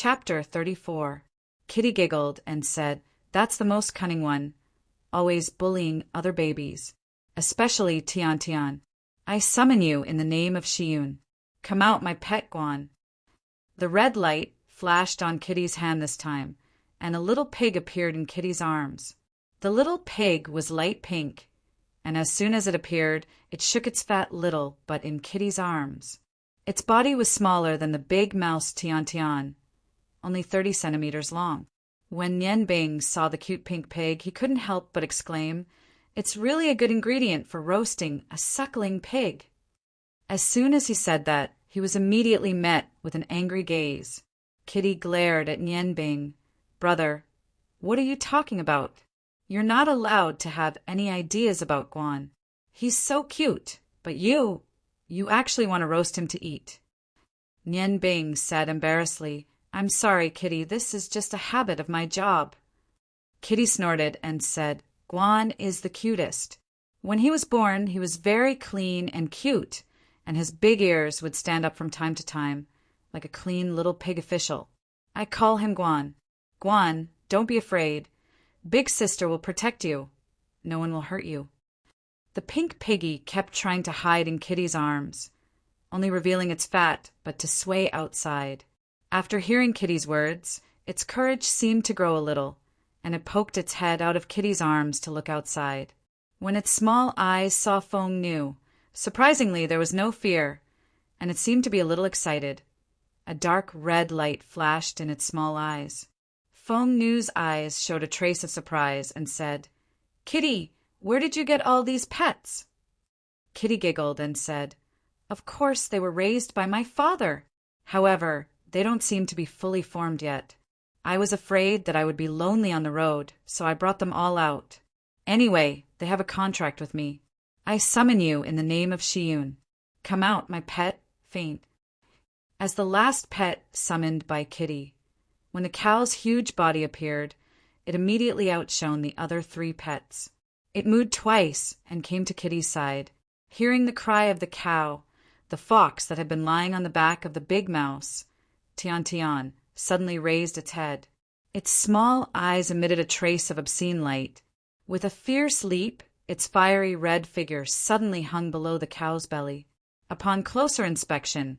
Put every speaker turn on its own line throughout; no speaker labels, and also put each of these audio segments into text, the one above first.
Chapter 34. Kitty giggled and said, "That's the most cunning one, always bullying other babies, especially Tian Tian. I summon you in the name of Shiyun. Come out, my pet Guan." The red light flashed on Kitty's hand this time, and a little pig appeared in Kitty's arms. The little pig was light pink, and as soon as it appeared, it shook its fat little butt in Kitty's arms. Its body was smaller than the big mouse Tian Tian, only 30 centimeters long. When Nian Bing saw the cute pink pig, he couldn't help but exclaim, "It's really a good ingredient for roasting a suckling pig." As soon as he said that, he was immediately met with an angry gaze. Kitty glared at Nian Bing. "Brother, what are you talking about? You're not allowed to have any ideas about Guan. He's so cute, but you actually want to roast him to eat." Nian Bing said embarrassedly, "I'm sorry, Kitty, this is just a habit of my job." Kitty snorted and said, "Guan is the cutest. When he was born, he was very clean and cute, and his big ears would stand up from time to time, like a clean little pig official. I call him Guan. Guan, don't be afraid. Big sister will protect you. No one will hurt you." The pink piggy kept trying to hide in Kitty's arms, only revealing its fat, but to sway outside. After hearing Kitty's words, its courage seemed to grow a little, and it poked its head out of Kitty's arms to look outside. When its small eyes saw Feng Nu, surprisingly there was no fear, and it seemed to be a little excited. A dark red light flashed in its small eyes. Feng Nu's eyes showed a trace of surprise and said, "Kitty, where did you get all these pets?" Kitty giggled and said, "Of course they were raised by my father. However, they don't seem to be fully formed yet. I was afraid that I would be lonely on the road, so I brought them all out. Anyway, they have a contract with me. I summon you in the name of Shiyun. Come out, my pet, faint." As the last pet summoned by Kitty, when the cow's huge body appeared, it immediately outshone the other 3 pets. It mooed twice and came to Kitty's side. Hearing the cry of the cow, the fox that had been lying on the back of the big mouse, Tian Tian, suddenly raised its head. Its small eyes emitted a trace of obscene light. With a fierce leap, its fiery red figure suddenly hung below the cow's belly. Upon closer inspection,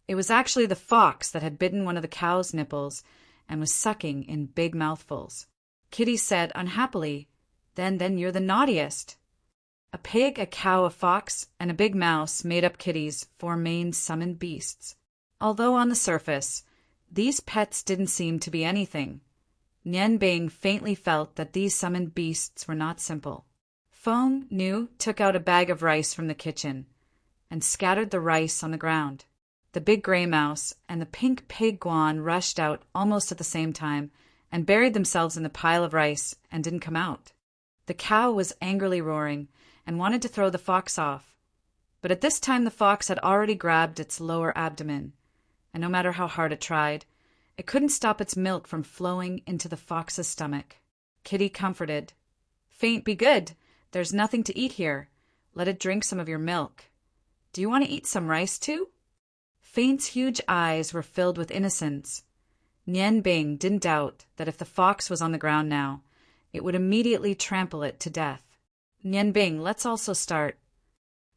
it was actually the fox that had bitten one of the cow's nipples and was sucking in big mouthfuls. Kitty said unhappily, Then you're the naughtiest." A pig, a cow, a fox, and a big mouse made up Kitty's 4 main summoned beasts. Although on the surface, these pets didn't seem to be anything, Nian Bing faintly felt that these summoned beasts were not simple. Feng Nu took out a bag of rice from the kitchen and scattered the rice on the ground. The big gray mouse and the pink pig Guan rushed out almost at the same time and buried themselves in the pile of rice and didn't come out. The cow was angrily roaring and wanted to throw the fox off, but at this time the fox had already grabbed its lower abdomen, and no matter how hard it tried, it couldn't stop its milk from flowing into the fox's stomach. Kitty comforted, "Faint, be good. There's nothing to eat here. Let it drink some of your milk. Do you want to eat some rice too?" Faint's huge eyes were filled with innocence. Nian Bing didn't doubt that if the fox was on the ground now, it would immediately trample it to death. "Nian Bing, let's also start."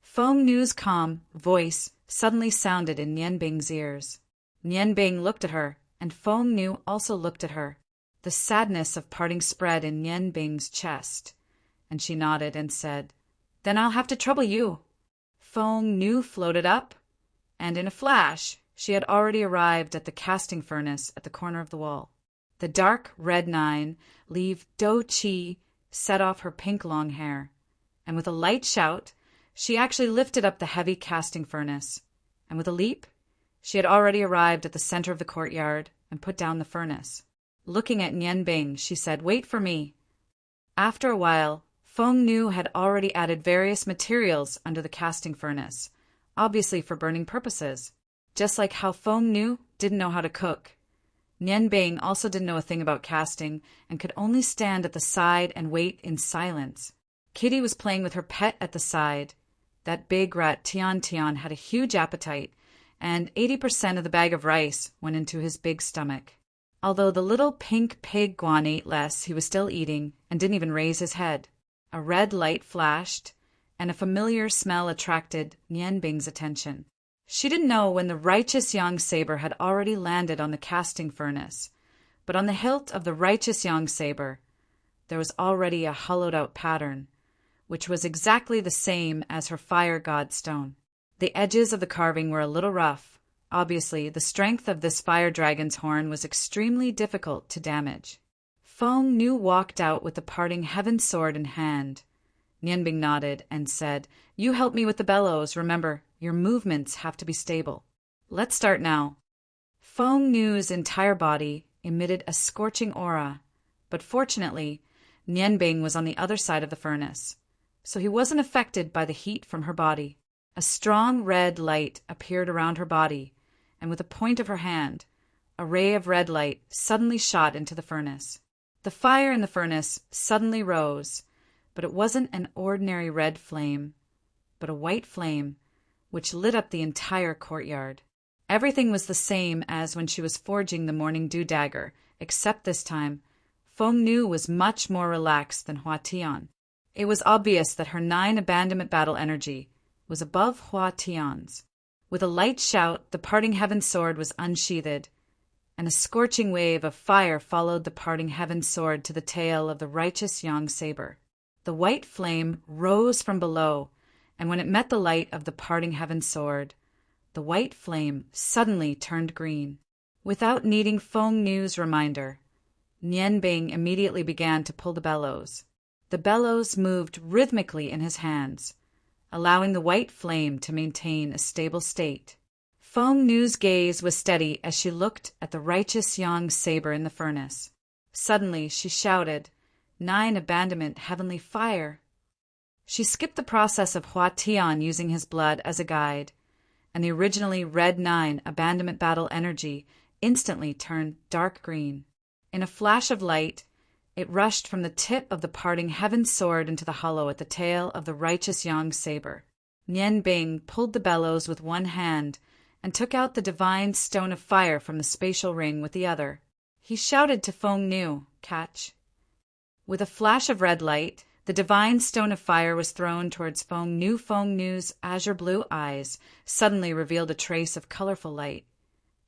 Feng Nu's calm voice suddenly sounded in Nian Bing's ears. Nian Bing looked at her, and Feng Nu also looked at her. The sadness of parting spread in Nian Bing's chest, and she nodded and said, "Then I'll have to trouble you." Feng Nu floated up, and in a flash she had already arrived at the casting furnace at the corner of the wall. The dark red 9, Leave Do Chi, set off her pink long hair, and with a light shout, she actually lifted up the heavy casting furnace, and with a leap, she had already arrived at the center of the courtyard and put down the furnace. Looking at Nian Bing, she said, "Wait for me." After a while, Feng Nu had already added various materials under the casting furnace, obviously for burning purposes. Just like how Feng Nu didn't know how to cook, Nian Bing also didn't know a thing about casting and could only stand at the side and wait in silence. Kitty was playing with her pet at the side. That big rat Tian Tian had a huge appetite, and 80% of the bag of rice went into his big stomach. Although the little pink pig Guan ate less, he was still eating and didn't even raise his head. A red light flashed, and a familiar smell attracted Nian Bing's attention. She didn't know when the righteous young saber had already landed on the casting furnace, but on the hilt of the righteous young saber there was already a hollowed-out pattern, which was exactly the same as her fire god stone. The edges of the carving were a little rough. Obviously, the strength of this fire dragon's horn was extremely difficult to damage. Feng Nu walked out with the parting heaven sword in hand. Nian Bing nodded and said, "You help me with the bellows. Remember, your movements have to be stable. Let's start now." Feng Nu's entire body emitted a scorching aura, but fortunately, Nian Bing was on the other side of the furnace, so he wasn't affected by the heat from her body. A strong red light appeared around her body, and with a point of her hand, a ray of red light suddenly shot into the furnace. The fire in the furnace suddenly rose, but it wasn't an ordinary red flame, but a white flame, which lit up the entire courtyard. Everything was the same as when she was forging the Morning Dew dagger, except this time, Feng Nu was much more relaxed than Hua Tian. It was obvious that her 9 abandonment battle energy was above Hua Tian's. With a light shout, the parting heaven sword was unsheathed, and a scorching wave of fire followed the parting heaven sword to the tail of the righteous young saber. The white flame rose from below, and when it met the light of the parting heaven sword, the white flame suddenly turned green. Without needing Feng Nu's reminder, Nian Bing immediately began to pull the bellows. The bellows moved rhythmically in his hands, allowing the white flame to maintain a stable state. Feng Nu's gaze was steady as she looked at the righteous young saber in the furnace. Suddenly she shouted, 9 abandonment heavenly fire. She skipped the process of Hua Tian using his blood as a guide, and the originally red 9 abandonment battle energy instantly turned dark green. In a flash of light, it rushed from the tip of the parting heaven sword into the hollow at the tail of the righteous young saber. Nian Bing pulled the bellows with one hand and took out the divine stone of fire from the spatial ring with the other. He shouted to Feng Nu, "Catch." With a flash of red light, the divine stone of fire was thrown towards Feng Nu. Feng Nu's azure blue eyes suddenly revealed a trace of colorful light,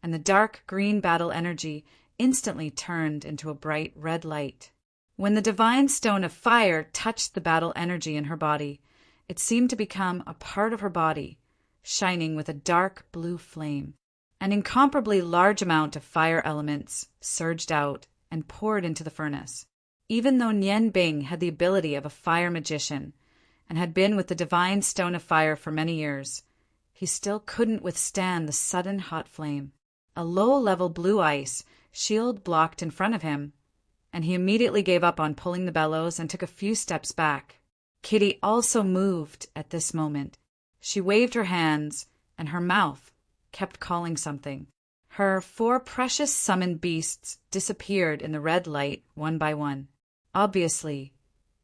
and the dark green battle energy instantly turned into a bright red light. When the divine stone of fire touched the battle energy in her body, it seemed to become a part of her body, shining with a dark blue flame. An incomparably large amount of fire elements surged out and poured into the furnace. Even though Nian Bing had the ability of a fire magician and had been with the divine stone of fire for many years, he still couldn't withstand the sudden hot flame. A low-level blue ice shield blocked in front of him, and he immediately gave up on pulling the bellows and took a few steps back. Kitty also moved at this moment. She waved her hands, and her mouth kept calling something. Her 4 precious summoned beasts disappeared in the red light one by one. Obviously,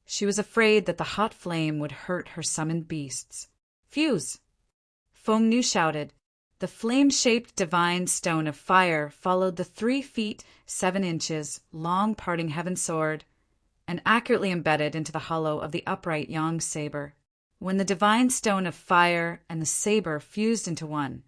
she was afraid that the hot flame would hurt her summoned beasts. "Fuse!" Feng Nu shouted. The flame-shaped divine stone of fire followed the 3 feet 7 inches long parting heaven sword and accurately embedded into the hollow of the upright yang saber. When the divine stone of fire and the saber fused into one,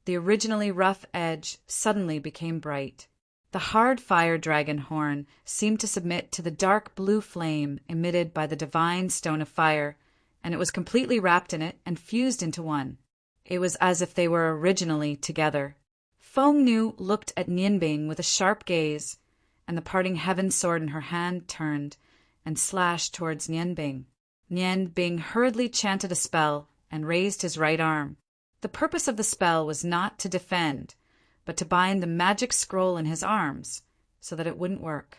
the originally rough edge suddenly became bright. The hard fire dragon horn seemed to submit to the dark blue flame emitted by the divine stone of fire, and it was completely wrapped in it and fused into one. It was as if they were originally together. Feng Nu looked at Nian Bing with a sharp gaze, and the parting heaven sword in her hand turned and slashed towards Nian Bing. Nian Bing hurriedly chanted a spell and raised his right arm. The purpose of the spell was not to defend, but to bind the magic scroll in his arms so that it wouldn't work.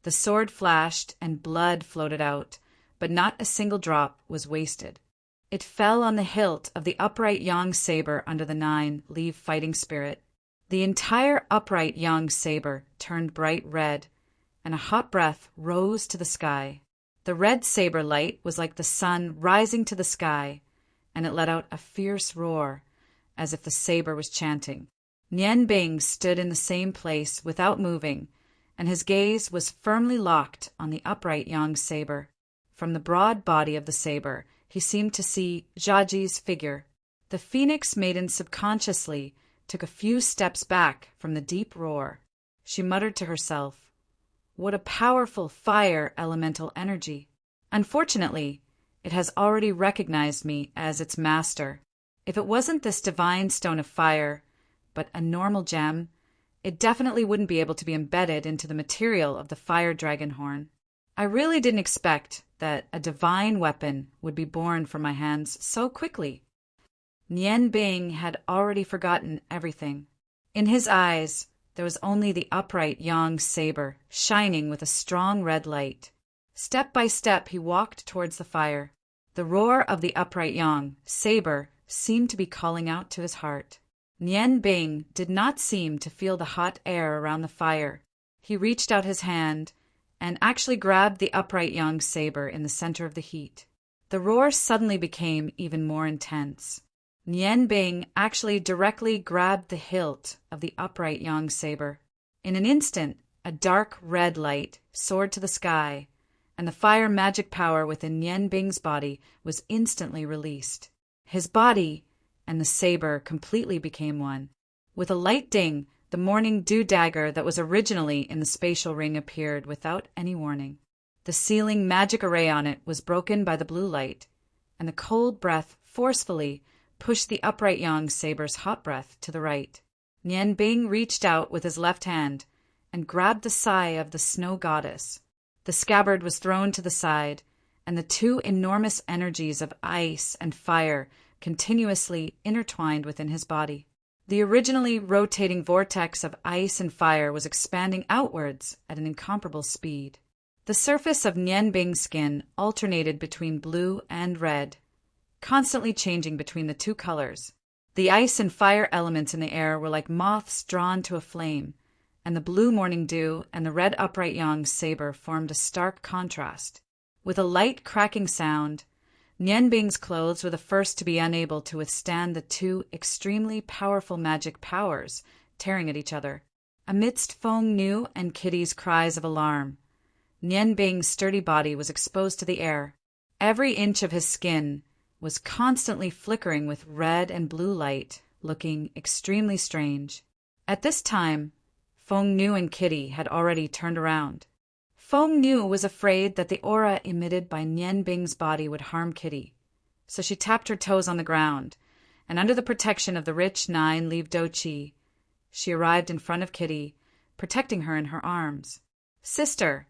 The sword flashed and blood floated out, but not a single drop was wasted. It fell on the hilt of the upright yang saber under the 9 leave fighting spirit. The entire upright yang saber turned bright red, and a hot breath rose to the sky. The red saber light was like the sun rising to the sky, and it let out a fierce roar, as if the saber was chanting. Nian Bing stood in the same place without moving, and his gaze was firmly locked on the upright Yang saber. From the broad body of the saber, he seemed to see Zhaji's figure. The Phoenix Maiden subconsciously took a few steps back from the deep roar. She muttered to herself, "What a powerful fire elemental energy! Unfortunately, it has already recognized me as its master. If it wasn't this divine stone of fire, but a normal gem, it definitely wouldn't be able to be embedded into the material of the fire dragon horn. I really didn't expect that a divine weapon would be born from my hands so quickly." Nian Bing had already forgotten everything. In his eyes, there was only the upright Yang saber, shining with a strong red light. Step by step he walked towards the fire. The roar of the upright Yang saber seemed to be calling out to his heart. Nian Bing did not seem to feel the hot air around the fire. He reached out his hand and actually grabbed the upright Yang saber in the center of the heat. The roar suddenly became even more intense. Nian Bing actually directly grabbed the hilt of the upright Yang saber. In an instant, a dark red light soared to the sky, and the fire magic power within Nian Bing's body was instantly released. His body and the saber completely became one. With a light ding, the morning dew dagger that was originally in the spatial ring appeared without any warning. The sealing magic array on it was broken by the blue light, and the cold breath forcefully pushed the upright Yang saber's hot breath to the right. Nian Bing reached out with his left hand and grabbed the sai of the snow goddess. The scabbard was thrown to the side, and the two enormous energies of ice and fire continuously intertwined within his body. The originally rotating vortex of ice and fire was expanding outwards at an incomparable speed. The surface of Nian Bing's skin alternated between blue and red, constantly changing between the two colors. The ice and fire elements in the air were like moths drawn to a flame, and the blue morning dew and the red upright Yang saber formed a stark contrast. With a light cracking sound, Nian Bing's clothes were the first to be unable to withstand the two extremely powerful magic powers tearing at each other. Amidst Feng Nu and Kitty's cries of alarm, Nian Bing's sturdy body was exposed to the air. Every inch of his skin was constantly flickering with red and blue light, looking extremely strange. At this time, Feng Nu and Kitty had already turned around. Feng Nu was afraid that the aura emitted by Nian Bing's body would harm Kitty, so she tapped her toes on the ground, and under the protection of the rich 9-leaf Do Chi, she arrived in front of Kitty, protecting her in her arms. "Sister,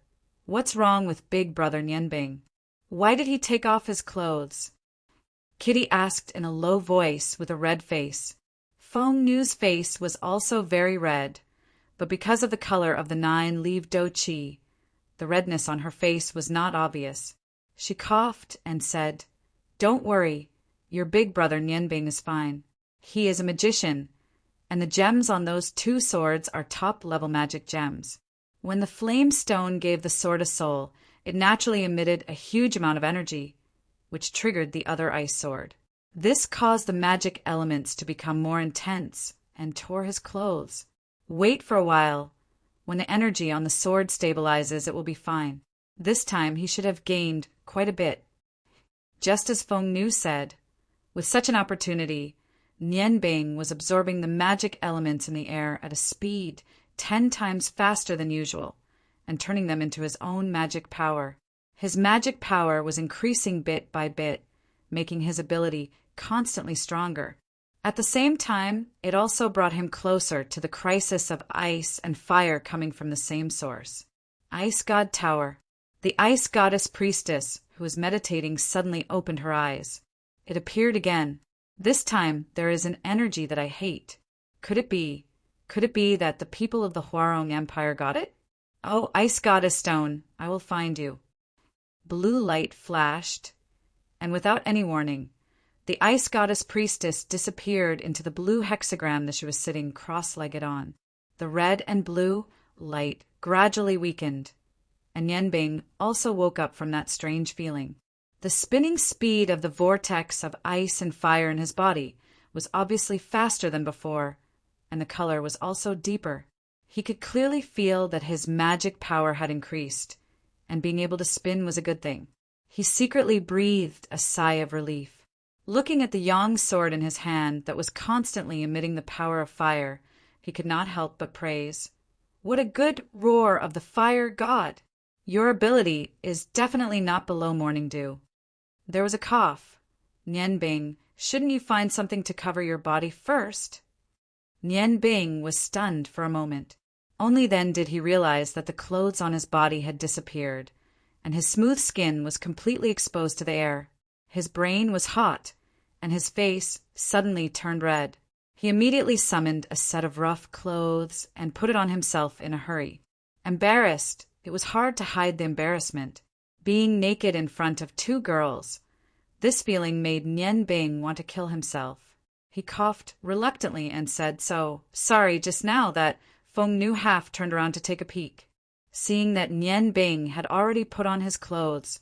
what's wrong with big brother Nian Bing? Why did he take off his clothes?" Kitty asked in a low voice with a red face. Feng Nu's face was also very red, but because of the color of the 9-leaf Do Chi, the redness on her face was not obvious. She coughed and said, "Don't worry, your big brother Nian Bing is fine. He is a magician, and the gems on those two swords are top-level magic gems. When the flame stone gave the sword a soul, it naturally emitted a huge amount of energy, which triggered the other ice sword. This caused the magic elements to become more intense and tore his clothes. Wait for a while. When the energy on the sword stabilizes, it will be fine. This time he should have gained quite a bit." Just as Feng Nu said, with such an opportunity, Nian Bing was absorbing the magic elements in the air at a speed 10 times faster than usual, and turning them into his own magic power. His magic power was increasing bit by bit, making his ability constantly stronger. At the same time, it also brought him closer to the crisis of ice and fire coming from the same source. Ice God Tower. The ice goddess priestess, who was meditating, suddenly opened her eyes. It appeared again. This time, there is an energy that I hate. Could it be that the people of the Huarong Empire got it? Oh, ice goddess stone, I will find you. Blue light flashed, and without any warning, the ice goddess priestess disappeared into the blue hexagram that she was sitting cross-legged on. The red and blue light gradually weakened, and Nian Bing also woke up from that strange feeling. The spinning speed of the vortex of ice and fire in his body was obviously faster than before, and the color was also deeper. He could clearly feel that his magic power had increased, and being able to spin was a good thing. He secretly breathed a sigh of relief. Looking at the Yang sword in his hand that was constantly emitting the power of fire, he could not help but praise. What a good roar of the fire god! Your ability is definitely not below morning dew. There was a cough. Nian Bing, shouldn't you find something to cover your body first? Nian Bing was stunned for a moment. Only then did he realize that the clothes on his body had disappeared, and his smooth skin was completely exposed to the air. His brain was hot, and his face suddenly turned red. He immediately summoned a set of rough clothes and put it on himself in a hurry. Embarrassed, it was hard to hide the embarrassment. Being naked in front of two girls, this feeling made Nian Bing want to kill himself. He coughed reluctantly and said, sorry just now that Feng Nu half turned around to take a peek. Seeing that Nian Bing had already put on his clothes,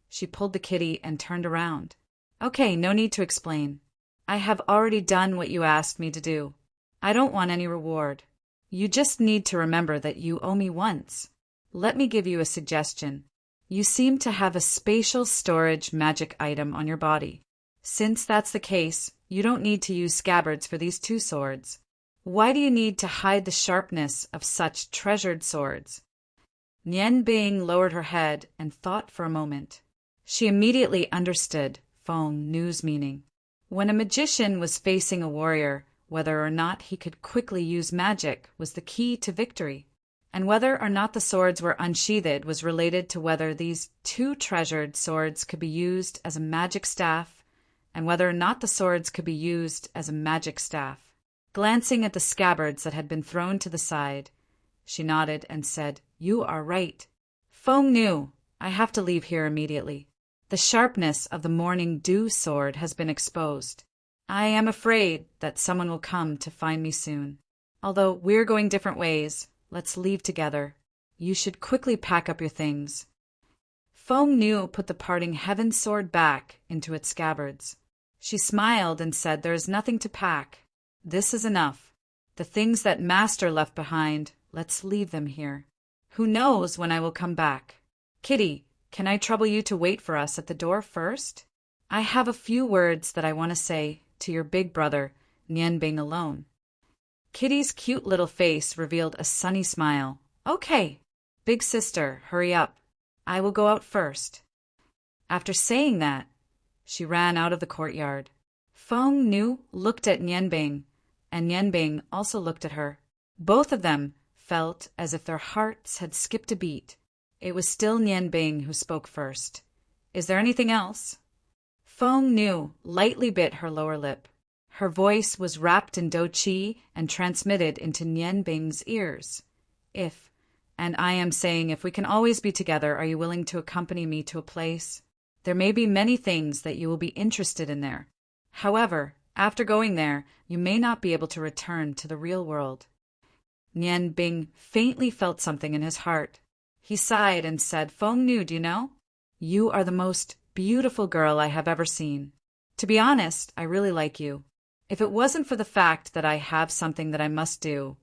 she pulled the kitty and turned around. Okay, no need to explain. I have already done what you asked me to do. I don't want any reward. You just need to remember that you owe me once. Let me give you a suggestion. You seem to have a spatial storage magic item on your body. Since that's the case, you don't need to use scabbards for these two swords. Why do you need to hide the sharpness of such treasured swords? Nian Bing lowered her head and thought for a moment. She immediately understood Feng Nu's meaning. When a magician was facing a warrior, whether or not he could quickly use magic was the key to victory, and whether or not the swords were unsheathed was related to whether these two treasured swords could be used as a magic staff, and whether or not the swords could be used as a magic staff. Glancing at the scabbards that had been thrown to the side, she nodded and said, You are right. Feng Nu, I have to leave here immediately. The sharpness of the morning dew sword has been exposed. I am afraid that someone will come to find me soon. Although we're going different ways, let's leave together. You should quickly pack up your things. Feng Nu put the parting heaven sword back into its scabbards. She smiled and said, There is nothing to pack. This is enough. The things that Master left behind, let's leave them here. Who knows when I will come back? Kitty, can I trouble you to wait for us at the door first? I have a few words that I want to say to your big brother, Nian Bing alone. Kitty's cute little face revealed a sunny smile. Okay, big sister, hurry up. I will go out first. After saying that, she ran out of the courtyard. Feng Nu looked at Nian Bing, and Nian Bing also looked at her. Both of them felt as if their hearts had skipped a beat. It was still Nian Bing who spoke first. Is there anything else? Feng Nu lightly bit her lower lip. Her voice was wrapped in Do Qi and transmitted into Nian Bing's ears. And I am saying if we can always be together, are you willing to accompany me to a place? There may be many things that you will be interested in there. However, after going there, you may not be able to return to the real world. Nian Bing faintly felt something in his heart. He sighed and said, Feng Nu, do you know? You are the most beautiful girl I have ever seen. To be honest, I really like you. If it wasn't for the fact that I have something that I must do,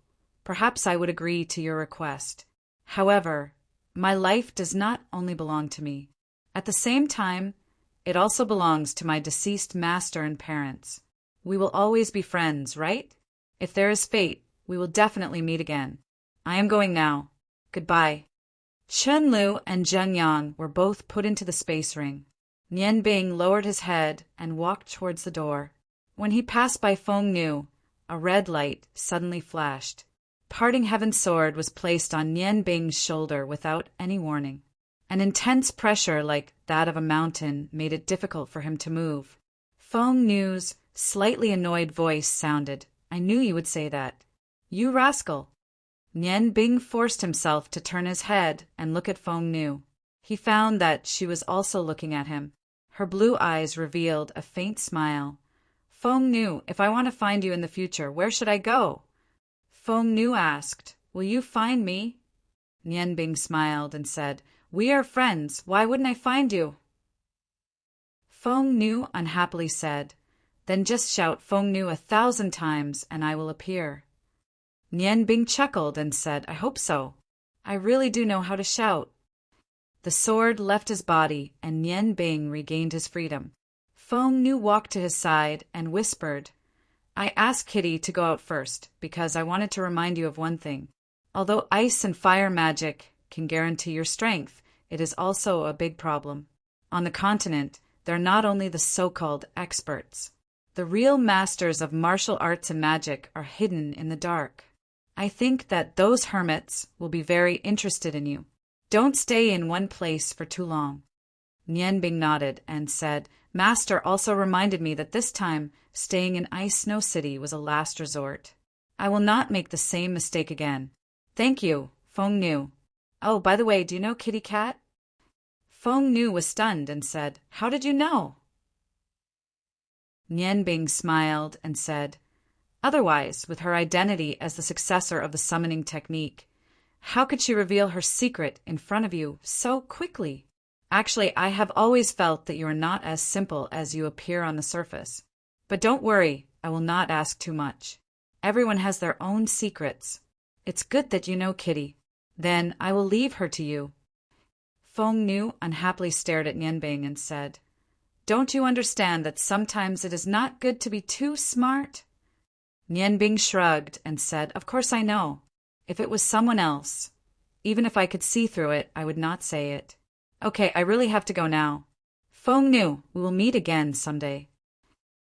perhaps I would agree to your request. However, my life does not only belong to me. At the same time, it also belongs to my deceased master and parents. We will always be friends, right? If there is fate, we will definitely meet again. I am going now. Goodbye. Chen Lu and Zheng Yang were both put into the space ring. Nian Bing lowered his head and walked towards the door. When he passed by Feng Nu, a red light suddenly flashed. Parting Heaven's sword was placed on Nian Bing's shoulder without any warning. An intense pressure like that of a mountain made it difficult for him to move. Feng Nu's slightly annoyed voice sounded, I knew you would say that. You rascal. Nian Bing forced himself to turn his head and look at Feng Nu. He found that she was also looking at him. Her blue eyes revealed a faint smile. Feng Nu, if I want to find you in the future, where should I go? Feng Nu asked, Will you find me? Nian Bing smiled and said, We are friends. Why wouldn't I find you? Feng Nu unhappily said, Then just shout Feng Nu 1,000 times and I will appear. Nian Bing chuckled and said, I hope so. I really do know how to shout. The sword left his body, and Nian Bing regained his freedom. Feng Nu walked to his side and whispered, I asked Kitty to go out first, because I wanted to remind you of one thing. Although ice and fire magic can guarantee your strength, it is also a big problem. On the continent, there are not only the so-called experts. The real masters of martial arts and magic are hidden in the dark. I think that those hermits will be very interested in you. Don't stay in one place for too long. Nian Bing nodded and said, Master also reminded me that this time staying in Ice Snow City was a last resort. I will not make the same mistake again. Thank you, Feng Nu. Oh, by the way, do you know Kitty Cat? Feng Nu was stunned and said, How did you know? Nian Bing smiled and said, Otherwise, with her identity as the successor of the summoning technique, how could she reveal her secret in front of you so quickly? Actually, I have always felt that you are not as simple as you appear on the surface. But don't worry, I will not ask too much. Everyone has their own secrets. It's good that you know Kitty. Then I will leave her to you. Feng Nu unhappily stared at Nian Bing and said, Don't you understand that sometimes it is not good to be too smart? Nian Bing shrugged and said, Of course I know. If it was someone else, even if I could see through it, I would not say it. Okay, I really have to go now. Feng Nu, we will meet again someday.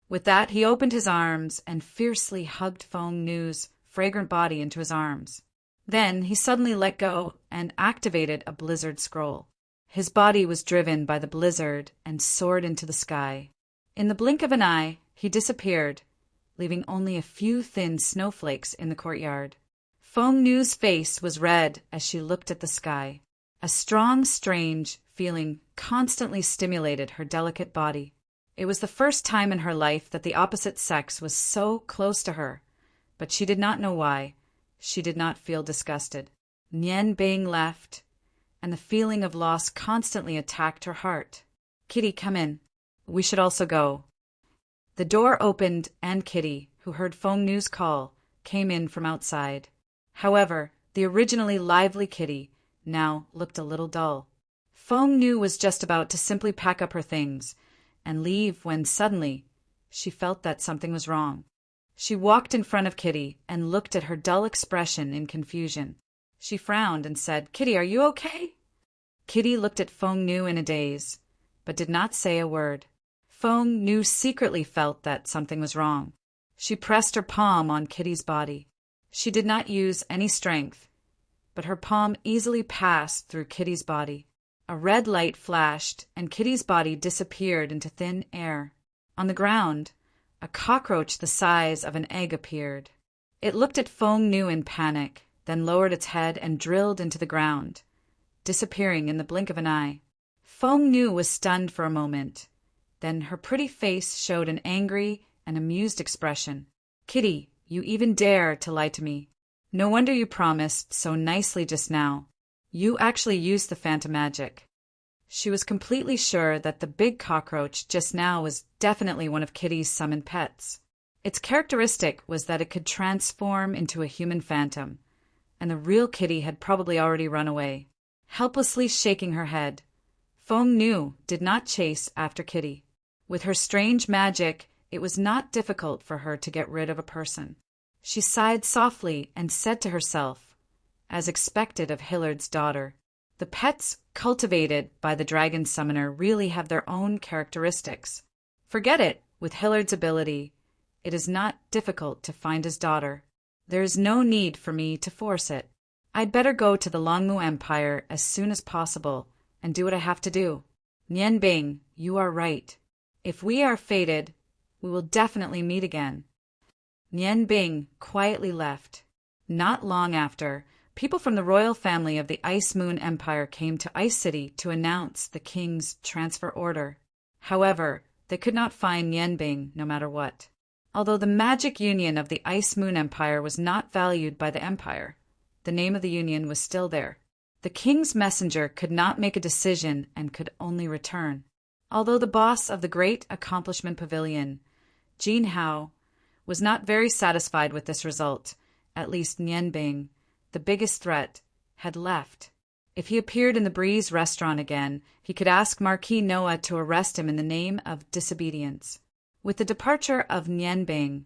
With that, he opened his arms and fiercely hugged Feng Nu's fragrant body into his arms. Then he suddenly let go and activated a blizzard scroll. His body was driven by the blizzard and soared into the sky. In the blink of an eye, he disappeared, leaving only a few thin snowflakes in the courtyard. Feng Nu's face was red as she looked at the sky. A strong, strange feeling constantly stimulated her delicate body. It was the first time in her life that the opposite sex was so close to her, but she did not know why. She did not feel disgusted. Nian Bing left, and the feeling of loss constantly attacked her heart. Kitty, come in. We should also go. The door opened, and Kitty, who heard Feng Nu's call, came in from outside. However, the originally lively Kitty now looked a little dull. Feng Nu was just about to simply pack up her things and leave when suddenly she felt that something was wrong. She walked in front of Kitty and looked at her dull expression in confusion. She frowned and said, Kitty, are you okay? Kitty looked at Feng Nu in a daze, but did not say a word. Feng Nu secretly felt that something was wrong. She pressed her palm on Kitty's body. She did not use any strength, but her palm easily passed through Kitty's body. A red light flashed, and Kitty's body disappeared into thin air. On the ground, a cockroach the size of an egg appeared. It looked at Feng Nu in panic, then lowered its head and drilled into the ground, disappearing in the blink of an eye. Feng Nu was stunned for a moment. Then her pretty face showed an angry and amused expression. Kitty, you even dare to lie to me. No wonder you promised so nicely just now. You actually used the phantom magic. She was completely sure that the big cockroach just now was definitely one of Kitty's summoned pets. Its characteristic was that it could transform into a human phantom, and the real Kitty had probably already run away. Helplessly shaking her head, Feng Nu did not chase after Kitty. With her strange magic, it was not difficult for her to get rid of a person. She sighed softly and said to herself, as expected of Hillard's daughter, the pets cultivated by the dragon summoner really have their own characteristics. Forget it, with Hillard's ability, it is not difficult to find his daughter. There is no need for me to force it. I'd better go to the Longmu Empire as soon as possible and do what I have to do. Nian Bing, you are right. If we are fated, we will definitely meet again. Nian Bing quietly left. Not long after, people from the royal family of the Ice Moon Empire came to Ice City to announce the king's transfer order. However, they could not find Nian Bing no matter what. Although the magic union of the Ice Moon Empire was not valued by the empire, the name of the union was still there. The king's messenger could not make a decision and could only return. Although the boss of the Great Accomplishment Pavilion, Jin Hao, was not very satisfied with this result At least Nianbing, the biggest threat, had left. If he appeared in the Breeze restaurant again, he could ask Marquis Noah to arrest him in the name of disobedience. With the departure of Nianbing,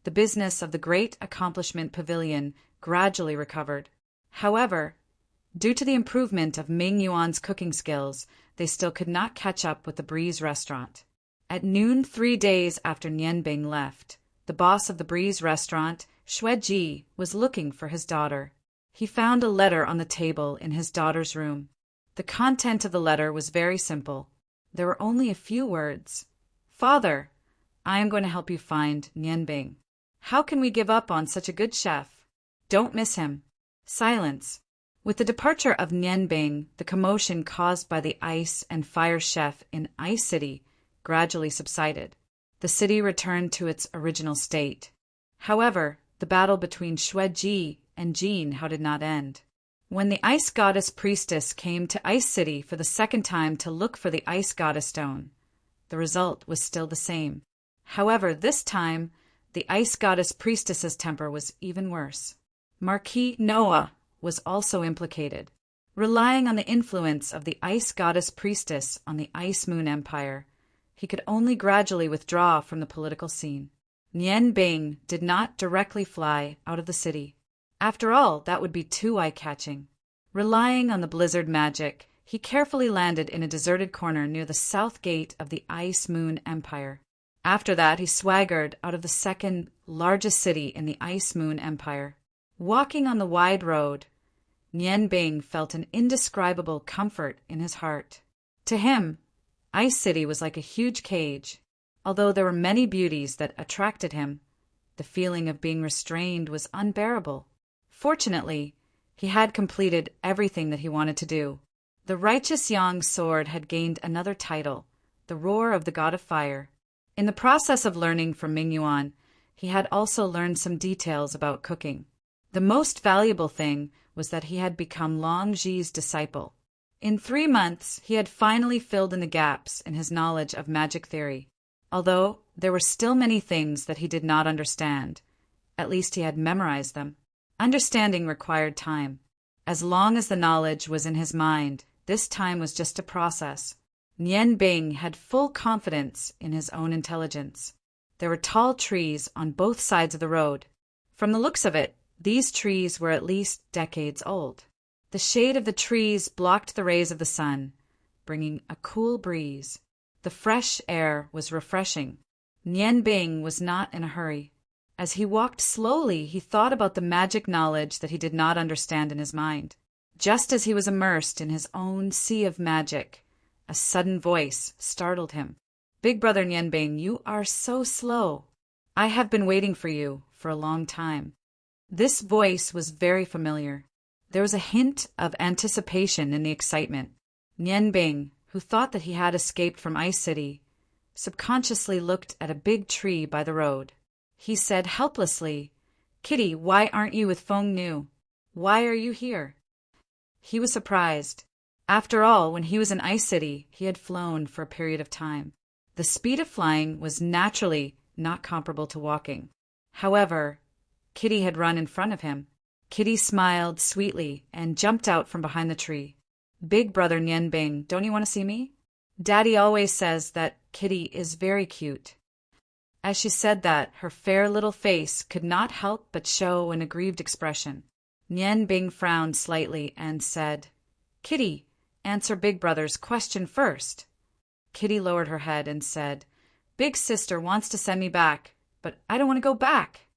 the business of the Great Accomplishment Pavilion gradually recovered. However, due to the improvement of Ming Yuan's cooking skills, they still could not catch up with the Breeze restaurant. At noon 3 days after Nianbing left, the boss of the Breeze restaurant, Xueji, was looking for his daughter. He found a letter on the table in his daughter's room. The content of the letter was very simple. There were only a few words. "Father, I am going to help you find Nianbing. How can we give up on such a good chef? Don't miss him." Silence. With the departure of Nianbing, the commotion caused by the ice and fire chef in Ice City gradually subsided. The city returned to its original state. However, the battle between Xueji and Jean did not end. When the ice goddess priestess came to Ice City for the second time to look for the ice goddess stone, the result was still the same. However, this time, the ice goddess priestess's temper was even worse. Marquis Noah was also implicated. Relying on the influence of the ice goddess priestess on the Ice Moon Empire, he could only gradually withdraw from the political scene. Nianbing did not directly fly out of the city. After all, that would be too eye-catching. Relying on the blizzard magic, he carefully landed in a deserted corner near the south gate of the Ice Moon Empire. After that, he swaggered out of the second largest city in the Ice Moon Empire. Walking on the wide road, Nianbing felt an indescribable comfort in his heart. To him, Ice City was like a huge cage. Although there were many beauties that attracted him, the feeling of being restrained was unbearable. Fortunately, he had completed everything that he wanted to do. The righteous Yang sword had gained another title, the Roar of the God of Fire. In the process of learning from Ming Yuan, he had also learned some details about cooking. The most valuable thing was that he had become Long Ji's disciple. In 3 months, he had finally filled in the gaps in his knowledge of magic theory. Although there were still many things that he did not understand, at least he had memorized them. Understanding required time. As long as the knowledge was in his mind, this time was just a process. Nianbing had full confidence in his own intelligence. There were tall trees on both sides of the road. From the looks of it, these trees were at least decades old. The shade of the trees blocked the rays of the sun, bringing a cool breeze. The fresh air was refreshing. Nianbing was not in a hurry. As he walked slowly, he thought about the magic knowledge that he did not understand in his mind. Just as he was immersed in his own sea of magic, a sudden voice startled him. "Big brother Nianbing, you are so slow. I have been waiting for you for a long time." This voice was very familiar. There was a hint of anticipation in the excitement. Nianbing, who thought that he had escaped from Ice City, subconsciously looked at a big tree by the road. He said helplessly, "Kitty, why aren't you with Feng Nu? Why are you here?" He was surprised. After all, when he was in Ice City, he had flown for a period of time. The speed of flying was naturally not comparable to walking. However, Kitty had run in front of him. Kitty smiled sweetly and jumped out from behind the tree. "Big brother Nianbing, don't you want to see me? Daddy always says that Kitty is very cute." As she said that, her fair little face could not help but show an aggrieved expression. Nianbing frowned slightly and said, "Kitty, answer Big Brother's question first." Kitty lowered her head and said, "Big sister wants to send me back, but I don't want to go back.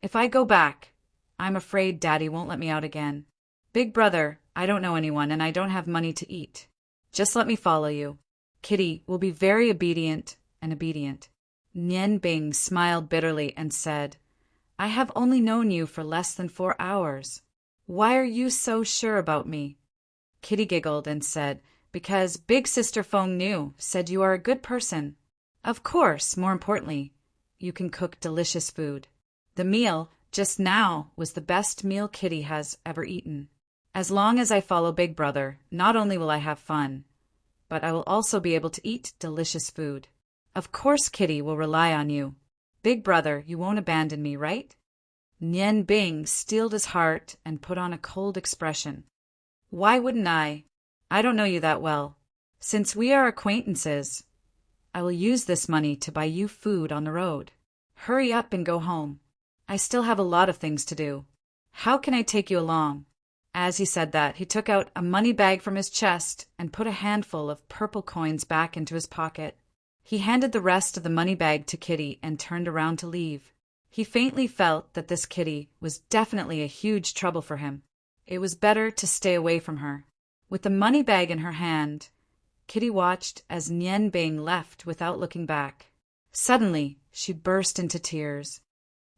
If I go back, I'm afraid Daddy won't let me out again. Big brother, I don't know anyone and I don't have money to eat. Just let me follow you. Kitty will be very obedient and obedient." Nianbing smiled bitterly and said, "I have only known you for less than 4 hours. Why are you so sure about me?" Kitty giggled and said, "Because Big Sister Feng Nu said you are a good person. Of course, more importantly, you can cook delicious food. The meal just now was the best meal Kitty has ever eaten. As long as I follow Big Brother, not only will I have fun, but I will also be able to eat delicious food. Of course Kitty will rely on you. Big Brother, you won't abandon me, right?" Nian Bing steeled his heart and put on a cold expression. Why wouldn't I? I don't know you that well. Since we are acquaintances, I will use this money to buy you food on the road. Hurry up and go home. I still have a lot of things to do. How can I take you along? As he said that, he took out a money bag from his chest and put a handful of purple coins back into his pocket. He handed the rest of the money bag to Kitty and turned around to leave. He faintly felt that this Kitty was definitely a huge trouble for him. It was better to stay away from her. With the money bag in her hand, Kitty watched as Nian Bing left without looking back. Suddenly, she burst into tears.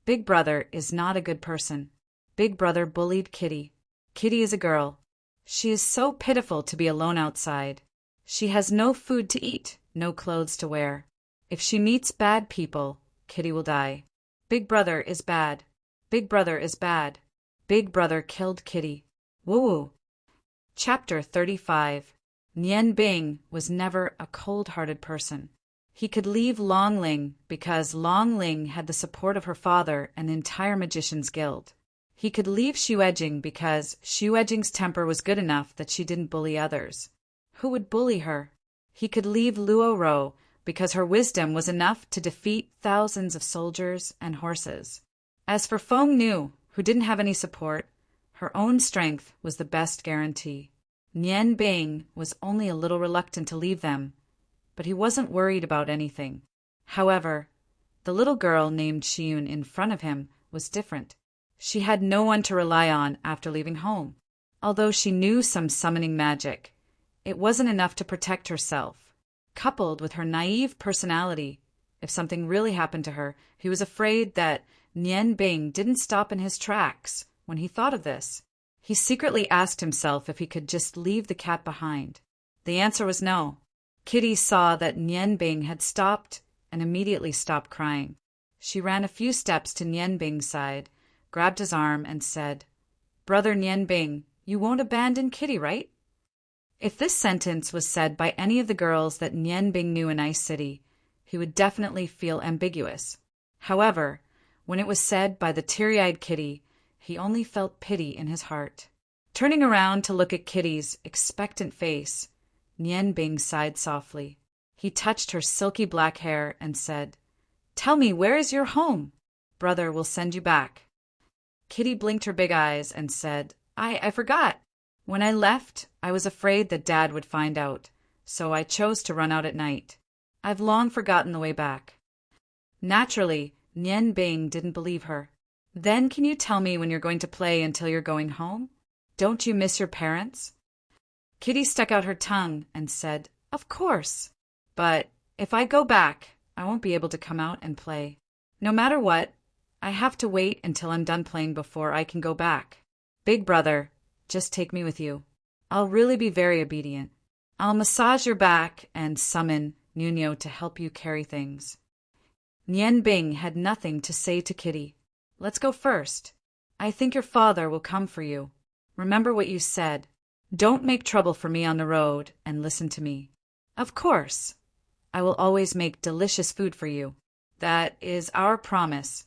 Big Brother is not a good person. Big Brother bullied Kitty. Kitty is a girl. She is so pitiful to be alone outside. She has no food to eat, no clothes to wear. If she meets bad people, Kitty will die. Big Brother is bad. Big Brother is bad. Big Brother killed Kitty. Woo-woo. Chapter 35. Nian Bing was never a cold-hearted person. He could leave Long Ling because Long Ling had the support of her father and the entire Magician's Guild. He could leave Xu Ejing because Xu Ejing's temper was good enough that she didn't bully others. Who would bully her? He could leave Luo Ro because her wisdom was enough to defeat thousands of soldiers and horses. As for Feng Nu, who didn't have any support, her own strength was the best guarantee. Nian Bing was only a little reluctant to leave them, but he wasn't worried about anything. However, the little girl named Xiyun in front of him was different. She had no one to rely on after leaving home. Although she knew some summoning magic, it wasn't enough to protect herself. Coupled with her naive personality, if something really happened to her, he was afraid that Nian Bing didn't stop in his tracks when he thought of this. He secretly asked himself if he could just leave the cat behind. The answer was no. Kitty saw that Nian Bing had stopped and immediately stopped crying. She ran a few steps to Nian Bing's side, grabbed his arm, and said, "Brother Nian Bing, you won't abandon Kitty, right?" If this sentence was said by any of the girls that Nian Bing knew in Ice City, he would definitely feel ambiguous. However, when it was said by the teary-eyed Kitty, he only felt pity in his heart. Turning around to look at Kitty's expectant face, Nian Bing sighed softly. He touched her silky black hair and said, "Tell me, where is your home? Brother will send you back." Kitty blinked her big eyes and said, I forgot. When I left, I was afraid that Dad would find out, so I chose to run out at night. I've long forgotten the way back." Naturally, Nian Bing didn't believe her. "Then can you tell me when you're going to play until you're going home? Don't you miss your parents?" Kitty stuck out her tongue and said, "Of course. But if I go back, I won't be able to come out and play. No matter what, I have to wait until I'm done playing before I can go back. Big Brother, just take me with you. I'll really be very obedient. I'll massage your back and summon Nuno to help you carry things." Nian Bing had nothing to say to Kitty. "Let's go first. I think your father will come for you. Remember what you said. Don't make trouble for me on the road and listen to me." "Of course. I will always make delicious food for you. That is our promise."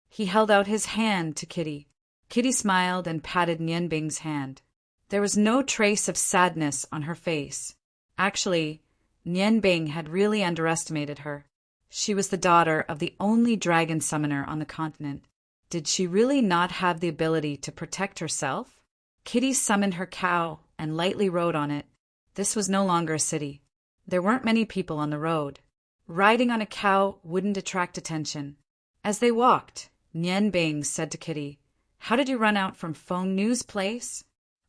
He held out his hand to Kitty. Kitty smiled and patted Nian Bing's hand. There was no trace of sadness on her face. Actually, Nian Bing had really underestimated her. She was the daughter of the only dragon summoner on the continent. Did she really not have the ability to protect herself? Kitty summoned her cow and lightly rode on it. This was no longer a city. There weren't many people on the road. Riding on a cow wouldn't attract attention. As they walked, Nian Bing said to Kitty, "How did you run out from Feng Nu's place?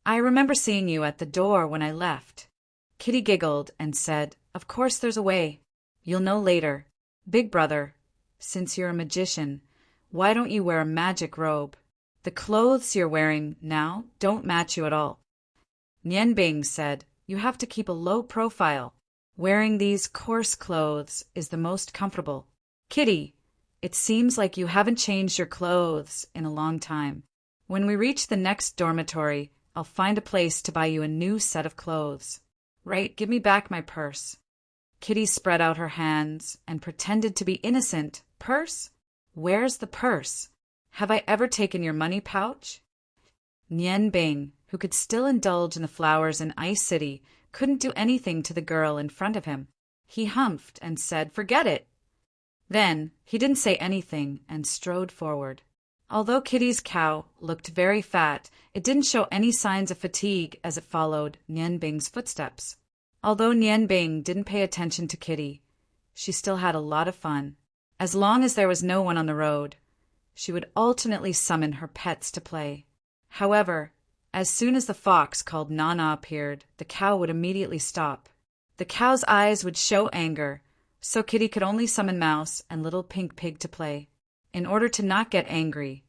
I remember seeing you at the door when I left." Kitty giggled and said, "Of course there's a way. You'll know later. Big Brother, since you're a magician, why don't you wear a magic robe? The clothes you're wearing now don't match you at all." Nian Bing said, "You have to keep a low profile. Wearing these coarse clothes is the most comfortable. Kitty, it seems like you haven't changed your clothes in a long time. When we reach the next dormitory, I'll find a place to buy you a new set of clothes. Right, give me back my purse." Kitty spread out her hands and pretended to be innocent. "Purse? Where's the purse?" Have I ever taken your money pouch? Nian Bing, who could still indulge in the flowers in Ice City, couldn't do anything to the girl in front of him. He humphed and said, "Forget it." Then he didn't say anything and strode forward. Although Kitty's cow looked very fat, it didn't show any signs of fatigue as it followed Nian Bing's footsteps. Although Nian Bing didn't pay attention to Kitty, she still had a lot of fun. As long as there was no one on the road, she would alternately summon her pets to play. However, as soon as the fox called Nana appeared, the cow would immediately stop. The cow's eyes would show anger, so Kitty could only summon Mouse and Little Pink Pig to play. In order to not get angry,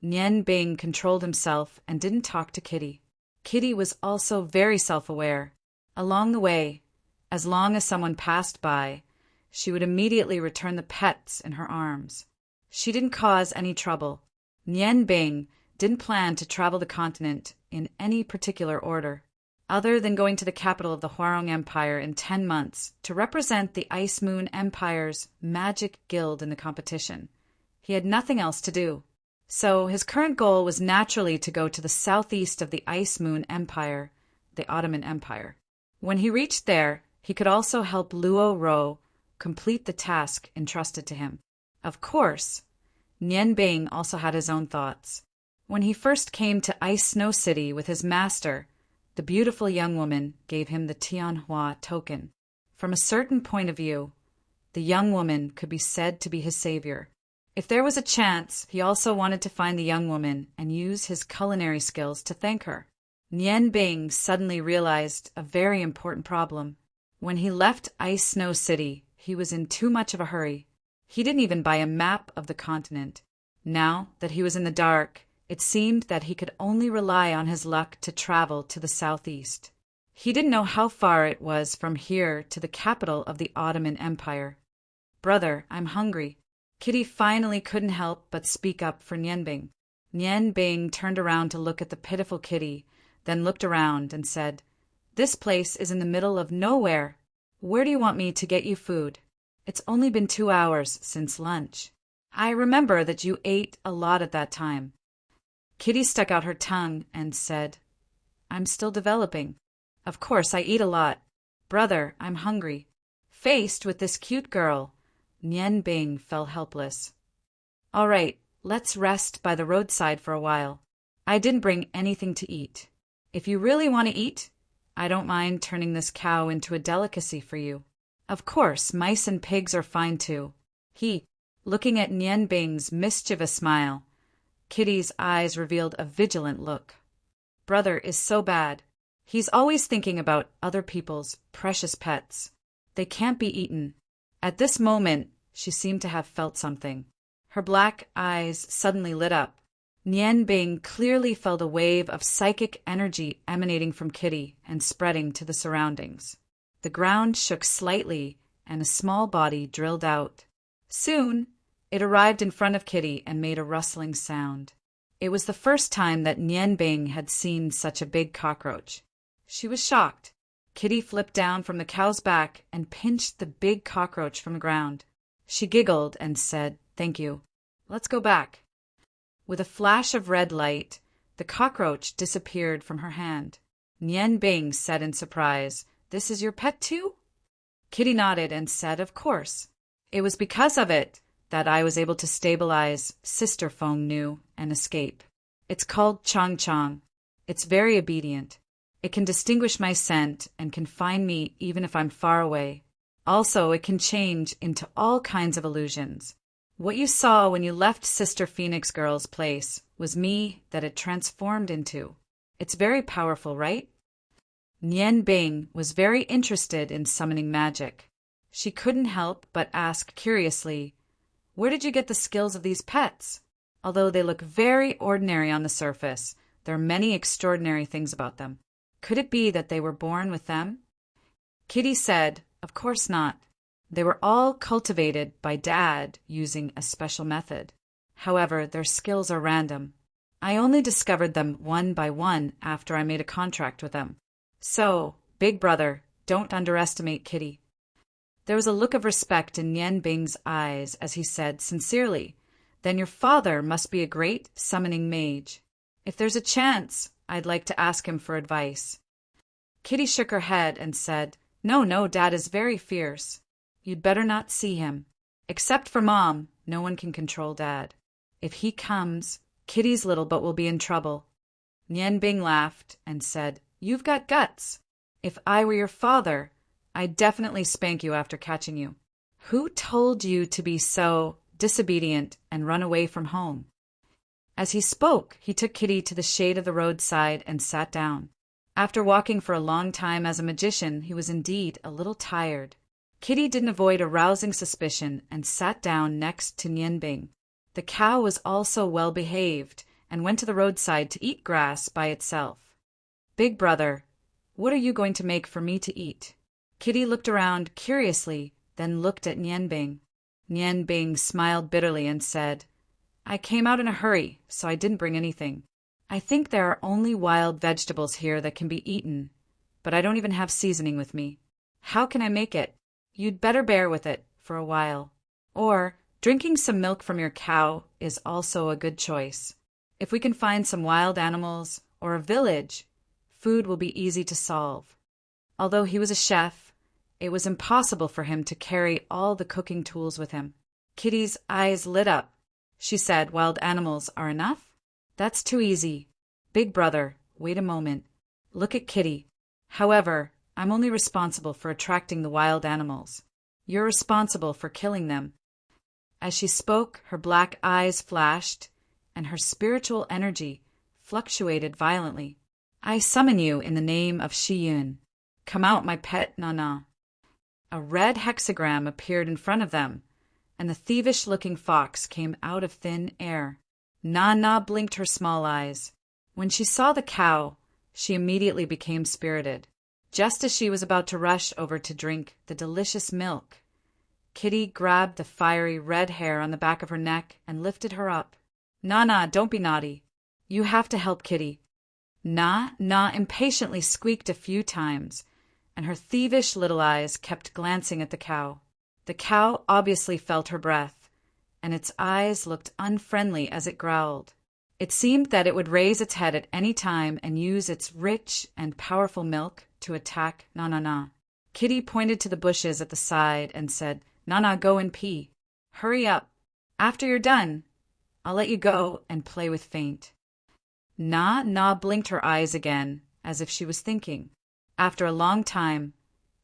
Nian Bing controlled himself and didn't talk to Kitty. Kitty was also very self-aware. Along the way, as long as someone passed by, she would immediately return the pets in her arms. She didn't cause any trouble. Nian Bing didn't plan to travel the continent in any particular order, other than going to the capital of the Huarong Empire in 10 months to represent the Ice Moon Empire's Magic Guild in the competition. He had nothing else to do. So his current goal was naturally to go to the southeast of the Ice Moon Empire, the Ottoman Empire. When he reached there, he could also help Luo Ro complete the task entrusted to him. Of course, Nian Bing also had his own thoughts. When he first came to Ice Snow City with his master, the beautiful young woman gave him the Tianhua token. From a certain point of view, the young woman could be said to be his savior. If there was a chance, he also wanted to find the young woman and use his culinary skills to thank her. Nian Bing suddenly realized a very important problem. When he left Ice Snow City, he was in too much of a hurry. He didn't even buy a map of the continent. Now that he was in the dark, it seemed that he could only rely on his luck to travel to the southeast. He didn't know how far it was from here to the capital of the Ottoman Empire. "Brother, I'm hungry." Kitty finally couldn't help but speak up for Nian Bing. Nian Bing turned around to look at the pitiful Kitty, then looked around and said, "This place is in the middle of nowhere. Where do you want me to get you food? It's only been 2 hours since lunch. I remember that you ate a lot at that time." Kitty stuck out her tongue and said, "I'm still developing. Of course I eat a lot. Brother, I'm hungry." Faced with this cute girl, Nian Bing felt helpless. "All right, let's rest by the roadside for a while. I didn't bring anything to eat. If you really want to eat, I don't mind turning this cow into a delicacy for you. Of course, mice and pigs are fine too." Looking at Nian Bing's mischievous smile, Kitty's eyes revealed a vigilant look. "Brother is so bad. He's always thinking about other people's precious pets. They can't be eaten." At this moment, she seemed to have felt something. Her black eyes suddenly lit up. Nian Bing clearly felt a wave of psychic energy emanating from Kitty and spreading to the surroundings. The ground shook slightly, and a small body drilled out. Soon, it arrived in front of Kitty and made a rustling sound. It was the first time that Nian Bing had seen such a big cockroach. She was shocked. Kitty flipped down from the cow's back and pinched the big cockroach from the ground. She giggled and said, "Thank you. Let's go back." With a flash of red light, the cockroach disappeared from her hand. Nian Bing said in surprise, "This is your pet too?" Kitty nodded and said, "Of course. It was because of it that I was able to stabilize Sister Feng Nu and escape. It's called Chong Chong. It's very obedient. It can distinguish my scent and can find me even if I'm far away. Also, it can change into all kinds of illusions. What you saw when you left Sister Phoenix Girl's place was me that it transformed into. It's very powerful, right?" Nian Bing was very interested in summoning magic. She couldn't help but ask curiously, "Where did you get the skills of these pets? Although they look very ordinary on the surface, there are many extraordinary things about them. Could it be that they were born with them?" Kitty said, "Of course not. They were all cultivated by Dad using a special method. However, their skills are random. I only discovered them one by one after I made a contract with them. So, big brother, don't underestimate Kitty." There was a look of respect in Nian Bing's eyes as he said sincerely, Then your father must be a great summoning mage. If there's a chance, I'd like to ask him for advice. Kitty shook her head and said, No, Dad is very fierce. You'd better not see him. Except for Mom, no one can control Dad. If he comes, Kitty's little boat will be in trouble. Nian Bing laughed and said, You've got guts. If I were your father, I'd definitely spank you after catching you. Who told you to be so disobedient and run away from home? As he spoke, he took Kitty to the shade of the roadside and sat down. After walking for a long time as a magician, he was indeed a little tired. Kitty didn't avoid arousing suspicion and sat down next to Nian Bing. The cow was also well behaved and went to the roadside to eat grass by itself. Big brother, what are you going to make for me to eat? Kitty looked around curiously, then looked at Nian Bing. Nian Bing smiled bitterly and said, I came out in a hurry, so I didn't bring anything. I think there are only wild vegetables here that can be eaten, but I don't even have seasoning with me. How can I make it? You'd better bear with it for a while. Or, drinking some milk from your cow is also a good choice. If we can find some wild animals or a village, food will be easy to solve. Although he was a chef, it was impossible for him to carry all the cooking tools with him. Kitty's eyes lit up. She said, Wild animals are enough? That's too easy. Big brother, wait a moment. Look at Kitty. However, I'm only responsible for attracting the wild animals. You're responsible for killing them. As she spoke, her black eyes flashed, and her spiritual energy fluctuated violently. I summon you in the name of Shiyun. Come out, my pet Nana. A red hexagram appeared in front of them, and the thievish-looking fox came out of thin air. Nana blinked her small eyes. When she saw the cow, she immediately became spirited. Just as she was about to rush over to drink the delicious milk, Kitty grabbed the fiery red hair on the back of her neck and lifted her up. Nana, don't be naughty. You have to help Kitty. Na impatiently squeaked a few times, and her thievish little eyes kept glancing at the cow. The cow obviously felt her breath, and its eyes looked unfriendly as it growled. It seemed that it would raise its head at any time and use its rich and powerful milk to attack Nana. Kitty pointed to the bushes at the side and said, Nana, go and pee. Hurry up. After you're done, I'll let you go and play with Faint. Na blinked her eyes again, as if she was thinking. After a long time,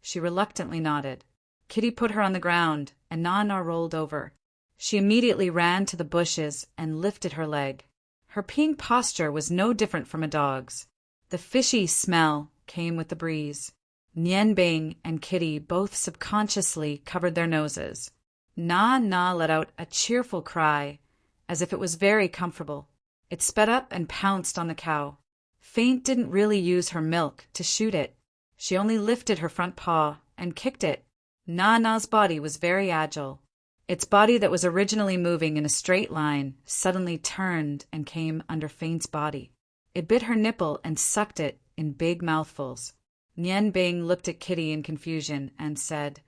she reluctantly nodded. Kitty put her on the ground, and Na rolled over. She immediately ran to the bushes and lifted her leg. Her peeing posture was no different from a dog's. The fishy smell came with the breeze. Nian Bing and Kitty both subconsciously covered their noses. Na let out a cheerful cry, as if it was very comfortable. It sped up and pounced on the cow. Faint didn't really use her milk to shoot it. She only lifted her front paw and kicked it. Na's body was very agile. Its body that was originally moving in a straight line suddenly turned and came under Faint's body. It bit her nipple and sucked it in big mouthfuls. Nian Bing looked at Kitty in confusion and said,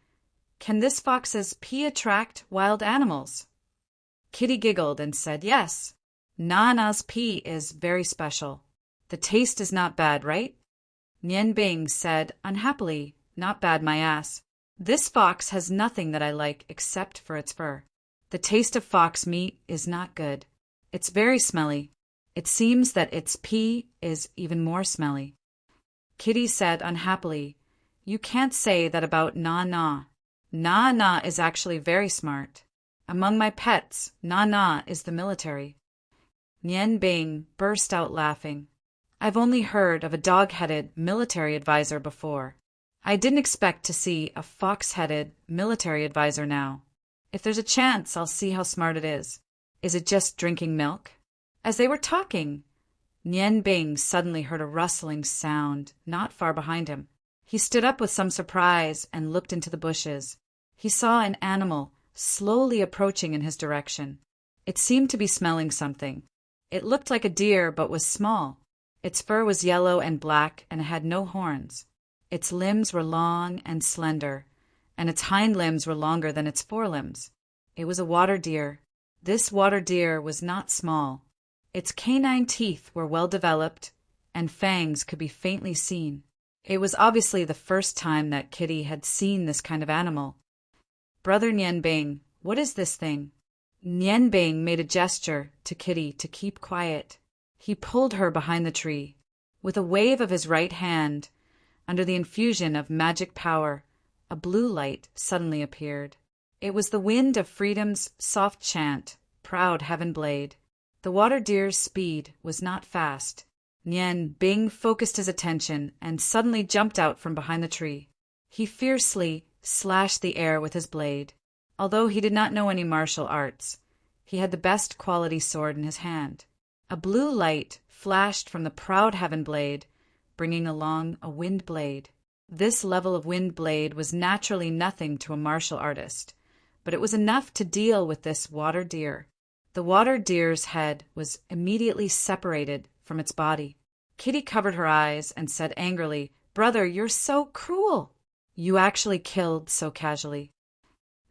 Can this fox's pee attract wild animals? Kitty giggled and said, Yes. Na's pee is very special. The taste is not bad, right? Nian Bing said unhappily, Not bad, my ass. This fox has nothing that I like except for its fur. The taste of fox meat is not good. It's very smelly. It seems that its pee is even more smelly. Kitty said unhappily, You can't say that about Na. Na is actually very smart. Among my pets, Na is the military. Nian Bing burst out laughing. I've only heard of a dog-headed military advisor before. I didn't expect to see a fox-headed military advisor now. If there's a chance, I'll see how smart it is. Is it just drinking milk? As they were talking, Nian Bing suddenly heard a rustling sound not far behind him. He stood up with some surprise and looked into the bushes. He saw an animal slowly approaching in his direction. It seemed to be smelling something. It looked like a deer but was small. Its fur was yellow and black and it had no horns. Its limbs were long and slender, and its hind limbs were longer than its forelimbs. It was a water deer. This water deer was not small. Its canine teeth were well developed, and fangs could be faintly seen. It was obviously the first time that Kitty had seen this kind of animal. "Brother Nianbing, what is this thing?" Nianbing made a gesture to Kitty to keep quiet. He pulled her behind the tree. With a wave of his right hand, under the infusion of magic power, a blue light suddenly appeared. It was the wind of freedom's soft chant, proud heaven blade. The water deer's speed was not fast. Nian Bing focused his attention and suddenly jumped out from behind the tree. He fiercely slashed the air with his blade. Although he did not know any martial arts, he had the best quality sword in his hand. A blue light flashed from the proud heaven blade, bringing along a wind blade. This level of wind blade was naturally nothing to a martial artist, but it was enough to deal with this water deer. The water deer's head was immediately separated from its body. Kitty covered her eyes and said angrily, "Brother, you're so cruel! You actually killed so casually."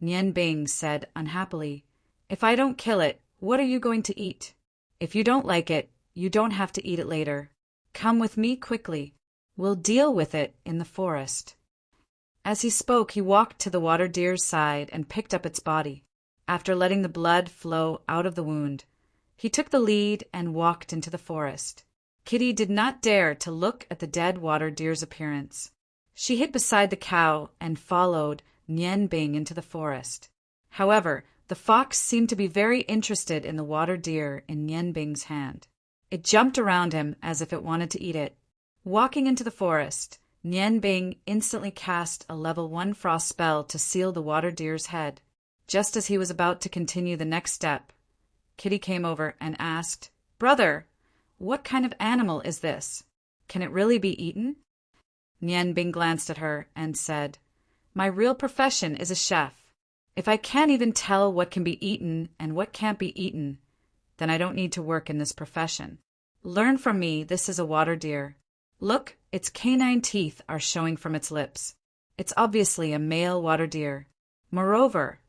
Nian Bing said unhappily, "If I don't kill it, what are you going to eat? If you don't like it, you don't have to eat it later. Come with me quickly. We'll deal with it in the forest." As he spoke, he walked to the water deer's side and picked up its body. After letting the blood flow out of the wound, he took the lead and walked into the forest. Kitty did not dare to look at the dead water deer's appearance. She hid beside the cow and followed Nian Bing into the forest. However, the fox seemed to be very interested in the water deer in Nian Bing's hand. It jumped around him as if it wanted to eat it. Walking into the forest, Nian Bing instantly cast a level 1 frost spell to seal the water deer's head. Just as he was about to continue the next step, Kitty came over and asked, "Brother, what kind of animal is this? Can it really be eaten?" Nian Bing glanced at her and said, "My real profession is a chef. If I can't even tell what can be eaten and what can't be eaten, then I don't need to work in this profession. Learn from me, this is a water deer. Look, its canine teeth are showing from its lips. It's obviously a male water deer. Moreover,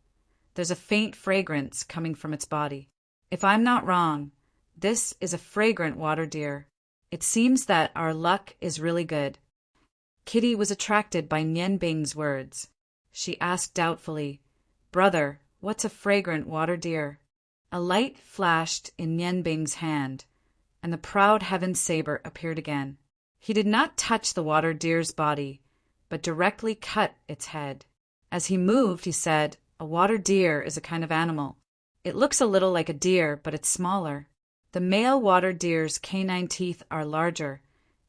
there's a faint fragrance coming from its body. If I'm not wrong, this is a fragrant water deer. It seems that our luck is really good." Kitty was attracted by Nian Bing's words. She asked doubtfully, "Brother, what's a fragrant water deer?" A light flashed in Nian Bing's hand, and the proud heaven saber appeared again. He did not touch the water deer's body, but directly cut its head. As he moved, he said, "A water deer is a kind of animal. It looks a little like a deer, but it's smaller. The male water deer's canine teeth are larger,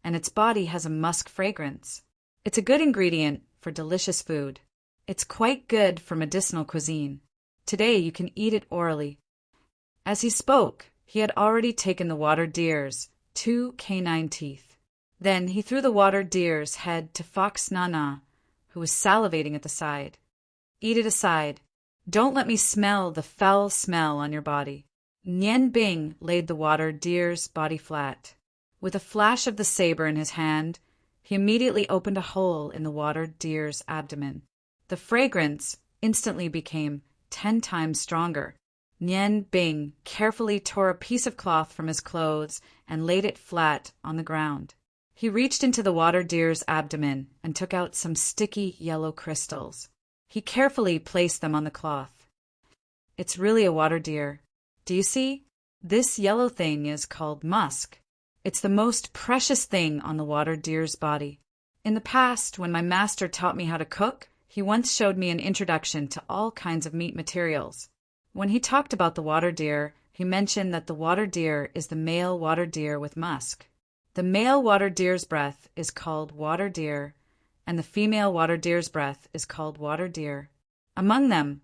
and its body has a musk fragrance. It's a good ingredient for delicious food. It's quite good for medicinal cuisine. Today you can eat it orally." As he spoke, he had already taken the water deer's 2 canine teeth. Then he threw the water deer's head to Fox Nana, who was salivating at the side. "Eat it aside. Don't let me smell the foul smell on your body." Nian Bing laid the water deer's body flat. With a flash of the saber in his hand, he immediately opened a hole in the water deer's abdomen. The fragrance instantly became 10 times stronger. Nian Bing carefully tore a piece of cloth from his clothes and laid it flat on the ground. He reached into the water deer's abdomen and took out some sticky yellow crystals. He carefully placed them on the cloth. "It's really a water deer. Do you see? This yellow thing is called musk. It's the most precious thing on the water deer's body. In the past, when my master taught me how to cook, he once showed me an introduction to all kinds of meat materials. When he talked about the water deer, he mentioned that the water deer is the male water deer with musk. The male water deer's breath is called water deer, and the female water deer's breath is called water deer. Among them,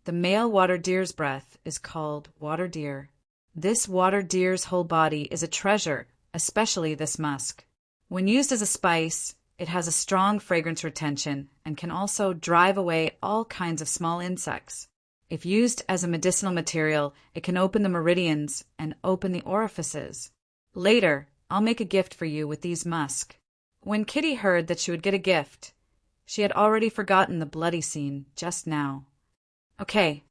the male water deer's breath is called water deer. This water deer's whole body is a treasure, especially this musk. When used as a spice, it has a strong fragrance retention and can also drive away all kinds of small insects. If used as a medicinal material, it can open the meridians and open the orifices. Later, I'll make a gift for you with these musk." When Kitty heard that she would get a gift, she had already forgotten the bloody scene just now. Okay,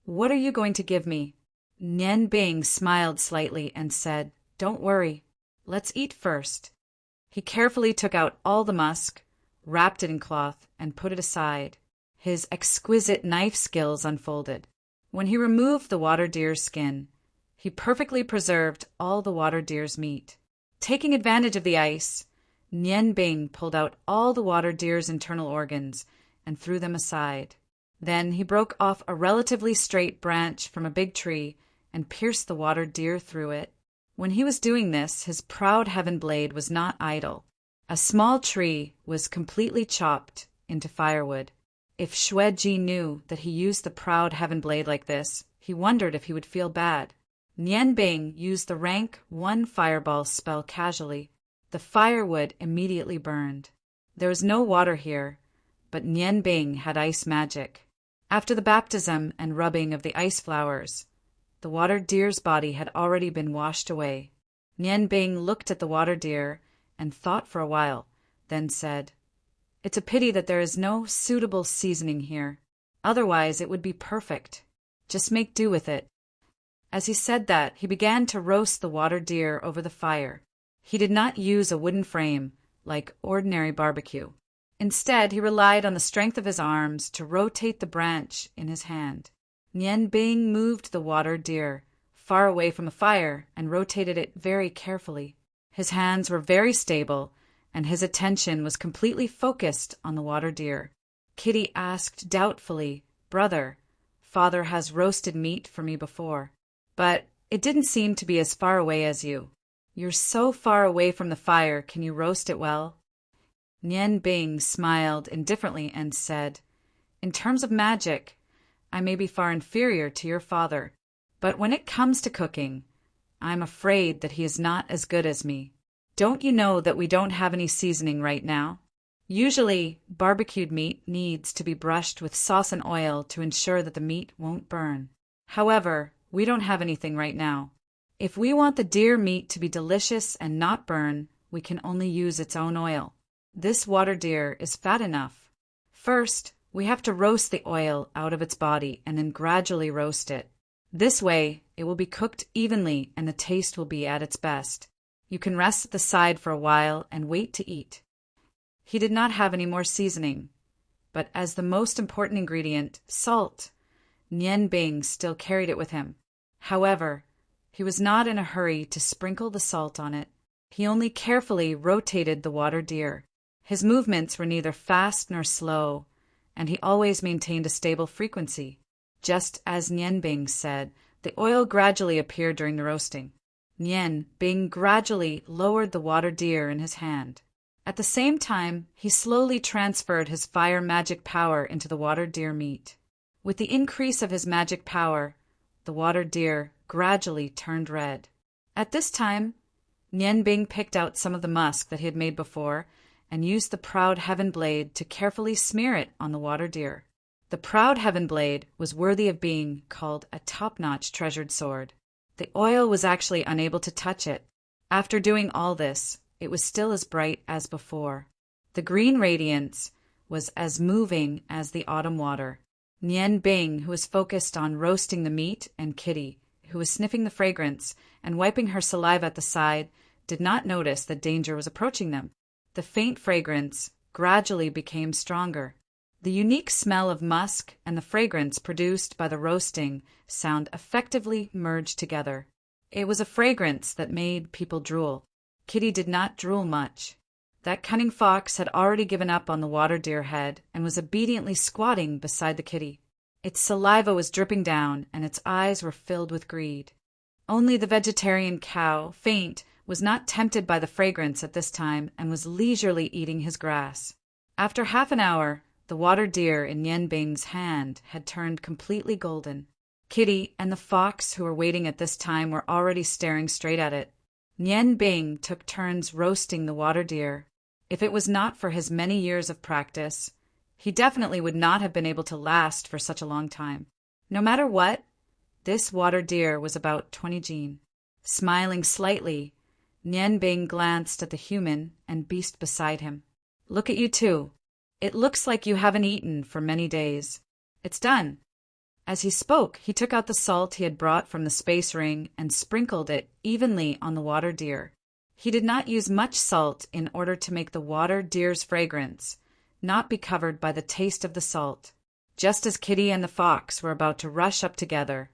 "What are you going to give me?" Nian Bing smiled slightly and said, "Don't worry. Let's eat first." He carefully took out all the musk, wrapped it in cloth, and put it aside. His exquisite knife skills unfolded. When he removed the water deer's skin, he perfectly preserved all the water deer's meat. Taking advantage of the ice, Nian Bing pulled out all the water deer's internal organs and threw them aside. Then he broke off a relatively straight branch from a big tree and pierced the water deer through it. When he was doing this, his proud heaven blade was not idle. A small tree was completely chopped into firewood. If Xue Ji knew that he used the proud heaven blade like this, he wondered if he would feel bad. Nian Bing used the rank 1 fireball spell casually. The firewood immediately burned. There was no water here, but Nian Bing had ice magic. After the baptism and rubbing of the ice flowers, the water deer's body had already been washed away. Nian Bing looked at the water deer and thought for a while, then said, "It's a pity that there is no suitable seasoning here. Otherwise it would be perfect. Just make do with it." As he said that, he began to roast the water deer over the fire. He did not use a wooden frame like ordinary barbecue. Instead, he relied on the strength of his arms to rotate the branch in his hand. Nian Bing moved the water deer far away from the fire and rotated it very carefully. His hands were very stable, and his attention was completely focused on the water deer. Kitty asked doubtfully, "Brother, father has roasted meat for me before, but it didn't seem to be as far away as you. You're so far away from the fire, can you roast it well?" Nian Bing smiled indifferently and said, "In terms of magic, I may be far inferior to your father, but when it comes to cooking, I'm afraid that he is not as good as me. Don't you know that we don't have any seasoning right now? Usually, barbecued meat needs to be brushed with sauce and oil to ensure that the meat won't burn. However, we don't have anything right now. If we want the deer meat to be delicious and not burn, we can only use its own oil. This water deer is fat enough. First, we have to roast the oil out of its body and then gradually roast it. This way, it will be cooked evenly and the taste will be at its best. You can rest at the side for a while and wait to eat." He did not have any more seasoning, but as the most important ingredient, salt, Nian Bing still carried it with him. However, he was not in a hurry to sprinkle the salt on it. He only carefully rotated the water deer. His movements were neither fast nor slow, and he always maintained a stable frequency. Just as Nian Bing said, the oil gradually appeared during the roasting. Nian Bing gradually lowered the water deer in his hand. At the same time, he slowly transferred his fire magic power into the water deer meat. With the increase of his magic power, the water deer gradually turned red. At this time, Nian Bing picked out some of the musk that he had made before and used the proud heaven blade to carefully smear it on the water deer. The proud heaven blade was worthy of being called a top-notch treasured sword. The oil was actually unable to touch it. After doing all this, it was still as bright as before. The green radiance was as moving as the autumn water. Nian Bing, who was focused on roasting the meat, and Kitty, who was sniffing the fragrance and wiping her saliva at the side, did not notice that danger was approaching them. The faint fragrance gradually became stronger. The unique smell of musk and the fragrance produced by the roasting sound effectively merged together. It was a fragrance that made people drool. Kitty did not drool much. That cunning fox had already given up on the water deer head and was obediently squatting beside the kitty. Its saliva was dripping down and its eyes were filled with greed. Only the vegetarian cow, Faint, was not tempted by the fragrance at this time and was leisurely eating his grass. After half an hour, the water deer in Nian Bing's hand had turned completely golden. Kitty and the fox who were waiting at this time were already staring straight at it. Nian Bing took turns roasting the water deer. If it was not for his many years of practice, he definitely would not have been able to last for such a long time. No matter what, this water deer was about 20 jin. Smiling slightly, Nian Bing glanced at the human and beast beside him. "Look at you two. It looks like you haven't eaten for many days. It's done." As he spoke, he took out the salt he had brought from the space ring and sprinkled it evenly on the water deer. He did not use much salt in order to make the water deer's fragrance not be covered by the taste of the salt. Just as Kitty and the fox were about to rush up together,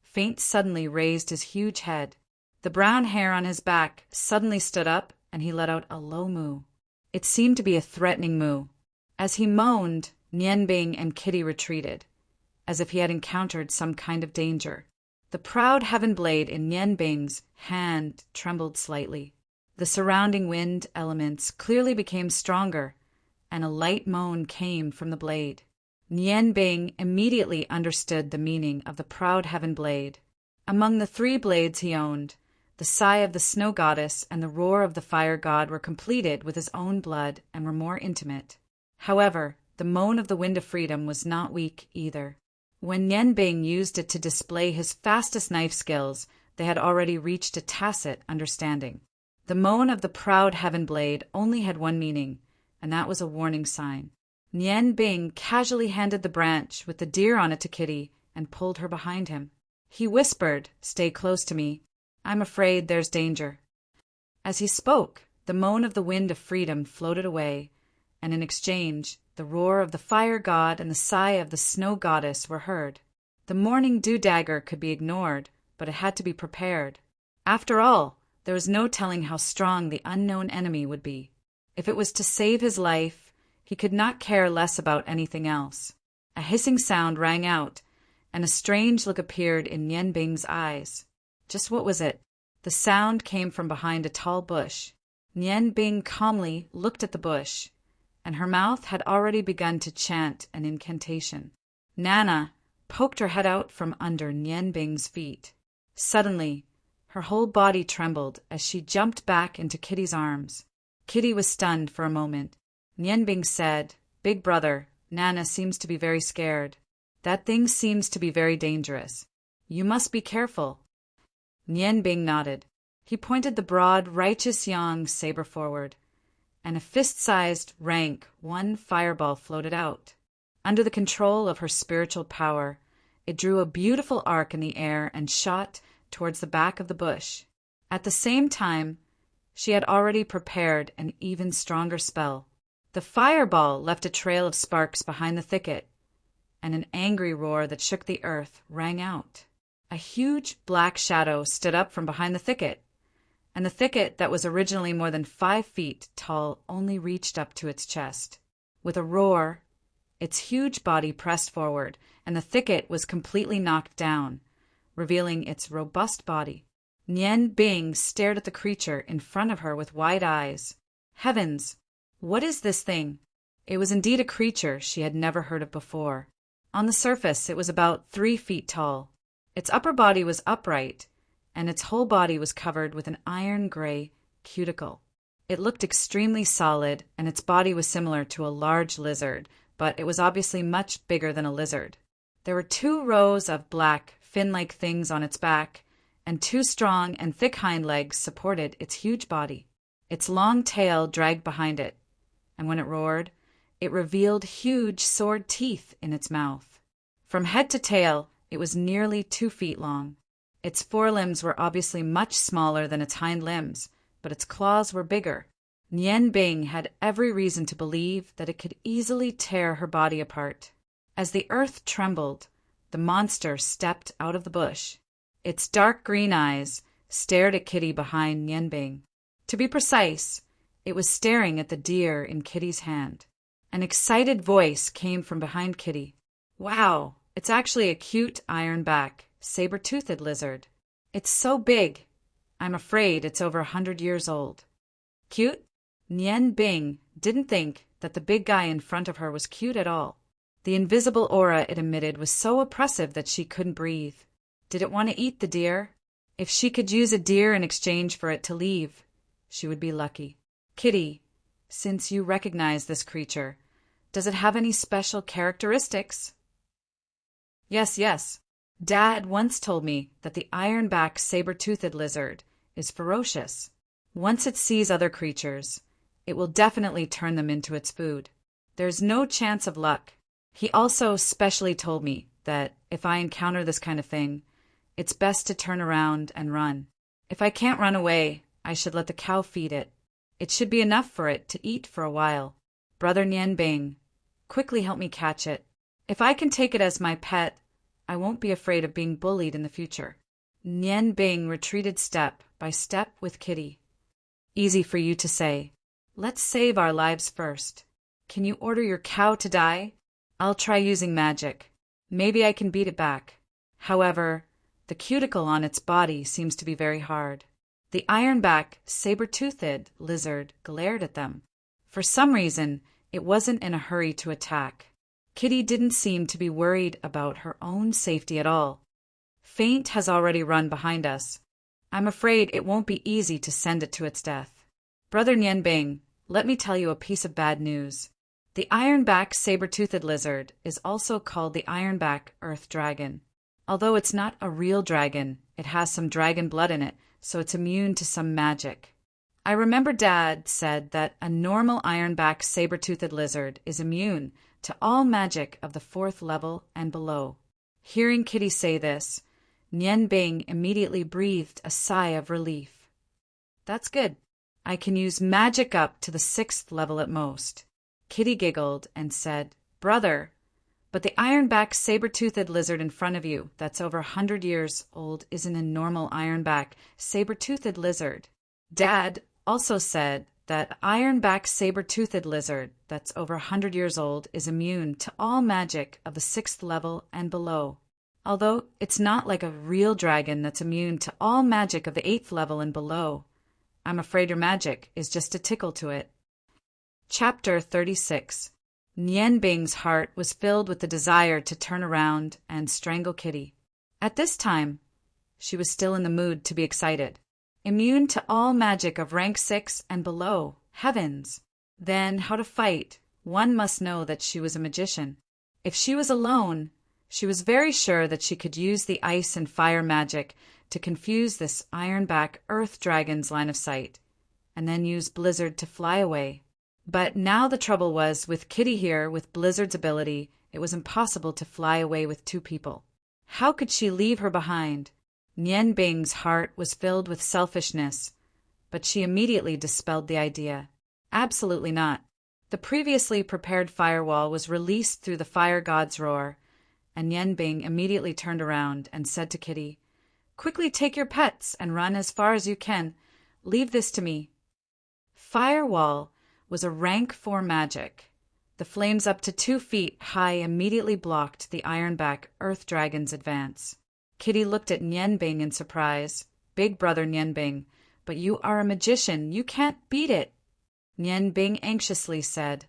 Faint suddenly raised his huge head. The brown hair on his back suddenly stood up, and he let out a low moo. It seemed to be a threatening moo. As he moaned, Nian Bing and Kitty retreated, as if he had encountered some kind of danger. The proud heaven blade in Nian Bing's hand trembled slightly. The surrounding wind elements clearly became stronger, and a light moan came from the blade. Nian Bing immediately understood the meaning of the proud heaven blade. Among the 3 blades he owned, the sigh of the snow goddess and the roar of the fire god were completed with his own blood and were more intimate. However, the moan of the wind of freedom was not weak either. When Nian Bing used it to display his fastest knife skills, they had already reached a tacit understanding. The moan of the proud heaven blade only had one meaning, and that was a warning sign. Nian Bing casually handed the branch with the deer on it to Kitty and pulled her behind him. He whispered, "Stay close to me. I'm afraid there's danger." As he spoke, the moan of the wind of freedom floated away, and in exchange, the roar of the fire god and the sigh of the snow goddess were heard. The morning dew dagger could be ignored, but it had to be prepared. After all, there was no telling how strong the unknown enemy would be. If it was to save his life, he could not care less about anything else. A hissing sound rang out, and a strange look appeared in Nian Bing's eyes. Just what was it? The sound came from behind a tall bush. Nian Bing calmly looked at the bush, and her mouth had already begun to chant an incantation. Nana poked her head out from under Nian Bing's feet. Suddenly, her whole body trembled as she jumped back into Kitty's arms. Kitty was stunned for a moment. Nian Bing said, "Big brother, Nana seems to be very scared. That thing seems to be very dangerous. You must be careful." Nian Bing nodded. He pointed the broad, righteous yang saber forward, and a fist-sized, rank, 1 fireball floated out. Under the control of her spiritual power, it drew a beautiful arc in the air and shot towards the back of the bush. At the same time, she had already prepared an even stronger spell. The fireball left a trail of sparks behind the thicket, and an angry roar that shook the earth rang out. A huge black shadow stood up from behind the thicket, and the thicket that was originally more than 5 feet tall only reached up to its chest. With a roar, its huge body pressed forward, and the thicket was completely knocked down, revealing its robust body. Nian Bing stared at the creature in front of her with wide eyes. Heavens! What is this thing? It was indeed a creature she had never heard of before. On the surface, it was about 3 feet tall. Its upper body was upright, and its whole body was covered with an iron-gray cuticle. It looked extremely solid, and its body was similar to a large lizard, but it was obviously much bigger than a lizard. There were 2 rows of black, fin-like things on its back, and 2 strong and thick hind legs supported its huge body. Its long tail dragged behind it, and when it roared, it revealed huge sword teeth in its mouth. From head to tail, it was nearly 2 feet long. Its forelimbs were obviously much smaller than its hind limbs, but its claws were bigger. Nian Bing had every reason to believe that it could easily tear her body apart. As the earth trembled, the monster stepped out of the bush. Its dark green eyes stared at Kitty behind Nian Bing. To be precise, it was staring at the deer in Kitty's hand. An excited voice came from behind Kitty. "Wow, it's actually a cute iron-back, saber-toothed lizard. It's so big. I'm afraid it's over 100 years old." Cute? Nian Bing didn't think that the big guy in front of her was cute at all. The invisible aura it emitted was so oppressive that she couldn't breathe. Did it want to eat the deer? If she could use a deer in exchange for it to leave, she would be lucky. "Kitty, since you recognize this creature, does it have any special characteristics?" Yes. Dad once told me that the iron-back saber-toothed lizard is ferocious. Once it sees other creatures, it will definitely turn them into its food. There's no chance of luck. He also specially told me that if I encounter this kind of thing, it's best to turn around and run. If I can't run away, I should let the cow feed it. It should be enough for it to eat for a while. Brother Nian Bing, quickly help me catch it. If I can take it as my pet, I won't be afraid of being bullied in the future. Nian Bing retreated step by step with Kitty. Easy for you to say. Let's save our lives first. Can you order your cow to die? I'll try using magic. Maybe I can beat it back. However, the cuticle on its body seems to be very hard. The ironback, saber-toothed lizard glared at them. For some reason, it wasn't in a hurry to attack. Kitty didn't seem to be worried about her own safety at all. Faint has already run behind us. I'm afraid it won't be easy to send it to its death. Brother Nian Bing, let me tell you a piece of bad news. The ironback saber-toothed lizard is also called the ironback earth dragon. Although it's not a real dragon, it has some dragon blood in it, so it's immune to some magic. I remember Dad said that a normal ironback saber-toothed lizard is immune to all magic of the 4th level and below. Hearing Kitty say this, Nian Bing immediately breathed a sigh of relief. That's good. I can use magic up to the 6th level at most. Kitty giggled and said, Brother, but the ironback saber-toothed lizard in front of you that's over 100 years old isn't a normal ironback saber-toothed lizard. Dad also said that ironback saber-toothed lizard that's over 100 years old is immune to all magic of the 6th level and below. Although it's not like a real dragon that's immune to all magic of the 8th level and below, I'm afraid your magic is just a tickle to it. Chapter 36. Nian Bing's heart was filled with the desire to turn around and strangle Kitty. At this time, she was still in the mood to be excited. Immune to all magic of rank 6 and below. Heavens! Then how to fight? One must know that she was a magician. If she was alone, she was very sure that she could use the ice and fire magic to confuse this ironback earth dragon's line of sight, and then use Blizzard to fly away. But now the trouble was, with Kitty here with Blizzard's ability, it was impossible to fly away with 2 people. How could she leave her behind? Nian Bing's heart was filled with selfishness, but she immediately dispelled the idea. Absolutely not. The previously prepared firewall was released through the fire god's roar, and Nian Bing immediately turned around and said to Kitty, Quickly take your pets and run as far as you can. Leave this to me. Firewall was a rank 4 magic. The flames up to 2 feet high immediately blocked the ironback earth dragon's advance. Kitty looked at Nian Bing in surprise. Big brother Nian Bing, but you are a magician. You can't beat it. Nian Bing anxiously said,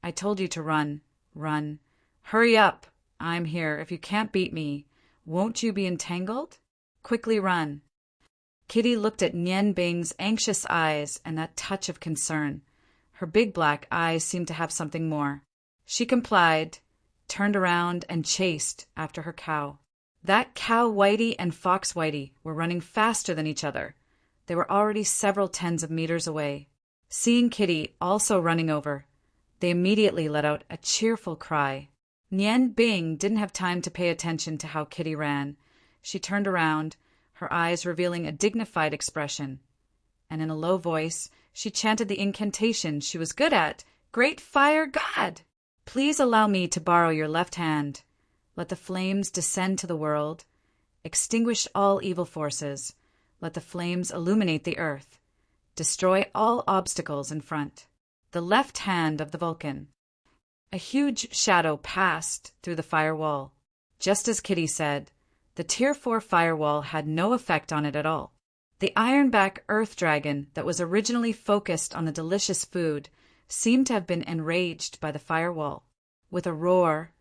I told you to run. Run. Hurry up. I'm here. If you can't beat me, won't you be entangled? Quickly run. Kitty looked at Nian Bing's anxious eyes and that touch of concern. Her big black eyes seemed to have something more. She complied, turned around, and chased after her cow. That cow Whitey and fox Whitey were running faster than each other. They were already several tens of meters away. Seeing Kitty also running over, they immediately let out a cheerful cry. Nian Bing didn't have time to pay attention to how Kitty ran. She turned around, her eyes revealing a dignified expression, and in a low voice, she chanted the incantation she was good at. Great Fire God! Please allow me to borrow your left hand. Let the flames descend to the world. Extinguish all evil forces. Let the flames illuminate the earth. Destroy all obstacles in front. The left hand of the Vulcan. A huge shadow passed through the firewall. Just as Kitty said, the Tier 4 firewall had no effect on it at all. The ironback earth dragon that was originally focused on the delicious food seemed to have been enraged by the firewall. With a roar,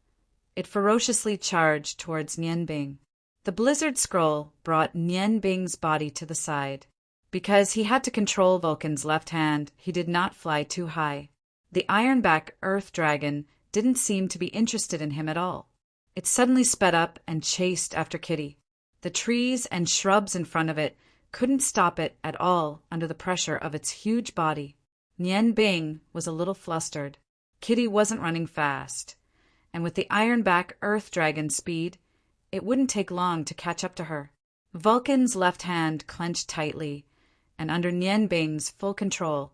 it ferociously charged towards Nian Bing. The blizzard scroll brought Nian Bing's body to the side. Because he had to control Vulcan's left hand, he did not fly too high. The ironback earth dragon didn't seem to be interested in him at all. It suddenly sped up and chased after Kitty. The trees and shrubs in front of it couldn't stop it at all under the pressure of its huge body. Nian Bing was a little flustered. Kitty wasn't running fast, and with the ironback earth dragon's speed, it wouldn't take long to catch up to her. Vulcan's left hand clenched tightly, and under Nian Bing's full control,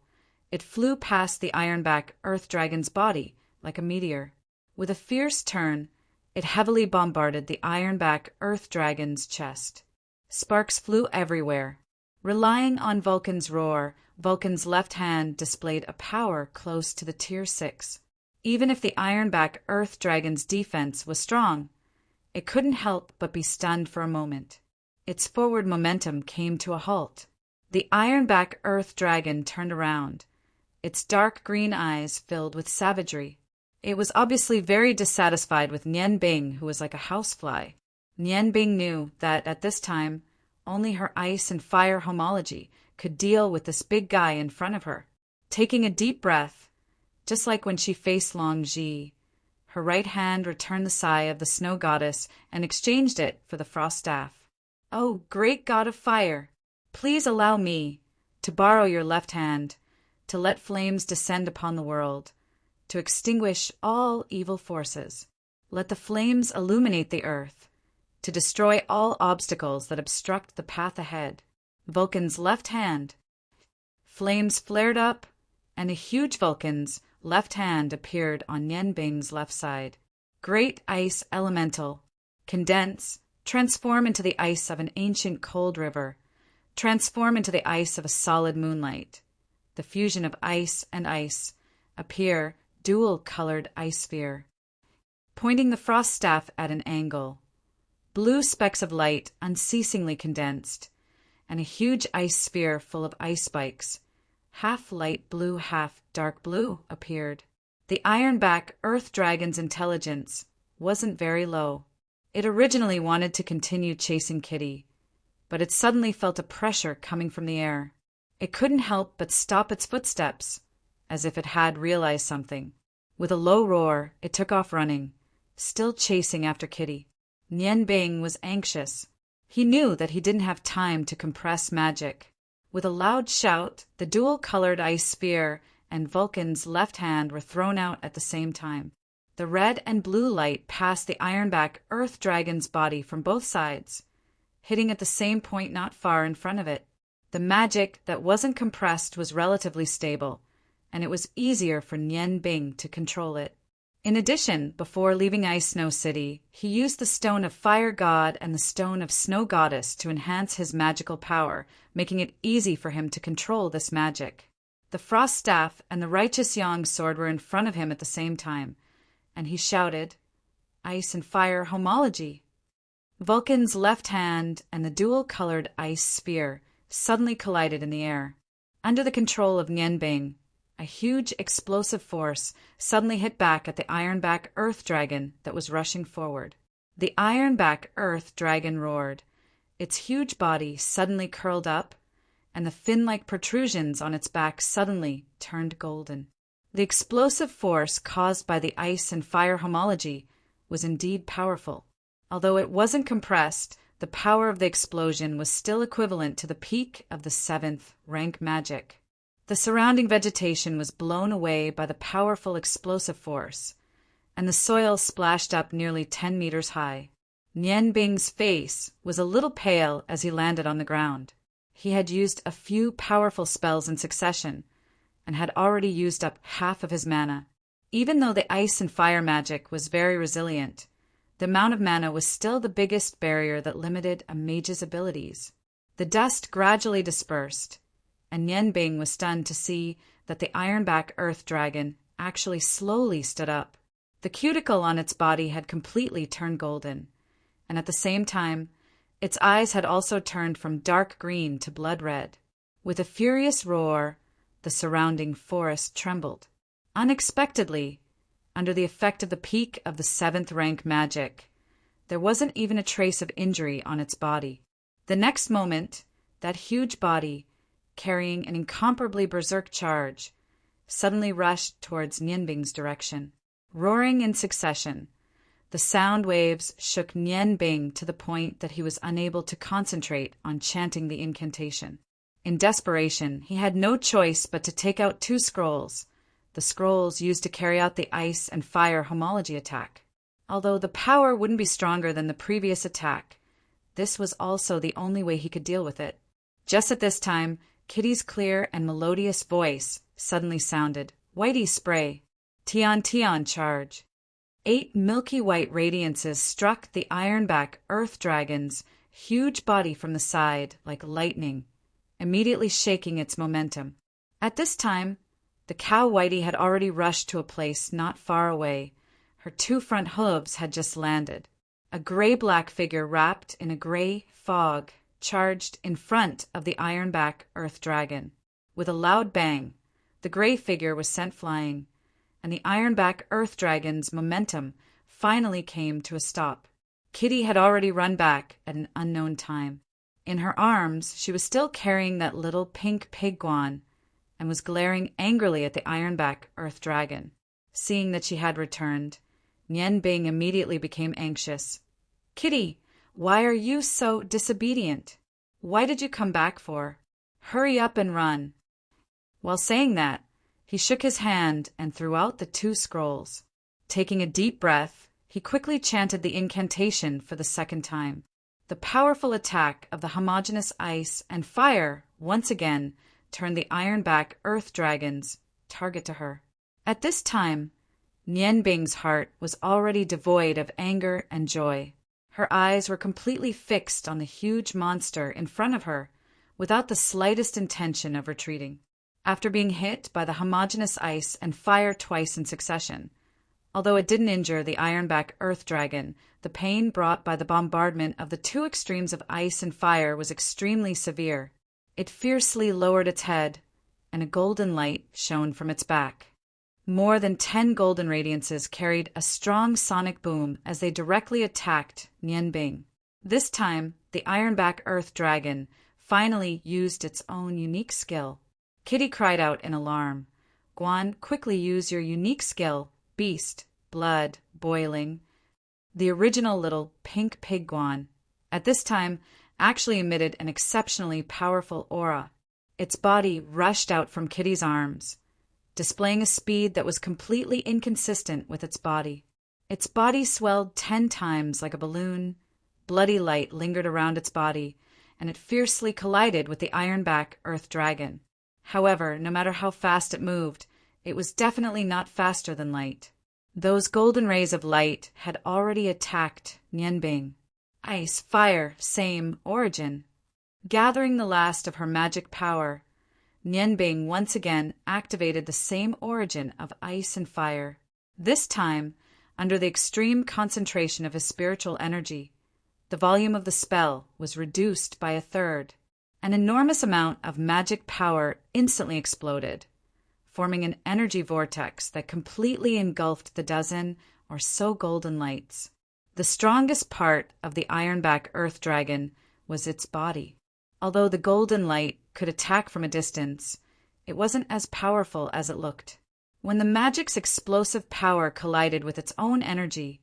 it flew past the ironback earth dragon's body like a meteor. With a fierce turn, it heavily bombarded the ironback earth dragon's chest. Sparks flew everywhere. Relying on Vulcan's roar, Vulcan's left hand displayed a power close to the Tier 6. Even if the ironback earth dragon's defense was strong, it couldn't help but be stunned for a moment. Its forward momentum came to a halt. The ironback earth dragon turned around, its dark green eyes filled with savagery. It was obviously very dissatisfied with Nian Bing, who was like a housefly. Nian Bing knew that at this time, only her ice and fire homology could deal with this big guy in front of her. Taking a deep breath, just like when she faced Long Ji, her right hand returned the sigh of the snow goddess and exchanged it for the frost staff. "Oh, great god of fire, please allow me to borrow your left hand, to let flames descend upon the world, to extinguish all evil forces. Let the flames illuminate the earth, to destroy all obstacles that obstruct the path ahead." Vulcan's left hand. Flames flared up, and a huge Vulcan's left hand appeared on Nian Bing's left side. Great ice elemental. Condense. Transform into the ice of an ancient cold river. Transform into the ice of a solid moonlight. The fusion of ice and ice. Appear dual-colored ice sphere. Pointing the frost staff at an angle. Blue specks of light unceasingly condensed, and a huge ice sphere full of ice spikes, half light blue, half dark blue, appeared. The ironback earth dragon's intelligence wasn't very low. It originally wanted to continue chasing Kitty, but it suddenly felt a pressure coming from the air. It couldn't help but stop its footsteps, as if it had realized something. With a low roar, it took off running, still chasing after Kitty. Nian Bing was anxious. He knew that he didn't have time to compress magic. With a loud shout, the dual-colored ice sphere and Vulcan's left hand were thrown out at the same time. The red and blue light passed the ironback earth dragon's body from both sides, hitting at the same point not far in front of it. The magic that wasn't compressed was relatively stable, and it was easier for Nian Bing to control it. In addition, before leaving Ice Snow City, he used the Stone of Fire God and the Stone of Snow Goddess to enhance his magical power, making it easy for him to control this magic. The Frost Staff and the Righteous Yang Sword were in front of him at the same time, and he shouted, "Ice and Fire Homology!" Vulcan's left hand and the dual-colored ice sphere suddenly collided in the air. Under the control of Nian Bing, a huge explosive force suddenly hit back at the ironback earth dragon that was rushing forward. The ironback earth dragon roared. Its huge body suddenly curled up, and the fin-like protrusions on its back suddenly turned golden. The explosive force caused by the ice and fire homology was indeed powerful. Although it wasn't compressed, the power of the explosion was still equivalent to the peak of the 7th rank magic. The surrounding vegetation was blown away by the powerful explosive force, and the soil splashed up nearly 10 meters high. Nian Bing's face was a little pale as he landed on the ground. He had used a few powerful spells in succession, and had already used up half of his mana. Even though the ice and fire magic was very resilient, the amount of mana was still the biggest barrier that limited a mage's abilities. The dust gradually dispersed, and Nian Bing was stunned to see that the ironback earth dragon actually slowly stood up. The cuticle on its body had completely turned golden, and at the same time, its eyes had also turned from dark green to blood red. With a furious roar, the surrounding forest trembled. Unexpectedly, under the effect of the peak of the 7th rank magic, there wasn't even a trace of injury on its body. The next moment, that huge body, carrying an incomparably berserk charge, suddenly rushed towards Nian Bing's direction. Roaring in succession, the sound waves shook Nian Bing to the point that he was unable to concentrate on chanting the incantation. In desperation, he had no choice but to take out 2 scrolls, the scrolls used to carry out the ice and fire homology attack. Although the power wouldn't be stronger than the previous attack, this was also the only way he could deal with it. Just at this time, Kitty's clear and melodious voice suddenly sounded. Whitey spray. Tian Tian charge. 8 milky white radiances struck the ironback earth dragon's huge body from the side like lightning, immediately shaking its momentum. At this time, the cow Whitey had already rushed to a place not far away. Her 2 front hooves had just landed. A gray-black figure wrapped in a gray fog charged in front of the ironback earth dragon. With a loud bang, the gray figure was sent flying, and the ironback earth dragon's momentum finally came to a stop. Kitty had already run back at an unknown time. In her arms, she was still carrying that little pink pig Guan and was glaring angrily at the ironback earth dragon. Seeing that she had returned, Nian Bing immediately became anxious. Kitty, why are you so disobedient? Why did you come back for? Hurry up and run. While saying that, he shook his hand and threw out the 2 scrolls. Taking a deep breath, he quickly chanted the incantation for the 2nd time. The powerful attack of the homogeneous ice and fire once again turned the ironback earth dragon's target to her. At this time, Nian Bing's heart was already devoid of anger and joy. Her eyes were completely fixed on the huge monster in front of her, without the slightest intention of retreating. After being hit by the homogeneous ice and fire twice in succession, although it didn't injure the ironback earth dragon, the pain brought by the bombardment of the 2 extremes of ice and fire was extremely severe. It fiercely lowered its head, and a golden light shone from its back. More than 10 golden radiances carried a strong sonic boom as they directly attacked Nian Bing. This time, the ironback earth dragon finally used its own unique skill. Kitty cried out in alarm. Guan, quickly use your unique skill, Beast, Blood, Boiling. The original little pink pig Guan, at this time, actually emitted an exceptionally powerful aura. Its body rushed out from Kitty's arms, displaying a speed that was completely inconsistent with its body. Its body swelled 10 times like a balloon. Bloody light lingered around its body, and it fiercely collided with the ironback earth dragon. However, no matter how fast it moved, it was definitely not faster than light. Those golden rays of light had already attacked Nian Bing. Ice, fire, same origin. Gathering the last of her magic power, Nian Bing once again activated the same origin of ice and fire. This time, under the extreme concentration of his spiritual energy, the volume of the spell was reduced by 1/3. An enormous amount of magic power instantly exploded, forming an energy vortex that completely engulfed the dozen or so golden lights. The strongest part of the ironback earth dragon was its body. Although the golden light could attack from a distance, it wasn't as powerful as it looked. When the magic's explosive power collided with its own energy,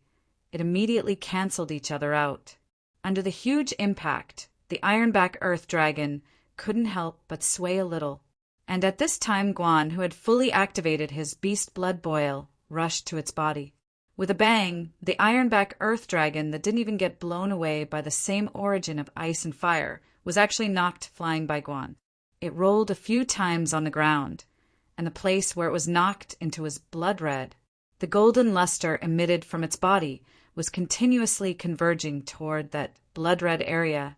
it immediately canceled each other out. Under the huge impact, the ironback earth dragon couldn't help but sway a little. And at this time Guan, who had fully activated his beast blood boil, rushed to its body. With a bang, the ironback earth dragon that didn't even get blown away by the same origin of ice and fire was actually knocked flying by Guan. It rolled a few times on the ground, and the place where it was knocked into was blood red. The golden luster emitted from its body was continuously converging toward that blood red area,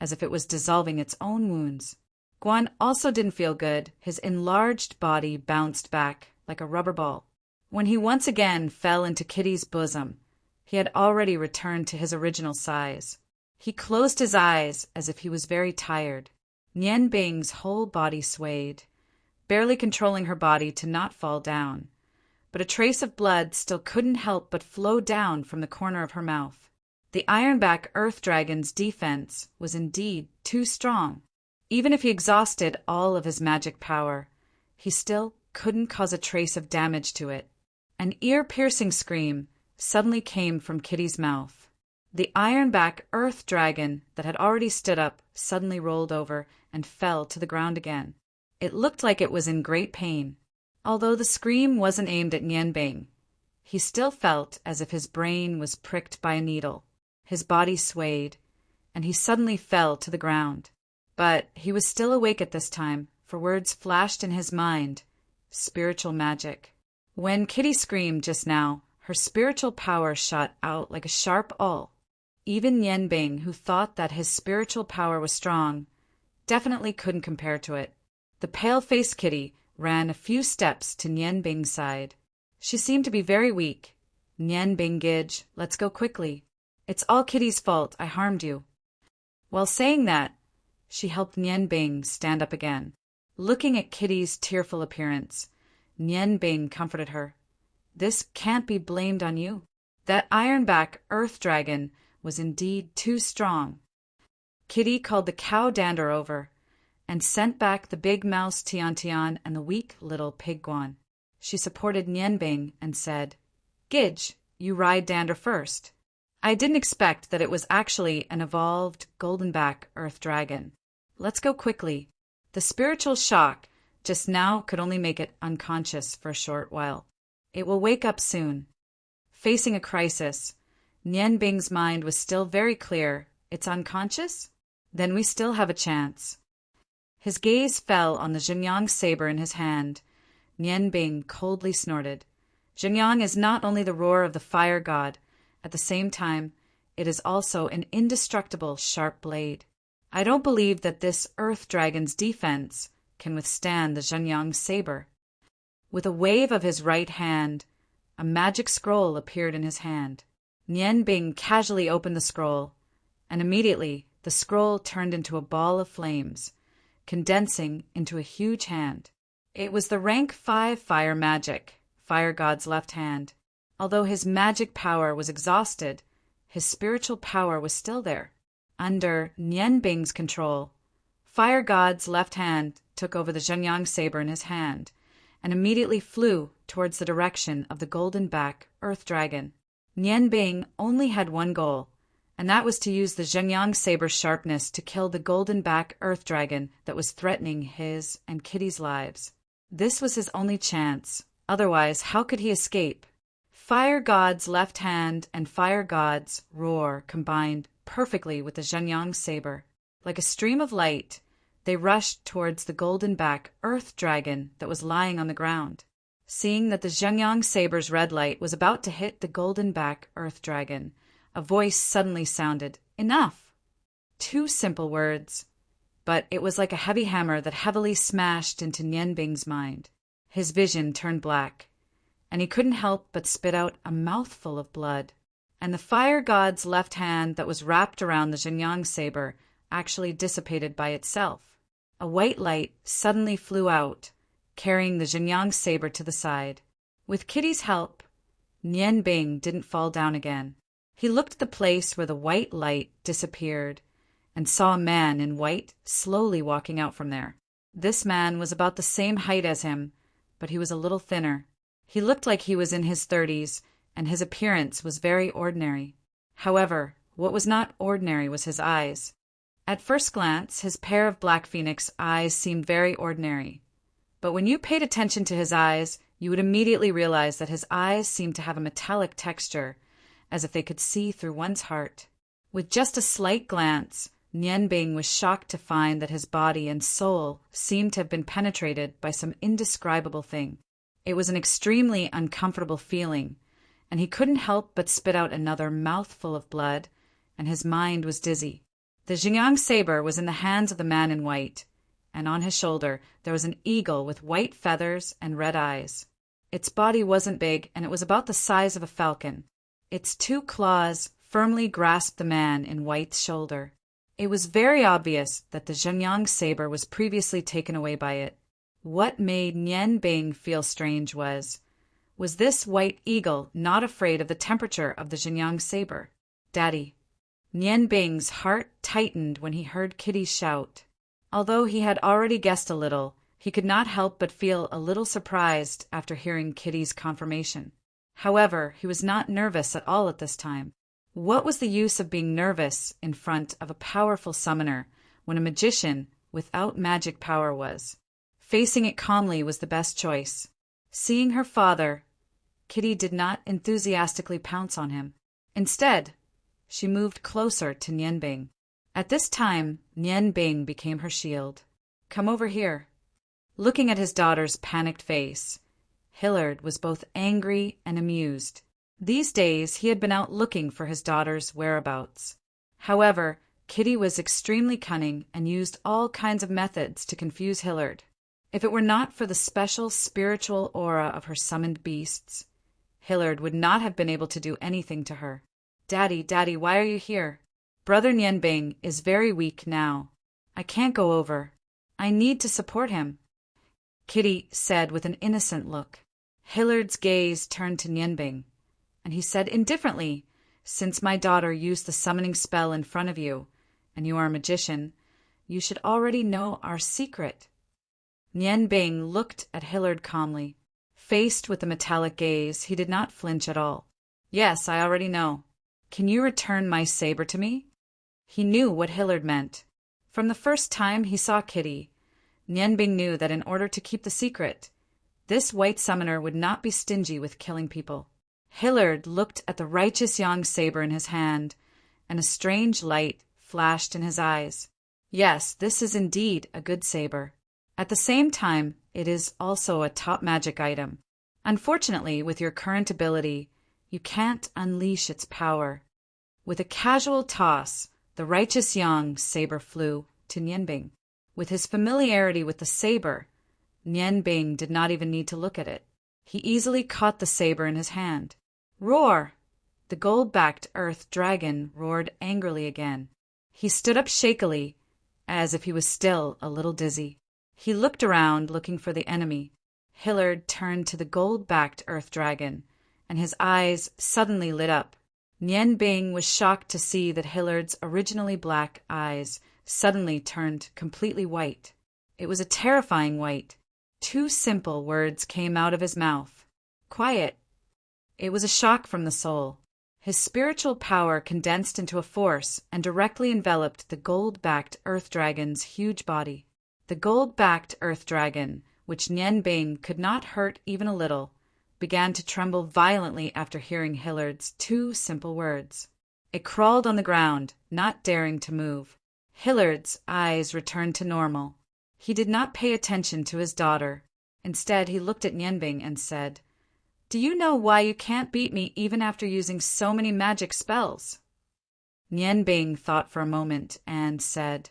as if it was dissolving its own wounds. Guan also didn't feel good. His enlarged body bounced back like a rubber ball. When he once again fell into Kitty's bosom, he had already returned to his original size. He closed his eyes as if he was very tired. Nian Bing's whole body swayed, barely controlling her body to not fall down, but a trace of blood still couldn't help but flow down from the corner of her mouth. The ironback earth dragon's defense was indeed too strong. Even if he exhausted all of his magic power, he still couldn't cause a trace of damage to it. An ear-piercing scream suddenly came from Kitty's mouth. The ironback earth dragon that had already stood up suddenly rolled over and fell to the ground again. It looked like it was in great pain. Although the scream wasn't aimed at Nian Bing, He still felt as if his brain was pricked by a needle. His body swayed, and he suddenly fell to the ground. But he was still awake at this time, for words flashed in his mind. Spiritual magic. When Kitty screamed just now, her spiritual power shot out like a sharp awl. Even Nian Bing, who thought that his spiritual power was strong, definitely couldn't compare to it. The pale-faced Kitty ran a few steps to Nian Bing's side. She seemed to be very weak. Nian Bing Gidge, let's go quickly. It's all Kitty's fault, I harmed you. While saying that, she helped Nian Bing stand up again. Looking at Kitty's tearful appearance, Nian Bing comforted her. This can't be blamed on you. That ironback earth dragon was indeed too strong. Kitty called the cow Dander over and sent back the big mouse Tian Tian and the weak little pig Guan. She supported Nian Bing and said, Gidge, you ride Dander first. I didn't expect that it was actually an evolved goldenback earth dragon. Let's go quickly. The spiritual shock just now could only make it unconscious for a short while. It will wake up soon. Facing a crisis, Nian Bing's mind was still very clear. It's unconscious? Then we still have a chance. His gaze fell on the Zhenyang saber in his hand. Nian Bing coldly snorted. Zhenyang is not only the roar of the fire god, at the same time, it is also an indestructible sharp blade. I don't believe that this earth dragon's defense can withstand the Zhenyang saber. With a wave of his right hand, a magic scroll appeared in his hand. Nian Bing casually opened the scroll, and immediately the scroll turned into a ball of flames, condensing into a huge hand. It was the rank 5 fire magic, fire god's left hand. Although his magic power was exhausted, his spiritual power was still there. Under Nian Bing's control, fire god's left hand took over the Zhenyang saber in his hand and immediately flew towards the direction of the golden-back earth dragon. Nian Bing only had one goal, and that was to use the Zhenyang saber's sharpness to kill the golden-back earth dragon that was threatening his and Kitty's lives. This was his only chance. Otherwise, how could he escape? Fire god's left hand and fire god's roar combined perfectly with the Zhenyang saber. Like a stream of light, they rushed towards the golden-back earth dragon that was lying on the ground. Seeing that the Zhenyang saber's red light was about to hit the golden-back earth dragon, a voice suddenly sounded, Enough! 2 simple words, but it was like a heavy hammer that heavily smashed into Nian Bing's mind. His vision turned black, and he couldn't help but spit out a mouthful of blood. And the fire god's left hand that was wrapped around the Zhenyang saber actually dissipated by itself. A white light suddenly flew out, carrying the Zhenyang saber to the side. With Kitty's help, Nian Bing didn't fall down again. He looked at the place where the white light disappeared and saw a man in white slowly walking out from there. This man was about the same height as him, but he was a little thinner. He looked like he was in his 30s, and his appearance was very ordinary. However, what was not ordinary was his eyes. At first glance, his pair of black phoenix eyes seemed very ordinary. But when you paid attention to his eyes, you would immediately realize that his eyes seemed to have a metallic texture, as if they could see through one's heart. With just a slight glance, Nian Bing was shocked to find that his body and soul seemed to have been penetrated by some indescribable thing. It was an extremely uncomfortable feeling, and he couldn't help but spit out another mouthful of blood, and his mind was dizzy. The Zhenyang saber was in the hands of the man in white, and on his shoulder there was an eagle with white feathers and red eyes. Its body wasn't big, and it was about the size of a falcon. Its 2 claws firmly grasped the man in white's shoulder. It was very obvious that the Zhenyang saber was previously taken away by it. What made Nian Bing feel strange was this white eagle not afraid of the temperature of the Zhenyang saber? Daddy. Nian Bing's heart tightened when he heard Kitty shout. Although he had already guessed a little, he could not help but feel a little surprised after hearing Kitty's confirmation. However, he was not nervous at all at this time. What was the use of being nervous in front of a powerful summoner when a magician without magic power was? Facing it calmly was the best choice. Seeing her father, Kitty did not enthusiastically pounce on him. Instead, she moved closer to Nian Bing. At this time, Nian Bing became her shield. "Come over here." Looking at his daughter's panicked face, Hillard was both angry and amused. These days he had been out looking for his daughter's whereabouts. However, Kitty was extremely cunning and used all kinds of methods to confuse Hillard. If it were not for the special spiritual aura of her summoned beasts, Hillard would not have been able to do anything to her. "Daddy, Daddy, why are you here? Brother Nian Bing is very weak now. I can't go over. I need to support him," Kitty said with an innocent look. Hillard's gaze turned to Nian Bing, and he said indifferently, "Since my daughter used the summoning spell in front of you, and you are a magician, you should already know our secret." Nian Bing looked at Hillard calmly. Faced with the metallic gaze, he did not flinch at all. "Yes, I already know. Can you return my saber to me?" He knew what Hillard meant. From the first time he saw Kitty, Nian Bing knew that in order to keep the secret, this white summoner would not be stingy with killing people. Hillard looked at the righteous Yang saber in his hand, and a strange light flashed in his eyes. Yes, this is indeed a good saber. At the same time, it is also a top magic item. Unfortunately, with your current ability, you can't unleash its power. With a casual toss, the righteous Yang saber flew to Nian Bing. With his familiarity with the saber, Nian Bing did not even need to look at it. He easily caught the saber in his hand. Roar! The gold-backed earth dragon roared angrily again. He stood up shakily, as if he was still a little dizzy. He looked around, looking for the enemy. Hillard turned to the gold-backed earth dragon, and his eyes suddenly lit up. Nian Bing was shocked to see that Hillard's originally black eyes suddenly turned completely white. It was a terrifying white. 2 simple words came out of his mouth. "Quiet." It was a shock from the soul. His spiritual power condensed into a force and directly enveloped the gold-backed earth dragon's huge body. The gold-backed earth dragon, which Nian Bing could not hurt even a little, began to tremble violently after hearing Hillard's 2 simple words. It crawled on the ground, not daring to move. Hillard's eyes returned to normal. He did not pay attention to his daughter. Instead, he looked at Nian Bing and said, "Do you know why you can't beat me even after using so many magic spells?" Nian Bing thought for a moment and said,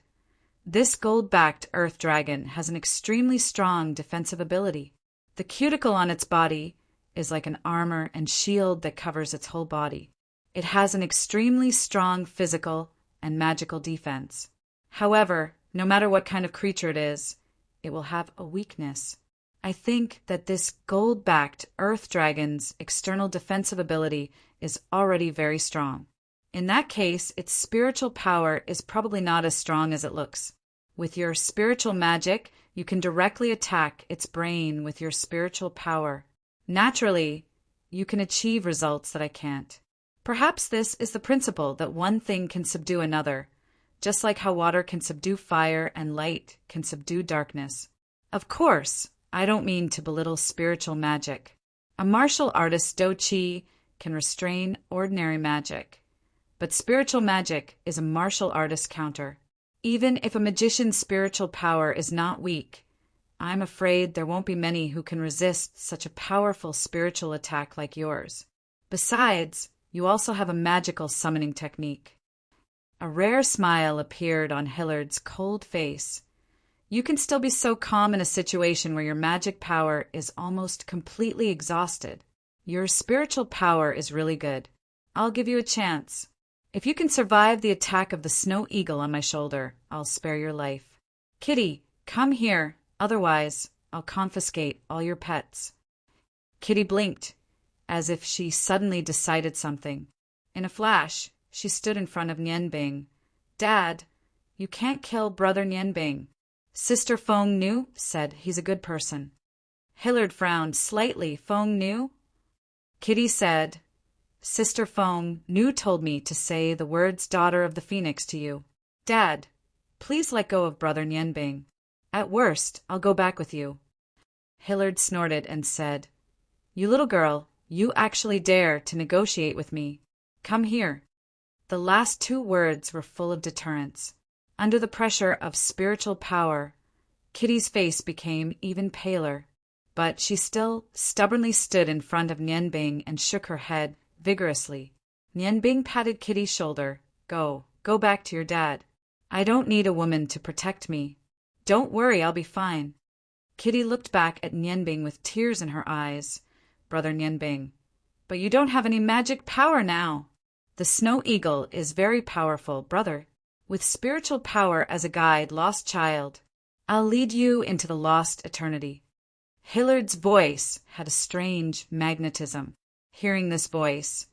"This gold-backed earth dragon has an extremely strong defensive ability. The cuticle on its body is like an armor and shield that covers its whole body. It has an extremely strong physical and magical defense. However, no matter what kind of creature it is, it will have a weakness. I think that this gold-backed earth dragon's external defensive ability is already very strong. In that case, its spiritual power is probably not as strong as it looks. With your spiritual magic, you can directly attack its brain with your spiritual power. Naturally, you can achieve results that I can't. Perhaps this is the principle that one thing can subdue another, just like how water can subdue fire and light can subdue darkness. Of course, I don't mean to belittle spiritual magic. A martial artist's Do Chi can restrain ordinary magic. But spiritual magic is a martial artist's counter. Even if a magician's spiritual power is not weak, I'm afraid there won't be many who can resist such a powerful spiritual attack like yours. Besides, you also have a magical summoning technique." A rare smile appeared on Hillard's cold face. "You can still be so calm in a situation where your magic power is almost completely exhausted. Your spiritual power is really good. I'll give you a chance. If you can survive the attack of the snow eagle on my shoulder, I'll spare your life. Kitty, come here, otherwise I'll confiscate all your pets." Kitty blinked, as if she suddenly decided something. In a flash, she stood in front of Nian Bing. "Dad, you can't kill Brother Nian Bing. Sister Feng Nu said he's a good person." Hillard frowned slightly. "Feng Nu?" Kitty said, "Sister Feng Nu told me to say the words Daughter of the Phoenix to you. Dad, please let go of Brother Nian Bing. At worst, I'll go back with you." Hillard snorted and said, "You little girl, You actually dare to negotiate with me. Come here." The last two words were full of deterrence. Under the pressure of spiritual power, Kitty's face became even paler, but she still stubbornly stood in front of Nian Bing and shook her head vigorously. Nian Bing patted Kitty's shoulder. Go back to your dad. I don't need a woman to protect me. Don't worry, I'll be fine." Kitty looked back at Nian Bing with tears in her eyes. "Brother Nian Bing, but you don't have any magic power now." "The Snow Eagle is very powerful, brother. With spiritual power as a guide, lost child, I'll lead you into the lost eternity." Hillard's voice had a strange magnetism. Hearing this voice,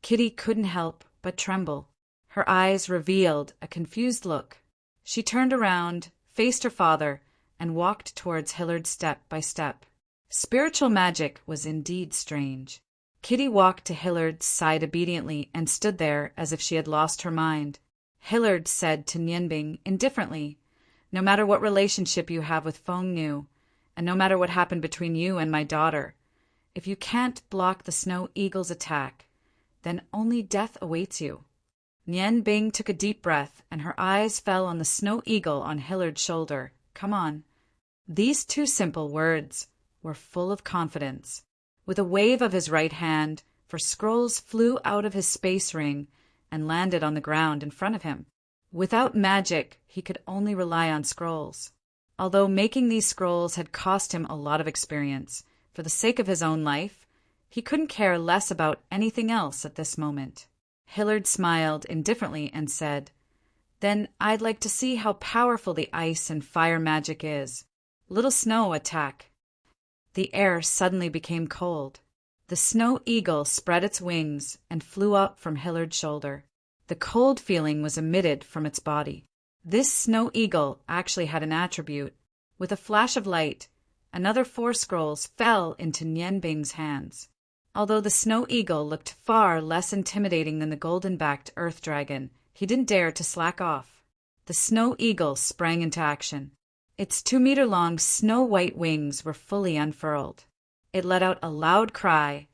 Kitty couldn't help but tremble. Her eyes revealed a confused look. She turned around, faced her father, and walked towards Hillard step by step. Spiritual magic was indeed strange. Kitty walked to Hillard's side obediently and stood there as if she had lost her mind. Hillard said to Nian Bing indifferently, "No matter what relationship you have with Feng Nu, and no matter what happened between you and my daughter, if you can't block the Snow Eagle's attack, then only death awaits you." Nian Bing took a deep breath, and her eyes fell on the Snow Eagle on Hillard's shoulder. "Come on." These two simple words were full of confidence. With a wave of his right hand, for scrolls flew out of his space ring and landed on the ground in front of him. Without magic, he could only rely on scrolls. Although making these scrolls had cost him a lot of experience, for the sake of his own life, he couldn't care less about anything else at this moment. Hillard smiled indifferently and said, "Then I'd like to see how powerful the ice and fire magic is. Little Snow, attack." The air suddenly became cold. The Snow Eagle spread its wings and flew up from Hillard's shoulder. The cold feeling was emitted from its body. This Snow Eagle actually had an attribute. With a flash of light, another 4 scrolls fell into Nian Bing's hands. Although the Snow Eagle looked far less intimidating than the golden-backed Earth Dragon, he didn't dare to slack off. The Snow Eagle sprang into action. Its 2-meter-long snow-white wings were fully unfurled. It let out a loud cry,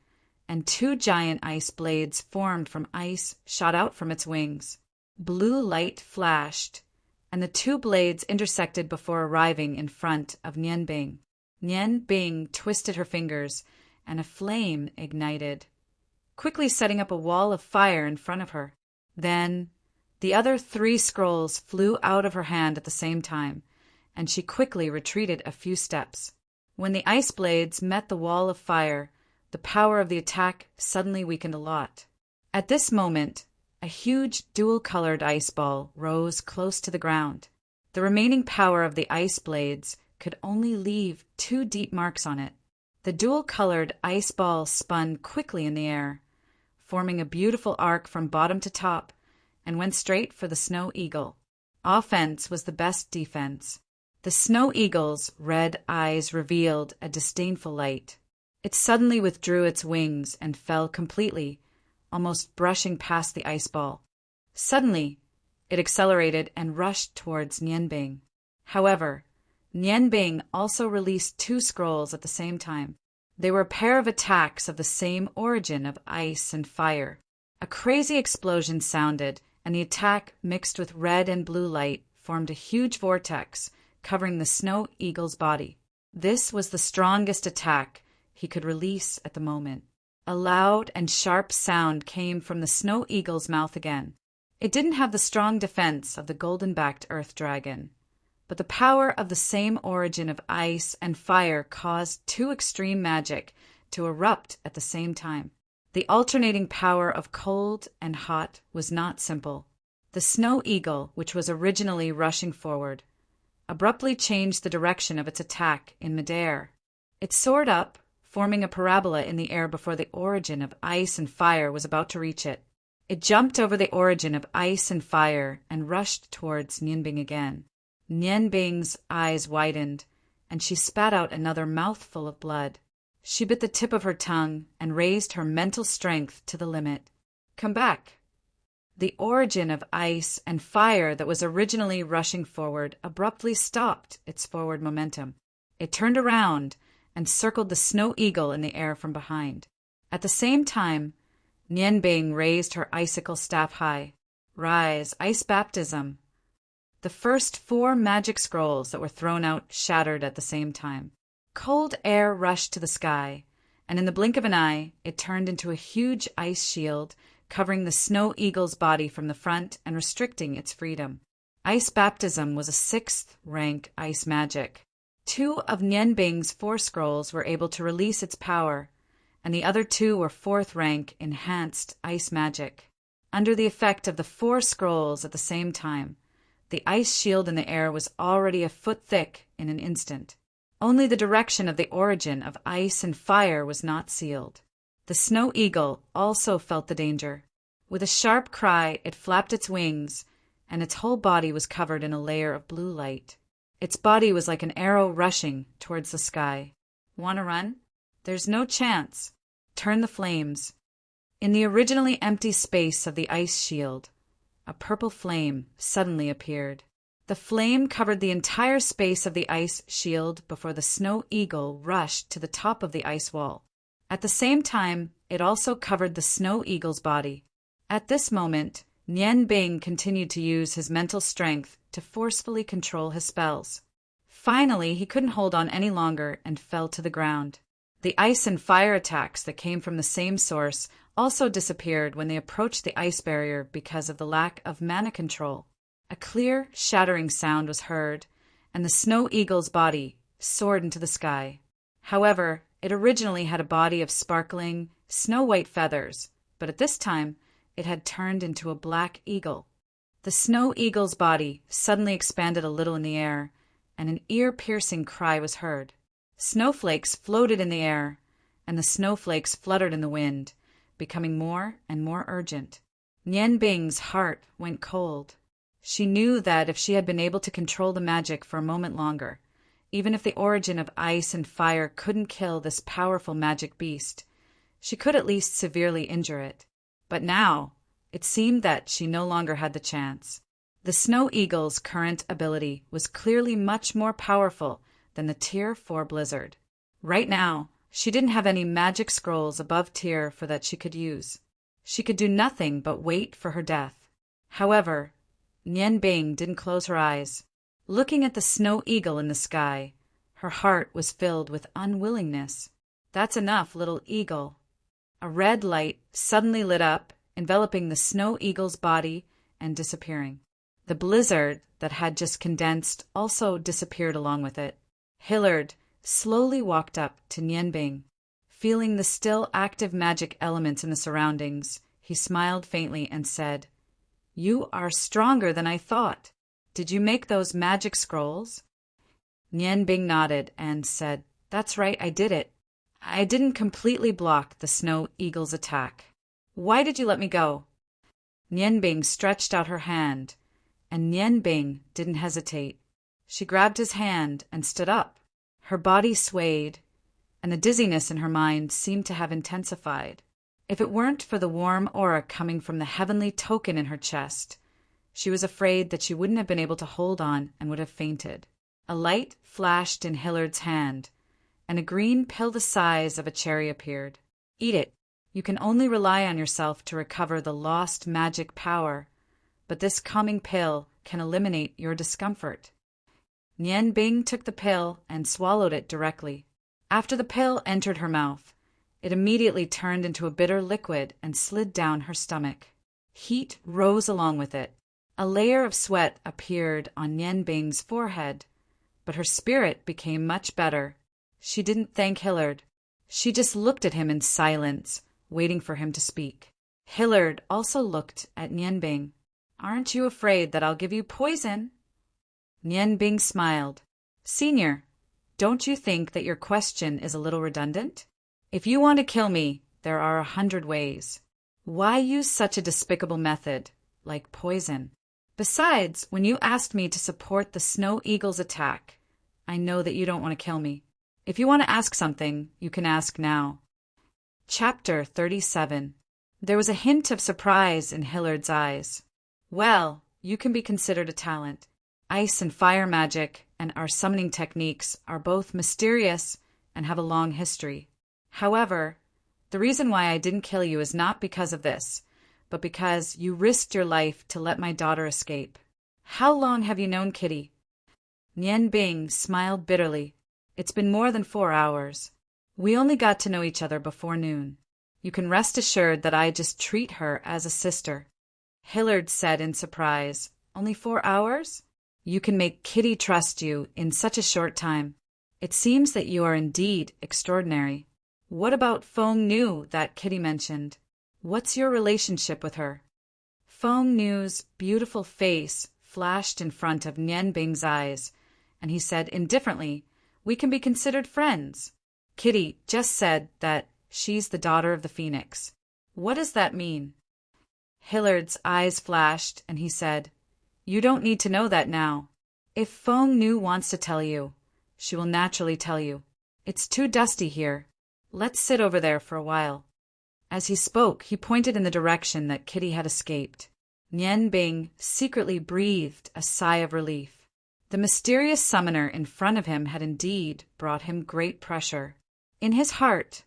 and 2 giant ice blades formed from ice shot out from its wings. Blue light flashed, and the 2 blades intersected before arriving in front of Nian Bing. Nian Bing twisted her fingers, and a flame ignited, quickly setting up a wall of fire in front of her. Then the other 3 scrolls flew out of her hand at the same time, and she quickly retreated a few steps. When the ice blades met the wall of fire, the power of the attack suddenly weakened a lot. At this moment, a huge dual-colored ice ball rose close to the ground. The remaining power of the ice blades could only leave 2 deep marks on it. The dual-colored ice ball spun quickly in the air, forming a beautiful arc from bottom to top, and went straight for the Snow Eagle. Offense was the best defense. The Snow Eagle's red eyes revealed a disdainful light. It suddenly withdrew its wings and fell completely, almost brushing past the ice ball. Suddenly, it accelerated and rushed towards Nian Bing. However, Nian Bing also released 2 scrolls at the same time. They were a pair of attacks of the same origin of ice and fire. A crazy explosion sounded, and the attack, mixed with red and blue light, formed a huge vortex, covering the Snow Eagle's body. This was the strongest attack he could release at the moment. A loud and sharp sound came from the Snow Eagle's mouth again. It didn't have the strong defense of the golden-backed Earth Dragon, but the power of the same origin of ice and fire caused 2 extreme magic to erupt at the same time. The alternating power of cold and hot was not simple. The Snow Eagle, which was originally rushing forward, abruptly changed the direction of its attack in midair. It soared up, forming a parabola in the air before the origin of ice and fire was about to reach it. It jumped over the origin of ice and fire and rushed towards Nian Bing again. Nian Bing's eyes widened, and she spat out another mouthful of blood. She bit the tip of her tongue and raised her mental strength to the limit. "Come back." The origin of ice and fire that was originally rushing forward abruptly stopped its forward momentum. It turned around and circled the Snow Eagle in the air from behind. At the same time, Nian Bing raised her icicle staff high. Rise, ice baptism. The first 4 magic scrolls that were thrown out shattered at the same time. Cold air rushed to the sky, and in the blink of an eye, it turned into a huge ice shield, covering the snow eagle's body from the front and restricting its freedom. Ice baptism was a 6th rank ice magic. 2 of Nian Bing's 4 scrolls were able to release its power, and the other 2 were 4th rank enhanced ice magic. Under the effect of the 4 scrolls at the same time, the ice shield in the air was already a foot thick in an instant. Only the direction of the origin of ice and fire was not sealed. The snow eagle also felt the danger. With a sharp cry, it flapped its wings, and its whole body was covered in a layer of blue light. Its body was like an arrow rushing towards the sky. "Want to run? There's no chance. Turn the flames." In the originally empty space of the ice shield, a purple flame suddenly appeared. The flame covered the entire space of the ice shield before the snow eagle rushed to the top of the ice wall. At the same time, it also covered the snow eagle's body. At this moment, Nian Bing continued to use his mental strength to forcefully control his spells. Finally, he couldn't hold on any longer and fell to the ground. The ice and fire attacks that came from the same source also disappeared when they approached the ice barrier because of the lack of mana control. A clear, shattering sound was heard, and the snow eagle's body soared into the sky. However, it originally had a body of sparkling, snow-white feathers, but at this time, it had turned into a black eagle. The snow eagle's body suddenly expanded a little in the air, and an ear-piercing cry was heard. Snowflakes floated in the air, and the snowflakes fluttered in the wind, becoming more and more urgent. Nian Bing's heart went cold. She knew that if she had been able to control the magic for a moment longer, even if the origin of ice and fire couldn't kill this powerful magic beast, she could at least severely injure it. But now, it seemed that she no longer had the chance. The snow eagle's current ability was clearly much more powerful than the Tier 4 blizzard. Right now, she didn't have any magic scrolls above tier for that she could use. She could do nothing but wait for her death. However, Nian Bing didn't close her eyes. Looking at the snow eagle in the sky, her heart was filled with unwillingness. "That's enough, little eagle." A red light suddenly lit up, enveloping the snow eagle's body and disappearing. The blizzard that had just condensed also disappeared along with it. Hillard slowly walked up to Nian Bing. Feeling the still active magic elements in the surroundings, he smiled faintly and said, "You are stronger than I thought. Did you make those magic scrolls?" Nian Bing nodded and said, "That's right, I did it. I didn't completely block the snow eagle's attack." "Why did you let me go?" Nian Bing stretched out her hand, and Nian Bing didn't hesitate. She grabbed his hand and stood up. Her body swayed, and the dizziness in her mind seemed to have intensified. If it weren't for the warm aura coming from the heavenly token in her chest, she was afraid that she wouldn't have been able to hold on and would have fainted. A light flashed in Hillard's hand, and a green pill the size of a cherry appeared. "Eat it. You can only rely on yourself to recover the lost magic power, but this calming pill can eliminate your discomfort." Nian Bing took the pill and swallowed it directly. After the pill entered her mouth, it immediately turned into a bitter liquid and slid down her stomach. Heat rose along with it. A layer of sweat appeared on Nian Bing's forehead, but her spirit became much better. She didn't thank Hillard. She just looked at him in silence, waiting for him to speak. Hillard also looked at Nian Bing. "Aren't you afraid that I'll give you poison?" Nian Bing smiled. "Senior, don't you think that your question is a little redundant? If you want to kill me, there are 100 ways. Why use such a despicable method, like poison? Besides, when you asked me to support the Snow Eagle's attack, I know that you don't want to kill me. If you want to ask something, you can ask now." Chapter 37. There was a hint of surprise in Hillard's eyes. "Well, you can be considered a talent. Ice and fire magic and our summoning techniques are both mysterious and have a long history. However, The reason why I didn't kill you is not because of this, but because you risked your life to let my daughter escape. How long have you known Kitty? Nian Bing smiled bitterly. It's been more than 4 hours. We only got to know each other before noon. You can rest assured that I just treat her as a sister. Hillard said in surprise, Only 4 hours? You can make Kitty trust you in such a short time. It seems that you are indeed extraordinary. What about Feng Nu that Kitty mentioned? What's your relationship with her? Feng Nu's beautiful face flashed in front of Nian Bing's eyes, and he said indifferently, We can be considered friends. Kitty just said that she's the daughter of the Phoenix. What does that mean? Hillard's eyes flashed, and he said, You don't need to know that now. If Feng Nu wants to tell you, she will naturally tell you. It's too dusty here. Let's sit over there for a while. As he spoke, he pointed in the direction that Kitty had escaped. Nian Bing secretly breathed a sigh of relief. The mysterious summoner in front of him had indeed brought him great pressure. In his heart,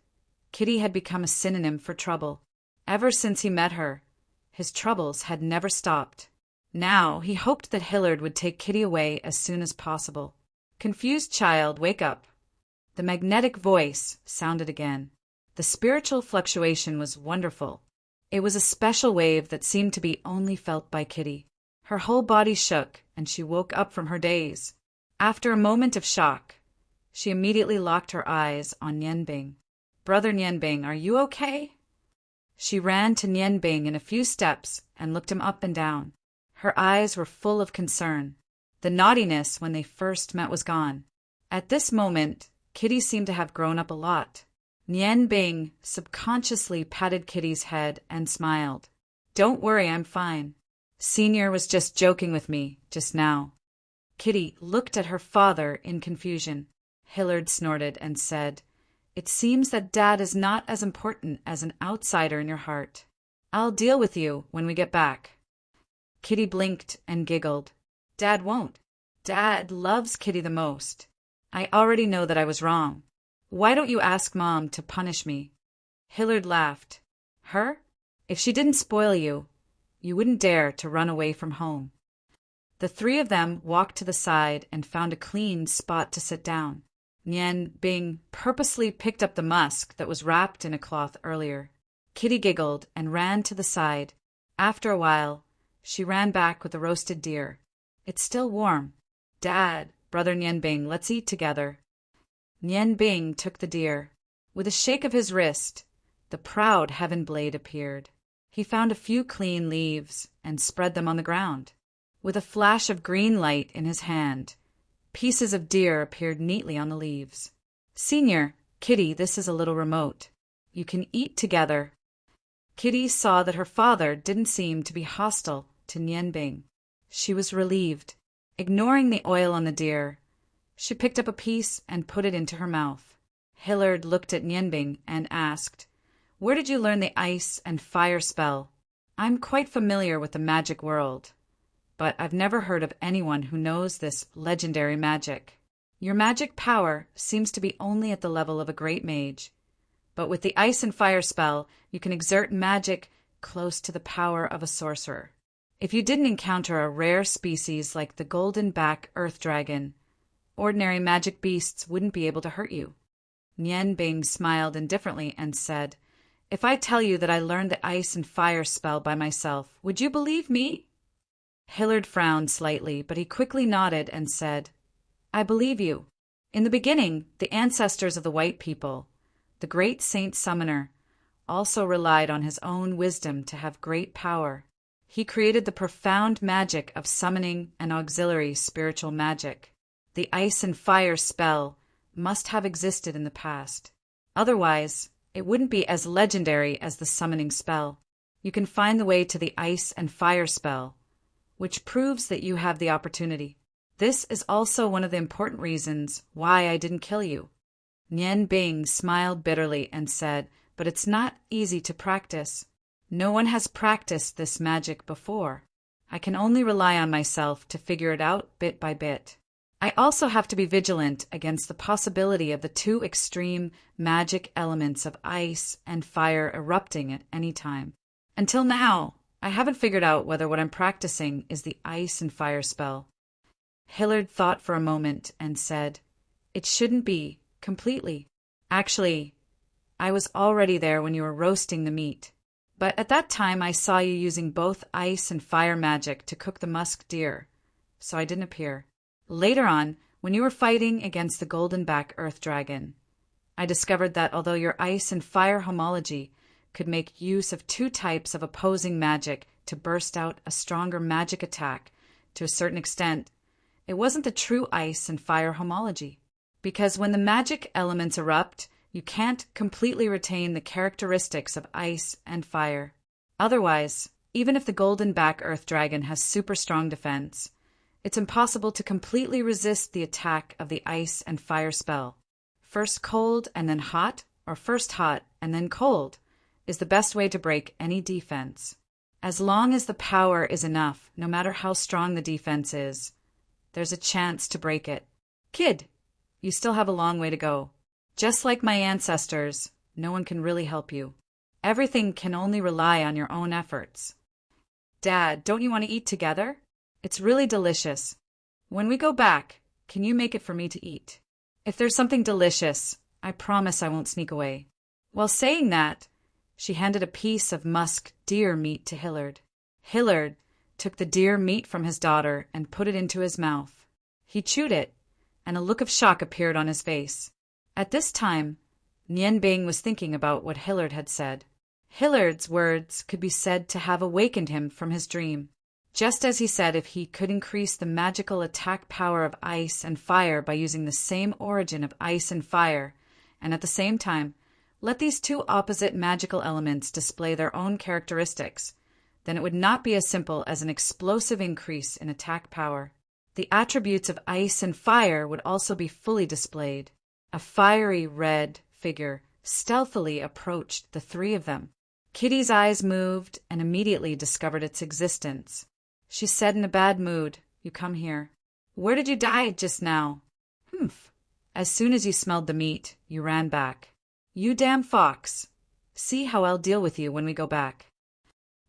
Kitty had become a synonym for trouble. Ever since he met her, his troubles had never stopped. Now he hoped that Hillard would take Kitty away as soon as possible. Confused child, wake up. The magnetic voice sounded again. The spiritual fluctuation was wonderful. It was a special wave that seemed to be only felt by Kitty. Her whole body shook, and she woke up from her daze. After a moment of shock, she immediately locked her eyes on Nian Bing. Brother Nian Bing, are you okay? She ran to Nian Bing in a few steps and looked him up and down. Her eyes were full of concern. The naughtiness when they first met was gone. At this moment, Kitty seemed to have grown up a lot. Nian Bing subconsciously patted Kitty's head and smiled. Don't worry, I'm fine. Senior was just joking with me just now. Kitty looked at her father in confusion. Hillard snorted and said, It seems that Dad is not as important as an outsider in your heart. I'll deal with you when we get back. Kitty blinked and giggled. Dad won't. Dad loves Kitty the most. I already know that I was wrong. Why don't you ask Mom to punish me? Hillard laughed. Her? If she didn't spoil you, you wouldn't dare to run away from home. The three of them walked to the side and found a clean spot to sit down. Nian Bing purposely picked up the musk that was wrapped in a cloth earlier. Kitty giggled and ran to the side. After a while, she ran back with the roasted deer. It's still warm. Dad, Brother Nian Bing, let's eat together. Nian Bing took the deer. With a shake of his wrist, the proud heaven blade appeared. He found a few clean leaves and spread them on the ground. With a flash of green light in his hand, pieces of deer appeared neatly on the leaves. Senior, Kitty, this is a little remote. You can eat together. Kitty saw that her father didn't seem to be hostile to Nian Bing. She was relieved. Ignoring the oil on the deer, she picked up a piece and put it into her mouth. Hillard looked at Nian Bing and asked, Where did you learn the ice and fire spell? I'm quite familiar with the magic world, but I've never heard of anyone who knows this legendary magic. Your magic power seems to be only at the level of a great mage, but with the ice and fire spell, you can exert magic close to the power of a sorcerer. If you didn't encounter a rare species like the golden back earth dragon, ordinary magic beasts wouldn't be able to hurt you. Nian Bing smiled indifferently and said, If I tell you that I learned the ice and fire spell by myself, would you believe me? Hillard frowned slightly, but he quickly nodded and said, I believe you. In the beginning, the ancestors of the white people, the great Saint Summoner, also relied on his own wisdom to have great power. He created the profound magic of summoning and auxiliary spiritual magic. The ice and fire spell must have existed in the past. Otherwise, it wouldn't be as legendary as the summoning spell. You can find the way to the ice and fire spell, which proves that you have the opportunity. This is also one of the important reasons why I didn't kill you. Nian Bing smiled bitterly and said, But it's not easy to practice. No one has practiced this magic before. I can only rely on myself to figure it out bit by bit. I also have to be vigilant against the possibility of the two extreme magic elements of ice and fire erupting at any time. Until now, I haven't figured out whether what I'm practicing is the ice and fire spell. Hillard thought for a moment and said, "It shouldn't be, completely. Actually, I was already there when you were roasting the meat. But at that time I saw you using both ice and fire magic to cook the musk deer, so I didn't appear. Later on, when you were fighting against the golden-back earth dragon, I discovered that although your ice and fire homology could make use of two types of opposing magic to burst out a stronger magic attack to a certain extent, it wasn't the true ice and fire homology. Because when the magic elements erupt, you can't completely retain the characteristics of ice and fire. Otherwise, even if the golden-back earth dragon has super strong defense, it's impossible to completely resist the attack of the ice and fire spell. First cold and then hot, or first hot and then cold, is the best way to break any defense. As long as the power is enough, no matter how strong the defense is, there's a chance to break it. Kid, you still have a long way to go. Just like my ancestors, no one can really help you. Everything can only rely on your own efforts. Dad, don't you want to eat together? It's really delicious. When we go back, can you make it for me to eat? If there's something delicious, I promise I won't sneak away. While saying that, she handed a piece of musk deer meat to Hillard. Hillard took the deer meat from his daughter and put it into his mouth. He chewed it, and a look of shock appeared on his face. At this time, Nian Bing was thinking about what Hillard had said. Hillard's words could be said to have awakened him from his dream. Just as he said if he could increase the magical attack power of ice and fire by using the same origin of ice and fire, and at the same time, let these two opposite magical elements display their own characteristics, then it would not be as simple as an explosive increase in attack power. The attributes of ice and fire would also be fully displayed. A fiery red figure stealthily approached the three of them. Kitty's eyes moved and immediately discovered its existence. She said in a bad mood, "You come here. Where did you die just now?" "Humph. As soon as you smelled the meat, you ran back. You damn fox. See how I'll deal with you when we go back."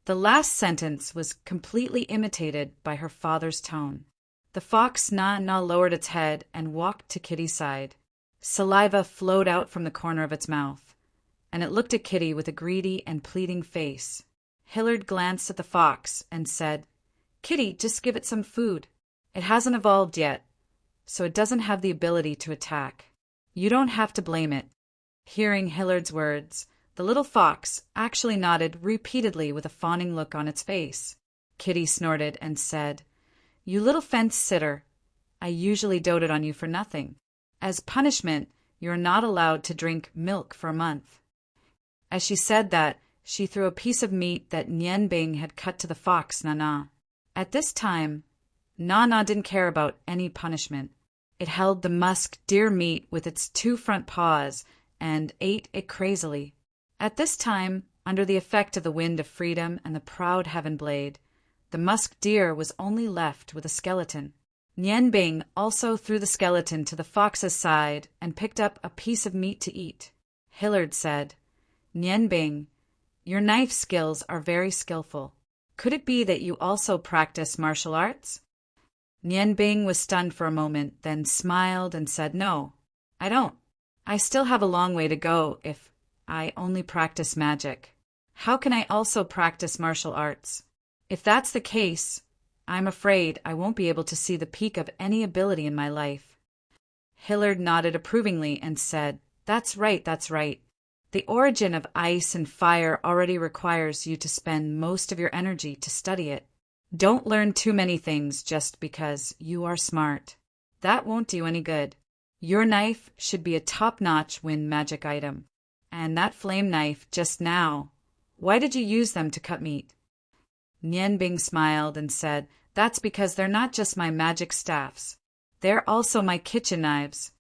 The last sentence was completely imitated by her father's tone. The fox Na lowered its head and walked to Kitty's side. Saliva flowed out from the corner of its mouth, and it looked at Kitty with a greedy and pleading face. Hillard glanced at the fox and said, "Kitty, just give it some food. It hasn't evolved yet, so it doesn't have the ability to attack. You don't have to blame it." Hearing Hillard's words, the little fox actually nodded repeatedly with a fawning look on its face. Kitty snorted and said, "You little fence-sitter, I usually doted on you for nothing. As punishment, you are not allowed to drink milk for a month." As she said that, she threw a piece of meat that Nian Bing had cut to the fox Na. At this time, Na didn't care about any punishment. It held the musk deer meat with its two front paws and ate it crazily. At this time, under the effect of the wind of freedom and the proud heaven blade, the musk deer was only left with a skeleton. Nian Bing also threw the skeleton to the fox's side and picked up a piece of meat to eat. Hillard said, "Nian Bing, your knife skills are very skillful. Could it be that you also practice martial arts?" Nian Bing was stunned for a moment, then smiled and said, "No, I don't. I still have a long way to go if I only practice magic. How can I also practice martial arts? If that's the case, I'm afraid I won't be able to see the peak of any ability in my life." Hillard nodded approvingly and said, That's right. The origin of ice and fire already requires you to spend most of your energy to study it. Don't learn too many things just because you are smart. That won't do any good. Your knife should be a top-notch wind magic item. And that flame knife just now, why did you use them to cut meat? Nian Bing smiled and said, "That's because they're not just my magic staffs. They're also my kitchen knives.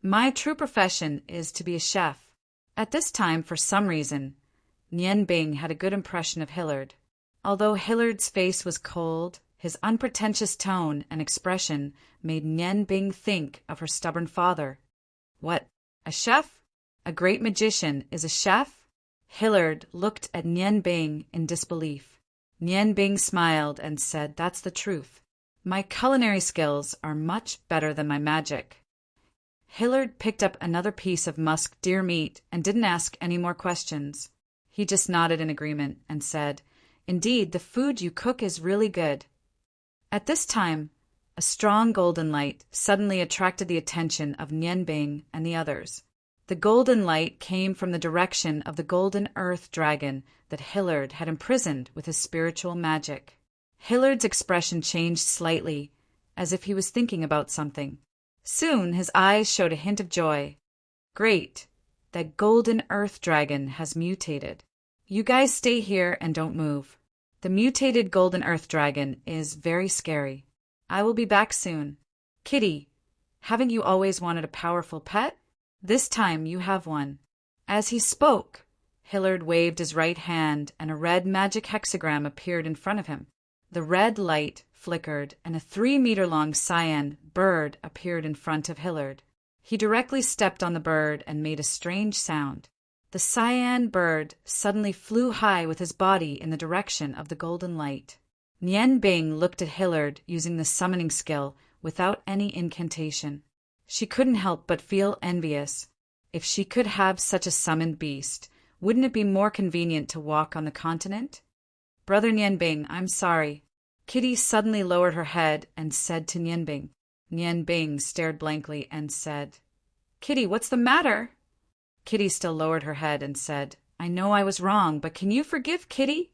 My true profession is to be a chef." At this time, for some reason, Nian Bing had a good impression of Hillard. Although Hillard's face was cold, His unpretentious tone and expression made Nian Bing think of her stubborn father. What, a chef? A great magician is a chef? Hillard looked at Nian Bing in disbelief. Nian Bing smiled and said, "That's the truth. My culinary skills are much better than my magic." Hillard picked up another piece of musk deer meat and didn't ask any more questions. He just nodded in agreement and said, "Indeed, the food you cook is really good." At this time, a strong golden light suddenly attracted the attention of Nian Bing and the others. The golden light came from the direction of the golden earth dragon that Hillard had imprisoned with his spiritual magic. Hillard's expression changed slightly, as if he was thinking about something. Soon his eyes showed a hint of joy. "Great! That golden earth dragon has mutated. You guys stay here and don't move. The mutated golden earth dragon is very scary. I will be back soon. Kitty, haven't you always wanted a powerful pet? This time you have one." As he spoke, Hillard waved his right hand and a red magic hexagram appeared in front of him. The red light flickered and a 3-meter-long cyan bird appeared in front of Hillard. He directly stepped on the bird and made a strange sound. The cyan bird suddenly flew high with his body in the direction of the golden light. Nian Bing looked at Hillard using the summoning skill without any incantation. She couldn't help but feel envious. If she could have such a summoned beast, wouldn't it be more convenient to walk on the continent? "Brother Nian Bing, I'm sorry." Kitty suddenly lowered her head and said to Nian Bing. Nian Bing stared blankly and said, "Kitty, what's the matter?" Kitty still lowered her head and said, "I know I was wrong, but can you forgive Kitty?"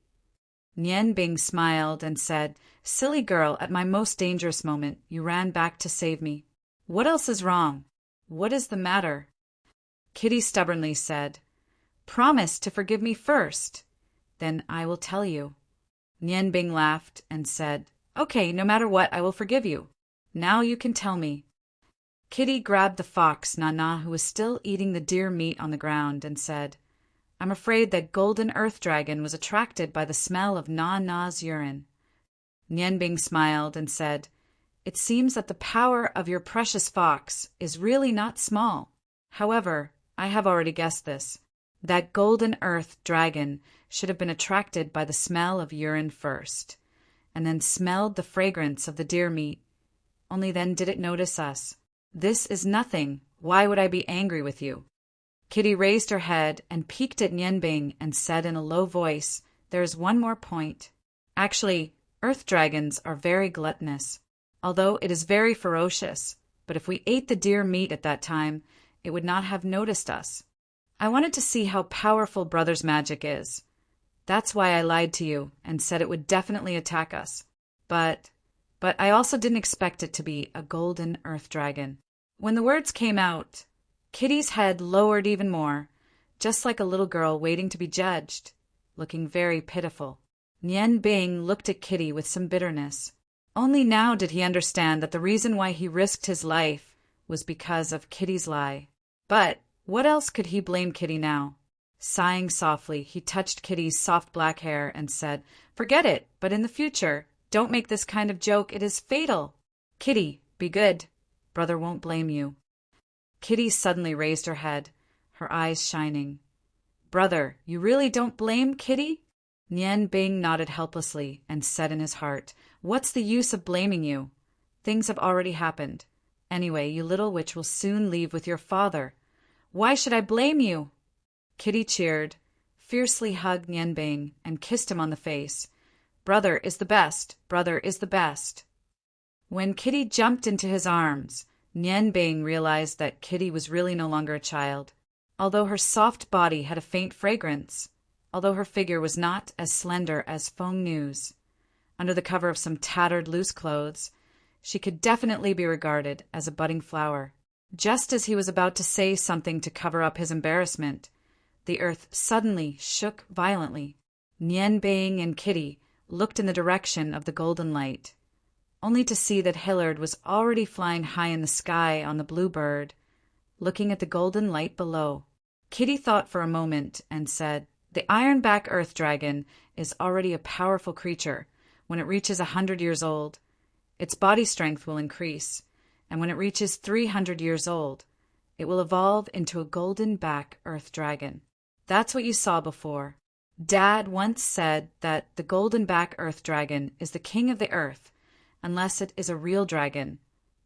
Nian Bing smiled and said, "Silly girl, at my most dangerous moment, you ran back to save me. What else is wrong? What is the matter?" Kitty stubbornly said, "Promise to forgive me first. Then I will tell you." Nian Bing laughed and said, "Okay, no matter what, I will forgive you. Now you can tell me." Kitty grabbed the fox, Nana, who was still eating the deer meat on the ground, and said, "I'm afraid that golden earth dragon was attracted by the smell of Nana's urine." Nian Bing smiled and said, "It seems that the power of your precious fox is really not small. However, I have already guessed this. That golden earth dragon should have been attracted by the smell of urine first, and then smelled the fragrance of the deer meat. Only then did it notice us. This is nothing. Why would I be angry with you?" Kitty raised her head and peeked at Nian Bing and said in a low voice, "There is one more point. Actually, earth dragons are very gluttonous, although it is very ferocious, but if we ate the deer meat at that time, it would not have noticed us. I wanted to see how powerful Brother's magic is. That's why I lied to you and said it would definitely attack us. But I also didn't expect it to be a golden earth dragon." When the words came out, Kitty's head lowered even more, just like a little girl waiting to be judged, looking very pitiful. Nian Bing looked at Kitty with some bitterness. Only now did he understand that the reason why he risked his life was because of Kitty's lie. But what else could he blame Kitty now? Sighing softly, he touched Kitty's soft black hair and said, "Forget it, but in the future, don't make this kind of joke. It is fatal. Kitty, be good. Brother won't blame you." Kitty suddenly raised her head, her eyes shining. "Brother, you really don't blame Kitty?" Nian Bing nodded helplessly and said in his heart, "What's the use of blaming you? Things have already happened. Anyway, you little witch will soon leave with your father. Why should I blame you?" Kitty cheered, fiercely hugged Nian Bing, and kissed him on the face. "Brother is the best. Brother is the best." When Kitty jumped into his arms, Nian Bing realized that Kitty was really no longer a child. Although her soft body had a faint fragrance, although her figure was not as slender as Feng Nu's, under the cover of some tattered loose clothes, she could definitely be regarded as a budding flower. Just as he was about to say something to cover up his embarrassment, the earth suddenly shook violently. Nian Bing and Kitty looked in the direction of the golden light, only to see that Hillard was already flying high in the sky on the blue bird, looking at the golden light below. Kitty thought for a moment and said, "The ironback earth dragon is already a powerful creature. when it reaches 100 years old, its body strength will increase, and when it reaches 300 years old, it will evolve into a golden-back earth dragon. That's what you saw before. Dad once said that the golden-back earth dragon is the king of the earth, unless it is a real dragon.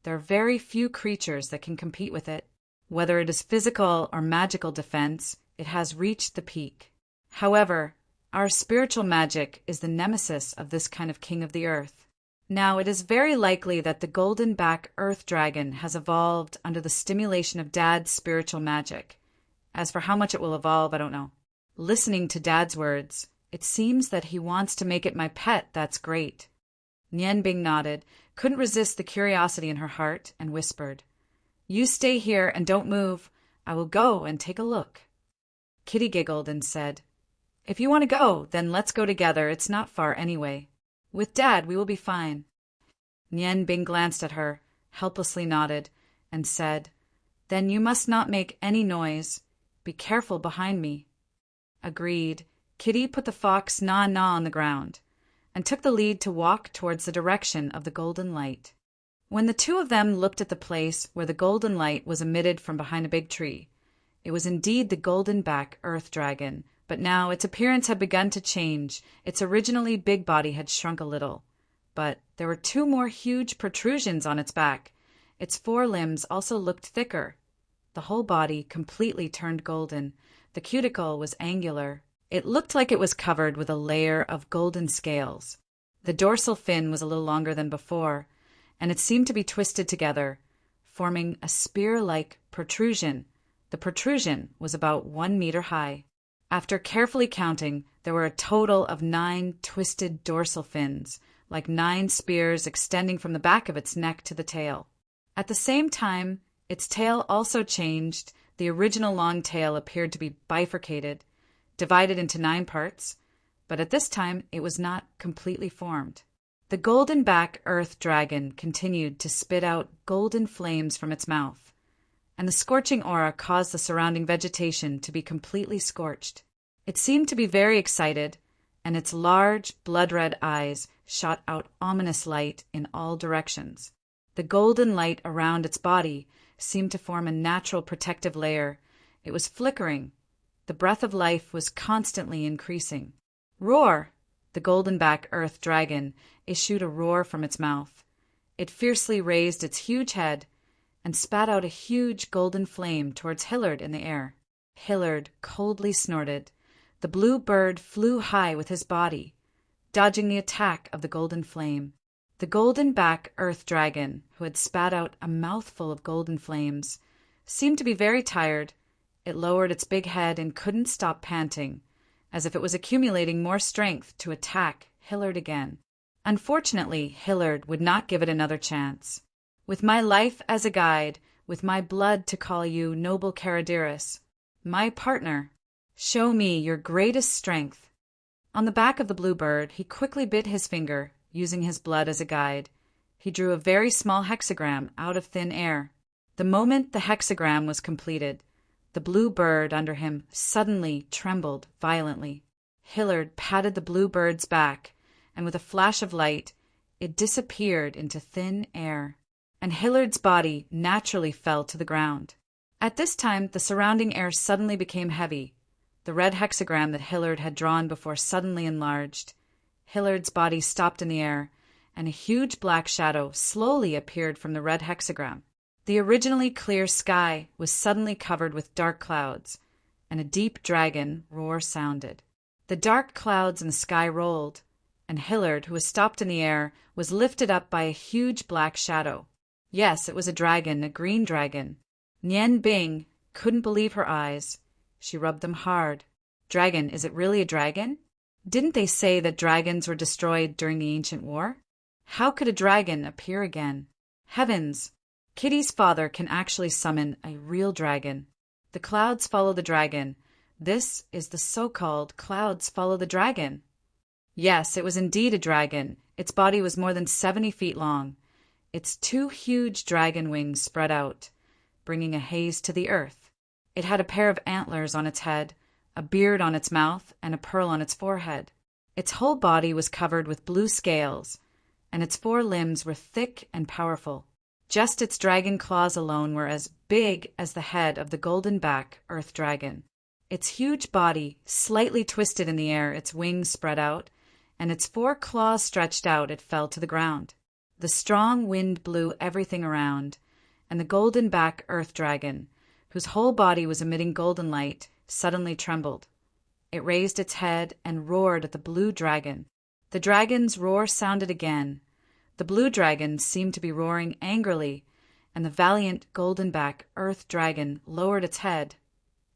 There are very few creatures that can compete with it. Whether it is physical or magical defense, it has reached the peak. However, our spiritual magic is the nemesis of this kind of king of the earth. Now, it is very likely that the golden-back earth dragon has evolved under the stimulation of Dad's spiritual magic. As for how much it will evolve, I don't know. Listening to Dad's words, it seems that he wants to make it my pet. That's great. Nian Bing nodded, couldn't resist the curiosity in her heart, and whispered, "You stay here and don't move. I will go and take a look." Kitty giggled and said, "If you want to go, then let's go together. It's not far anyway. With Dad, we will be fine." Nian Bing glanced at her, helplessly nodded, and said, "Then you must not make any noise. Be careful behind me." Agreed. Kitty put the fox Na-Na on the ground, and took the lead to walk towards the direction of the golden light. When the two of them looked at the place where the golden light was emitted from behind a big tree, it was indeed the golden-back earth dragon, but now its appearance had begun to change. Its originally big body had shrunk a little, but there were two more huge protrusions on its back. Its forelimbs also looked thicker. The whole body completely turned golden. The cuticle was angular. It looked like it was covered with a layer of golden scales. The dorsal fin was a little longer than before, and it seemed to be twisted together, forming a spear-like protrusion. The protrusion was about 1 meter high. After carefully counting, there were a total of 9 twisted dorsal fins, like 9 spears extending from the back of its neck to the tail. At the same time, its tail also changed. The original long tail appeared to be bifurcated, divided into 9 parts, but at this time it was not completely formed. The golden-back earth dragon continued to spit out golden flames from its mouth, and the scorching aura caused the surrounding vegetation to be completely scorched. It seemed to be very excited, and its large, blood-red eyes shot out ominous light in all directions. The golden light around its body seemed to form a natural protective layer. It was flickering. The breath of life was constantly increasing. "Roar!" The golden-back earth dragon issued a roar from its mouth. It fiercely raised its huge head and spat out a huge golden flame towards Hillard in the air. Hillard coldly snorted. The blue bird flew high with his body, dodging the attack of the golden flame. The golden-back earth dragon, who had spat out a mouthful of golden flames, seemed to be very tired. It lowered its big head and couldn't stop panting, as if it was accumulating more strength to attack Hillard again. Unfortunately, Hillard would not give it another chance. "With my life as a guide, with my blood to call you noble Caraderis, my partner, show me your greatest strength." On the back of the blue bird, he quickly bit his finger, using his blood as a guide. He drew a very small hexagram out of thin air. The moment the hexagram was completed, the blue bird under him suddenly trembled violently. Hillard patted the blue bird's back, and with a flash of light, it disappeared into thin air, and Hillard's body naturally fell to the ground. At this time, the surrounding air suddenly became heavy. The red hexagram that Hillard had drawn before suddenly enlarged. Hillard's body stopped in the air, and a huge black shadow slowly appeared from the red hexagram. The originally clear sky was suddenly covered with dark clouds, and a deep dragon roar sounded. The dark clouds in the sky rolled, and Hillard, who was stopped in the air, was lifted up by a huge black shadow. Yes, it was a dragon, a green dragon. Nian Bing couldn't believe her eyes. She rubbed them hard. "Dragon, is it really a dragon? Didn't they say that dragons were destroyed during the ancient war? How could a dragon appear again? Heavens! Kitty's father can actually summon a real dragon. The clouds follow the dragon. This is the so-called clouds follow the dragon." Yes, it was indeed a dragon. Its body was more than 70 feet long. Its 2 huge dragon wings spread out, bringing a haze to the earth. It had a pair of antlers on its head, a beard on its mouth, and a pearl on its forehead. Its whole body was covered with blue scales, and its 4 limbs were thick and powerful. Just its dragon claws alone were as big as the head of the golden-back earth dragon. Its huge body slightly twisted in the air, its wings spread out, and its 4 claws stretched out, it fell to the ground. The strong wind blew everything around, and the golden-back earth dragon, whose whole body was emitting golden light, suddenly trembled. It raised its head and roared at the blue dragon. The dragon's roar sounded again. The blue dragon seemed to be roaring angrily, and the valiant golden-back earth dragon lowered its head,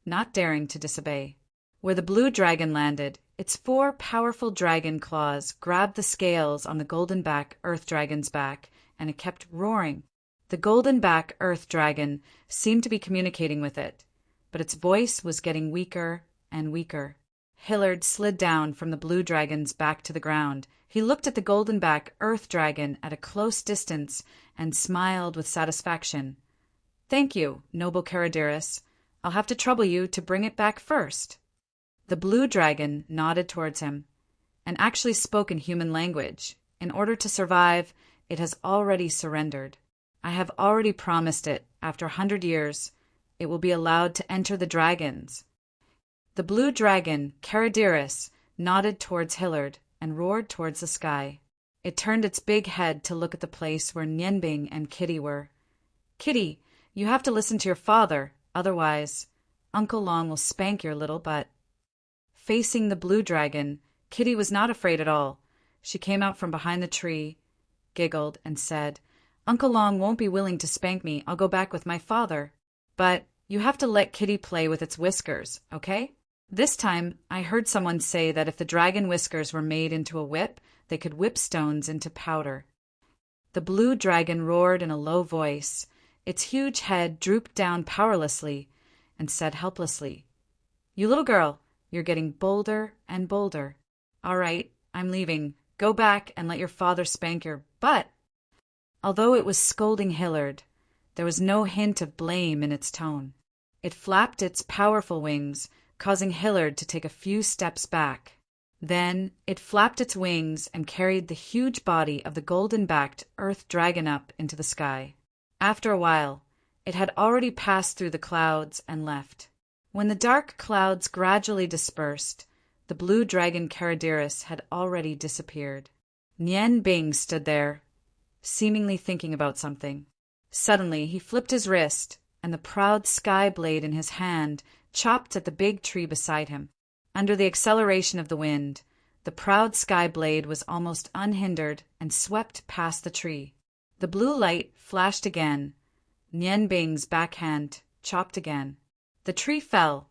not daring to disobey. Where the blue dragon landed, its 4 powerful dragon claws grabbed the scales on the golden-back earth dragon's back, and it kept roaring. The golden-back earth dragon seemed to be communicating with it, but its voice was getting weaker and weaker. Hillard slid down from the blue dragon's back to the ground. He looked at the golden-back earth dragon at a close distance and smiled with satisfaction. "Thank you, noble Caraderis. I'll have to trouble you to bring it back first." The blue dragon nodded towards him and actually spoke in human language. In order to survive, it has already surrendered. I have already promised it, after 100 years, it will be allowed to enter the dragons. The blue dragon, Caraderis, nodded towards Hillard and roared towards the sky. It turned its big head to look at the place where Nienbing and Kitty were. "Kitty, you have to listen to your father, otherwise Uncle Long will spank your little butt." Facing the blue dragon, Kitty was not afraid at all. She came out from behind the tree, giggled, and said, "Uncle Long won't be willing to spank me. I'll go back with my father. But you have to let Kitty play with its whiskers, okay? This time, I heard someone say that if the dragon whiskers were made into a whip, they could whip stones into powder." The blue dragon roared in a low voice. Its huge head drooped down powerlessly and said helplessly, "You little girl, you're getting bolder and bolder. All right, I'm leaving. Go back and let your father spank your butt." Although it was scolding Hillard, there was no hint of blame in its tone. It flapped its powerful wings, causing Hillard to take a few steps back. Then it flapped its wings and carried the huge body of the golden-backed earth dragon up into the sky. After a while, it had already passed through the clouds and left. When the dark clouds gradually dispersed, the blue dragon Caraderis had already disappeared. Nienbing stood there, seemingly thinking about something. Suddenly, he flipped his wrist, and the proud sky blade in his hand chopped at the big tree beside him. Under the acceleration of the wind, the proud sky blade was almost unhindered and swept past the tree. The blue light flashed again. Nienbing's backhand chopped again. The tree fell,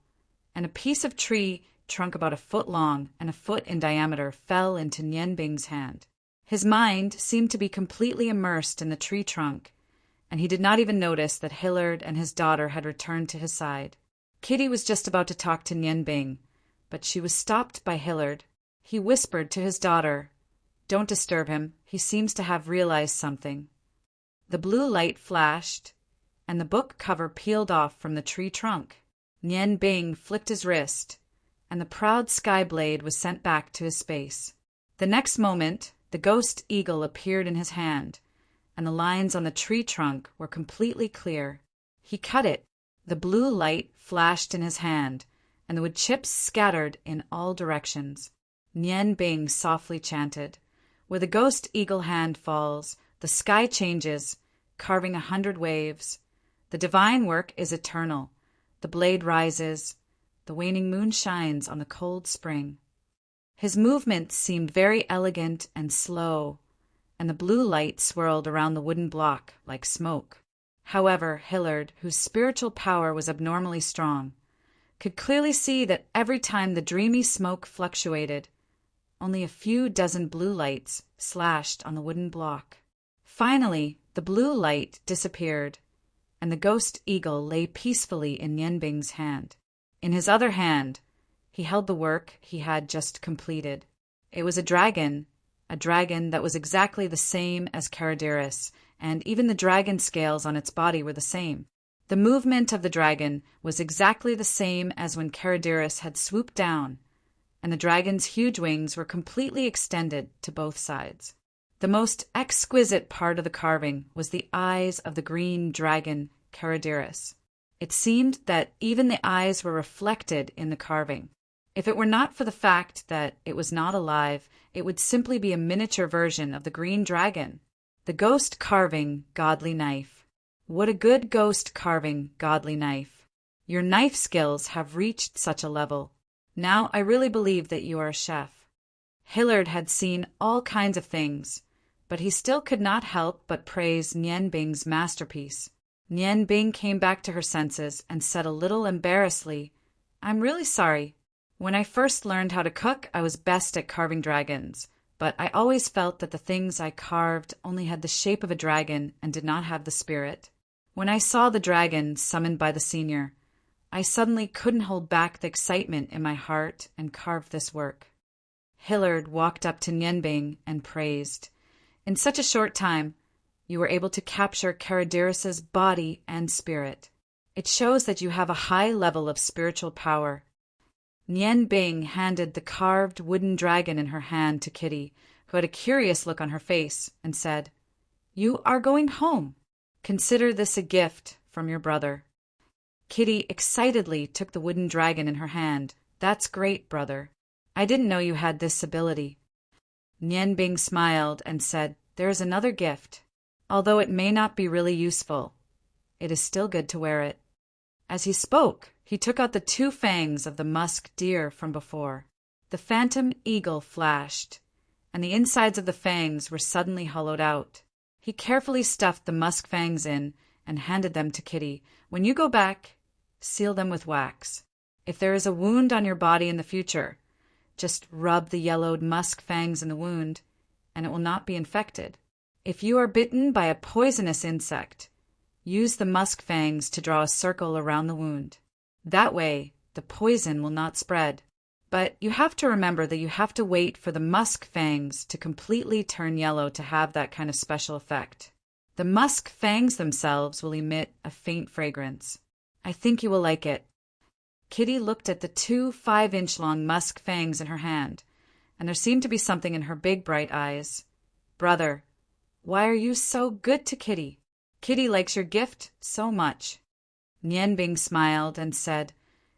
and a piece of tree trunk about 1 foot long and 1 foot in diameter fell into Nienbing's hand. His mind seemed to be completely immersed in the tree trunk, and he did not even notice that Hillard and his daughter had returned to his side. Kitty was just about to talk to Nienbing, but she was stopped by Hillard. He whispered to his daughter, "Don't disturb him. He seems to have realized something." The blue light flashed, and the book cover peeled off from the tree trunk. Nienbing flicked his wrist, and the proud sky blade was sent back to his space. The next moment, the ghost eagle appeared in his hand, and the lines on the tree trunk were completely clear. He cut it. The blue light flashed in his hand, and the wood chips scattered in all directions. Nienbing softly chanted, "Where the ghost eagle hand falls, the sky changes, carving 100 waves. The divine work is eternal. The blade rises. The waning moon shines on the cold spring." His movements seemed very elegant and slow, and the blue light swirled around the wooden block like smoke. However, Hillard, whose spiritual power was abnormally strong, could clearly see that every time the dreamy smoke fluctuated, only a few dozen blue lights slashed on the wooden block. Finally, the blue light disappeared, and the ghost eagle lay peacefully in Nienbing's hand. In his other hand, he held the work he had just completed. It was a dragon that was exactly the same as Caraderis, and even the dragon scales on its body were the same. The movement of the dragon was exactly the same as when Caraderis had swooped down, and the dragon's huge wings were completely extended to both sides. The most exquisite part of the carving was the eyes of the green dragon Caraderis. It seemed that even the eyes were reflected in the carving. If it were not for the fact that it was not alive, it would simply be a miniature version of the green dragon. The ghost carving godly knife. What a good ghost carving godly knife. Your knife skills have reached such a level. Now I really believe that you are a chef. Hillard had seen all kinds of things, but he still could not help but praise Nian Bing's masterpiece. Nian Bing came back to her senses and said a little embarrassedly, "I'm really sorry. When I first learned how to cook, I was best at carving dragons, but I always felt that the things I carved only had the shape of a dragon and did not have the spirit. When I saw the dragon summoned by the senior, I suddenly couldn't hold back the excitement in my heart and carved this work." Hillard walked up to Nian Bing and praised, "In such a short time, you were able to capture Caraderis's body and spirit. It shows that you have a high level of spiritual power." Nian Bing handed the carved wooden dragon in her hand to Kitty, who had a curious look on her face, and said, "You are going home. Consider this a gift from your brother." Kitty excitedly took the wooden dragon in her hand. "That's great, brother. I didn't know you had this ability." Nian Bing smiled and said, "There is another gift. Although it may not be really useful, it is still good to wear it." As he spoke, he took out the 2 fangs of the musk deer from before. The phantom eagle flashed, and the insides of the fangs were suddenly hollowed out. He carefully stuffed the musk fangs in and handed them to Kitty. "When you go back, seal them with wax. If there is a wound on your body in the future, just rub the yellowed musk fangs in the wound, and it will not be infected. If you are bitten by a poisonous insect, use the musk fangs to draw a circle around the wound. That way, the poison will not spread. But you have to remember that you have to wait for the musk fangs to completely turn yellow to have that kind of special effect. The musk fangs themselves will emit a faint fragrance. I think you will like it." Kitty looked at the 2 5-inch-long musk fangs in her hand, and there seemed to be something in her big bright eyes. "Brother, why are you so good to Kitty? Kitty likes your gift so much." Nian Bing smiled and said,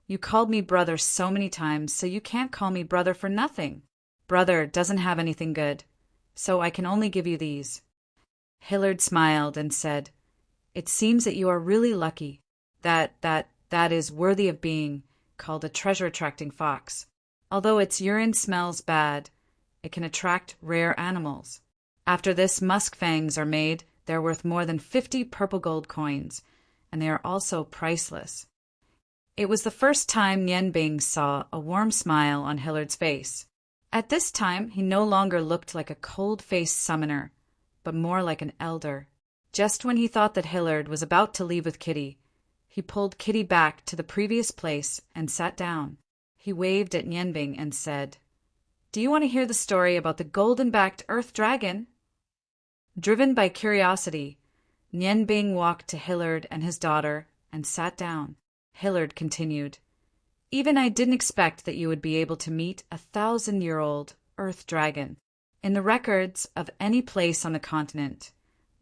"You called me brother so many times, so you can't call me brother for nothing. Brother doesn't have anything good, so I can only give you these." Hillard smiled and said, "It seems that you are really lucky. That is worthy of being called a treasure-attracting fox. Although its urine smells bad, it can attract rare animals. After this musk fangs are made, they're worth more than 50 purple gold coins, and they are also priceless." It was the first time Nian Bing saw a warm smile on Hillard's face. At this time, he no longer looked like a cold-faced summoner, but more like an elder. Just when he thought that Hillard was about to leave with Kitty, he pulled Kitty back to the previous place and sat down. He waved at Nian Bing and said, "Do you want to hear the story about the golden-backed earth dragon?" Driven by curiosity, Nian Bing walked to Hillard and his daughter and sat down. Hillard continued, "Even I didn't expect that you would be able to meet a 1,000-year-old earth dragon. In the records of any place on the continent,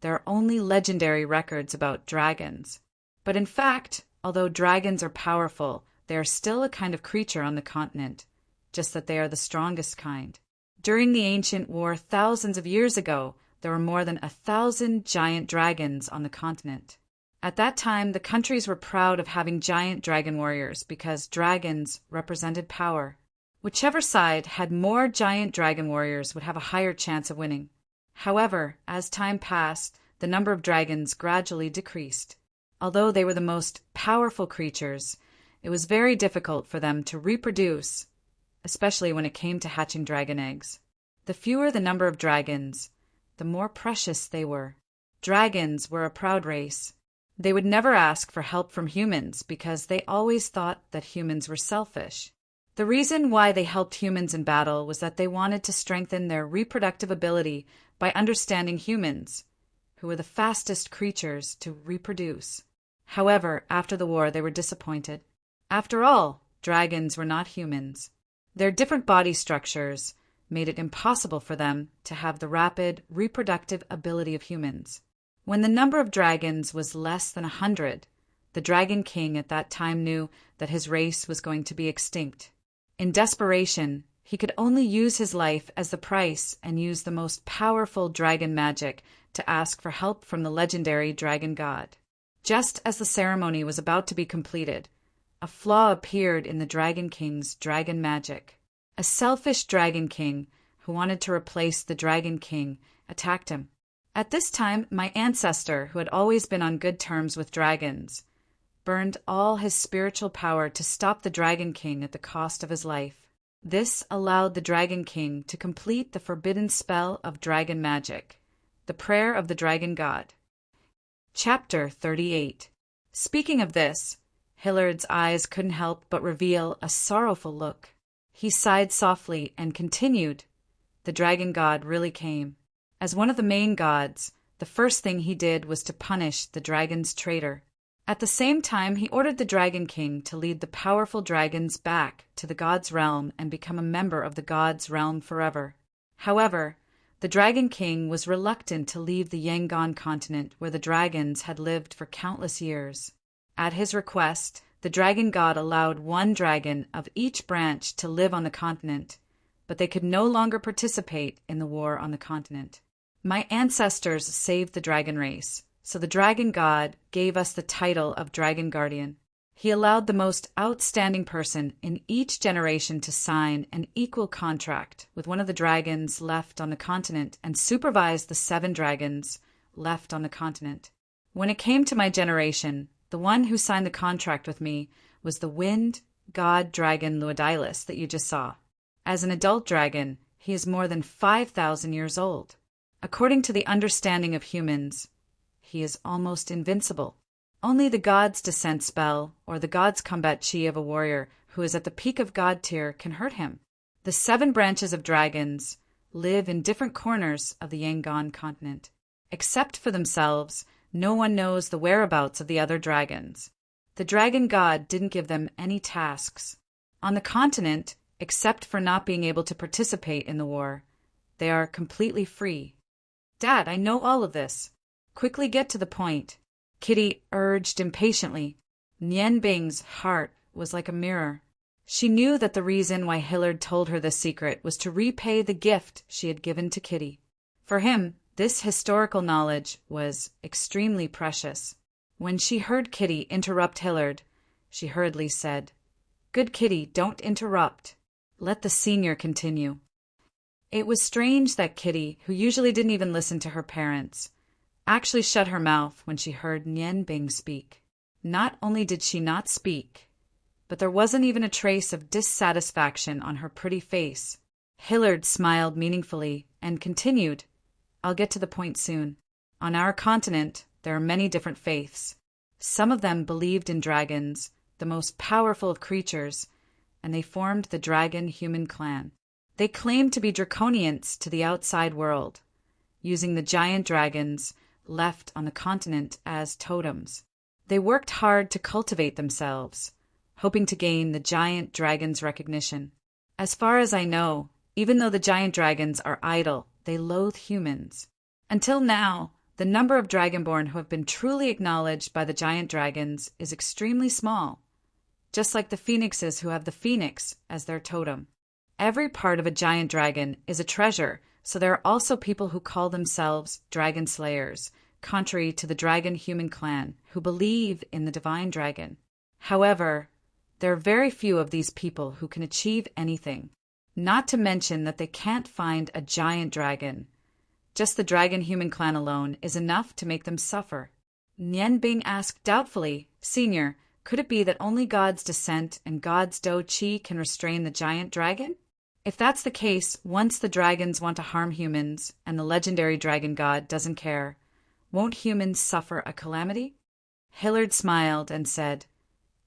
there are only legendary records about dragons. But in fact, although dragons are powerful, they are still a kind of creature on the continent, just that they are the strongest kind. During the ancient war thousands of years ago, there were more than 1,000 giant dragons on the continent. At that time, the countries were proud of having giant dragon warriors because dragons represented power. Whichever side had more giant dragon warriors would have a higher chance of winning. However, as time passed, the number of dragons gradually decreased. Although they were the most powerful creatures, it was very difficult for them to reproduce, especially when it came to hatching dragon eggs. The fewer the number of dragons, the more precious they were. Dragons were a proud race. They would never ask for help from humans because they always thought that humans were selfish. The reason why they helped humans in battle was that they wanted to strengthen their reproductive ability by understanding humans, who were the fastest creatures to reproduce. However, after the war, they were disappointed. After all, dragons were not humans. Their different body structures made it impossible for them to have the rapid reproductive ability of humans. When the number of dragons was less than 100, the Dragon King at that time knew that his race was going to be extinct. In desperation, he could only use his life as the price and use the most powerful dragon magic to ask for help from the legendary dragon god. Just as the ceremony was about to be completed, a flaw appeared in the Dragon King's dragon magic. A selfish Dragon King who wanted to replace the Dragon King attacked him. At this time, my ancestor, who had always been on good terms with dragons, burned all his spiritual power to stop the Dragon King at the cost of his life. This allowed the Dragon King to complete the forbidden spell of dragon magic, the prayer of the dragon god. Chapter 38. Speaking of this, Hillard's eyes couldn't help but reveal a sorrowful look. He sighed softly and continued, "The dragon god really came. As one of the main gods, the first thing he did was to punish the dragon's traitor. At the same time, he ordered the Dragon King to lead the powerful dragons back to the god's realm and become a member of the god's realm forever. However, the Dragon King was reluctant to leave the Yangon continent where the dragons had lived for countless years. At his request, the dragon god allowed one dragon of each branch to live on the continent, but they could no longer participate in the war on the continent. My ancestors saved the dragon race, so the dragon god gave us the title of Dragon Guardian. He allowed the most outstanding person in each generation to sign an equal contract with one of the dragons left on the continent and supervise the 7 dragons left on the continent. When it came to my generation, the one who signed the contract with me was the wind god dragon Luodilus that you just saw. As an adult dragon, he is more than 5,000 years old. According to the understanding of humans, he is almost invincible. Only the god's descent spell or the god's combat chi of a warrior who is at the peak of god tier can hurt him. The 7 branches of dragons live in different corners of the Yangon continent. Except for themselves, no one knows the whereabouts of the other dragons. The dragon god didn't give them any tasks. On the continent, except for not being able to participate in the war, they are completely free. Dad, I know all of this. Quickly get to the point, Kitty urged impatiently. Nian Bing's heart was like a mirror. She knew that the reason why Hillard told her this secret was to repay the gift she had given to Kitty. For him, this historical knowledge was extremely precious. When she heard Kitty interrupt Hillard, she hurriedly said, "Good Kitty, don't interrupt. Let the senior continue." It was strange that Kitty, who usually didn't even listen to her parents, actually shut her mouth when she heard Nian Bing speak. Not only did she not speak, but there wasn't even a trace of dissatisfaction on her pretty face. Hillard smiled meaningfully and continued, "I'll get to the point soon. On our continent, there are many different faiths. Some of them believed in dragons, the most powerful of creatures, and they formed the dragon-human clan. They claimed to be draconians to the outside world, using the giant dragons left on the continent as totems. They worked hard to cultivate themselves, hoping to gain the giant dragon's recognition. As far as I know, even though the giant dragons are idle, they loathe humans. Until now, the number of dragonborn who have been truly acknowledged by the giant dragons is extremely small, just like the phoenixes who have the phoenix as their totem. Every part of a giant dragon is a treasure, so there are also people who call themselves dragon slayers, contrary to the dragon-human clan, who believe in the divine dragon. However, there are very few of these people who can achieve anything, not to mention that they can't find a giant dragon. Just the dragon-human clan alone is enough to make them suffer. Nian Bing asked doubtfully, "Senior, could it be that only God's descent and God's Dou Qi can restrain the giant dragon? If that's the case, once the dragons want to harm humans and the legendary dragon god doesn't care, won't humans suffer a calamity?" Hillard smiled and said,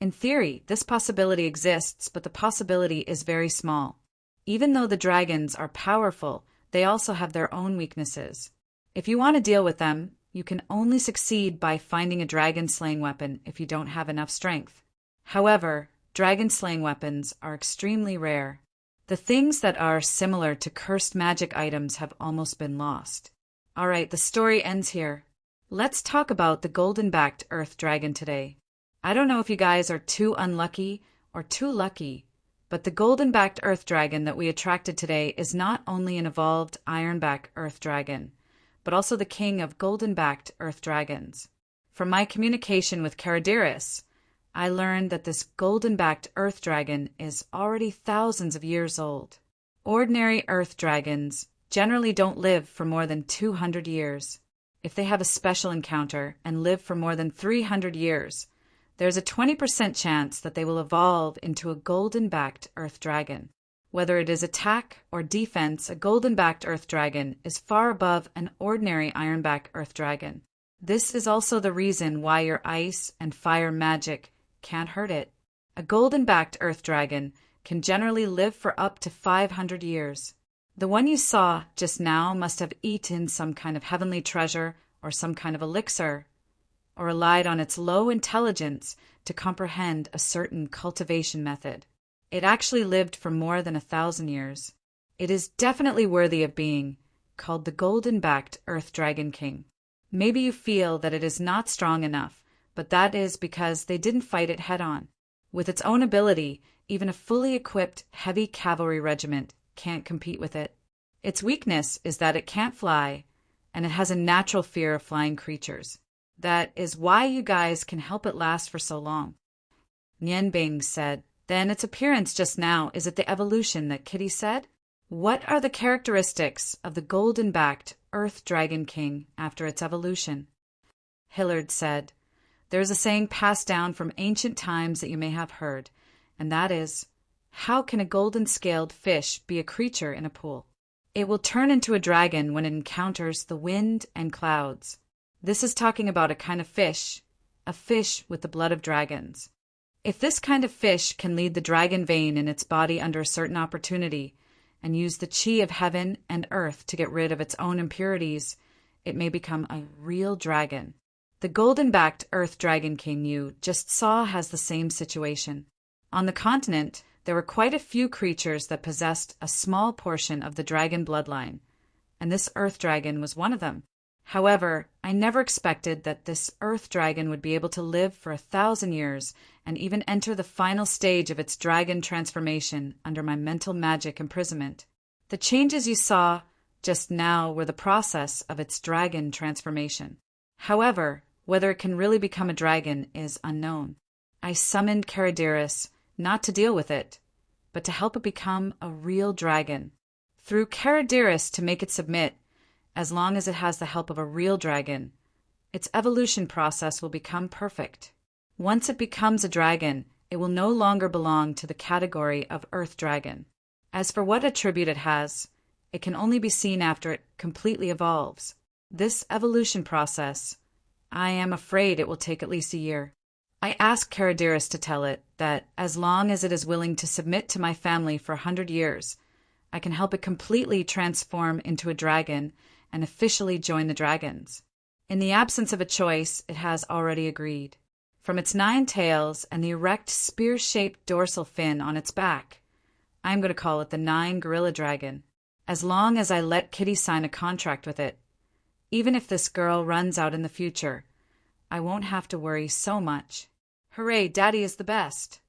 "In theory, this possibility exists, but the possibility is very small. Even though the dragons are powerful, they also have their own weaknesses. If you want to deal with them, you can only succeed by finding a dragon-slaying weapon if you don't have enough strength. However, dragon-slaying weapons are extremely rare. The things that are similar to cursed magic items have almost been lost. Alright, the story ends here. Let's talk about the golden-backed earth dragon today. I don't know if you guys are too unlucky or too lucky, but the golden-backed earth dragon that we attracted today is not only an evolved ironback earth dragon, but also the king of golden-backed earth dragons. From my communication with Karadiris, I learned that this golden-backed earth dragon is already thousands of years old. Ordinary earth dragons generally don't live for more than 200 years. If they have a special encounter and live for more than 300 years, there's a 20% chance that they will evolve into a golden-backed earth dragon. Whether it is attack or defense, a golden-backed earth dragon is far above an ordinary ironback earth dragon. This is also the reason why your ice and fire magic can't hurt it. A golden-backed earth dragon can generally live for up to 500 years. The one you saw just now must have eaten some kind of heavenly treasure or some kind of elixir, or relied on its low intelligence to comprehend a certain cultivation method. It actually lived for more than 1,000 years. It is definitely worthy of being called the golden-backed earth dragon king. Maybe you feel that it is not strong enough, but that is because they didn't fight it head-on. With its own ability, even a fully equipped heavy cavalry regiment can't compete with it. Its weakness is that it can't fly, and it has a natural fear of flying creatures. That is why you guys can help it last for so long. Nianbing said, then its appearance just now, is it the evolution that Kitty said? What are the characteristics of the golden-backed earth dragon king after its evolution? Hillard said, there is a saying passed down from ancient times that you may have heard, and that is, how can a golden-scaled fish be a creature in a pool? It will turn into a dragon when it encounters the wind and clouds. This is talking about a kind of fish, a fish with the blood of dragons. If this kind of fish can lead the dragon vein in its body under a certain opportunity and use the chi of heaven and earth to get rid of its own impurities, it may become a real dragon. The golden-backed earth dragon king you just saw has the same situation. On the continent, there were quite a few creatures that possessed a small portion of the dragon bloodline, and this earth dragon was one of them. However, I never expected that this earth dragon would be able to live for 1,000 years and even enter the final stage of its dragon transformation under my mental magic imprisonment. The changes you saw just now were the process of its dragon transformation. However, whether it can really become a dragon is unknown. I summoned Karadiris not to deal with it, but to help it become a real dragon. Through Karadiris to make it submit, as long as it has the help of a real dragon, its evolution process will become perfect. Once it becomes a dragon, it will no longer belong to the category of earth dragon. As for what attribute it has, it can only be seen after it completely evolves. This evolution process, I am afraid it will take at least a year. I asked Karadiris to tell it that as long as it is willing to submit to my family for 100 years, I can help it completely transform into a dragon and officially join the dragons. In the absence of a choice, it has already agreed. From its 9 tails and the erect spear-shaped dorsal fin on its back, I'm going to call it the 9 gorilla dragon. As long as I let Kitty sign a contract with it, even if this girl runs out in the future, I won't have to worry so much. Hooray, Daddy is the best.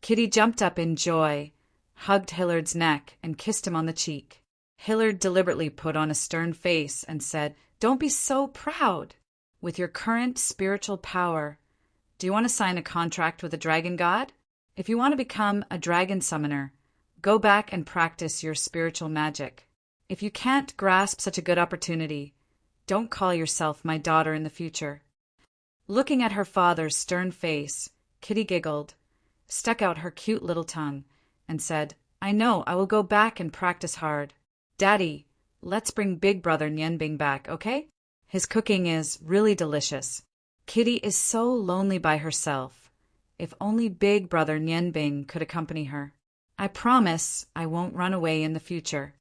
Kitty jumped up in joy, hugged Hillard's neck, and kissed him on the cheek. Hillard deliberately put on a stern face and said, don't be so proud. With your current spiritual power, do you want to sign a contract with a dragon god? If you want to become a dragon summoner, go back and practice your spiritual magic. If you can't grasp such a good opportunity, don't call yourself my daughter in the future. Looking at her father's stern face, Kitty giggled, stuck out her cute little tongue, and said, I know, I will go back and practice hard. Daddy, let's bring Big Brother Nianbing back, okay? His cooking is really delicious. Kitty is so lonely by herself. If only Big Brother Nianbing could accompany her. I promise I won't run away in the future.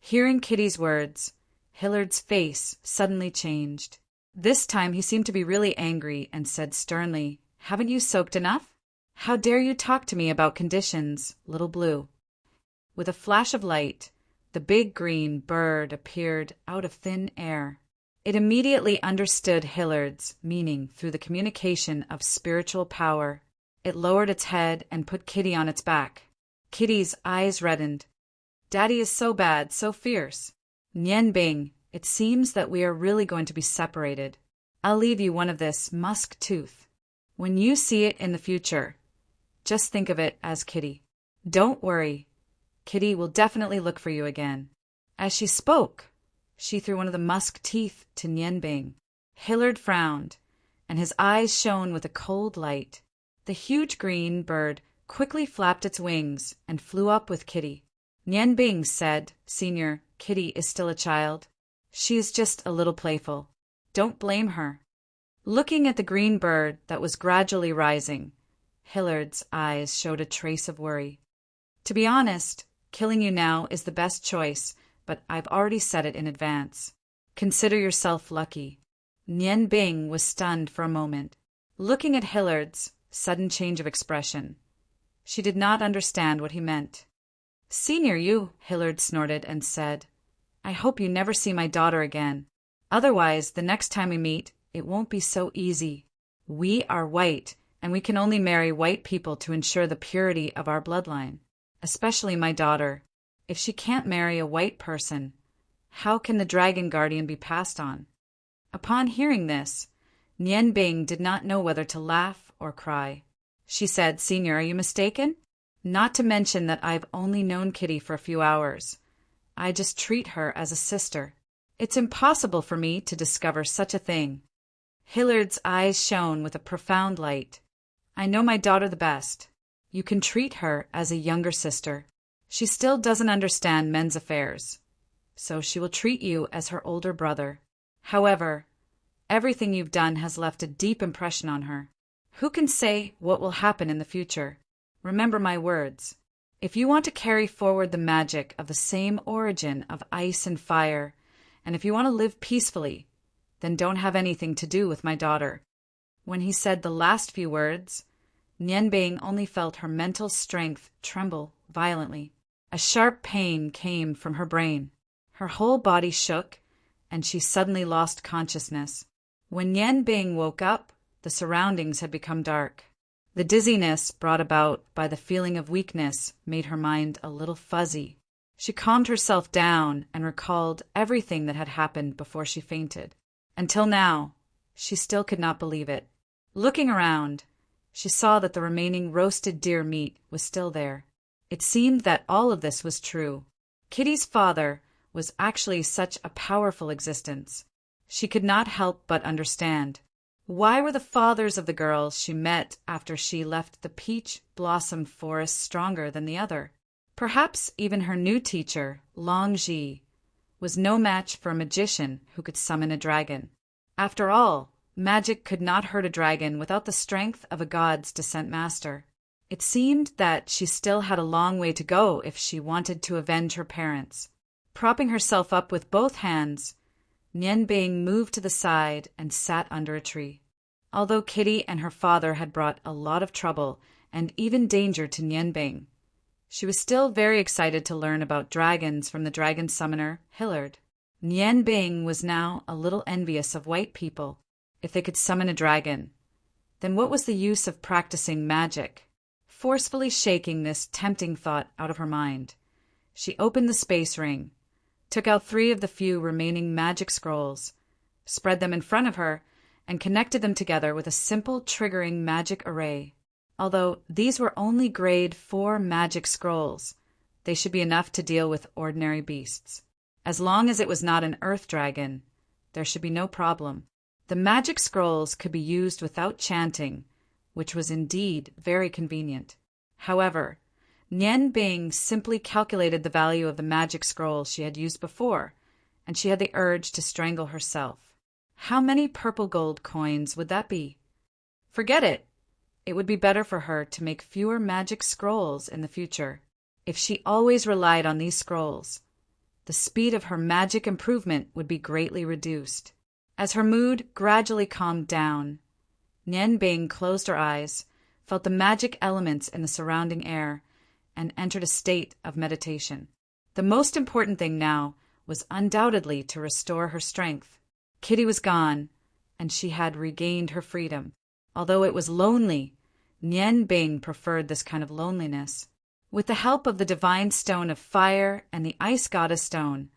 Hearing Kitty's words, Hillard's face suddenly changed. This time he seemed to be really angry and said sternly, haven't you soaked enough? How dare you talk to me about conditions, Little Blue? With a flash of light, the big green bird appeared out of thin air. It immediately understood Hillard's meaning through the communication of spiritual power. It lowered its head and put Kitty on its back. Kitty's eyes reddened. "Daddy is so bad, so fierce. Nian Bing, it seems that we are really going to be separated. I'll leave you one of this musk tooth. When you see it in the future, just think of it as Kitty. Don't worry. Kitty will definitely look for you again." As she spoke, she threw one of the musk teeth to Nian Bing. Hillard frowned, and his eyes shone with a cold light. The huge green bird quickly flapped its wings and flew up with Kitty. Nian Bing said, "Senior, Kitty is still a child. She is just a little playful. Don't blame her." Looking at the green bird that was gradually rising, Hillard's eyes showed a trace of worry. "To be honest, killing you now is the best choice, but I've already said it in advance. Consider yourself lucky." Nian Bing was stunned for a moment, looking at Hillard's sudden change of expression. She did not understand what he meant. "Senior, you," Hillard snorted and said, "I hope you never see my daughter again. Otherwise, the next time we meet, it won't be so easy. We are white, and we can only marry white people to ensure the purity of our bloodline, especially my daughter. If she can't marry a white person, how can the Dragon Guardian be passed on?" Upon hearing this, Nian Bing did not know whether to laugh or cry. She said, "Senior, are you mistaken? Not to mention that I've only known Kitty for a few hours. I just treat her as a sister. It's impossible for me to discover such a thing." Hillard's eyes shone with a profound light. "I know my daughter the best. You can treat her as a younger sister. She still doesn't understand men's affairs, so she will treat you as her older brother. However, everything you've done has left a deep impression on her. Who can say what will happen in the future? Remember my words. If you want to carry forward the magic of the same origin of ice and fire, and if you want to live peacefully, then don't have anything to do with my daughter." When he said the last few words, Nian Bing only felt her mental strength tremble violently. A sharp pain came from her brain. Her whole body shook, and she suddenly lost consciousness. When Nian Bing woke up, the surroundings had become dark. The dizziness brought about by the feeling of weakness made her mind a little fuzzy. She calmed herself down and recalled everything that had happened before she fainted. Until now, she still could not believe it. Looking around, she saw that the remaining roasted deer meat was still there. It seemed that all of this was true. Kitty's father was actually such a powerful existence. She could not help but understand. Why were the fathers of the girls she met after she left the peach blossom forest stronger than the other? Perhaps even her new teacher, Long Ji, was no match for a magician who could summon a dragon. After all, magic could not hurt a dragon without the strength of a god's descent master. It seemed that she still had a long way to go if she wanted to avenge her parents. Propping herself up with both hands, Nian Bing moved to the side and sat under a tree. Although Kitty and her father had brought a lot of trouble and even danger to Nian Bing, she was still very excited to learn about dragons from the dragon summoner, Hillard. Nian Bing was now a little envious of white people. If they could summon a dragon, then what was the use of practicing magic? Forcefully shaking this tempting thought out of her mind, she opened the space ring, took out 3 of the few remaining magic scrolls, spread them in front of her, and connected them together with a simple triggering magic array. Although these were only grade 4 magic scrolls, they should be enough to deal with ordinary beasts. As long as it was not an earth dragon, there should be no problem. The magic scrolls could be used without chanting, which was indeed very convenient. However, Nian Bing simply calculated the value of the magic scroll she had used before, and she had the urge to strangle herself. How many purple gold coins would that be? Forget it. It would be better for her to make fewer magic scrolls in the future. If she always relied on these scrolls, the speed of her magic improvement would be greatly reduced. As her mood gradually calmed down, Nian Bing closed her eyes, felt the magic elements in the surrounding air, and entered a state of meditation. The most important thing now was undoubtedly to restore her strength. Kitty was gone, and she had regained her freedom. Although it was lonely, Nian Bing preferred this kind of loneliness. With the help of the divine stone of fire and the ice goddess stone,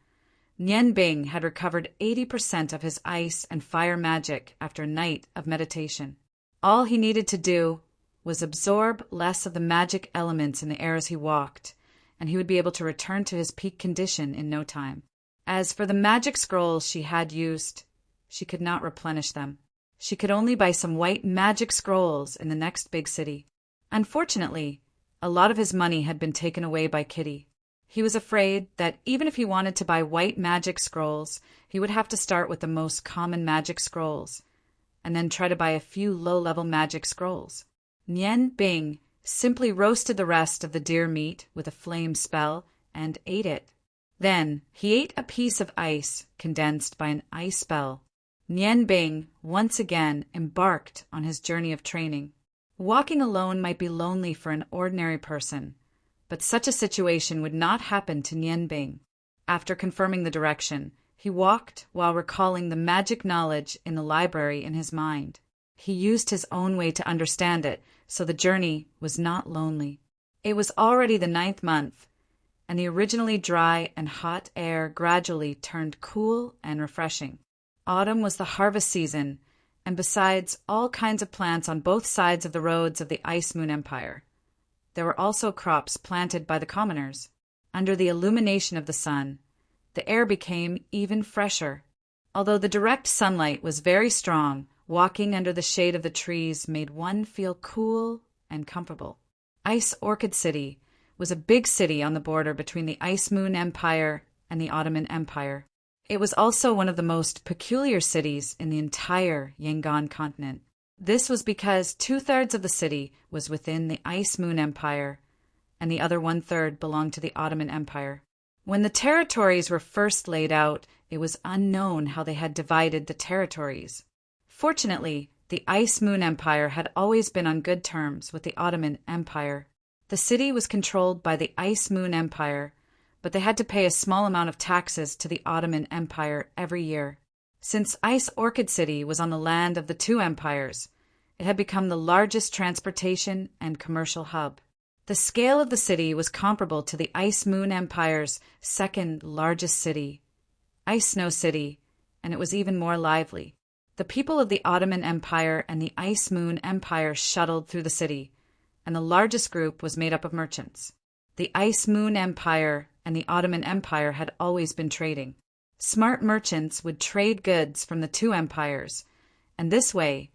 Nian Bing had recovered 80% of his ice and fire magic after a night of meditation. All he needed to do was absorb less of the magic elements in the air as he walked, and he would be able to return to his peak condition in no time. As for the magic scrolls she had used, she could not replenish them. She could only buy some white magic scrolls in the next big city. Unfortunately, a lot of his money had been taken away by Kitty. He was afraid that even if he wanted to buy white magic scrolls, he would have to start with the most common magic scrolls, and then try to buy a few low-level magic scrolls. Nian Bing simply roasted the rest of the deer meat with a flame spell and ate it. Then he ate a piece of ice condensed by an ice spell. Nian Bing once again embarked on his journey of training. Walking alone might be lonely for an ordinary person, but such a situation would not happen to Nian Bing. After confirming the direction, he walked while recalling the magic knowledge in the library in his mind. He used his own way to understand it, so the journey was not lonely. It was already the 9th month, and the originally dry and hot air gradually turned cool and refreshing. Autumn was the harvest season, and besides all kinds of plants on both sides of the roads of the Ice Moon Empire, there were also crops planted by the commoners. Under the illumination of the sun, the air became even fresher. Although the direct sunlight was very strong, walking under the shade of the trees made one feel cool and comfortable. Ice Orchid City was a big city on the border between the Ice Moon Empire and the Ottoman Empire. It was also one of the most peculiar cities in the entire Yangon continent. This was because 2/3 of the city was within the Ice Moon Empire, and the other 1/3 belonged to the Ottoman Empire. When the territories were first laid out, it was unknown how they had divided the territories. Fortunately, the Ice Moon Empire had always been on good terms with the Ottoman Empire. The city was controlled by the Ice Moon Empire, but they had to pay a small amount of taxes to the Ottoman Empire every year. Since Ice Orchid City was on the land of the two empires, it had become the largest transportation and commercial hub. The scale of the city was comparable to the Ice Moon Empire's second largest city, Ice Snow City, and it was even more lively. The people of the Ottoman Empire and the Ice Moon Empire shuttled through the city, and the largest group was made up of merchants. The Ice Moon Empire and the Ottoman Empire had always been trading. Smart merchants would trade goods from the two empires, and this way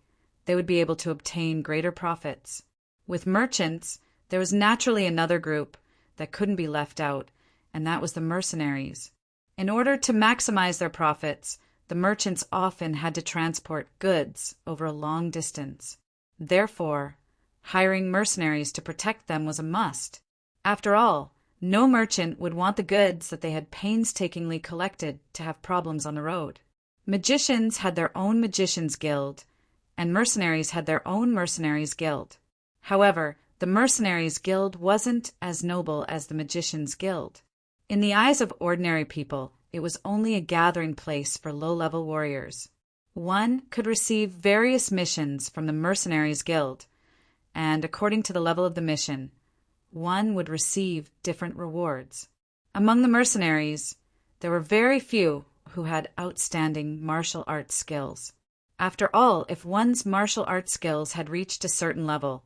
they would be able to obtain greater profits. With merchants, there was naturally another group that couldn't be left out, and that was the mercenaries. In order to maximize their profits, the merchants often had to transport goods over a long distance. Therefore, hiring mercenaries to protect them was a must. After all, no merchant would want the goods that they had painstakingly collected to have problems on the road. Magicians had their own magicians' guild, and mercenaries had their own mercenaries' guild. However, the mercenaries' guild wasn't as noble as the magicians' guild. In the eyes of ordinary people, it was only a gathering place for low-level warriors. One could receive various missions from the mercenaries' guild, and according to the level of the mission, one would receive different rewards. Among the mercenaries, there were very few who had outstanding martial arts skills. After all, if one's martial arts skills had reached a certain level,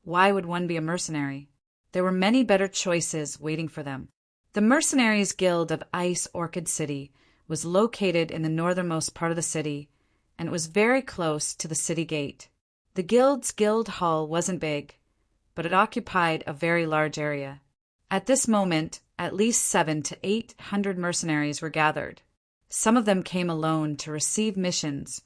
why would one be a mercenary? There were many better choices waiting for them. The Mercenaries Guild of Ice Orchid City was located in the northernmost part of the city, and it was very close to the city gate. The guild's guild hall wasn't big, but it occupied a very large area. At this moment, at least 700 to 800 mercenaries were gathered. Some of them came alone to receive missions,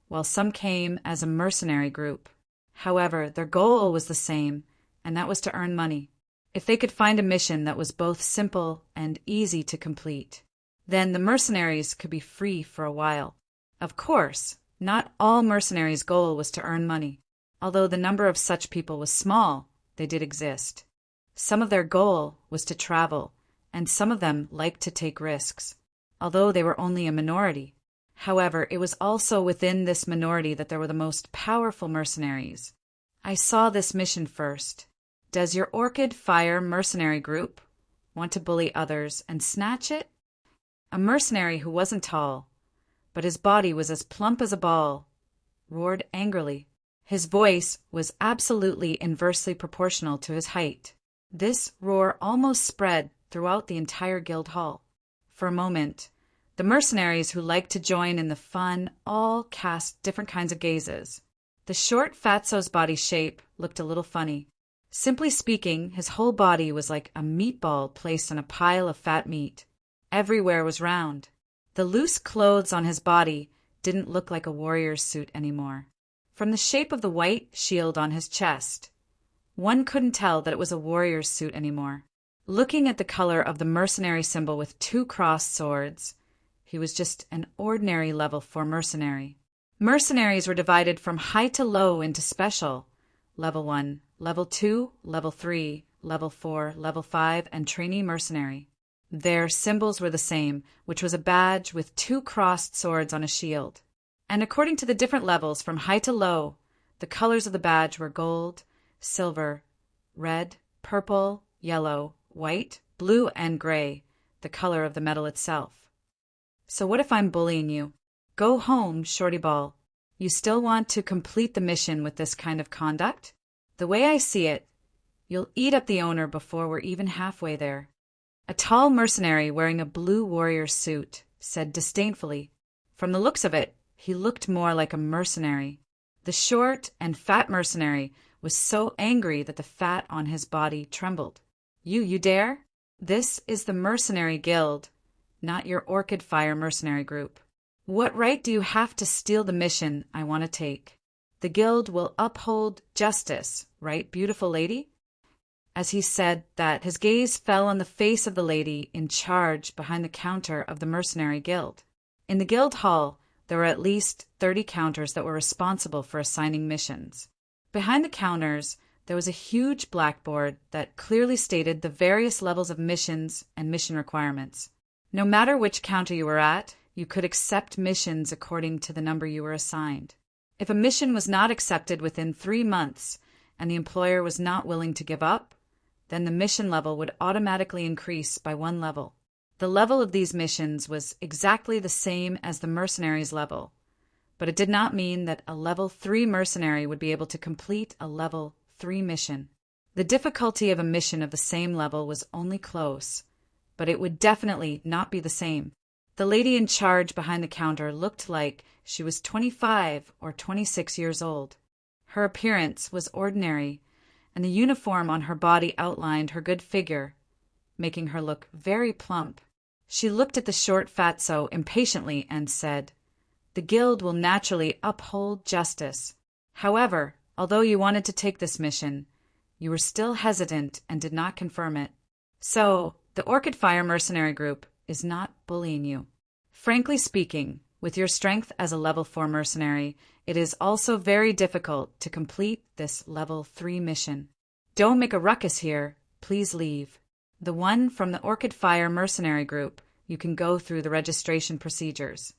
while some came as a mercenary group. However, their goal was the same, and that was to earn money. If they could find a mission that was both simple and easy to complete, then the mercenaries could be free for a while. Of course, not all mercenaries' goal was to earn money. Although the number of such people was small, they did exist. Some of their goal was to travel, and some of them liked to take risks, although they were only a minority. However, it was also within this minority that there were the most powerful mercenaries. I saw this mission first. Does your Orchid Fire mercenary group want to bully others and snatch it? A mercenary who wasn't tall, but his body was as plump as a ball, roared angrily. His voice was absolutely inversely proportional to his height. This roar almost spread throughout the entire guild hall. For a moment, the mercenaries who liked to join in the fun all cast different kinds of gazes. The short fatso's body shape looked a little funny. Simply speaking, his whole body was like a meatball placed on a pile of fat meat. Everywhere was round. The loose clothes on his body didn't look like a warrior's suit anymore. From the shape of the white shield on his chest, one couldn't tell that it was a warrior's suit anymore. Looking at the color of the mercenary symbol with 2 crossed swords, he was just an ordinary level 4 mercenary. Mercenaries were divided from high to low into special, level 1, level 2, level 3, level 4, level 5, and trainee mercenary. Their symbols were the same, which was a badge with 2 crossed swords on a shield. And according to the different levels from high to low, the colors of the badge were gold, silver, red, purple, yellow, white, blue, and gray, the color of the medal itself. So what if I'm bullying you? Go home, Shorty Ball. You still want to complete the mission with this kind of conduct? The way I see it, you'll eat up the owner before we're even halfway there. A tall mercenary wearing a blue warrior suit said disdainfully. From the looks of it, he looked more like a mercenary. The short and fat mercenary was so angry that the fat on his body trembled. You dare? This is the Mercenary Guild, not your Orchid Fire mercenary group. What right do you have to steal the mission I want to take? The guild will uphold justice, right, beautiful lady? As he said that, his gaze fell on the face of the lady in charge behind the counter of the Mercenary Guild. In the guild hall, there were at least 30 counters that were responsible for assigning missions. Behind the counters, there was a huge blackboard that clearly stated the various levels of missions and mission requirements. No matter which counter you were at, you could accept missions according to the number you were assigned. If a mission was not accepted within 3 months and the employer was not willing to give up, then the mission level would automatically increase by 1 level. The level of these missions was exactly the same as the mercenary's level, but it did not mean that a level 3 mercenary would be able to complete a level 3 mission. The difficulty of a mission of the same level was only close, but it would definitely not be the same. The lady in charge behind the counter looked like she was 25 or 26 years old. Her appearance was ordinary, and the uniform on her body outlined her good figure, making her look very plump. She looked at the short fatso impatiently and said, "The guild will naturally uphold justice. However, although you wanted to take this mission, you were still hesitant and did not confirm it. So, the Orchid Fire mercenary group is not bullying you. Frankly speaking, with your strength as a level 4 mercenary, it is also very difficult to complete this level 3 mission. Don't make a ruckus here, please leave. The one from the Orchid Fire mercenary group, you can go through the registration procedures."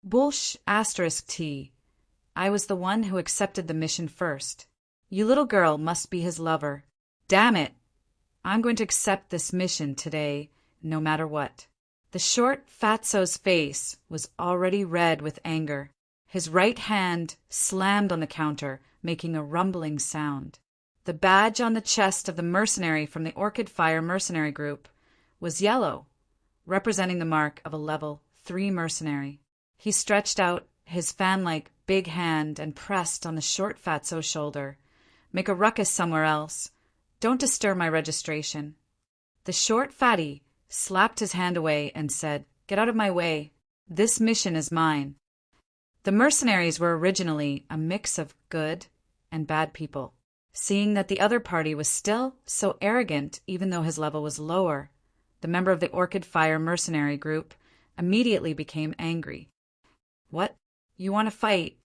Bullsh *T. I was the one who accepted the mission first. You little girl must be his lover. Damn it! I'm going to accept this mission today, no matter what. The short fatso's face was already red with anger. His right hand slammed on the counter, making a rumbling sound. The badge on the chest of the mercenary from the Orchid Fire mercenary group was yellow, representing the mark of a level 3 mercenary. He stretched out his fan-like big hand and pressed on the short fatso's shoulder. "Make a ruckus somewhere else. Don't disturb my registration." The short fatty slapped his hand away and said, "Get out of my way. This mission is mine." The mercenaries were originally a mix of good and bad people. Seeing that the other party was still so arrogant even though his level was lower, the member of the Orchid Fire mercenary group immediately became angry. "What? You want to fight?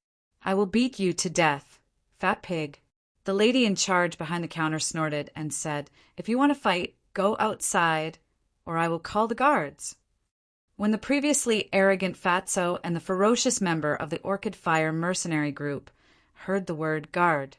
I will beat you to death, fat pig." The lady in charge behind the counter snorted and said, "If you want to fight, go outside, or I will call the guards." When the previously arrogant Fatso and the ferocious member of the Orchid Fire mercenary group heard the word guard,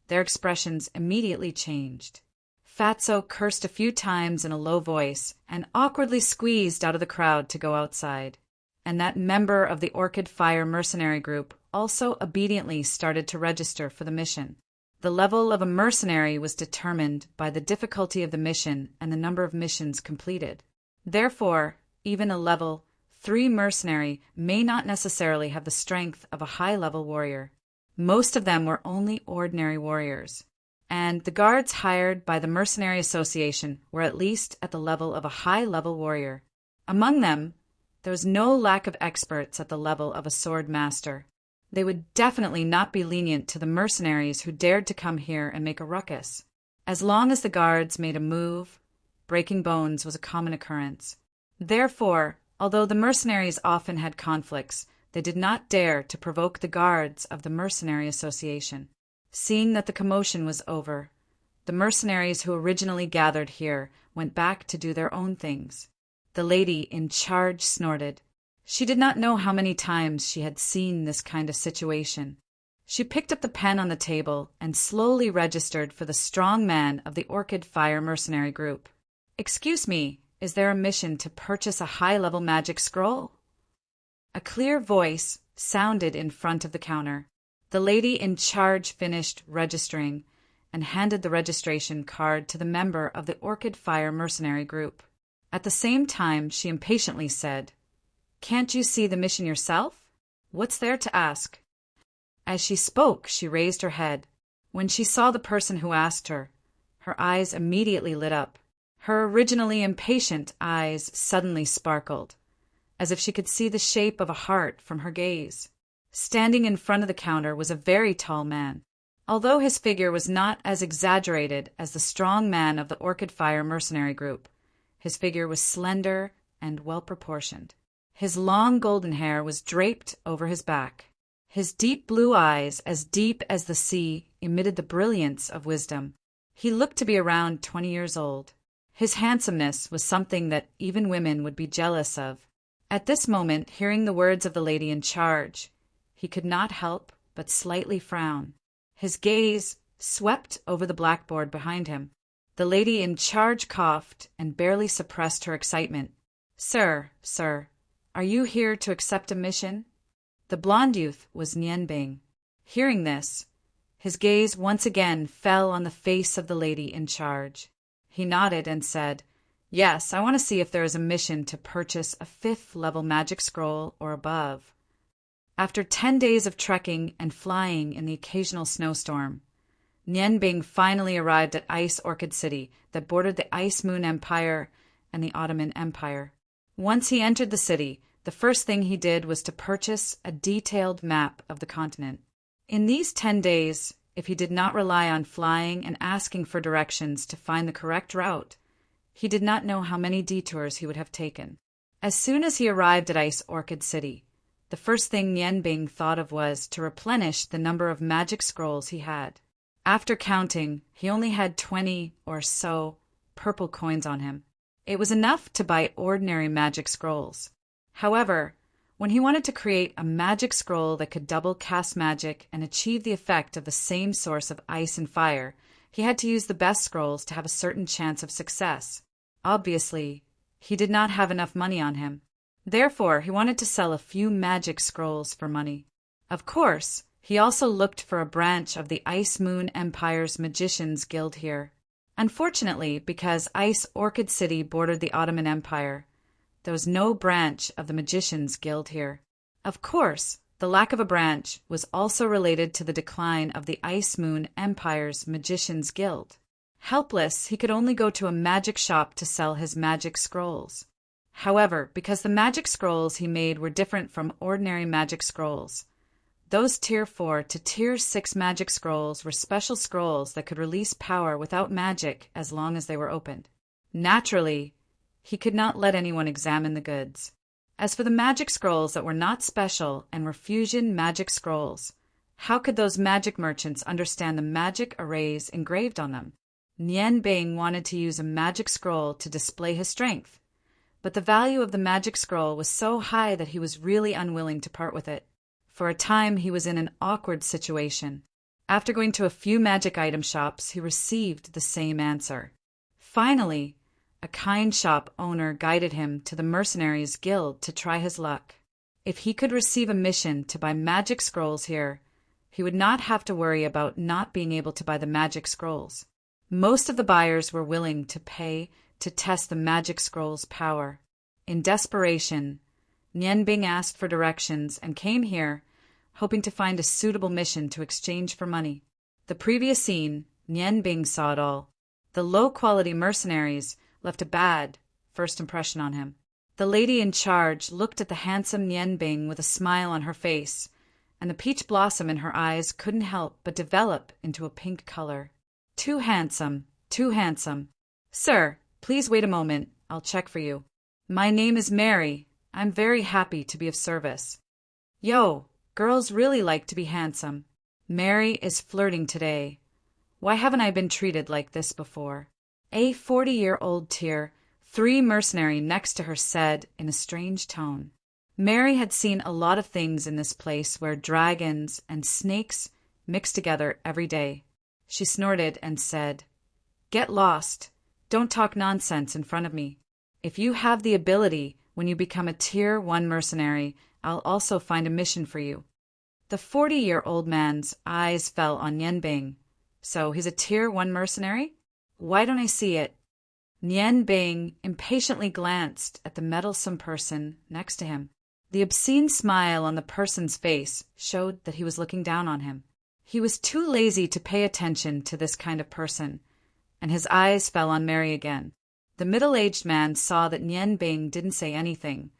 their expressions immediately changed. Fatso cursed a few times in a low voice and awkwardly squeezed out of the crowd to go outside. And that member of the Orchid Fire mercenary group also obediently started to register for the mission. The level of a mercenary was determined by the difficulty of the mission and the number of missions completed. Therefore, even a level 3 mercenary may not necessarily have the strength of a high-level warrior. Most of them were only ordinary warriors, and the guards hired by the Mercenary Association were at least at the level of a high-level warrior. Among them, there was no lack of experts at the level of a sword master. They would definitely not be lenient to the mercenaries who dared to come here and make a ruckus. As long as the guards made a move, breaking bones was a common occurrence. Therefore, although the mercenaries often had conflicts, they did not dare to provoke the guards of the Mercenary Association. Seeing that the commotion was over, the mercenaries who originally gathered here went back to do their own things. The lady in charge snorted. She did not know how many times she had seen this kind of situation. She picked up the pen on the table and slowly registered for the strong man of the Orchid Fire mercenary group. "Excuse me, is there a mission to purchase a high-level magic scroll?" A clear voice sounded in front of the counter. The lady in charge finished registering and handed the registration card to the member of the Orchid Fire mercenary group. At the same time, she impatiently said, "Can't you see the mission yourself? What's there to ask?" As she spoke, she raised her head. When she saw the person who asked her, her eyes immediately lit up. Her originally impatient eyes suddenly sparkled, as if she could see the shape of a heart from her gaze. Standing in front of the counter was a very tall man. Although his figure was not as exaggerated as the strong man of the Orchid Fire mercenary group, his figure was slender and well-proportioned. His long golden hair was draped over his back. His deep blue eyes, as deep as the sea, emitted the brilliance of wisdom. He looked to be around 20 years old. His handsomeness was something that even women would be jealous of. At this moment, hearing the words of the lady in charge, he could not help but slightly frown. His gaze swept over the blackboard behind him. The lady in charge coughed and barely suppressed her excitement. Sir, are you here to accept a mission?" The blonde youth was Nianbing. Hearing this, his gaze once again fell on the face of the lady in charge. He nodded and said, "Yes, I want to see if there is a mission to purchase a 5th-level magic scroll or above." After 10 days of trekking and flying in the occasional snowstorm, Nianbing finally arrived at Ice Orchid City that bordered the Ice Moon Empire and the Ottoman Empire. Once he entered the city, the first thing he did was to purchase a detailed map of the continent. In these 10 days, if he did not rely on flying and asking for directions to find the correct route, he did not know how many detours he would have taken. As soon as he arrived at Ice Orchid City, the first thing Nianbing thought of was to replenish the number of magic scrolls he had. After counting, he only had 20 or so purple coins on him. It was enough to buy ordinary magic scrolls. However, when he wanted to create a magic scroll that could double cast magic and achieve the effect of the same source of ice and fire, he had to use the best scrolls to have a certain chance of success. Obviously, he did not have enough money on him. Therefore, he wanted to sell a few magic scrolls for money. Of course, he also looked for a branch of the Ice Moon Empire's Magicians Guild here. Unfortunately, because Ice Orchid City bordered the Ottoman Empire, there was no branch of the Magicians Guild here. Of course, the lack of a branch was also related to the decline of the Ice Moon Empire's Magicians Guild. Helpless, he could only go to a magic shop to sell his magic scrolls. However, because the magic scrolls he made were different from ordinary magic scrolls, those Tier 4 to Tier 6 magic scrolls were special scrolls that could release power without magic as long as they were opened. Naturally, he could not let anyone examine the goods. As for the magic scrolls that were not special and were fusion magic scrolls, How could those magic merchants understand the magic arrays engraved on them? Nian Bing wanted to use a magic scroll to display his strength, but the value of the magic scroll was so high that he was really unwilling to part with it. For a time, he was in an awkward situation. After going to a few magic item shops, he received the same answer. Finally, a kind shop owner guided him to the Mercenaries Guild to try his luck. If he could receive a mission to buy magic scrolls here, he would not have to worry about not being able to buy the magic scrolls. Most of the buyers were willing to pay to test the magic scroll's power. In desperation, Nian Bing asked for directions and came here, hoping to find a suitable mission to exchange for money. The previous scene, Nian Bing saw it all. The low-quality mercenaries left a bad first impression on him. The lady in charge looked at the handsome Nian Bing with a smile on her face, and the peach blossom in her eyes couldn't help but develop into a pink color. Too handsome, too handsome. Sir, please wait a moment. I'll check for you. My name is Mary. I'm very happy to be of service. Yo, girls really like to be handsome. Mary is flirting today. Why haven't I been treated like this before? A 40-year-old tear, 3 mercenary next to her said in a strange tone. Mary had seen a lot of things in this place where dragons and snakes mix together every day. She snorted and said, "Get lost. Don't talk nonsense in front of me. If you have the ability, when you become a Tier 1 mercenary, I'll also find a mission for you." The 40-year-old man's eyes fell on Nian Bing. So he's a Tier 1 mercenary? Why don't I see it? Nian Bing impatiently glanced at the meddlesome person next to him. The obscene smile on the person's face showed that he was looking down on him. He was too lazy to pay attention to this kind of person, and his eyes fell on Mary again. The middle-aged man saw that Nian Bing didn't say anything,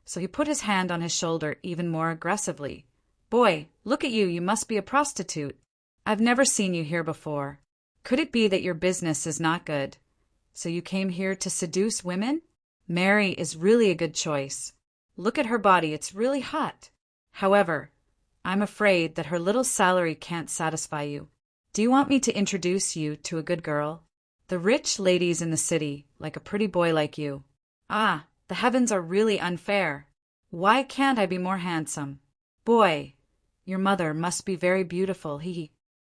so he put his hand on his shoulder even more aggressively. "Boy, look at you, you must be a prostitute. I've never seen you here before. Could it be that your business is not good? So you came here to seduce women? Mary is really a good choice. Look at her body, it's really hot. However, I'm afraid that her little salary can't satisfy you. Do you want me to introduce you to a good girl? The rich ladies in the city like a pretty boy like you. Ah, the heavens are really unfair. Why can't I be more handsome? Boy, your mother must be very beautiful, he."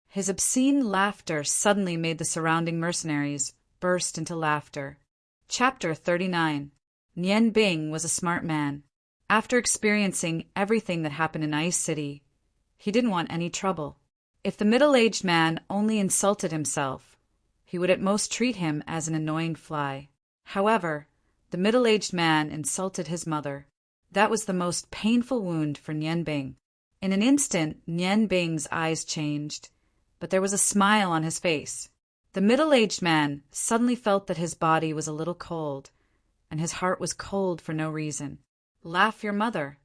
His obscene laughter suddenly made the surrounding mercenaries burst into laughter. Chapter 39. Nian Bing was a smart man. After experiencing everything that happened in Ice City, he didn't want any trouble. If the middle-aged man only insulted himself, he would at most treat him as an annoying fly. However, the middle-aged man insulted his mother. That was the most painful wound for Nian Bing. In an instant, Nian Bing's eyes changed, but there was a smile on his face. The middle-aged man suddenly felt that his body was a little cold, and his heart was cold for no reason. Laugh your mother.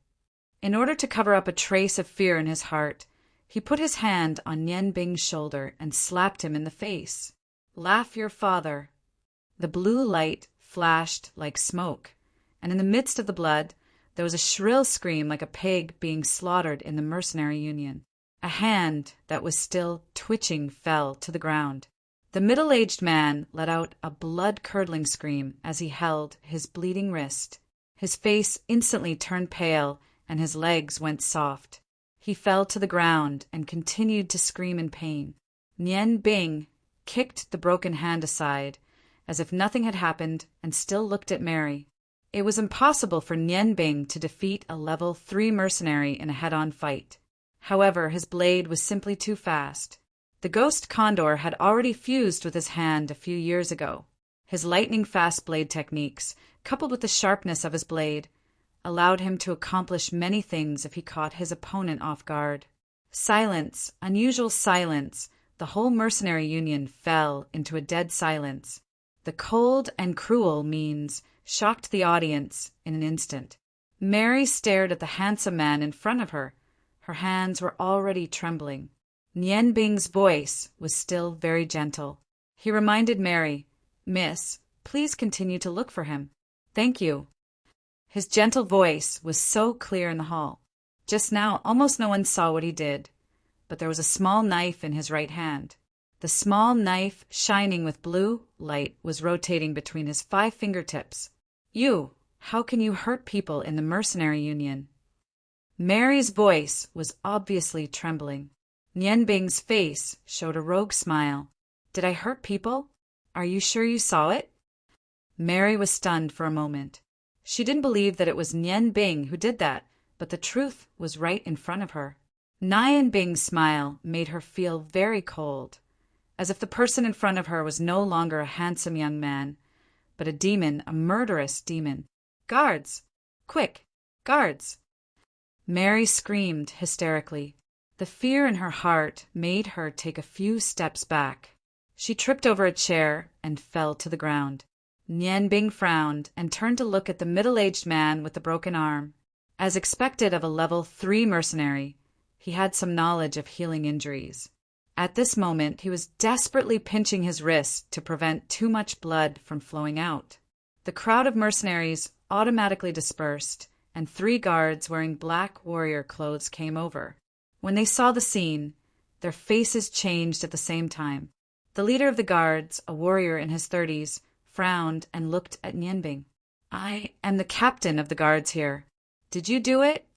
In order to cover up a trace of fear in his heart, he put his hand on Nian Bing's shoulder and slapped him in the face. Laugh your father. The blue light flashed like smoke, and in the midst of the blood, there was a shrill scream like a pig being slaughtered in the mercenary union. A hand that was still twitching fell to the ground. The middle-aged man let out a blood-curdling scream as he held his bleeding wrist. His face instantly turned pale and his legs went soft. He fell to the ground and continued to scream in pain. Nian Bing kicked the broken hand aside, as if nothing had happened, and still looked at Mary. It was impossible for Nian Bing to defeat a level 3 mercenary in a head-on fight. However, his blade was simply too fast. The ghost condor had already fused with his hand a few years ago. His lightning-fast blade techniques, coupled with the sharpness of his blade, allowed him to accomplish many things if he caught his opponent off guard. Silence, unusual silence. The whole mercenary union fell into a dead silence. The cold and cruel means shocked the audience in an instant. Mary stared at the handsome man in front of her. Her hands were already trembling. Nian Bing's voice was still very gentle. He reminded Mary, "Miss, please continue to look for him." "Thank you." His gentle voice was so clear in the hall. Just now, almost no one saw what he did, but there was a small knife in his right hand. The small knife, shining with blue light, was rotating between his 5 fingertips. "You, how can you hurt people in the mercenary union?" Mary's voice was obviously trembling. Nian Bing's face showed a rogue smile. "Did I hurt people? Are you sure you saw it?" Mary was stunned for a moment. She didn't believe that it was Nian Bing who did that, but the truth was right in front of her. Nian Bing's smile made her feel very cold, as if the person in front of her was no longer a handsome young man, but a demon, a murderous demon. "Guards! Quick! Guards!" Mary screamed hysterically. The fear in her heart made her take a few steps back. She tripped over a chair and fell to the ground. Nian Bing frowned and turned to look at the middle-aged man with the broken arm. As expected of a level 3 mercenary, he had some knowledge of healing injuries. At this moment, he was desperately pinching his wrist to prevent too much blood from flowing out. The crowd of mercenaries automatically dispersed, and 3 guards wearing black warrior clothes came over. When they saw the scene, their faces changed at the same time. The leader of the guards, a warrior in his 30s, frowned and looked at Nian Bing. "I am the captain of the guards here. Did you do it?"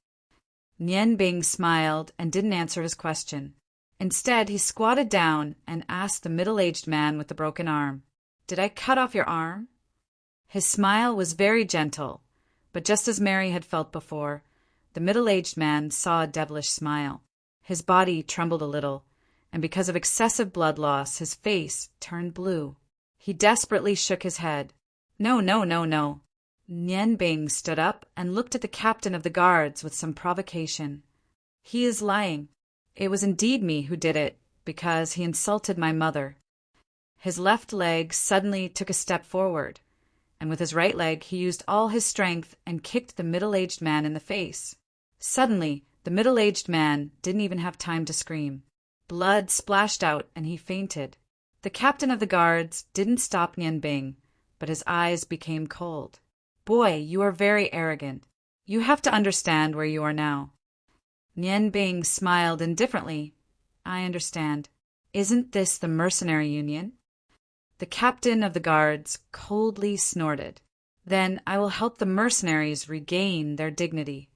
Nian Bing smiled and didn't answer his question. Instead, he squatted down and asked the middle-aged man with the broken arm, "Did I cut off your arm?" His smile was very gentle, but just as Mary had felt before, the middle-aged man saw a devilish smile. His body trembled a little, and because of excessive blood loss, his face turned blue. He desperately shook his head. "No, no, no, no." Nian Bing stood up and looked at the captain of the guards with some provocation. "He is lying. It was indeed me who did it, because he insulted my mother." His left leg suddenly took a step forward, and with his right leg he used all his strength and kicked the middle-aged man in the face. Suddenly, the middle-aged man didn't even have time to scream. Blood splashed out and he fainted. The captain of the guards didn't stop Nian Bing, but his eyes became cold. "Boy, you are very arrogant. You have to understand where you are now." Nian Bing smiled indifferently. "I understand. Isn't this the mercenary union?" The captain of the guards coldly snorted. "Then I will help the mercenaries regain their dignity."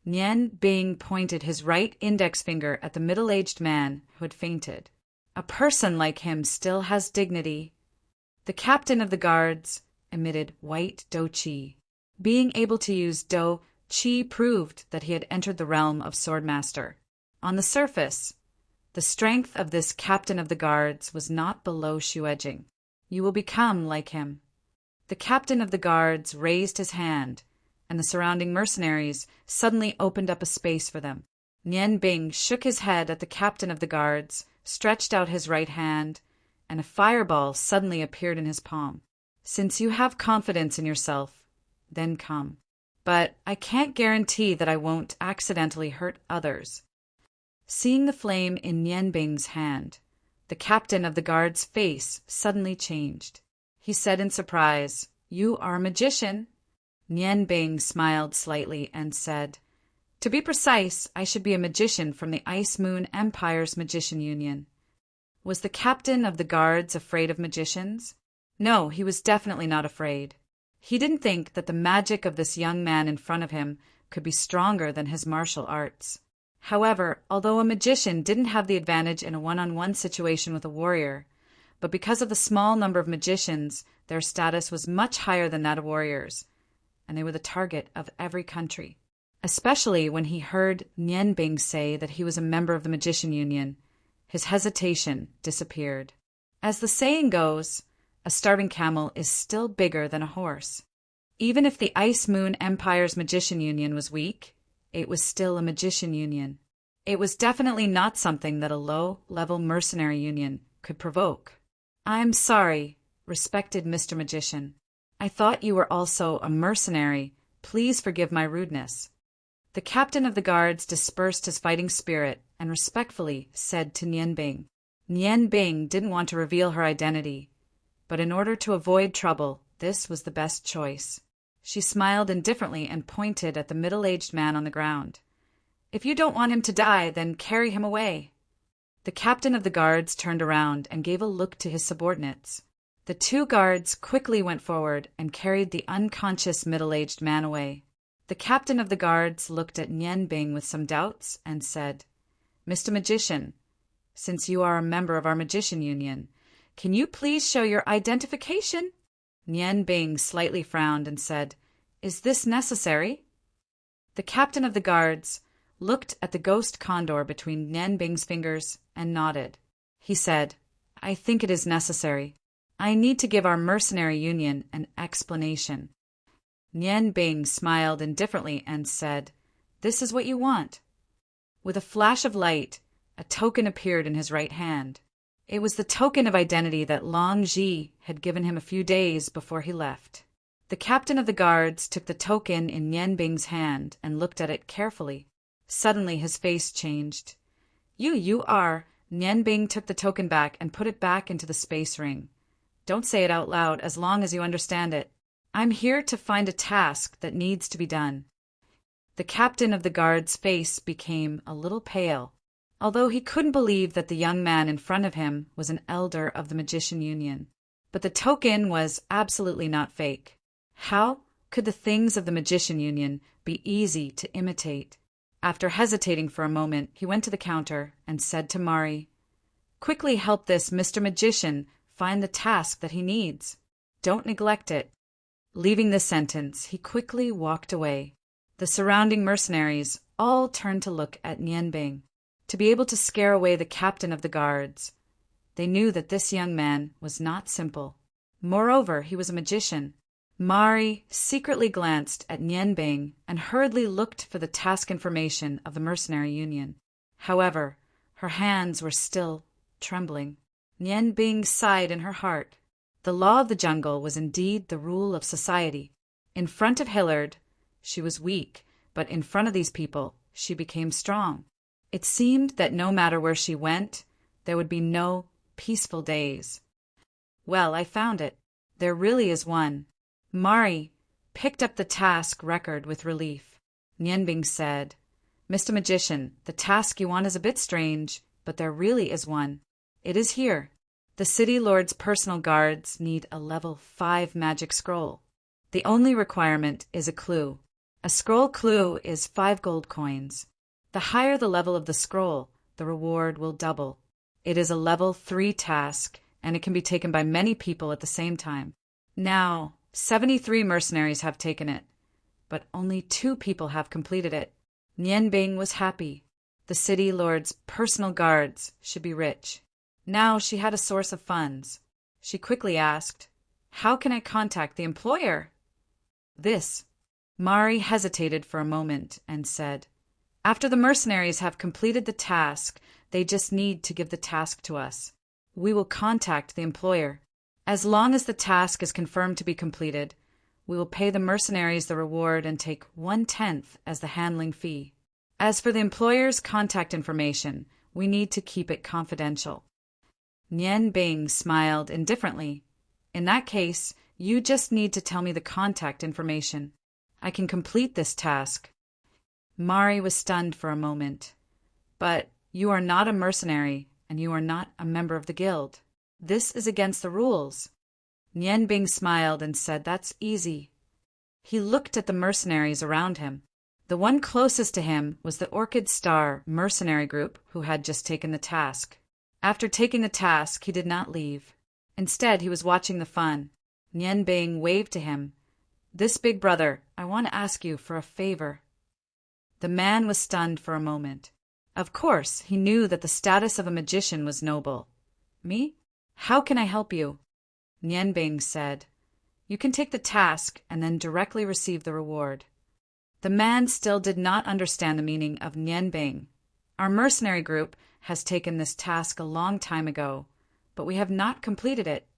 Nian Bing pointed his right index finger at the middle-aged man who had fainted. "A person like him still has dignity." The captain of the guards emitted white do chi. Being able to use do chi proved that he had entered the realm of Swordmaster. On the surface, the strength of this captain of the guards was not below Shuejing. "You will become like him." The captain of the guards raised his hand, and the surrounding mercenaries suddenly opened up a space for them. Nian Bing shook his head at the captain of the guards, stretched out his right hand, and a fireball suddenly appeared in his palm. "Since you have confidence in yourself, then come. But I can't guarantee that I won't accidentally hurt others." Seeing the flame in Nian Bing's hand, the captain of the guard's face suddenly changed. He said in surprise, "You are a magician." Nian Bing smiled slightly and said, "To be precise, I should be a magician from the Ice Moon Empire's Magician Union." Was the captain of the guards afraid of magicians? No, he was definitely not afraid. He didn't think that the magic of this young man in front of him could be stronger than his martial arts. However, although a magician didn't have the advantage in a one-on-one situation with a warrior, but because of the small number of magicians, their status was much higher than that of warriors, and they were the target of every country. Especially when he heard Nian Bing say that he was a member of the Magician Union, his hesitation disappeared. As the saying goes, a starving camel is still bigger than a horse. Even if the Ice Moon Empire's Magician Union was weak, it was still a magician union. It was definitely not something that a low-level mercenary union could provoke. "I'm sorry, respected Mr. Magician. I thought you were also a mercenary. Please forgive my rudeness." The captain of the guards dispersed his fighting spirit and respectfully said to Nian Bing. Nian Bing didn't want to reveal her identity, but in order to avoid trouble, this was the best choice. She smiled indifferently and pointed at the middle-aged man on the ground. "If you don't want him to die, then carry him away." The captain of the guards turned around and gave a look to his subordinates. The 2 guards quickly went forward and carried the unconscious middle-aged man away. The captain of the guards looked at Nian Bing with some doubts and said, "Mr. Magician, since you are a member of our magician union, can you please show your identification?" Nian Bing slightly frowned and said, "Is this necessary?" The captain of the guards looked at the ghost condor between Nian Bing's fingers and nodded. He said, "I think it is necessary. I need to give our mercenary union an explanation." Nian Bing smiled indifferently and said, "This is what you want." With a flash of light, a token appeared in his right hand. It was the token of identity that Long Ji had given him a few days before he left. The captain of the guards took the token in Nian Bing's hand and looked at it carefully. Suddenly his face changed. You are. Nian Bing took the token back and put it back into the space ring. "Don't say it out loud as long as you understand it. I'm here to find a task that needs to be done." The captain of the guard's face became a little pale, although he couldn't believe that the young man in front of him was an elder of the Magician Union. But the token was absolutely not fake. How could the things of the Magician Union be easy to imitate? After hesitating for a moment, he went to the counter and said to Mari, "Quickly help this Mr. Magician find the task that he needs. Don't neglect it." Leaving this sentence, he quickly walked away. The surrounding mercenaries all turned to look at Nian Bing, to be able to scare away the captain of the guards. They knew that this young man was not simple. Moreover, he was a magician. Mari secretly glanced at Nian Bing and hurriedly looked for the task information of the mercenary union. However, her hands were still trembling. Nian Bing sighed in her heart. The law of the jungle was indeed the rule of society. In front of Hillard, she was weak, but in front of these people, she became strong. It seemed that no matter where she went, there would be no peaceful days. "Well, I found it. There really is one." Mari picked up the task record with relief. Nian Bing said, "Mr. Magician, the task you want is a bit strange, but there really is one. It is here. The city lord's personal guards need a level 5 magic scroll. The only requirement is a clue. A scroll clue is 5 gold coins. The higher the level of the scroll, the reward will double. It is a level 3 task, and it can be taken by many people at the same time. Now, 73 mercenaries have taken it, but only 2 people have completed it." Nian Bing was happy. The city lord's personal guards should be rich. Now she had a source of funds. She quickly asked, "How can I contact the employer?" "This." Mari hesitated for a moment and said, "After the mercenaries have completed the task, they just need to give the task to us. We will contact the employer. As long as the task is confirmed to be completed, we will pay the mercenaries the reward and take 1/10 as the handling fee. As for the employer's contact information, we need to keep it confidential." Nian Bing smiled indifferently. "In that case, you just need to tell me the contact information. I can complete this task." Mari was stunned for a moment. "But you are not a mercenary, and you are not a member of the guild. This is against the rules." Nian Bing smiled and said, "That's easy." He looked at the mercenaries around him. The one closest to him was the Orchid Star mercenary group who had just taken the task. After taking the task, he did not leave. Instead, he was watching the fun. Nian Bing waved to him. "This big brother, I want to ask you for a favor." The man was stunned for a moment. Of course, he knew that the status of a magician was noble. "Me? How can I help you?" Nian Bing said, "You can take the task and then directly receive the reward." The man still did not understand the meaning of Nian Bing. "Our mercenary group has taken this task a long time ago, but we have not completed it."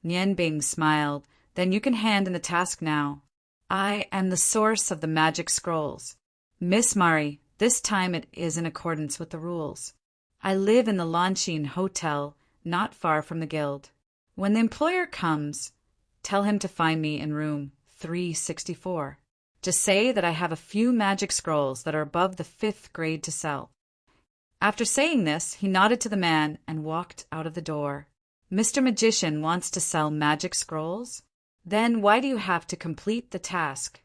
Nian Bing smiled. "Then you can hand in the task now. I am the source of the magic scrolls. Miss Mari, this time it is in accordance with the rules. I live in the Lanshin Hotel, not far from the guild. When the employer comes, tell him to find me in room 364. Just say that I have a few magic scrolls that are above the 5th grade to sell." After saying this, he nodded to the man and walked out of the door. Mr. Magician wants to sell magic scrolls? Then why do you have to complete the task?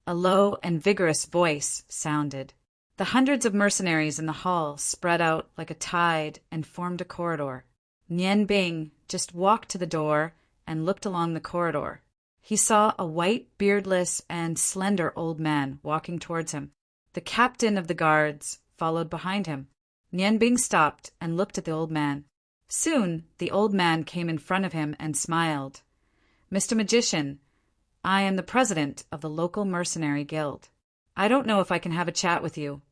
A low and vigorous voice sounded. The hundreds of mercenaries in the hall spread out like a tide and formed a corridor. Nian Bing just walked to the door and looked along the corridor. He saw a white, beardless, and slender old man walking towards him. The captain of the guards followed behind him. Nian Bing stopped and looked at the old man. Soon, the old man came in front of him and smiled. Mr. Magician, I am the president of the local mercenary guild. I don't know if I can have a chat with you.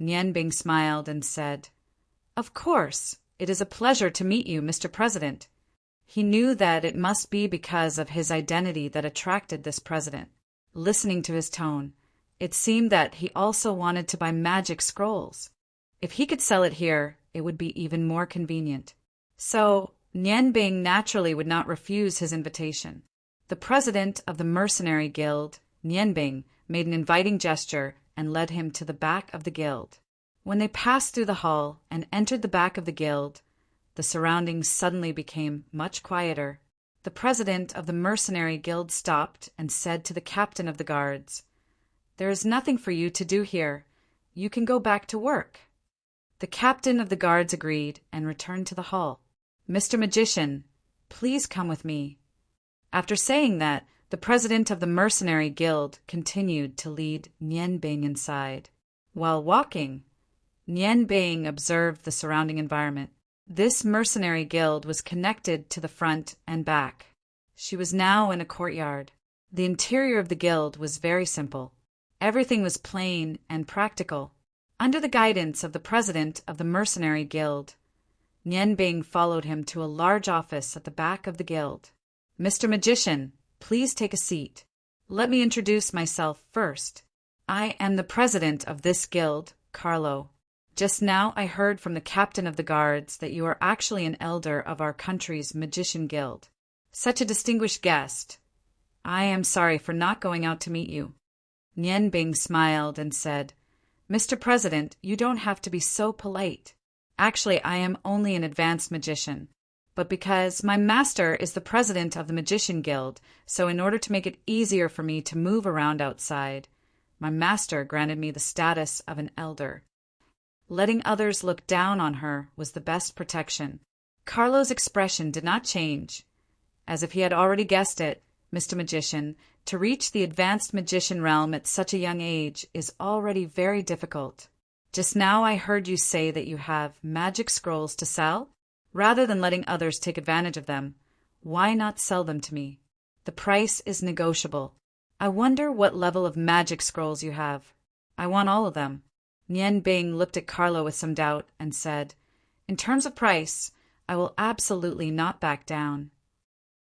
Nian Bing smiled and said, Of course, it is a pleasure to meet you, Mr. President. He knew that it must be because of his identity that attracted this president. Listening to his tone, it seemed that he also wanted to buy magic scrolls. If he could sell it here, it would be even more convenient. So, Nian Bing naturally would not refuse his invitation. The president of the mercenary guild, Nian Bing, made an inviting gesture and led him to the back of the guild. When they passed through the hall and entered the back of the guild, the surroundings suddenly became much quieter. The president of the mercenary guild stopped and said to the captain of the guards, There is nothing for you to do here. You can go back to work. The captain of the guards agreed and returned to the hall. Mr. Magician, please come with me. After saying that, the president of the mercenary guild continued to lead Nian Bing inside. While walking, Nian Bing observed the surrounding environment. This mercenary guild was connected to the front and back. She was now in a courtyard. The interior of the guild was very simple. Everything was plain and practical. Under the guidance of the president of the mercenary guild, Nian Bing followed him to a large office at the back of the guild. Mr. Magician, please take a seat. Let me introduce myself first. I am the president of this guild, Carlo. Just now I heard from the captain of the guards that you are actually an elder of our country's magician guild. Such a distinguished guest. I am sorry for not going out to meet you. Nian Bing smiled and said, Mr. President, you don't have to be so polite. Actually, I am only an advanced magician. But because my master is the president of the Magician Guild, so in order to make it easier for me to move around outside, my master granted me the status of an elder. Letting others look down on her was the best protection. Carlo's expression did not change. As if he had already guessed it, Mr. Magician, to reach the advanced magician realm at such a young age is already very difficult. Just now I heard you say that you have magic scrolls to sell? Rather than letting others take advantage of them, why not sell them to me? The price is negotiable. I wonder what level of magic scrolls you have. I want all of them. Nian Bing looked at Carlo with some doubt and said, In terms of price, I will absolutely not back down.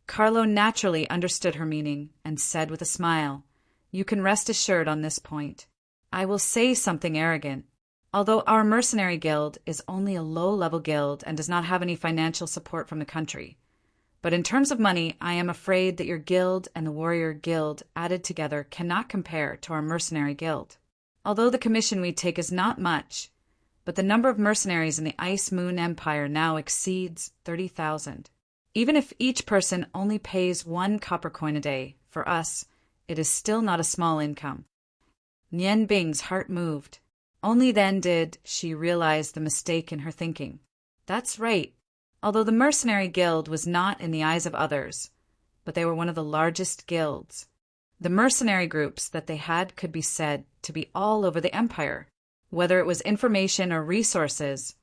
Carlo naturally understood her meaning and said with a smile, You can rest assured on this point. I will say something arrogant. Although our mercenary guild is only a low-level guild and does not have any financial support from the country, but in terms of money, I am afraid that your guild and the warrior guild added together cannot compare to our mercenary guild. Although the commission we take is not much, but the number of mercenaries in the Ice Moon Empire now exceeds 30,000. Even if each person only pays 1 copper coin a day, for us, it is still not a small income. Nian Bing's heart moved. Only then did she realize the mistake in her thinking. That's right. Although the mercenary guild was not in the eyes of others, but they were one of the largest guilds. The mercenary groups that they had could be said to be all over the empire. Whether it was information or resources,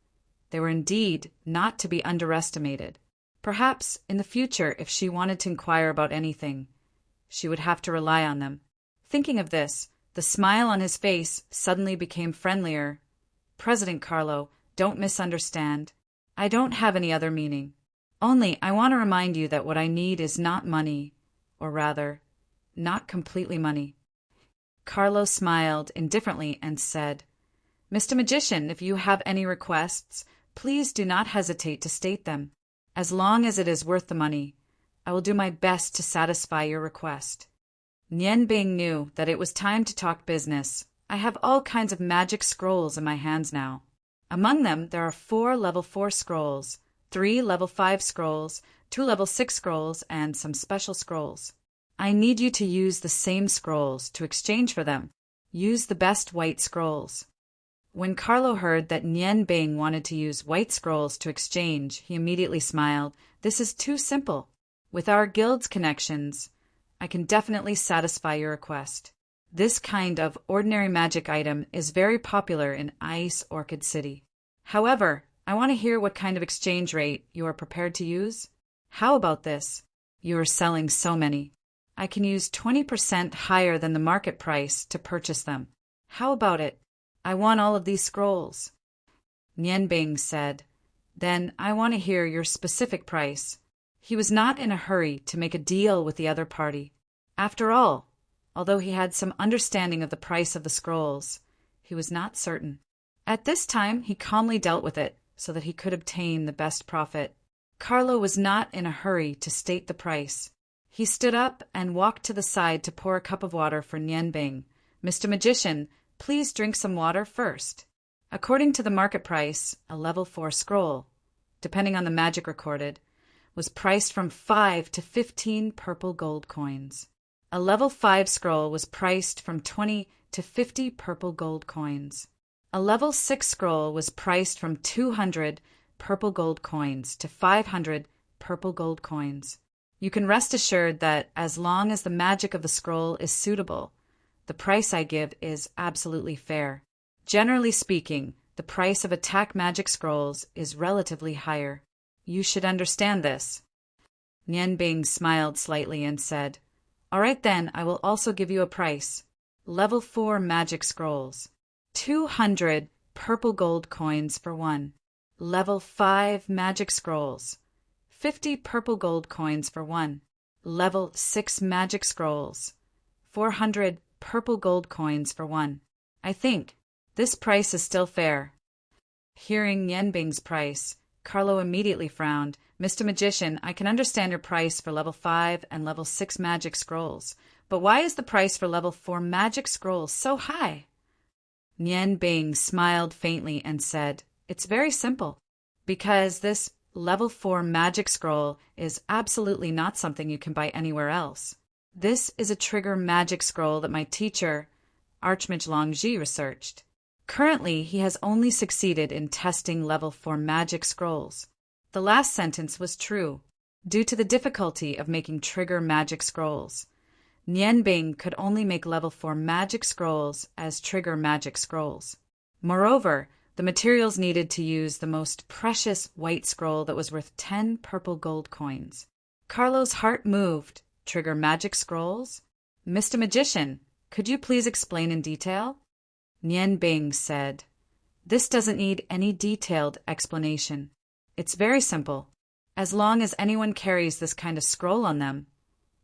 they were indeed not to be underestimated. Perhaps, in the future, if she wanted to inquire about anything, she would have to rely on them. Thinking of this, the smile on his face suddenly became friendlier. President Carlo, don't misunderstand. I don't have any other meaning. Only, I want to remind you that what I need is not money, or rather, not completely money. Carlo smiled indifferently and said, Mr. Magician, if you have any requests, please do not hesitate to state them. As long as it is worth the money, I will do my best to satisfy your request. Nian Bing knew that it was time to talk business. I have all kinds of magic scrolls in my hands now. Among them, there are 4 level 4 scrolls, 3 level 5 scrolls, 2 level 6 scrolls, and some special scrolls. I need you to use the same scrolls to exchange for them. Use the best white scrolls. When Carlo heard that Nian Bing wanted to use white scrolls to exchange, he immediately smiled. This is too simple. With our guild's connections, I can definitely satisfy your request. This kind of ordinary magic item is very popular in Ice Orchid City. However, I want to hear what kind of exchange rate you are prepared to use. How about this? You are selling so many. I can use 20% higher than the market price to purchase them. How about it? I want all of these scrolls. Nian Bing said, Then I want to hear your specific price. He was not in a hurry to make a deal with the other party. After all, although he had some understanding of the price of the scrolls, he was not certain. At this time, he calmly dealt with it so that he could obtain the best profit. Carlo was not in a hurry to state the price. He stood up and walked to the side to pour a cup of water for Nian Bing. Mr. Magician, please drink some water first. According to the market price, a level 4 scroll, depending on the magic recorded, was priced from 5 to 15 purple gold coins. A level 5 scroll was priced from 20 to 50 purple gold coins. A level 6 scroll was priced from 200 purple gold coins to 500 purple gold coins. You can rest assured that as long as the magic of the scroll is suitable, the price I give is absolutely fair. Generally speaking, the price of attack magic scrolls is relatively higher. You should understand this. Nian Bing smiled slightly and said, All right then, I will also give you a price. Level 4 magic scrolls. 200 purple gold coins for 1. Level 5 magic scrolls. 50 purple gold coins for 1. Level 6 magic scrolls. 400 purple gold coins for 1. I think this price is still fair. Hearing Nian Bing's price, Carlo immediately frowned. Mr. Magician, I can understand your price for level 5 and level 6 magic scrolls, but why is the price for level 4 magic scrolls so high? Nian Bing smiled faintly and said, It's very simple. Because this level 4 magic scroll is absolutely not something you can buy anywhere else. This is a trigger magic scroll that my teacher, Archmage Longji, researched. Currently, he has only succeeded in testing level 4 magic scrolls. The last sentence was true. Due to the difficulty of making trigger magic scrolls, Nian Bing could only make level 4 magic scrolls as trigger magic scrolls. Moreover, the materials needed to use the most precious white scroll that was worth 10 purple gold coins. Carlo's heart moved. Trigger magic scrolls? Mr. Magician, could you please explain in detail? Nian Bing said, This doesn't need any detailed explanation. It's very simple. As long as anyone carries this kind of scroll on them,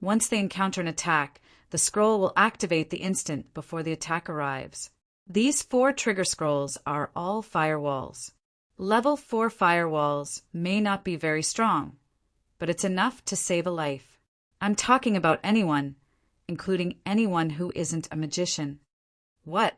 once they encounter an attack, the scroll will activate the instant before the attack arrives. These 4 trigger scrolls are all firewalls. Level 4 firewalls may not be very strong, but it's enough to save a life. I'm talking about anyone, including anyone who isn't a magician. What?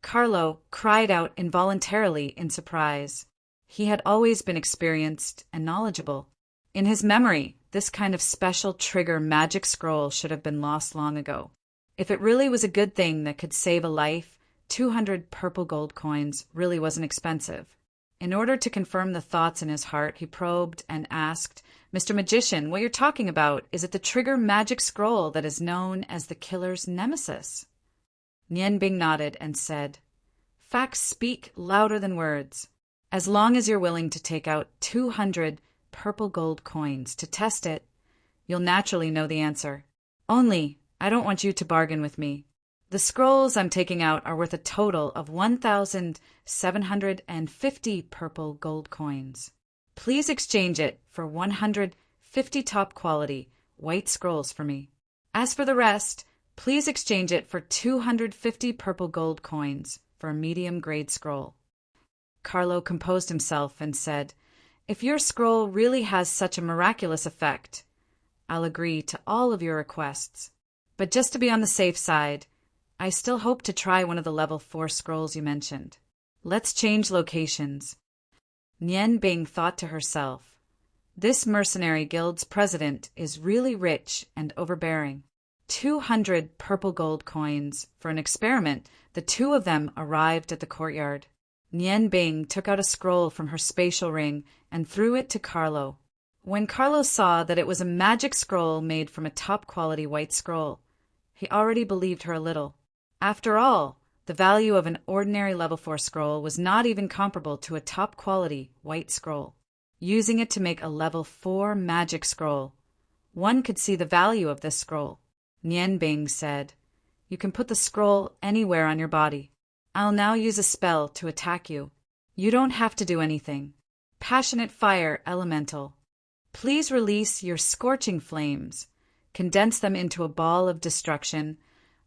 Carlo cried out involuntarily in surprise. He had always been experienced and knowledgeable. In his memory, this kind of special trigger magic scroll should have been lost long ago. If it really was a good thing that could save a life, 200 purple gold coins really wasn't expensive. In order to confirm the thoughts in his heart, he probed and asked, Mr. Magician, what you're talking about, is it the trigger magic scroll that is known as the killer's nemesis? Nian Bing nodded and said, Facts speak louder than words. As long as you're willing to take out 200 purple gold coins to test it, you'll naturally know the answer. Only, I don't want you to bargain with me. The scrolls I'm taking out are worth a total of 1,750 purple gold coins. Please exchange it for 150 top quality white scrolls for me. As for the rest, please exchange it for 250 purple gold coins for a medium grade scroll. Carlo composed himself and said, If your scroll really has such a miraculous effect, I'll agree to all of your requests. But just to be on the safe side, I still hope to try one of the level 4 scrolls you mentioned. Let's change locations. Nian Bing thought to herself, this mercenary guild's president is really rich and overbearing. 200 purple gold coins. For an experiment, the two of them arrived at the courtyard. Nian Bing took out a scroll from her spatial ring and threw it to Carlo. When Carlo saw that it was a magic scroll made from a top-quality white scroll, he already believed her a little. After all, the value of an ordinary level 4 scroll was not even comparable to a top-quality white scroll. Using it to make a level 4 magic scroll, one could see the value of this scroll. Nian Bing said, you can put the scroll anywhere on your body. I'll now use a spell to attack you. You don't have to do anything. Passionate Fire Elemental. Please release your scorching flames. Condense them into a ball of destruction,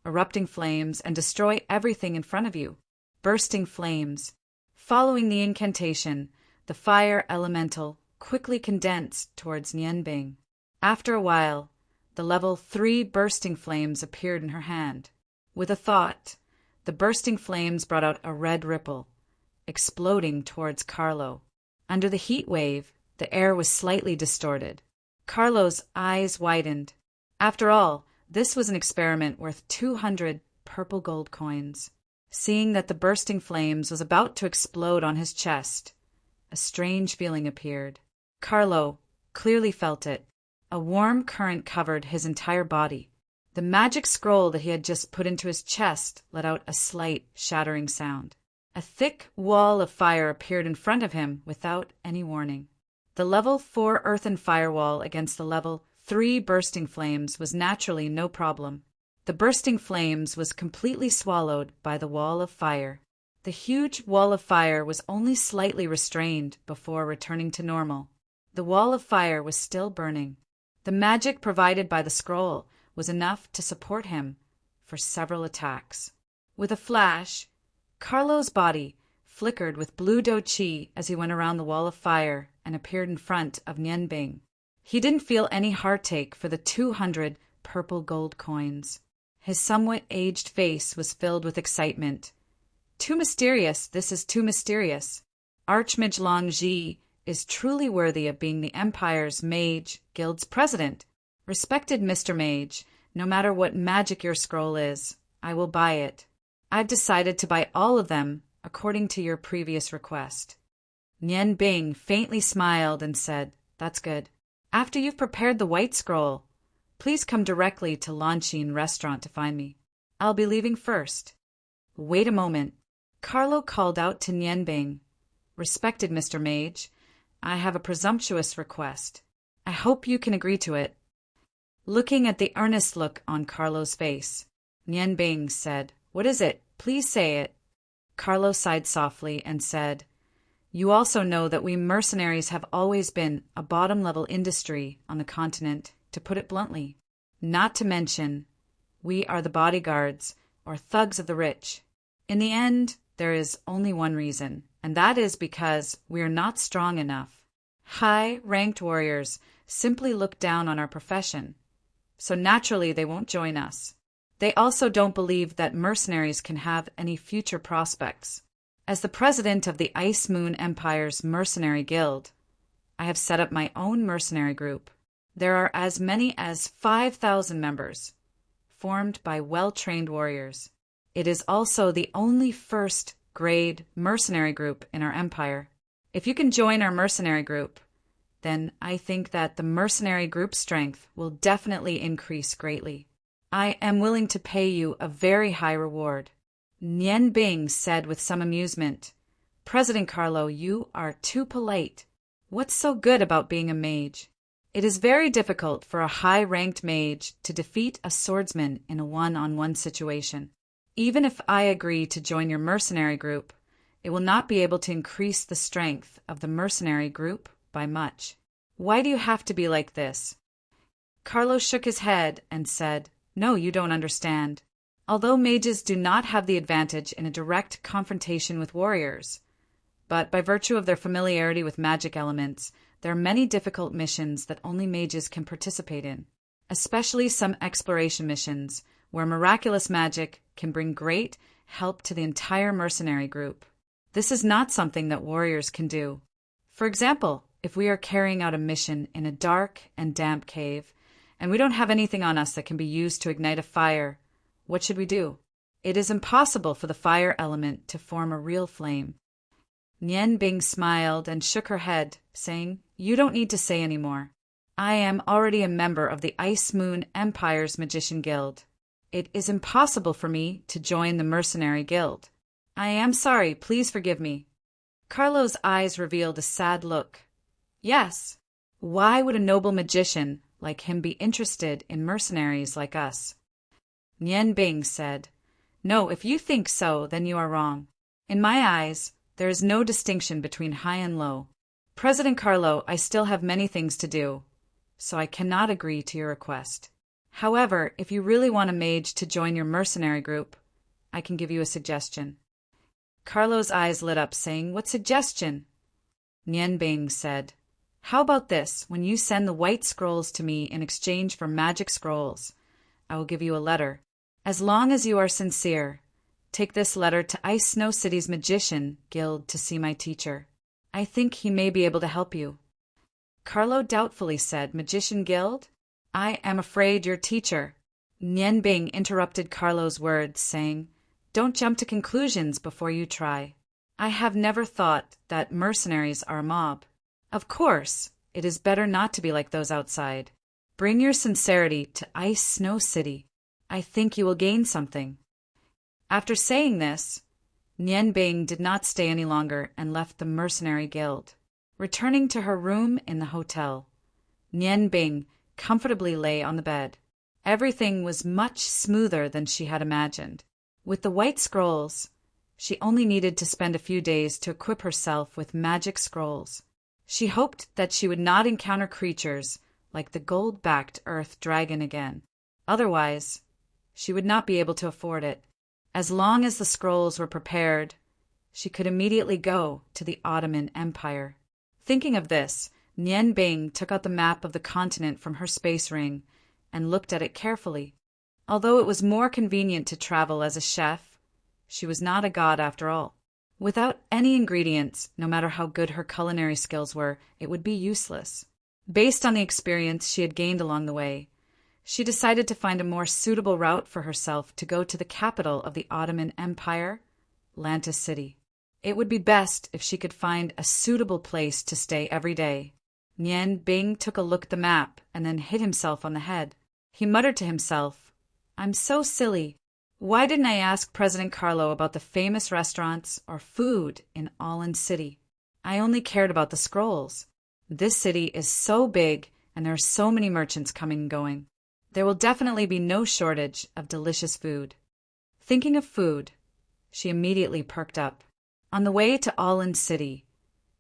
erupting flames, and destroy everything in front of you. Bursting flames. Following the incantation, the fire elemental quickly condensed towards Nian Bing. After a while, the level 3 bursting flames appeared in her hand. With a thought, the bursting flames brought out a red ripple, exploding towards Carlo. Under the heat wave, the air was slightly distorted. Carlo's eyes widened. After all, this was an experiment worth 200 purple gold coins. Seeing that the bursting flames was about to explode on his chest, a strange feeling appeared. Carlo clearly felt it. A warm current covered his entire body. The magic scroll that he had just put into his chest let out a slight shattering sound. A thick wall of fire appeared in front of him without any warning. The level 4 earthen firewall against the level 3 bursting flames was naturally no problem. The bursting flames was completely swallowed by the wall of fire. The huge wall of fire was only slightly restrained before returning to normal. The wall of fire was still burning. The magic provided by the scroll was enough to support him for several attacks. With a flash, Carlo's body flickered with blue do chi as he went around the wall of fire and appeared in front of Nian Bing. He didn't feel any heartache for the 200 purple gold coins. His somewhat aged face was filled with excitement. Too mysterious, this is too mysterious. Archmage Long Ji is truly worthy of being the Empire's Mage Guild's president. Respected Mr. Mage, no matter what magic your scroll is, I will buy it. I've decided to buy all of them according to your previous request. Nian Bing faintly smiled and said, that's good. After you've prepared the white scroll, please come directly to Lanshin Restaurant to find me. I'll be leaving first. Wait a moment. Carlo called out to Nian Bing. Respected Mr. Mage, I have a presumptuous request. I hope you can agree to it. Looking at the earnest look on Carlo's face, Nian Bing said, what is it? Please say it. Carlo sighed softly and said, you also know that we mercenaries have always been a bottom-level industry on the continent, to put it bluntly. Not to mention, we are the bodyguards or thugs of the rich. In the end, there is only one reason, and that is because we are not strong enough. High-ranked warriors simply look down on our profession, so naturally they won't join us. They also don't believe that mercenaries can have any future prospects. As the president of the Ice Moon Empire's Mercenary Guild, I have set up my own mercenary group. There are as many as 5,000 members, formed by well-trained warriors. It is also the only first-grade mercenary group in our empire. If you can join our mercenary group, then I think that the mercenary group strength will definitely increase greatly. I am willing to pay you a very high reward. Nian Bing said with some amusement, President Carlo, you are too polite. What's so good about being a mage? It is very difficult for a high-ranked mage to defeat a swordsman in a one-on-one situation. Even if I agree to join your mercenary group, it will not be able to increase the strength of the mercenary group by much. Why do you have to be like this? Carlo shook his head and said, no, you don't understand. Although mages do not have the advantage in a direct confrontation with warriors, but by virtue of their familiarity with magic elements, there are many difficult missions that only mages can participate in, especially some exploration missions where miraculous magic can bring great help to the entire mercenary group. This is not something that warriors can do. For example, if we are carrying out a mission in a dark and damp cave, and we don't have anything on us that can be used to ignite a fire, what should we do? It is impossible for the fire element to form a real flame. Nian Bing smiled and shook her head, saying, "You don't need to say any more. I am already a member of the Ice Moon Empire's Magician Guild. It is impossible for me to join the Mercenary Guild. I am sorry, please forgive me." Carlo's eyes revealed a sad look. Yes. Why would a noble magician like him be interested in mercenaries like us? Nian Bing said, "No, if you think so, then you are wrong. In my eyes, there is no distinction between high and low. President Carlo, I still have many things to do, so I cannot agree to your request. However, if you really want a mage to join your mercenary group, I can give you a suggestion." Carlo's eyes lit up, saying, "What suggestion?" Nian Bing said, "How about this? When you send the white scrolls to me in exchange for magic scrolls, I will give you a letter. As long as you are sincere, take this letter to Ice Snow City's Magician Guild to see my teacher. I think he may be able to help you." Carlo doubtfully said, "Magician Guild? I am afraid your teacher." Nian Bing interrupted Carlo's words, saying, "Don't jump to conclusions before you try. I have never thought that mercenaries are a mob. Of course, it is better not to be like those outside. Bring your sincerity to Ice Snow City. I think you will gain something." After saying this, Nian Bing did not stay any longer and left the Mercenary Guild. Returning to her room in the hotel, Nian Bing comfortably lay on the bed. Everything was much smoother than she had imagined. With the white scrolls, she only needed to spend a few days to equip herself with magic scrolls. She hoped that she would not encounter creatures like the gold-backed earth dragon again. Otherwise, she would not be able to afford it. As long as the scrolls were prepared, she could immediately go to the Ottoman Empire. Thinking of this, Nian Bing took out the map of the continent from her space ring and looked at it carefully. Although it was more convenient to travel as a chef, she was not a god after all. Without any ingredients, no matter how good her culinary skills were, it would be useless. Based on the experience she had gained along the way, she decided to find a more suitable route for herself to go to the capital of the Ottoman Empire, Lantis City. It would be best if she could find a suitable place to stay every day. Nian Bing took a look at the map and then hit himself on the head. He muttered to himself, "I'm so silly. Why didn't I ask President Carlo about the famous restaurants or food in Allen City? I only cared about the scrolls. This city is so big and there are so many merchants coming and going. There will definitely be no shortage of delicious food." Thinking of food, she immediately perked up. On the way to Allen City,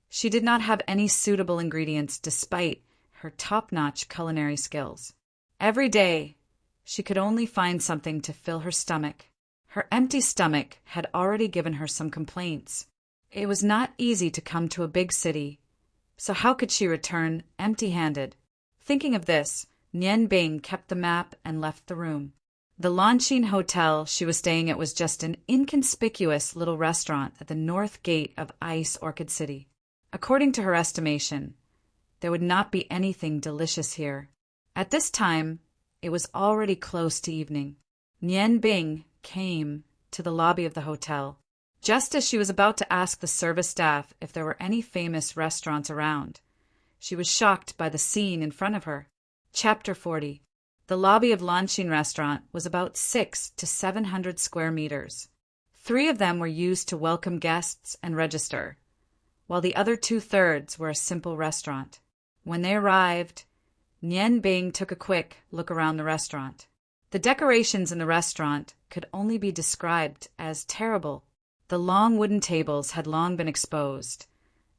she did not have any suitable ingredients despite her top-notch culinary skills. Every day, she could only find something to fill her stomach. Her empty stomach had already given her some complaints. It was not easy to come to a big city, so how could she return empty-handed? Thinking of this, Nian Bing kept the map and left the room. The Longqing Hotel she was staying at was just an inconspicuous little restaurant at the north gate of Ice Orchid City. According to her estimation, there would not be anything delicious here. At this time, it was already close to evening. Nian Bing came to the lobby of the hotel. Just as she was about to ask the service staff if there were any famous restaurants around, she was shocked by the scene in front of her. Chapter 40. The lobby of Longqing Restaurant was about 600 to 700 square meters. 3 of them were used to welcome guests and register, while the other 2/3 were a simple restaurant. When they arrived, Nian Bing took a quick look around the restaurant. The decorations in the restaurant could only be described as terrible. The long wooden tables had long been exposed,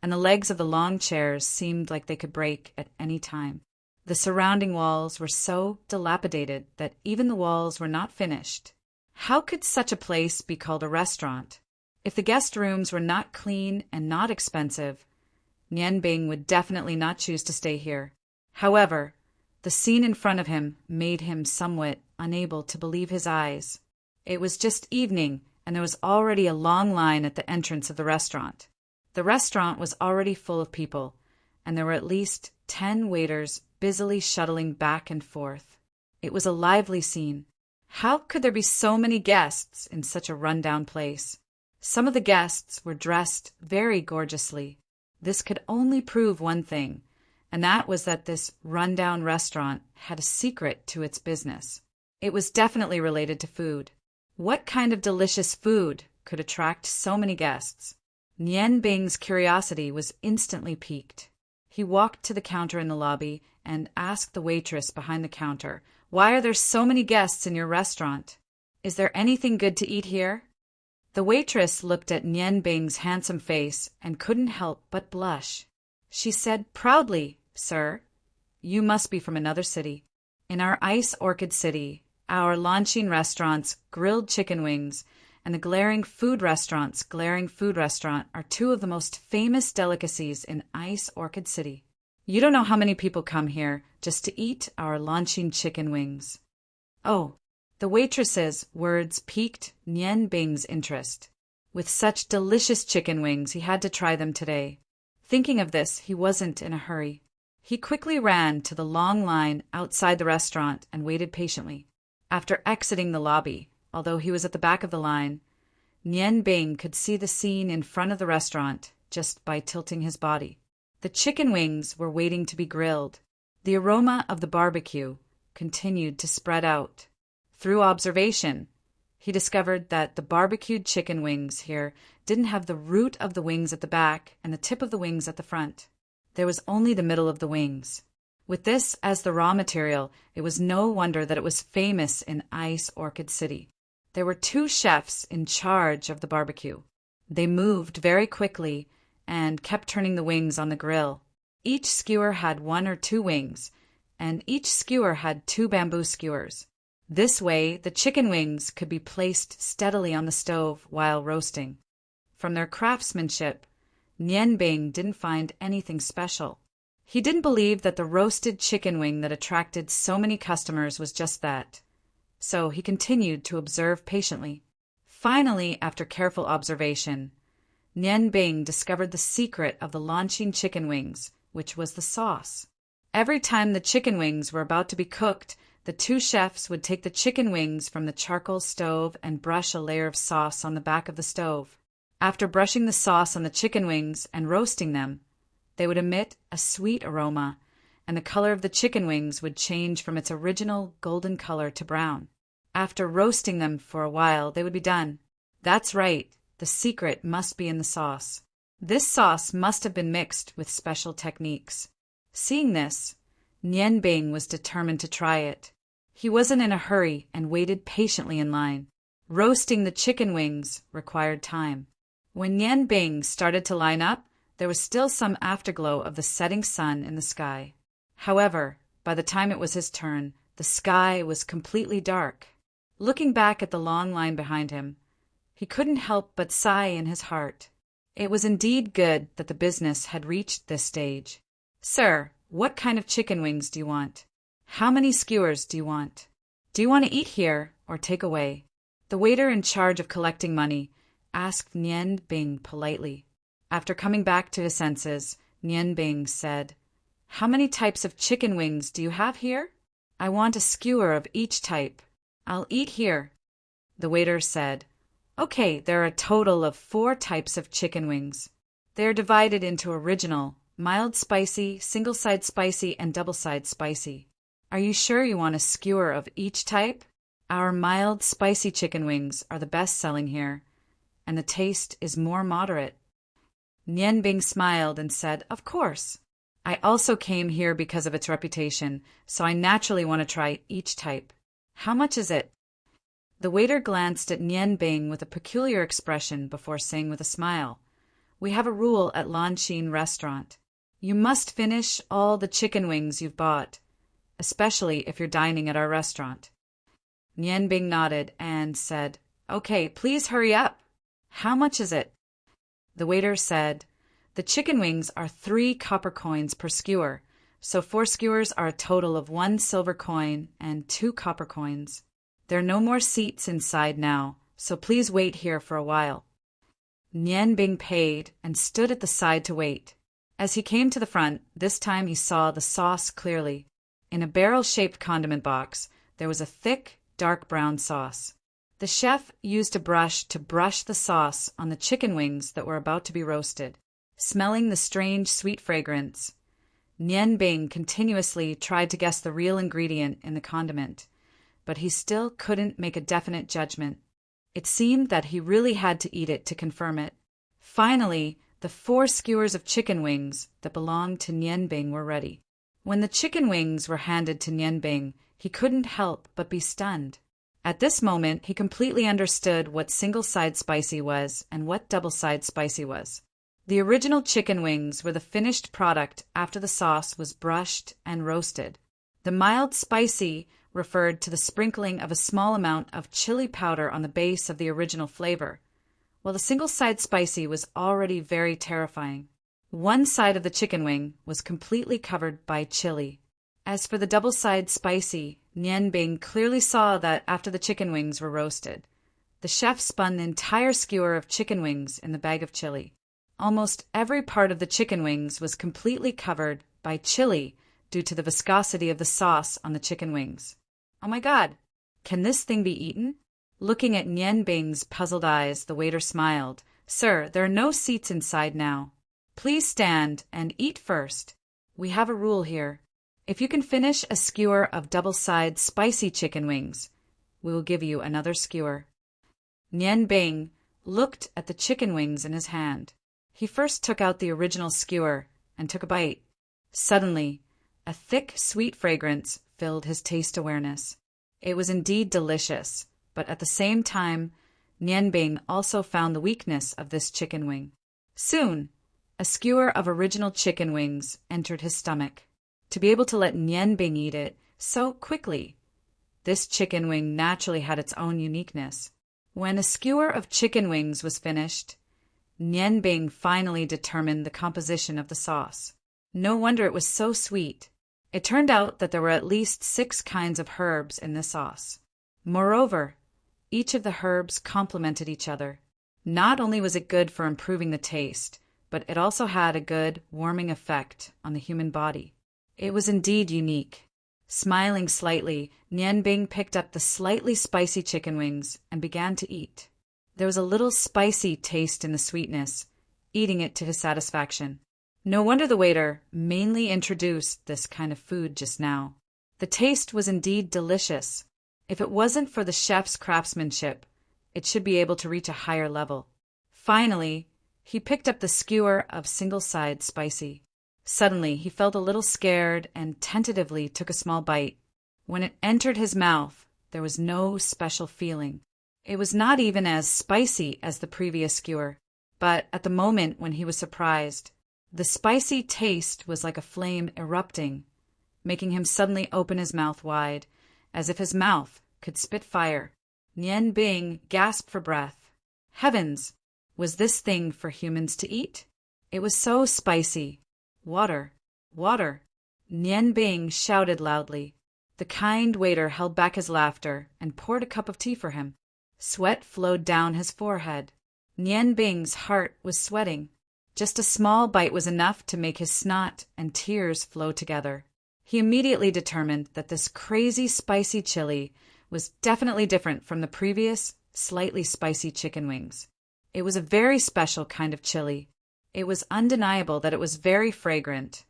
and the legs of the long chairs seemed like they could break at any time. The surrounding walls were so dilapidated that even the walls were not finished. How could such a place be called a restaurant? If the guest rooms were not clean and not expensive, Nian Bing would definitely not choose to stay here. However, the scene in front of him made him somewhat unable to believe his eyes. It was just evening, and there was already a long line at the entrance of the restaurant. The restaurant was already full of people, and there were at least 10 waiters busily shuttling back and forth. It was a lively scene. How could there be so many guests in such a run-down place? Some of the guests were dressed very gorgeously. This could only prove one thing, and that was that this run-down restaurant had a secret to its business. It was definitely related to food. What kind of delicious food could attract so many guests? Nian Bing's curiosity was instantly piqued. He walked to the counter in the lobby and asked the waitress behind the counter, "Why are there so many guests in your restaurant? Is there anything good to eat here?" The waitress looked at Nian Bing's handsome face and couldn't help but blush. She said proudly, "Sir, you must be from another city. In our Ice Orchid City, our launching restaurants, Grilled Chicken Wings, and the Glaring Food Restaurant are two of the most famous delicacies in Ice Orchid City. You don't know how many people come here just to eat our launching chicken wings." Oh, the waitress's words piqued Nian Bing's interest. With such delicious chicken wings, he had to try them today. Thinking of this, he wasn't in a hurry. He quickly ran to the long line outside the restaurant and waited patiently. After exiting the lobby, although he was at the back of the line, Nian Bing could see the scene in front of the restaurant just by tilting his body. The chicken wings were waiting to be grilled. The aroma of the barbecue continued to spread out. Through observation, he discovered that the barbecued chicken wings here didn't have the root of the wings at the back and the tip of the wings at the front. There was only the middle of the wings. With this as the raw material, it was no wonder that it was famous in Ice Orchid City. There were 2 chefs in charge of the barbecue. They moved very quickly and kept turning the wings on the grill. Each skewer had 1 or 2 wings, and each skewer had 2 bamboo skewers. This way, the chicken wings could be placed steadily on the stove while roasting. From their craftsmanship, Nian Bing didn't find anything special. He didn't believe that the roasted chicken wing that attracted so many customers was just that. So he continued to observe patiently. Finally, after careful observation, Nian Bing discovered the secret of the launching chicken wings, which was the sauce. Every time the chicken wings were about to be cooked, the 2 chefs would take the chicken wings from the charcoal stove and brush a layer of sauce on the back of the stove. After brushing the sauce on the chicken wings and roasting them, they would emit a sweet aroma, and the color of the chicken wings would change from its original golden color to brown. After roasting them for a while, they would be done. That's right, the secret must be in the sauce. This sauce must have been mixed with special techniques. Seeing this, Nian Bing was determined to try it. He wasn't in a hurry and waited patiently in line. Roasting the chicken wings required time. When Nian Bing started to line up, there was still some afterglow of the setting sun in the sky. However, by the time it was his turn, the sky was completely dark. Looking back at the long line behind him, he couldn't help but sigh in his heart. It was indeed good that the business had reached this stage. "Sir, what kind of chicken wings do you want? How many skewers do you want? Do you want to eat here or take away?" The waiter in charge of collecting money asked Nian Bing politely. After coming back to his senses, Nian Bing said, "How many types of chicken wings do you have here?" "I want a skewer of each type. I'll eat here." The waiter said, "Okay, there are a total of 4 types of chicken wings. They are divided into original, mild spicy, single-side spicy, and double-side spicy. Are you sure you want a skewer of each type? Our mild spicy chicken wings are the best-selling here, and the taste is more moderate." Nian Bing smiled and said, "Of course. I also came here because of its reputation, so I naturally want to try each type. How much is it?" The waiter glanced at Nian Bing with a peculiar expression before saying with a smile, "We have a rule at Lanshin Restaurant. You must finish all the chicken wings you've bought, especially if you're dining at our restaurant." Nian Bing nodded and said, "Okay, please hurry up. How much is it?" The waiter said, "The chicken wings are 3 copper coins per skewer, so 4 skewers are a total of 1 silver coin and 2 copper coins. There are no more seats inside now, so please wait here for a while. Nian Bing paid and stood at the side to wait. As he came to the front, this time he saw the sauce clearly. In a barrel-shaped condiment box, there was a thick, dark brown sauce. The chef used a brush to brush the sauce on the chicken wings that were about to be roasted. Smelling the strange, sweet fragrance, Nian Bing continuously tried to guess the real ingredient in the condiment, but he still couldn't make a definite judgment. It seemed that he really had to eat it to confirm it. Finally, the 4 skewers of chicken wings that belonged to Nian Bing were ready. When the chicken wings were handed to Nian Bing, he couldn't help but be stunned. At this moment, he completely understood what single-side spicy was and what double-side spicy was. The original chicken wings were the finished product after the sauce was brushed and roasted. The mild spicy referred to the sprinkling of a small amount of chili powder on the base of the original flavor, while the single-side spicy was already very terrifying. One side of the chicken wing was completely covered by chili. As for the double-side spicy, Nian Bing clearly saw that after the chicken wings were roasted, the chef spun the entire skewer of chicken wings in the bag of chili. Almost every part of the chicken wings was completely covered by chili due to the viscosity of the sauce on the chicken wings. Oh my God, can this thing be eaten? Looking at Nian Bing's puzzled eyes, the waiter smiled. Sir, there are no seats inside now. Please stand and eat first. We have a rule here. If you can finish a skewer of double-side spicy chicken wings, we will give you another skewer. Nian Bing looked at the chicken wings in his hand. He first took out the original skewer and took a bite. Suddenly, a thick, sweet fragrance filled his taste awareness. It was indeed delicious, but at the same time, Nian Bing also found the weakness of this chicken wing. Soon, a skewer of original chicken wings entered his stomach. To be able to let Nian Bing eat it so quickly, this chicken wing naturally had its own uniqueness. When a skewer of chicken wings was finished, Nian Bing finally determined the composition of the sauce. No wonder it was so sweet. It turned out that there were at least 6 kinds of herbs in the sauce. Moreover, each of the herbs complemented each other. Not only was it good for improving the taste, but it also had a good warming effect on the human body. It was indeed unique. Smiling slightly, Nian Bing picked up the slightly spicy chicken wings and began to eat. There was a little spicy taste in the sweetness, eating it to his satisfaction. No wonder the waiter mainly introduced this kind of food just now. The taste was indeed delicious. If it wasn't for the chef's craftsmanship, it should be able to reach a higher level. Finally, he picked up the skewer of single-side spicy. Suddenly, he felt a little scared and tentatively took a small bite. When it entered his mouth, there was no special feeling. It was not even as spicy as the previous skewer, but at the moment when he was surprised, the spicy taste was like a flame erupting, making him suddenly open his mouth wide, as if his mouth could spit fire. Nian Bing gasped for breath. Heavens! Was this thing for humans to eat? It was so spicy. Water! Water! Nian Bing shouted loudly. The kind waiter held back his laughter and poured a cup of tea for him. Sweat flowed down his forehead. Nian Bing's heart was sweating. Just a small bite was enough to make his snot and tears flow together. He immediately determined that this crazy spicy chili was definitely different from the previous, slightly spicy chicken wings. It was a very special kind of chili. It was undeniable that it was very fragrant,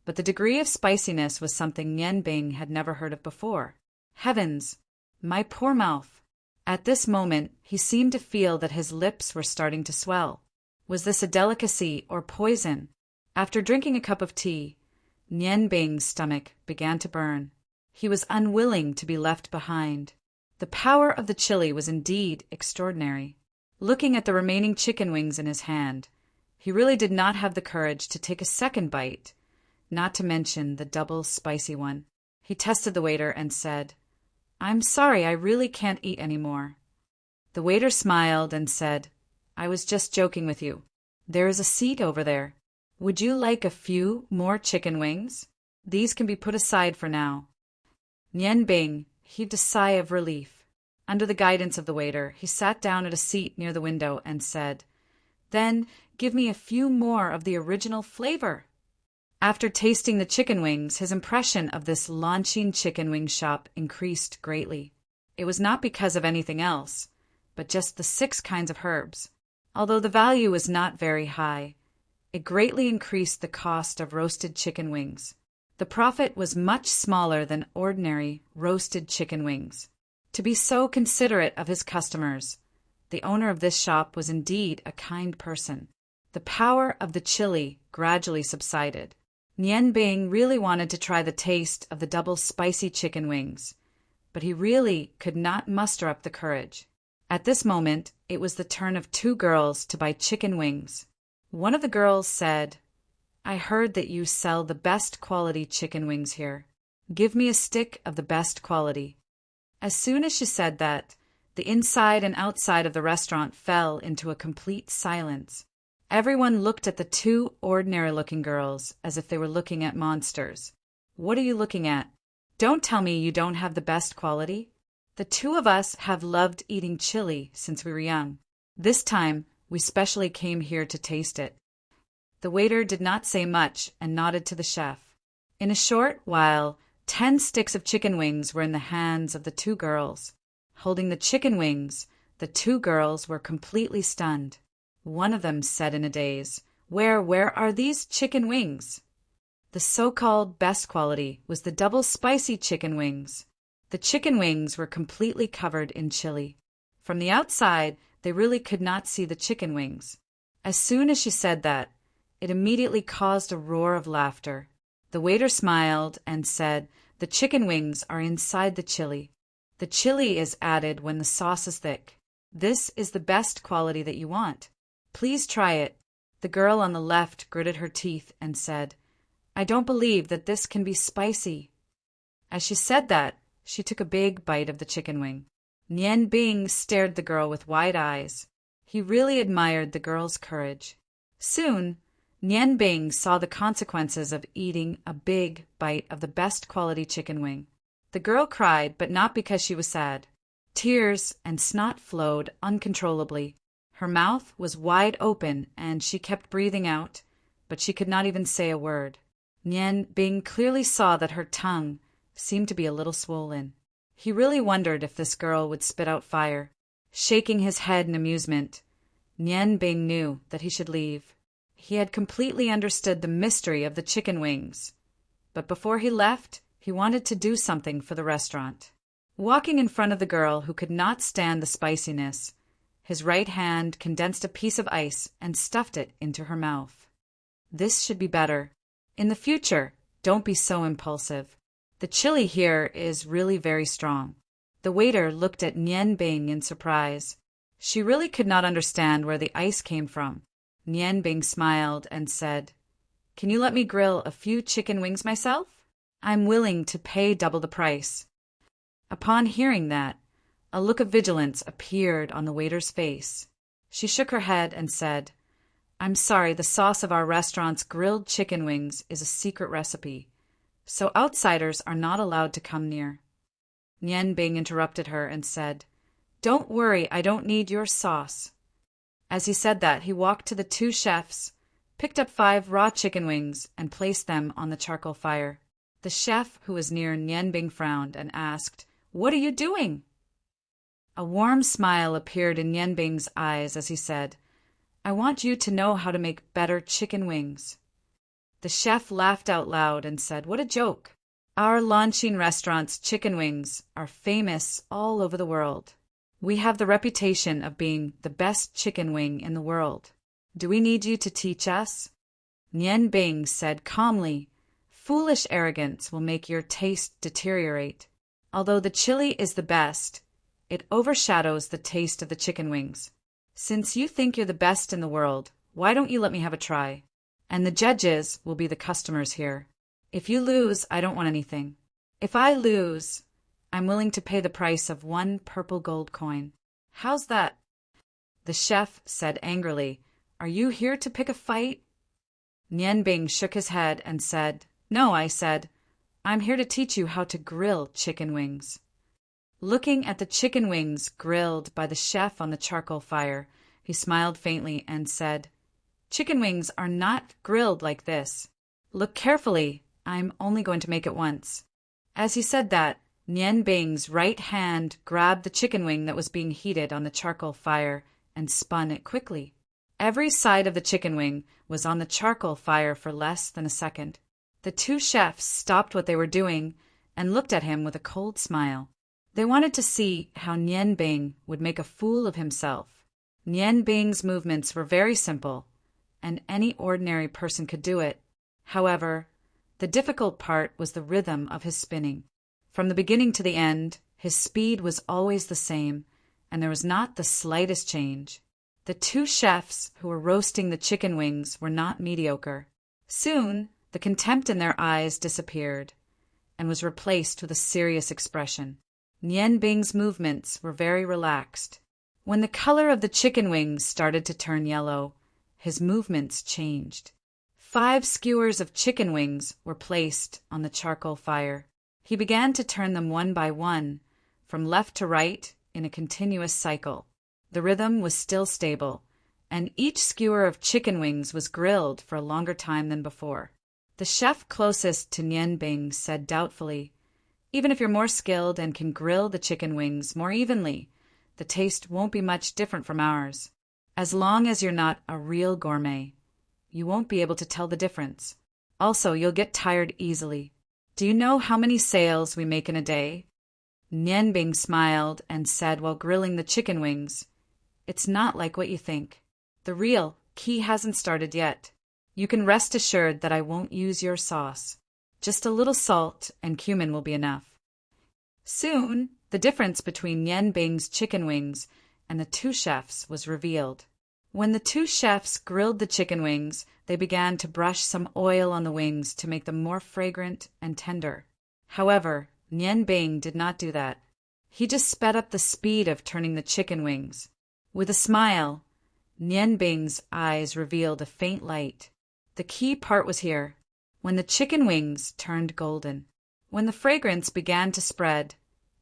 but the degree of spiciness was something Nian Bing had never heard of before. Heavens! My poor mouth! At this moment, he seemed to feel that his lips were starting to swell. Was this a delicacy or poison? After drinking a cup of tea, Nian Bing's stomach began to burn. He was unwilling to be left behind. The power of the chili was indeed extraordinary. Looking at the remaining chicken wings in his hand, he really did not have the courage to take a second bite, not to mention the double spicy one. He tested the waiter and said, I'm sorry, I really can't eat any more. The waiter smiled and said, I was just joking with you. There is a seat over there. Would you like a few more chicken wings? These can be put aside for now. Nian Bing heaved a sigh of relief. Under the guidance of the waiter, he sat down at a seat near the window and said, "Then give me a few more of the original flavor." After tasting the chicken wings, his impression of this launching chicken wing shop increased greatly. It was not because of anything else, but just the 6 kinds of herbs. Although the value was not very high, it greatly increased the cost of roasted chicken wings. The profit was much smaller than ordinary roasted chicken wings. To be so considerate of his customers, the owner of this shop was indeed a kind person. The power of the chili gradually subsided. Nian Bing really wanted to try the taste of the double spicy chicken wings, but he really could not muster up the courage. At this moment, it was the turn of 2 girls to buy chicken wings. One of the girls said, "I heard that you sell the best quality chicken wings here. Give me a stick of the best quality." As soon as she said that, the inside and outside of the restaurant fell into a complete silence. Everyone looked at the 2 ordinary-looking girls as if they were looking at monsters. "What are you looking at? Don't tell me you don't have the best quality. The 2 of us have loved eating chili since we were young. This time, we specially came here to taste it." The waiter did not say much and nodded to the chef. In a short while, 10 sticks of chicken wings were in the hands of the 2 girls. Holding the chicken wings, the 2 girls were completely stunned. One of them said in a daze, Where are these chicken wings?" The so-called best quality was the double spicy chicken wings. The chicken wings were completely covered in chili. From the outside, they really could not see the chicken wings. As soon as she said that, it immediately caused a roar of laughter. The waiter smiled and said, "The chicken wings are inside the chili. The chili is added when the sauce is thick. This is the best quality that you want. Please try it." The girl on the left gritted her teeth and said, "I don't believe that this can be spicy." As she said that, she took a big bite of the chicken wing. Nian Bing stared the girl with wide eyes. He really admired the girl's courage. Soon, Nian Bing saw the consequences of eating a big bite of the best quality chicken wing. The girl cried, but not because she was sad. Tears and snot flowed uncontrollably. Her mouth was wide open and she kept breathing out, but she could not even say a word. Nian Bing clearly saw that her tongue seemed to be a little swollen. He really wondered if this girl would spit out fire. Shaking his head in amusement, Nian Bing knew that he should leave. He had completely understood the mystery of the chicken wings, but before he left, he wanted to do something for the restaurant. Walking in front of the girl who could not stand the spiciness, his right hand condensed a piece of ice and stuffed it into her mouth. This should be better. In the future, don't be so impulsive. The chili here is really very strong. The waiter looked at Nian Bing in surprise. She really could not understand where the ice came from. Nian Bing smiled and said, "Can you let me grill a few chicken wings myself? I'm willing to pay double the price." Upon hearing that, a look of vigilance appeared on the waiter's face. She shook her head and said, "I'm sorry, the sauce of our restaurant's grilled chicken wings is a secret recipe, so outsiders are not allowed to come near." Nian Bing interrupted her and said, "Don't worry, I don't need your sauce." As he said that, he walked to the 2 chefs, picked up 5 raw chicken wings, and placed them on the charcoal fire. The chef who was near Nian Bing frowned and asked, "What are you doing?" A warm smile appeared in Nian Bing's eyes as he said, "I want you to know how to make better chicken wings." The chef laughed out loud and said, "What a joke! Our launching restaurant's chicken wings are famous all over the world. We have the reputation of being the best chicken wing in the world. Do we need you to teach us?" Nian Bing said calmly, "Foolish arrogance will make your taste deteriorate. Although the chili is the best, it overshadows the taste of the chicken wings. Since you think you're the best in the world, why don't you let me have a try? And the judges will be the customers here. If you lose, I don't want anything. If I lose, I'm willing to pay the price of 1 purple gold coin. How's that?" The chef said angrily, "Are you here to pick a fight?" Nian Bing shook his head and said, "No," I said, "I'm here to teach you how to grill chicken wings." Looking at the chicken wings grilled by the chef on the charcoal fire, he smiled faintly and said, "Chicken wings are not grilled like this. Look carefully, I'm only going to make it once." As he said that, Nian Bing's right hand grabbed the chicken wing that was being heated on the charcoal fire and spun it quickly. Every side of the chicken wing was on the charcoal fire for less than a second. The two chefs stopped what they were doing and looked at him with a cold smile. They wanted to see how Nian Bing would make a fool of himself. Nian Bing's movements were very simple, and any ordinary person could do it. However, the difficult part was the rhythm of his spinning. From the beginning to the end, his speed was always the same, and there was not the slightest change. The two chefs who were roasting the chicken wings were not mediocre. Soon, the contempt in their eyes disappeared and was replaced with a serious expression. Nian Bing's movements were very relaxed. When the color of the chicken wings started to turn yellow, his movements changed. 5 skewers of chicken wings were placed on the charcoal fire. He began to turn them one by one, from left to right in a continuous cycle. The rhythm was still stable, and each skewer of chicken wings was grilled for a longer time than before. The chef closest to Nian Bing said doubtfully, "Even if you're more skilled and can grill the chicken wings more evenly, the taste won't be much different from ours. As long as you're not a real gourmet, you won't be able to tell the difference. Also, you'll get tired easily. Do you know how many sales we make in a day?" Nian Bing smiled and said while grilling the chicken wings, "It's not like what you think. The real key hasn't started yet. You can rest assured that I won't use your sauce. Just a little salt and cumin will be enough." Soon, the difference between Nian Bing's chicken wings and the two chefs was revealed. When the two chefs grilled the chicken wings, they began to brush some oil on the wings to make them more fragrant and tender. However, Nian Bing did not do that. He just sped up the speed of turning the chicken wings. With a smile, Nian Bing's eyes revealed a faint light. The key part was here, when the chicken wings turned golden. When the fragrance began to spread,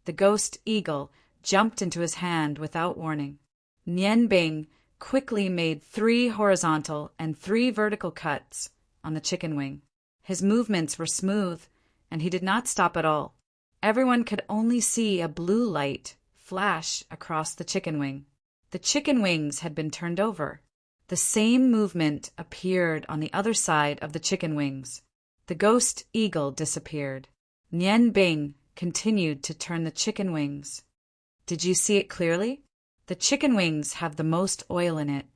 the ghost eagle jumped into his hand without warning. Nian Bing quickly made 3 horizontal and 3 vertical cuts on the chicken wing. His movements were smooth, and he did not stop at all. Everyone could only see a blue light flash across the chicken wing. The chicken wings had been turned over. The same movement appeared on the other side of the chicken wings. The ghost eagle disappeared. Nian Bing continued to turn the chicken wings. Did you see it clearly? The chicken wings have the most oil in it.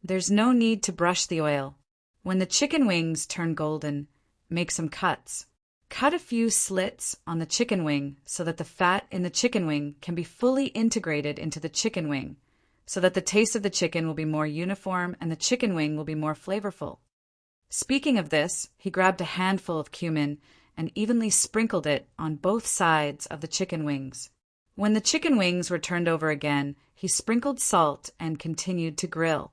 There's no need to brush the oil. When the chicken wings turn golden, make some cuts. Cut a few slits on the chicken wing so that the fat in the chicken wing can be fully integrated into the chicken wing, so that the taste of the chicken will be more uniform and the chicken wing will be more flavorful. Speaking of this, he grabbed a handful of cumin and evenly sprinkled it on both sides of the chicken wings. When the chicken wings were turned over again, he sprinkled salt and continued to grill.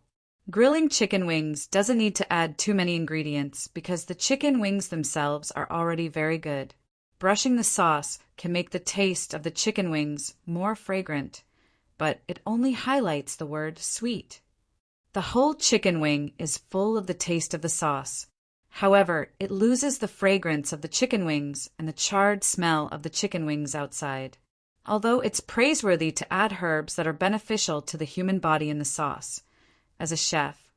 Grilling chicken wings doesn't need to add too many ingredients because the chicken wings themselves are already very good. Brushing the sauce can make the taste of the chicken wings more fragrant, but it only highlights the word sweet. The whole chicken wing is full of the taste of the sauce. However, it loses the fragrance of the chicken wings and the charred smell of the chicken wings outside. Although it's praiseworthy to add herbs that are beneficial to the human body in the sauce, as a chef,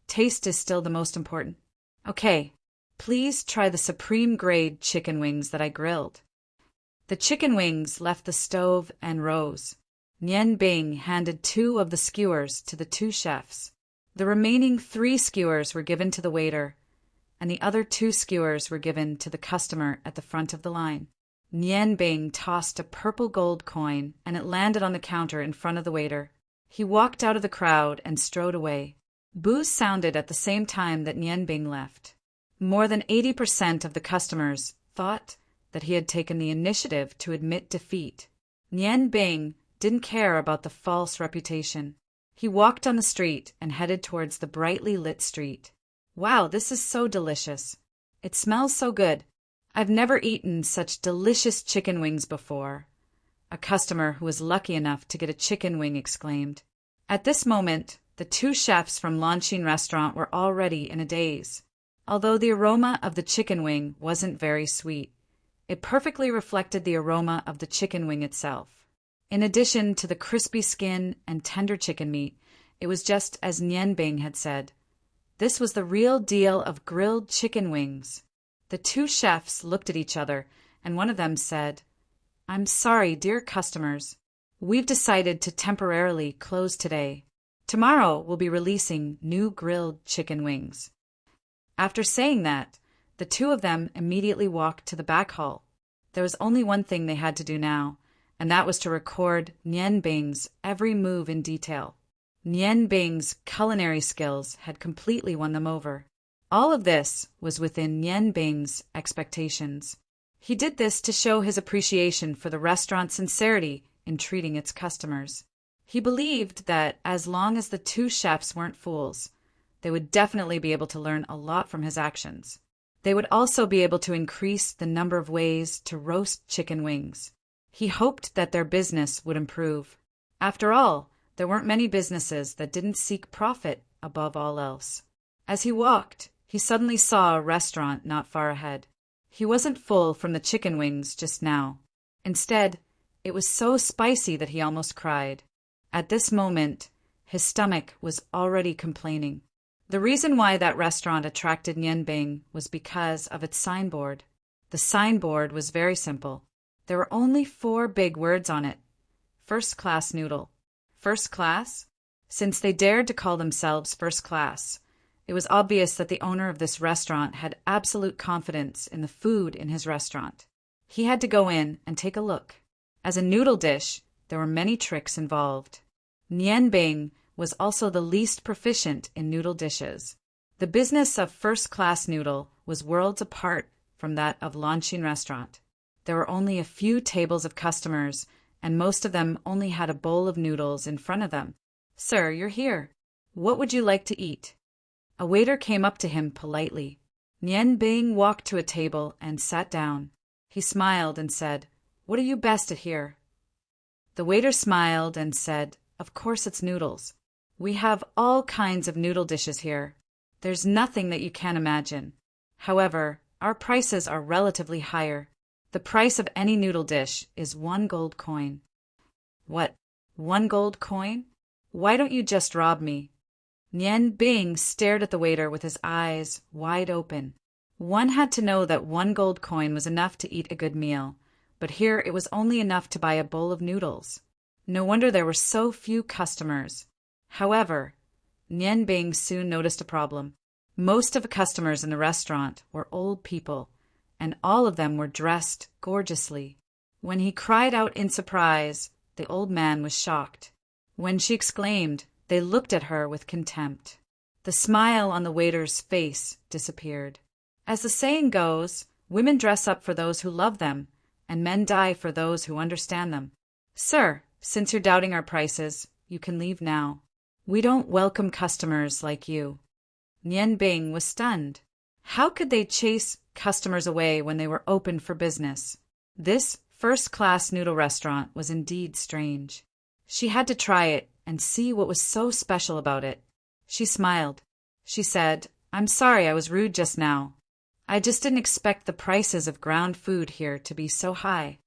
taste is still the most important. Okay, please try the supreme grade chicken wings that I grilled. The chicken wings left the stove and rose. Nian Bing handed 2 of the skewers to the 2 chefs. The remaining 3 skewers were given to the waiter, and the other 2 skewers were given to the customer at the front of the line. Nian Bing tossed a purple gold coin, and it landed on the counter in front of the waiter. He walked out of the crowd and strode away. Boos sounded at the same time that Nian Bing left. More than 80% of the customers thought that he had taken the initiative to admit defeat. Nian Bing didn't care about the false reputation. He walked on the street and headed towards the brightly lit street. Wow, this is so delicious. It smells so good. I've never eaten such delicious chicken wings before. a customer who was lucky enough to get a chicken wing exclaimed. At this moment, the two chefs from Lanshin restaurant were already in a daze. Although the aroma of the chicken wing wasn't very sweet, it perfectly reflected the aroma of the chicken wing itself. In addition to the crispy skin and tender chicken meat, it was just as Nian Bing had said. This was the real deal of grilled chicken wings. The two chefs looked at each other, and one of them said, "I'm sorry, dear customers. We've decided to temporarily close today. Tomorrow we'll be releasing new grilled chicken wings." After saying that, the two of them immediately walked to the back hall. There was only one thing they had to do now, and that was to record Nian Bing's every move in detail. Nian Bing's culinary skills had completely won them over. All of this was within Nian Bing's expectations. He did this to show his appreciation for the restaurant's sincerity in treating its customers. He believed that as long as the two chefs weren't fools, they would definitely be able to learn a lot from his actions. They would also be able to increase the number of ways to roast chicken wings. He hoped that their business would improve. After all, there weren't many businesses that didn't seek profit above all else. As he walked, he suddenly saw a restaurant not far ahead. He wasn't full from the chicken wings just now. Instead, it was so spicy that he almost cried. At this moment, his stomach was already complaining. The reason why that restaurant attracted Nian Bing was because of its signboard. The signboard was very simple. There were only 4 big words on it. First class noodle. First class? Since they dared to call themselves first class, it was obvious that the owner of this restaurant had absolute confidence in the food in his restaurant. He had to go in and take a look. As a noodle dish, there were many tricks involved. Nian Bing was also the least proficient in noodle dishes. The business of first-class noodle was worlds apart from that of Lanshin restaurant. There were only a few tables of customers, and most of them only had a bowl of noodles in front of them. "Sir, you're here. What would you like to eat?" A waiter came up to him politely. Nian Bing walked to a table and sat down. He smiled and said, "What are you best at here?" The waiter smiled and said, "Of course it's noodles. We have all kinds of noodle dishes here. There's nothing that you can't imagine. However, our prices are relatively higher. The price of any noodle dish is 1 gold coin." "What? 1 gold coin? Why don't you just rob me?" Nian Bing stared at the waiter with his eyes wide open. One had to know that 1 gold coin was enough to eat a good meal, but here it was only enough to buy a bowl of noodles. No wonder there were so few customers. However, Nian Bing soon noticed a problem. Most of the customers in the restaurant were old people, and all of them were dressed gorgeously. When he cried out in surprise, the old man was shocked. When she exclaimed, they looked at her with contempt. The smile on the waiter's face disappeared. As the saying goes, women dress up for those who love them, and men die for those who understand them. "Sir, since you're doubting our prices, you can leave now. We don't welcome customers like you." Nian Bing was stunned. How could they chase customers away when they were open for business? This first-class noodle restaurant was indeed strange. She had to try it and see what was so special about it. She smiled. She said, "I'm sorry I was rude just now. I just didn't expect the prices of ground food here to be so high."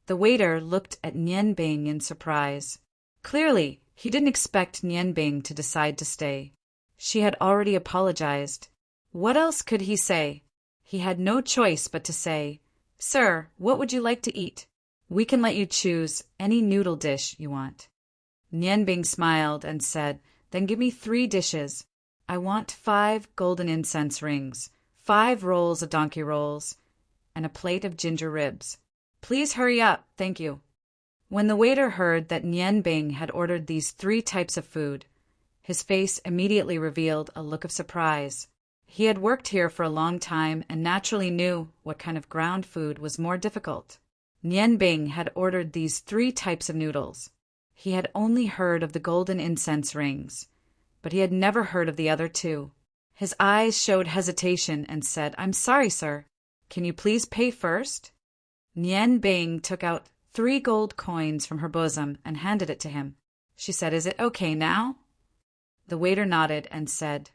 The waiter looked at Nian Bing in surprise. Clearly, he didn't expect Nian Bing to decide to stay. She had already apologized. What else could he say? He had no choice but to say, "Sir, what would you like to eat? We can let you choose any noodle dish you want." Nian Bing smiled and said, "Then give me 3 dishes. I want 5 golden incense rings, 5 rolls of donkey rolls, and a plate of ginger ribs. Please hurry up, thank you." When the waiter heard that Nian Bing had ordered these 3 types of food, his face immediately revealed a look of surprise. He had worked here for a long time and naturally knew what kind of ground food was more difficult. Nian Bing had ordered these 3 types of noodles. He had only heard of the golden incense rings, but he had never heard of the other 2. His eyes showed hesitation and said, "I'm sorry, sir. Can you please pay first?" Nian Bing took out 3 gold coins from her bosom and handed it to him. She said, "Is it okay now?" The waiter nodded and said,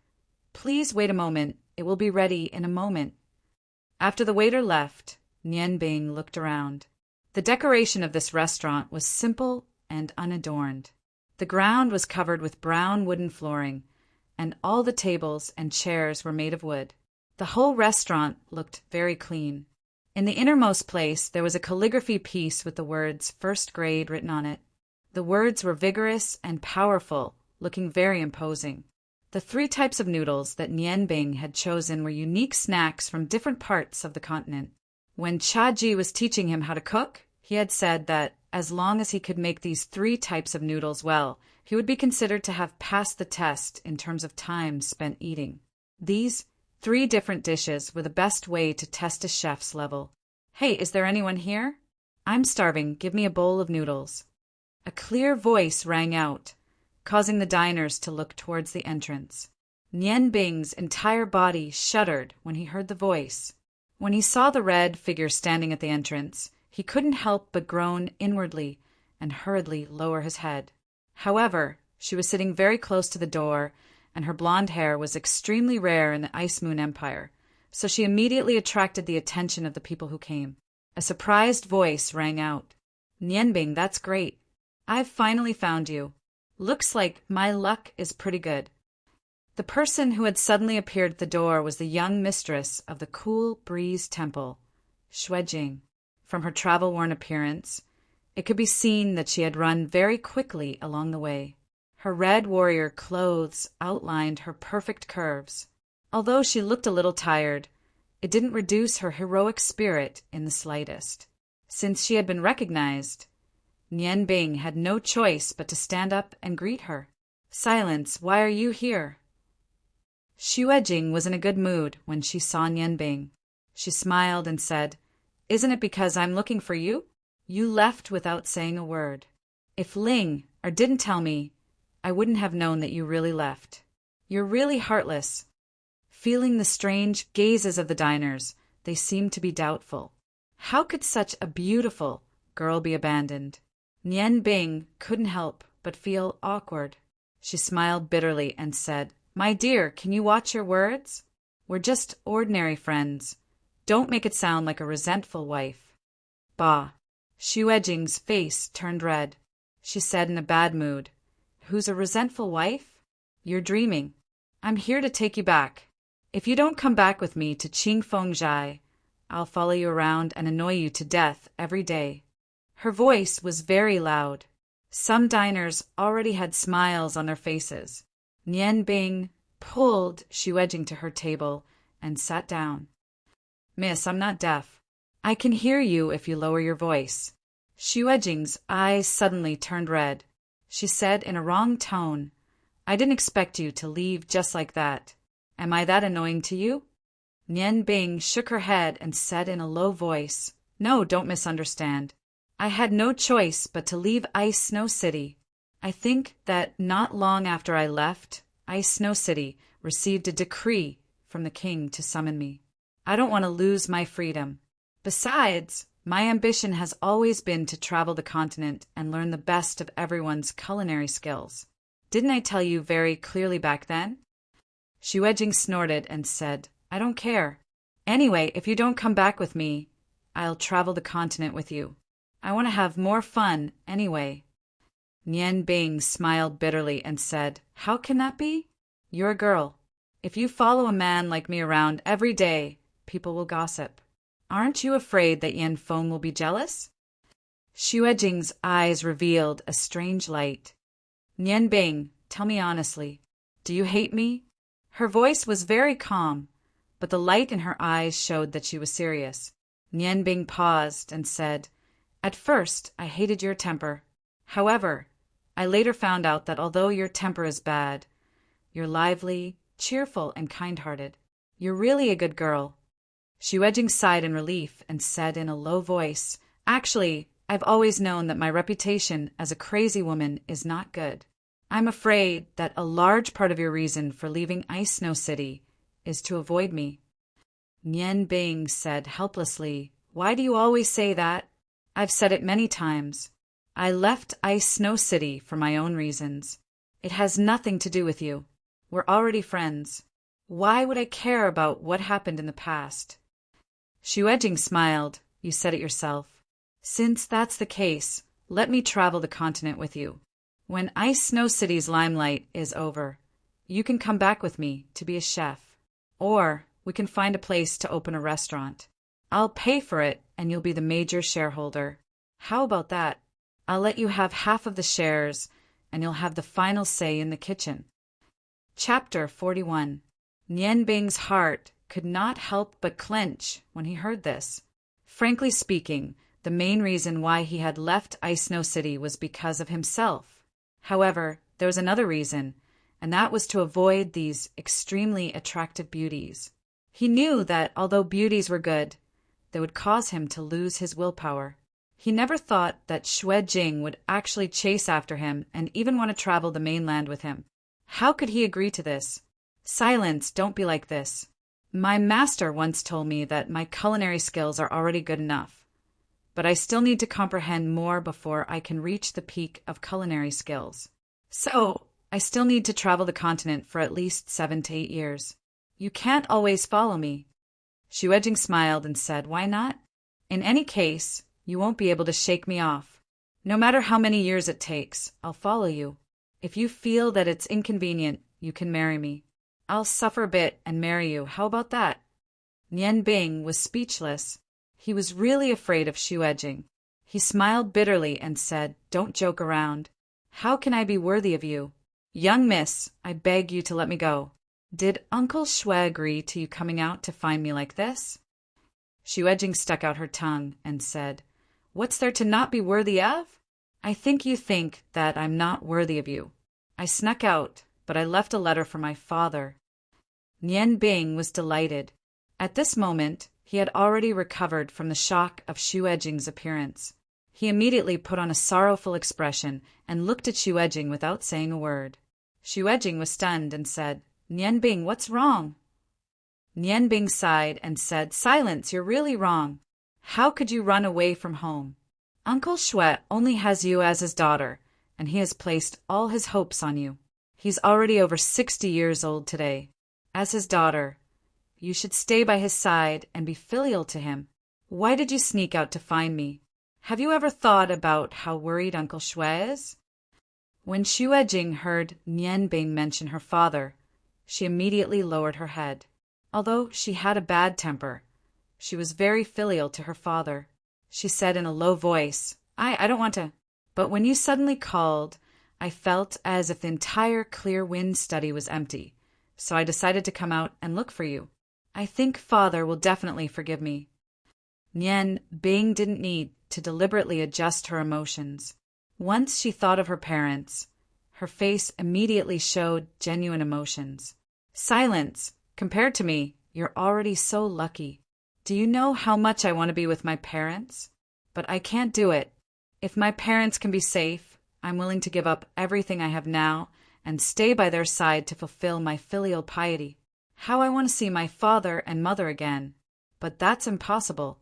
"Please wait a moment. It will be ready in a moment." After the waiter left, Nian Bing looked around. The decoration of this restaurant was simple and unadorned. The ground was covered with brown wooden flooring, and all the tables and chairs were made of wood. The whole restaurant looked very clean. In the innermost place there was a calligraphy piece with the words "First Grade" written on it. The words were vigorous and powerful, looking very imposing. The 3 types of noodles that Nian Bing had chosen were unique snacks from different parts of the continent. When Cha-ji was teaching him how to cook, he had said that as long as he could make these 3 types of noodles well, he would be considered to have passed the test in terms of time spent eating. These 3 different dishes were the best way to test a chef's level. "Hey, is there anyone here? I'm starving. Give me a bowl of noodles." A clear voice rang out, causing the diners to look towards the entrance. Nian Bing's entire body shuddered when he heard the voice. When he saw the red figure standing at the entrance, he couldn't help but groan inwardly and hurriedly lower his head. However, she was sitting very close to the door, and her blonde hair was extremely rare in the Ice Moon Empire, so she immediately attracted the attention of the people who came. A surprised voice rang out, "Nian Bing, that's great. I've finally found you. Looks like my luck is pretty good." The person who had suddenly appeared at the door was the young mistress of the Cool Breeze Temple, Xuejing. From her travel-worn appearance, it could be seen that she had run very quickly along the way. Her red warrior clothes outlined her perfect curves. Although she looked a little tired, it didn't reduce her heroic spirit in the slightest. Since she had been recognized, Nian Bing had no choice but to stand up and greet her. "Silence, why are you here?" Xuejing was in a good mood when she saw Nian Bing. She smiled and said, "Isn't it because I'm looking for you? You left without saying a word. If Ling didn't tell me, I wouldn't have known that you really left. You're really heartless." Feeling the strange gazes of the diners, they seemed to be doubtful. How could such a beautiful girl be abandoned? Nian Bing couldn't help but feel awkward. She smiled bitterly and said, "My dear, can you watch your words? We're just ordinary friends. Don't make it sound like a resentful wife." Bah! Xuejing's face turned red. She said in a bad mood, "Who's a resentful wife? You're dreaming. I'm here to take you back. If you don't come back with me to Qingfengzhai, I'll follow you around and annoy you to death every day." Her voice was very loud. Some diners already had smiles on their faces. Nian Bing pulled Xuejing to her table and sat down. "Miss, I'm not deaf. I can hear you if you lower your voice." Xuejing's eyes suddenly turned red. She said in a wrong tone, "I didn't expect you to leave just like that. Am I that annoying to you?" Nian Bing shook her head and said in a low voice, "No, don't misunderstand. I had no choice but to leave Ice Snow City. I think that not long after I left, Ice Snow City received a decree from the king to summon me. I don't want to lose my freedom. Besides, my ambition has always been to travel the continent and learn the best of everyone's culinary skills. Didn't I tell you very clearly back then?" Xuejing snorted and said, "I don't care. Anyway, if you don't come back with me, I'll travel the continent with you. I want to have more fun anyway." Nian Bing smiled bitterly and said, "How can that be? You're a girl. If you follow a man like me around every day, people will gossip. Aren't you afraid that Yan Feng will be jealous?" Xuejing's eyes revealed a strange light. "Nian Bing, tell me honestly, do you hate me?" Her voice was very calm, but the light in her eyes showed that she was serious. Nian Bing paused and said, "At first, I hated your temper. However, I later found out that although your temper is bad, you're lively, cheerful, and kind-hearted. You're really a good girl." Xuejing sighed in relief and said in a low voice, "Actually, I've always known that my reputation as a crazy woman is not good. I'm afraid that a large part of your reason for leaving Ice Snow City is to avoid me." Nian Bing said helplessly, "Why do you always say that? I've said it many times. I left Ice Snow City for my own reasons. It has nothing to do with you. We're already friends. Why would I care about what happened in the past? Shuejing smiled. You said it yourself. Since that's the case, let me travel the continent with you. When Ice Snow City's limelight is over, you can come back with me to be a chef. Or we can find a place to open a restaurant. I'll pay for it and you'll be the major shareholder. How about that? I'll let you have half of the shares and you'll have the final say in the kitchen. Chapter 41. Nian Bing's heart could not help but clench when he heard this. Frankly speaking, the main reason why he had left Ice Snow City was because of himself. However, there was another reason, and that was to avoid these extremely attractive beauties. He knew that although beauties were good, they would cause him to lose his willpower. He never thought that Shuejing would actually chase after him and even want to travel the mainland with him. How could he agree to this? Silence, don't be like this. My master once told me that my culinary skills are already good enough, but I still need to comprehend more before I can reach the peak of culinary skills. So, I still need to travel the continent for at least 7 to 8 years. You can't always follow me. Shuejing smiled and said, why not? In any case, you won't be able to shake me off. No matter how many years it takes, I'll follow you. If you feel that it's inconvenient, you can marry me. I'll suffer a bit and marry you. How about that? Nian Bing was speechless. He was really afraid of Shuejing. He smiled bitterly and said, don't joke around. How can I be worthy of you? Young miss, I beg you to let me go. Did Uncle Shui agree to you coming out to find me like this? Shuejing stuck out her tongue and said, what's there to not be worthy of? I think you think that I'm not worthy of you. I snuck out, but I left a letter for my father. Nian Bing was delighted. At this moment, he had already recovered from the shock of Shuejing's appearance. He immediately put on a sorrowful expression and looked at Shuejing without saying a word. Shuejing was stunned and said, Nian Bing, what's wrong? Nian Bing sighed and said, silence, you're really wrong. How could you run away from home? Uncle Shui only has you as his daughter, and he has placed all his hopes on you. He's already over 60 years old today. As his daughter, you should stay by his side and be filial to him. Why did you sneak out to find me? Have you ever thought about how worried Uncle Shui is? When Shuejing heard Nian Bing mention her father, she immediately lowered her head. Although she had a bad temper, she was very filial to her father. She said in a low voice, I don't want to. But when you suddenly called, I felt as if the entire Clear Wind study was empty, so I decided to come out and look for you. I think father will definitely forgive me. Nian Bing didn't need to deliberately adjust her emotions. Once she thought of her parents, her face immediately showed genuine emotions. Silence! Compared to me, you're already so lucky. Do you know how much I want to be with my parents? But I can't do it. If my parents can be safe, I'm willing to give up everything I have now and stay by their side to fulfill my filial piety. How I want to see my father and mother again. But that's impossible.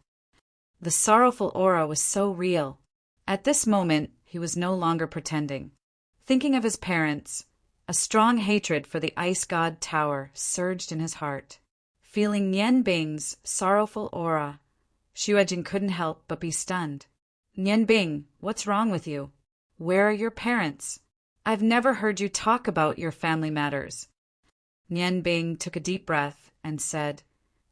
The sorrowful aura was so real. At this moment, he was no longer pretending. Thinking of his parents, a strong hatred for the ice god tower surged in his heart. Feeling Nian Bing's sorrowful aura, Shuejing couldn't help but be stunned. Nian Bing, what's wrong with you? Where are your parents? I've never heard you talk about your family matters. Nian Bing took a deep breath and said,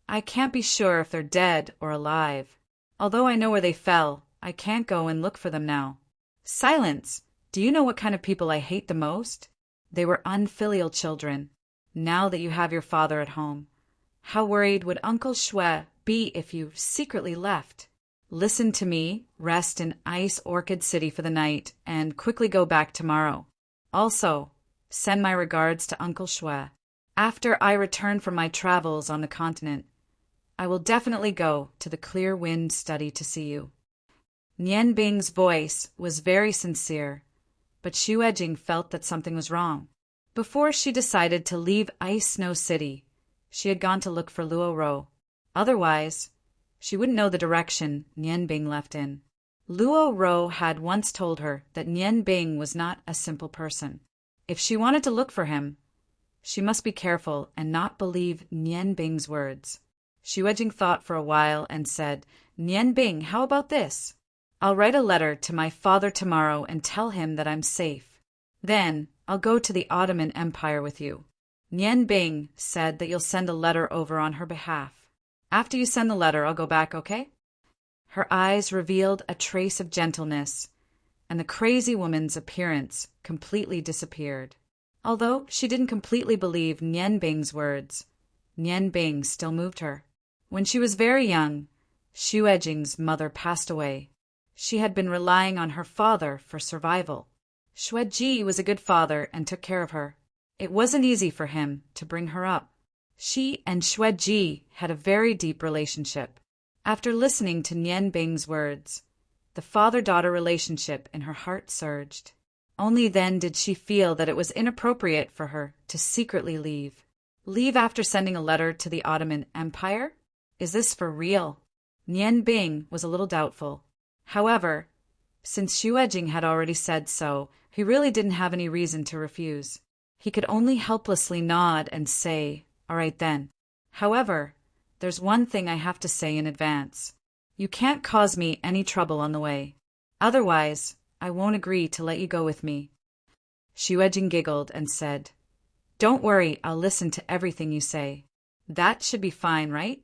I can't be sure if they're dead or alive. Although I know where they fell, I can't go and look for them now. Silence! Do you know what kind of people I hate the most? They were unfilial children. Now that you have your father at home, how worried would Uncle Shui be if you secretly left? Listen to me, rest in Ice Orchid City for the night, and quickly go back tomorrow. Also, send my regards to Uncle Shui. After I return from my travels on the continent, I will definitely go to the Clear Wind study to see you. Nian Bing's voice was very sincere, but Shuejing felt that something was wrong. Before she decided to leave Ice Snow City, she had gone to look for Luo Ro. Otherwise, she wouldn't know the direction Nian Bing left in. Luo Ro had once told her that Nian Bing was not a simple person. If she wanted to look for him, she must be careful and not believe Nian Bing's words. Xu Ejing thought for a while and said, Nian Bing, how about this? I'll write a letter to my father tomorrow and tell him that I'm safe. Then I'll go to the Ottoman Empire with you. Nian Bing said that you'll send a letter over on her behalf. After you send the letter, I'll go back, okay? Her eyes revealed a trace of gentleness, and the crazy woman's appearance completely disappeared. Although she didn't completely believe Nian Bing's words, Nian Bing still moved her. When she was very young, Xu Ejing's mother passed away. She had been relying on her father for survival. Xueji was a good father and took care of her. It wasn't easy for him to bring her up. She and Xueji had a very deep relationship. After listening to Nian Bing's words, the father-daughter relationship in her heart surged. Only then did she feel that it was inappropriate for her to secretly leave. Leave after sending a letter to the Ottoman Empire? Is this for real? Nian Bing was a little doubtful. However, since Xu Ejing had already said so, he really didn't have any reason to refuse. He could only helplessly nod and say, all right then. However, there's one thing I have to say in advance. You can't cause me any trouble on the way. Otherwise, I won't agree to let you go with me. Xu Ejing giggled and said, Don't worry, I'll listen to everything you say. That should be fine, right?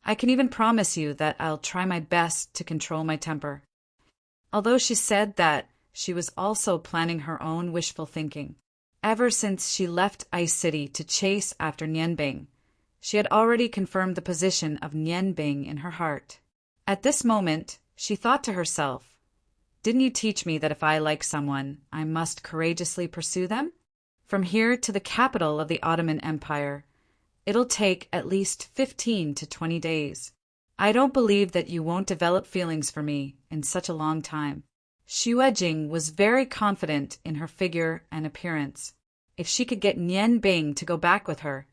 I can even promise you that I'll try my best to control my temper. Although she said that, she was also planning her own wishful thinking. Ever since she left Ice City to chase after Nian Bing, she had already confirmed the position of Nian Bing in her heart. At this moment, she thought to herself, Didn't you teach me that if I like someone, I must courageously pursue them? From here to the capital of the Ottoman Empire, it'll take at least 15 to 20 days. I don't believe that you won't develop feelings for me in such a long time. Xu Ejing was very confident in her figure and appearance. If she could get Nian Bing to go back with her,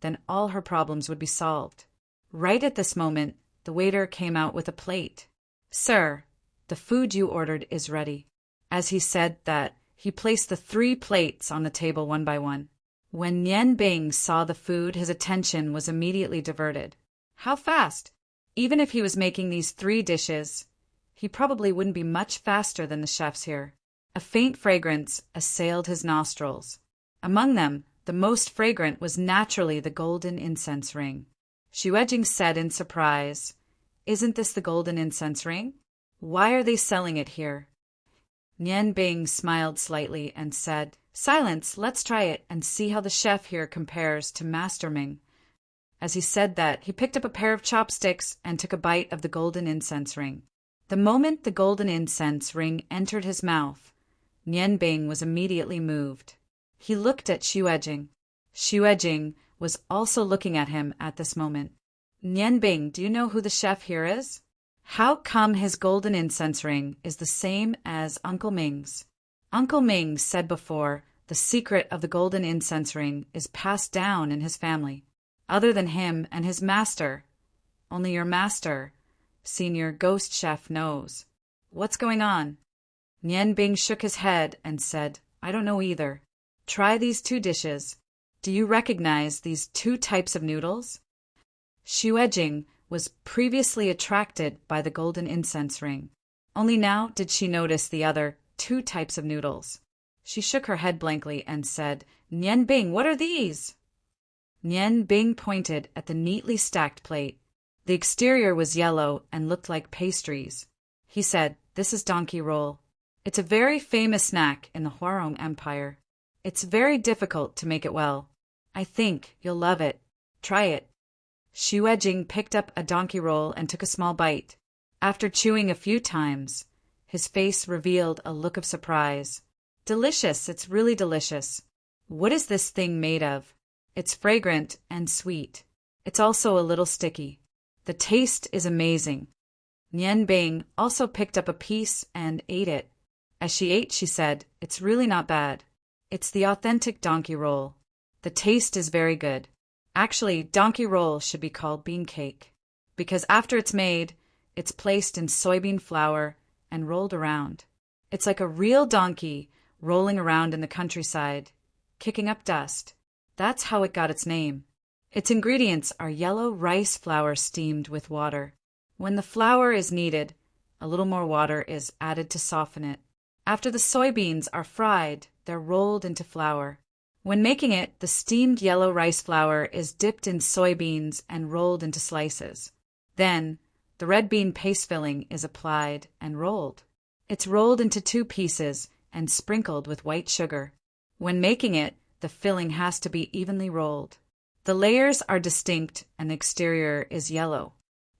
then all her problems would be solved. Right at this moment, the waiter came out with a plate. Sir, the food you ordered is ready. As he said that, he placed the 3 plates on the table one by one. When Nian Bing saw the food, his attention was immediately diverted. How fast? Even if he was making these 3 dishes, he probably wouldn't be much faster than the chefs here. A faint fragrance assailed his nostrils. Among them, the most fragrant was naturally the golden incense ring. Xu Ejing said in surprise, Isn't this the golden incense ring? Why are they selling it here? Nian Bing smiled slightly and said, Silence, let's try it and see how the chef here compares to Master Ming. As he said that, he picked up a pair of chopsticks and took a bite of the golden incense ring. The moment the golden incense ring entered his mouth, Nian Bing was immediately moved. He looked at Xu Ejing. Xu Ejing was also looking at him at this moment. Nian Bing, do you know who the chef here is? How come his golden incense ring is the same as Uncle Ming's? Uncle Ming said before, the secret of the golden incense ring is passed down in his family. Other than him and his master, only your master, Senior Ghost Chef, knows. What's going on? Nian Bing shook his head and said, I don't know either. Try these 2 dishes. Do you recognize these 2 types of noodles? Xu Ejing was previously attracted by the golden incense ring. Only now did she notice the other 2 types of noodles. She shook her head blankly and said, Nian Bing, what are these? Nian Bing pointed at the neatly stacked plate. The exterior was yellow and looked like pastries. He said, This is donkey roll. It's a very famous snack in the Huarong Empire. It's very difficult to make it well. I think you'll love it. Try it. Xu Ejing picked up a donkey roll and took a small bite. After chewing a few times, his face revealed a look of surprise. Delicious, it's really delicious. What is this thing made of? It's fragrant and sweet. It's also a little sticky. The taste is amazing. Nian Bing also picked up a piece and ate it. As she ate, she said, It's really not bad. It's the authentic donkey roll. The taste is very good. Actually, donkey roll should be called bean cake, because after it's made, it's placed in soybean flour and rolled around. It's like a real donkey rolling around in the countryside, kicking up dust. That's how it got its name. Its ingredients are yellow rice flour steamed with water. When the flour is kneaded, a little more water is added to soften it. After the soybeans are fried, they're rolled into flour. When making it, the steamed yellow rice flour is dipped in soybeans and rolled into slices. Then, the red bean paste filling is applied and rolled. It's rolled into 2 pieces and sprinkled with white sugar. When making it, the filling has to be evenly rolled. The layers are distinct and the exterior is yellow.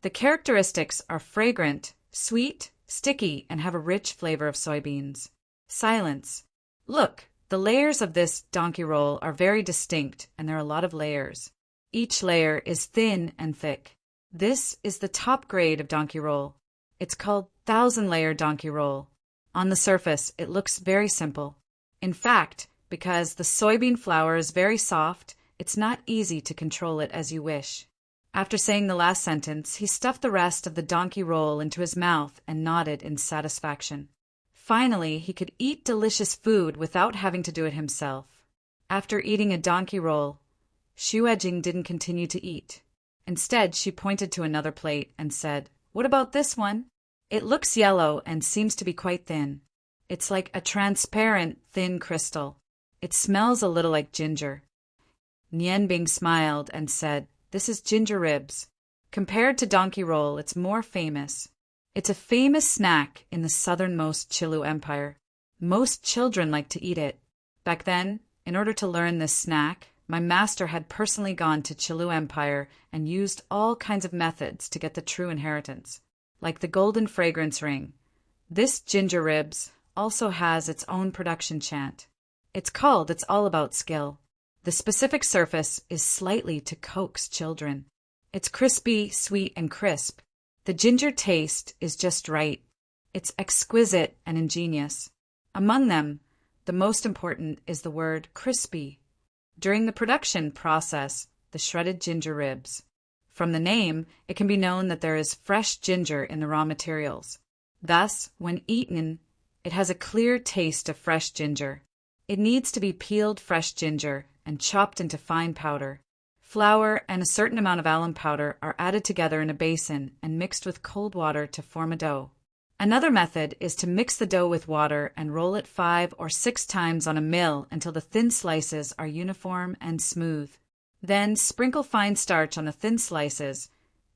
The characteristics are fragrant, sweet, sticky, and have a rich flavor of soybeans. Silence. Look, the layers of this donkey roll are very distinct, and there are a lot of layers. Each layer is thin and thick. This is the top grade of donkey roll. It's called 1,000-layer donkey roll. On the surface, it looks very simple. In fact, because the soybean flour is very soft, it's not easy to control it as you wish. After saying the last sentence, he stuffed the rest of the donkey roll into his mouth and nodded in satisfaction. Finally, he could eat delicious food without having to do it himself. After eating a donkey roll, Shuejing didn't continue to eat. Instead, she pointed to another plate and said, "What about this one? It looks yellow and seems to be quite thin. It's like a transparent, thin crystal. It smells a little like ginger." Nianbing smiled and said, "This is ginger ribs. Compared to donkey roll, it's more famous. It's a famous snack in the southernmost Chilu Empire. Most children like to eat it. Back then, in order to learn this snack, my master had personally gone to Chilu Empire and used all kinds of methods to get the true inheritance, like the golden fragrance ring. This ginger ribs also has its own production chant. It's called It's All About Skill. The specific surface is slightly to coax children. It's crispy, sweet, and crisp. The ginger taste is just right. It's exquisite and ingenious. Among them, the most important is the word crispy. During the production process, the shredded ginger ribs. From the name, it can be known that there is fresh ginger in the raw materials. Thus, when eaten, it has a clear taste of fresh ginger. It needs to be peeled fresh ginger and chopped into fine powder. Flour and a certain amount of alum powder are added together in a basin and mixed with cold water to form a dough. Another method is to mix the dough with water and roll it 5 or 6 times on a mill until the thin slices are uniform and smooth. Then sprinkle fine starch on the thin slices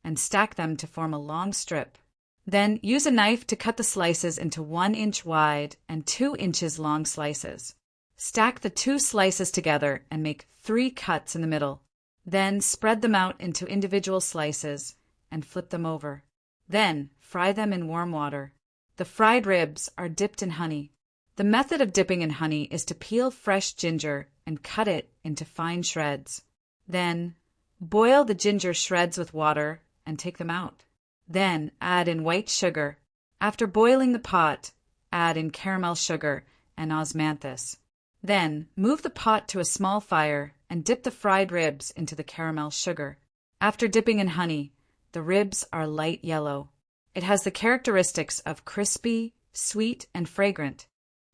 and stack them to form a long strip. Then use a knife to cut the slices into 1 inch wide and 2 inches long slices. Stack the 2 slices together and make 3 cuts in the middle. Then spread them out into individual slices and flip them over. Then fry them in warm water. The fried ribs are dipped in honey. The method of dipping in honey is to peel fresh ginger and cut it into fine shreds. Then boil the ginger shreds with water and take them out. Then add in white sugar. After boiling the pot, add in caramel sugar and osmanthus. Then move the pot to a small fire and dip the fried ribs into the caramel sugar. After dipping in honey, the ribs are light yellow. It has the characteristics of crispy, sweet, and fragrant.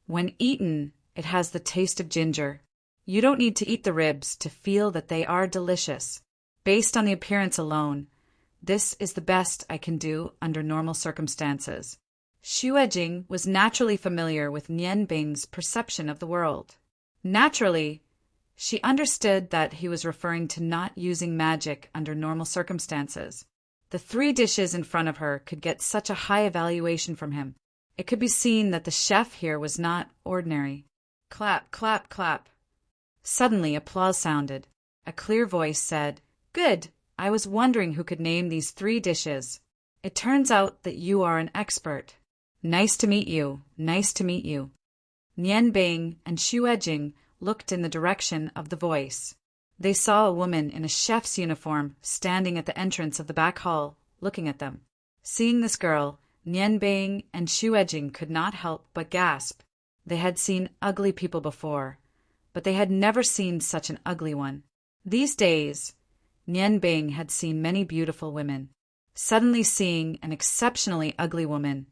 When eaten, it has the taste of ginger. You don't need to eat the ribs to feel that they are delicious. Based on the appearance alone, this is the best I can do under normal circumstances. Shuejing was naturally familiar with Nianbing's perception of the world. Naturally, she understood that he was referring to not using magic under normal circumstances. The 3 dishes in front of her could get such a high evaluation from him. It could be seen that the chef here was not ordinary. Clap, clap, clap. Suddenly, applause sounded. A clear voice said, "Good! I was wondering who could name these 3 dishes. It turns out that you are an expert. Nice to meet you. Nice to meet you." Nianbing and Shuejing looked in the direction of the voice. They saw a woman in a chef's uniform standing at the entrance of the back hall, looking at them. Seeing this girl, Nianbing and Shuejing could not help but gasp. They had seen ugly people before, but they had never seen such an ugly one. These days, Nianbing had seen many beautiful women. Suddenly seeing an exceptionally ugly woman,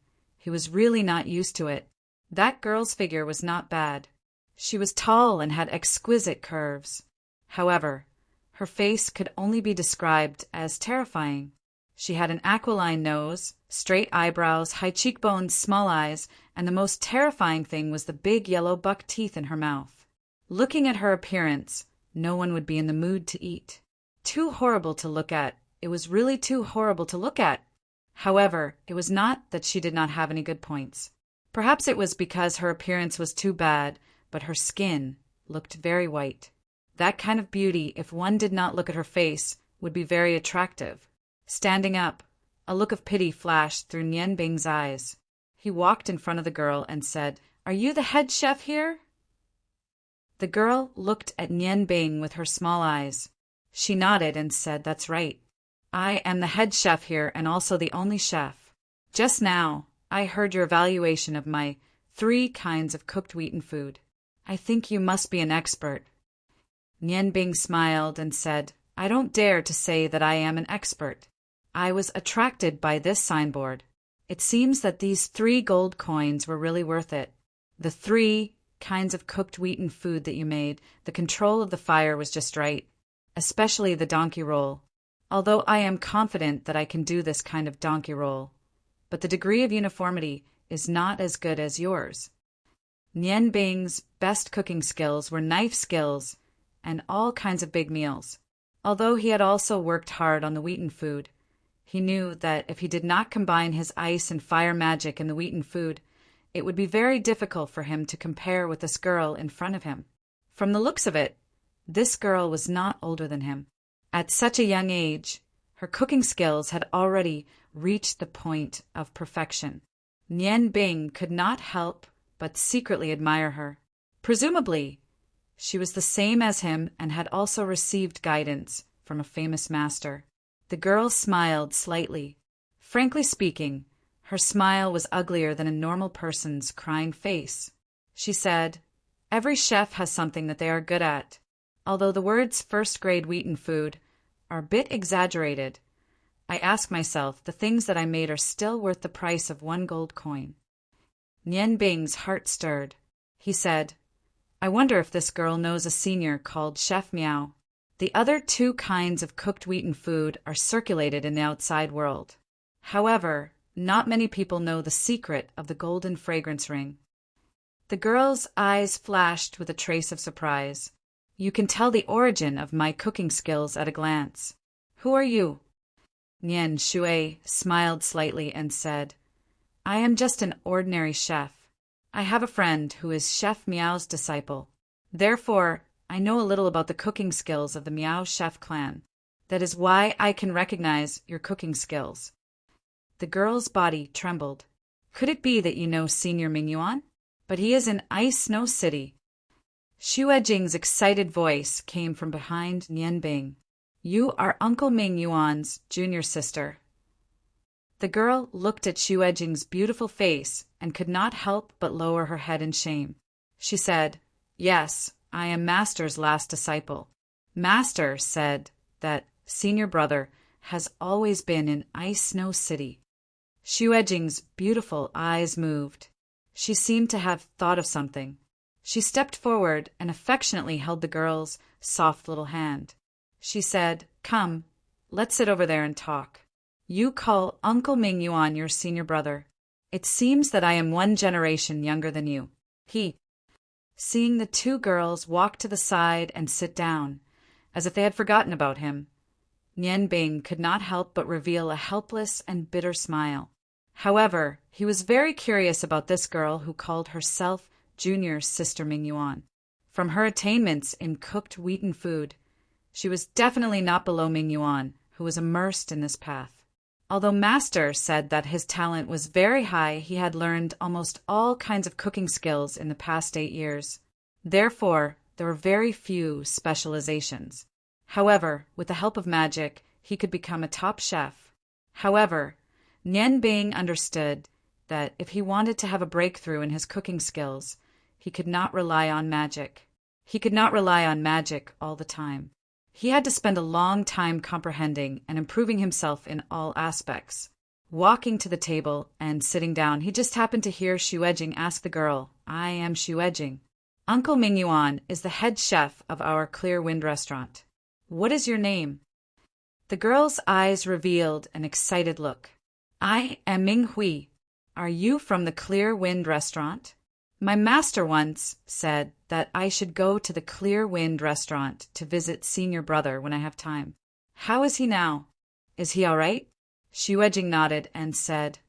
He was really not used to it. That girl's figure was not bad. She was tall and had exquisite curves. However, her face could only be described as terrifying. She had an aquiline nose, straight eyebrows, high cheekbones, small eyes, and the most terrifying thing was the big yellow buck teeth in her mouth. Looking at her appearance, no one would be in the mood to eat. Too horrible to look at. It was really too horrible to look at. However, it was not that she did not have any good points. Perhaps it was because her appearance was too bad, but her skin looked very white. That kind of beauty, if one did not look at her face, would be very attractive. Standing up, a look of pity flashed through Nian Bing's eyes. He walked in front of the girl and said, "Are you the head chef here?" The girl looked at Nian Bing with her small eyes. She nodded and said, "That's right. I am the head chef here and also the only chef. Just now, I heard your evaluation of my 3 kinds of cooked wheaten food. I think you must be an expert." Nian Bing smiled and said, "I don't dare to say that I am an expert. I was attracted by this signboard. It seems that these 3 gold coins were really worth it. The 3 kinds of cooked wheaten food that you made, the control of the fire was just right, especially the donkey roll. Although I am confident that I can do this kind of donkey roll, but the degree of uniformity is not as good as yours." Nian Bing's best cooking skills were knife skills and all kinds of big meals. Although he had also worked hard on the wheaten food, he knew that if he did not combine his ice and fire magic in the wheaten food, it would be very difficult for him to compare with this girl in front of him. From the looks of it, this girl was not older than him. At such a young age, her cooking skills had already reached the point of perfection. Nian Bing could not help but secretly admire her. Presumably, she was the same as him and had also received guidance from a famous master. The girl smiled slightly. Frankly speaking, her smile was uglier than a normal person's crying face. She said, "Every chef has something that they are good at. Although the words first-grade wheaten food are a bit exaggerated, I ask myself, the things that I made are still worth the price of 1 gold coin." Nian Bing's heart stirred. He said, "I wonder if this girl knows a senior called Chef Miao. The other 2 kinds of cooked wheaten food are circulated in the outside world. However, not many people know the secret of the golden fragrance ring." The girl's eyes flashed with a trace of surprise. "You can tell the origin of my cooking skills at a glance. Who are you?" Nian Shui smiled slightly and said, "I am just an ordinary chef. I have a friend who is Chef Miao's disciple. Therefore, I know a little about the cooking skills of the Miao chef clan. That is why I can recognize your cooking skills." The girl's body trembled. "Could it be that you know Senior Ming Yuan? But he is in Ice Snow City." Xue Jing's excited voice came from behind Nian Bing. "You are Uncle Ming Yuan's junior sister." The girl looked at Xue Jing's beautiful face and could not help but lower her head in shame. She said, "Yes, I am Master's last disciple. Master said that senior brother has always been in Ice Snow City." Xue Jing's beautiful eyes moved. She seemed to have thought of something. She stepped forward and affectionately held the girl's soft little hand. She said, "Come, let's sit over there and talk. You call Uncle Ming Yuan your senior brother. It seems that I am 1 generation younger than you." Seeing the 2 girls walk to the side and sit down, as if they had forgotten about him, Nian Bing could not help but reveal a helpless and bitter smile. However, he was very curious about this girl who called herself Junior Sister Ming Yuan. From her attainments in cooked wheaten food, she was definitely not below Ming Yuan, who was immersed in this path. Although Master said that his talent was very high, he had learned almost all kinds of cooking skills in the past 8 years. Therefore, there were very few specializations. However, with the help of magic, he could become a top chef. However, Nian Bing understood that if he wanted to have a breakthrough in his cooking skills, he could not rely on magic. He could not rely on magic all the time. He had to spend a long time comprehending and improving himself in all aspects. Walking to the table and sitting down, he just happened to hear Shuejing ask the girl, "I am Shuejing. Uncle Ming Yuan is the head chef of our Clear Wind restaurant. What is your name?" The girl's eyes revealed an excited look. "I am Ming Hui. Are you from the Clear Wind restaurant? My master once said that I should go to the Clear Wind restaurant to visit senior brother when I have time. How is he now? Is he all right?" Shuejing nodded and said,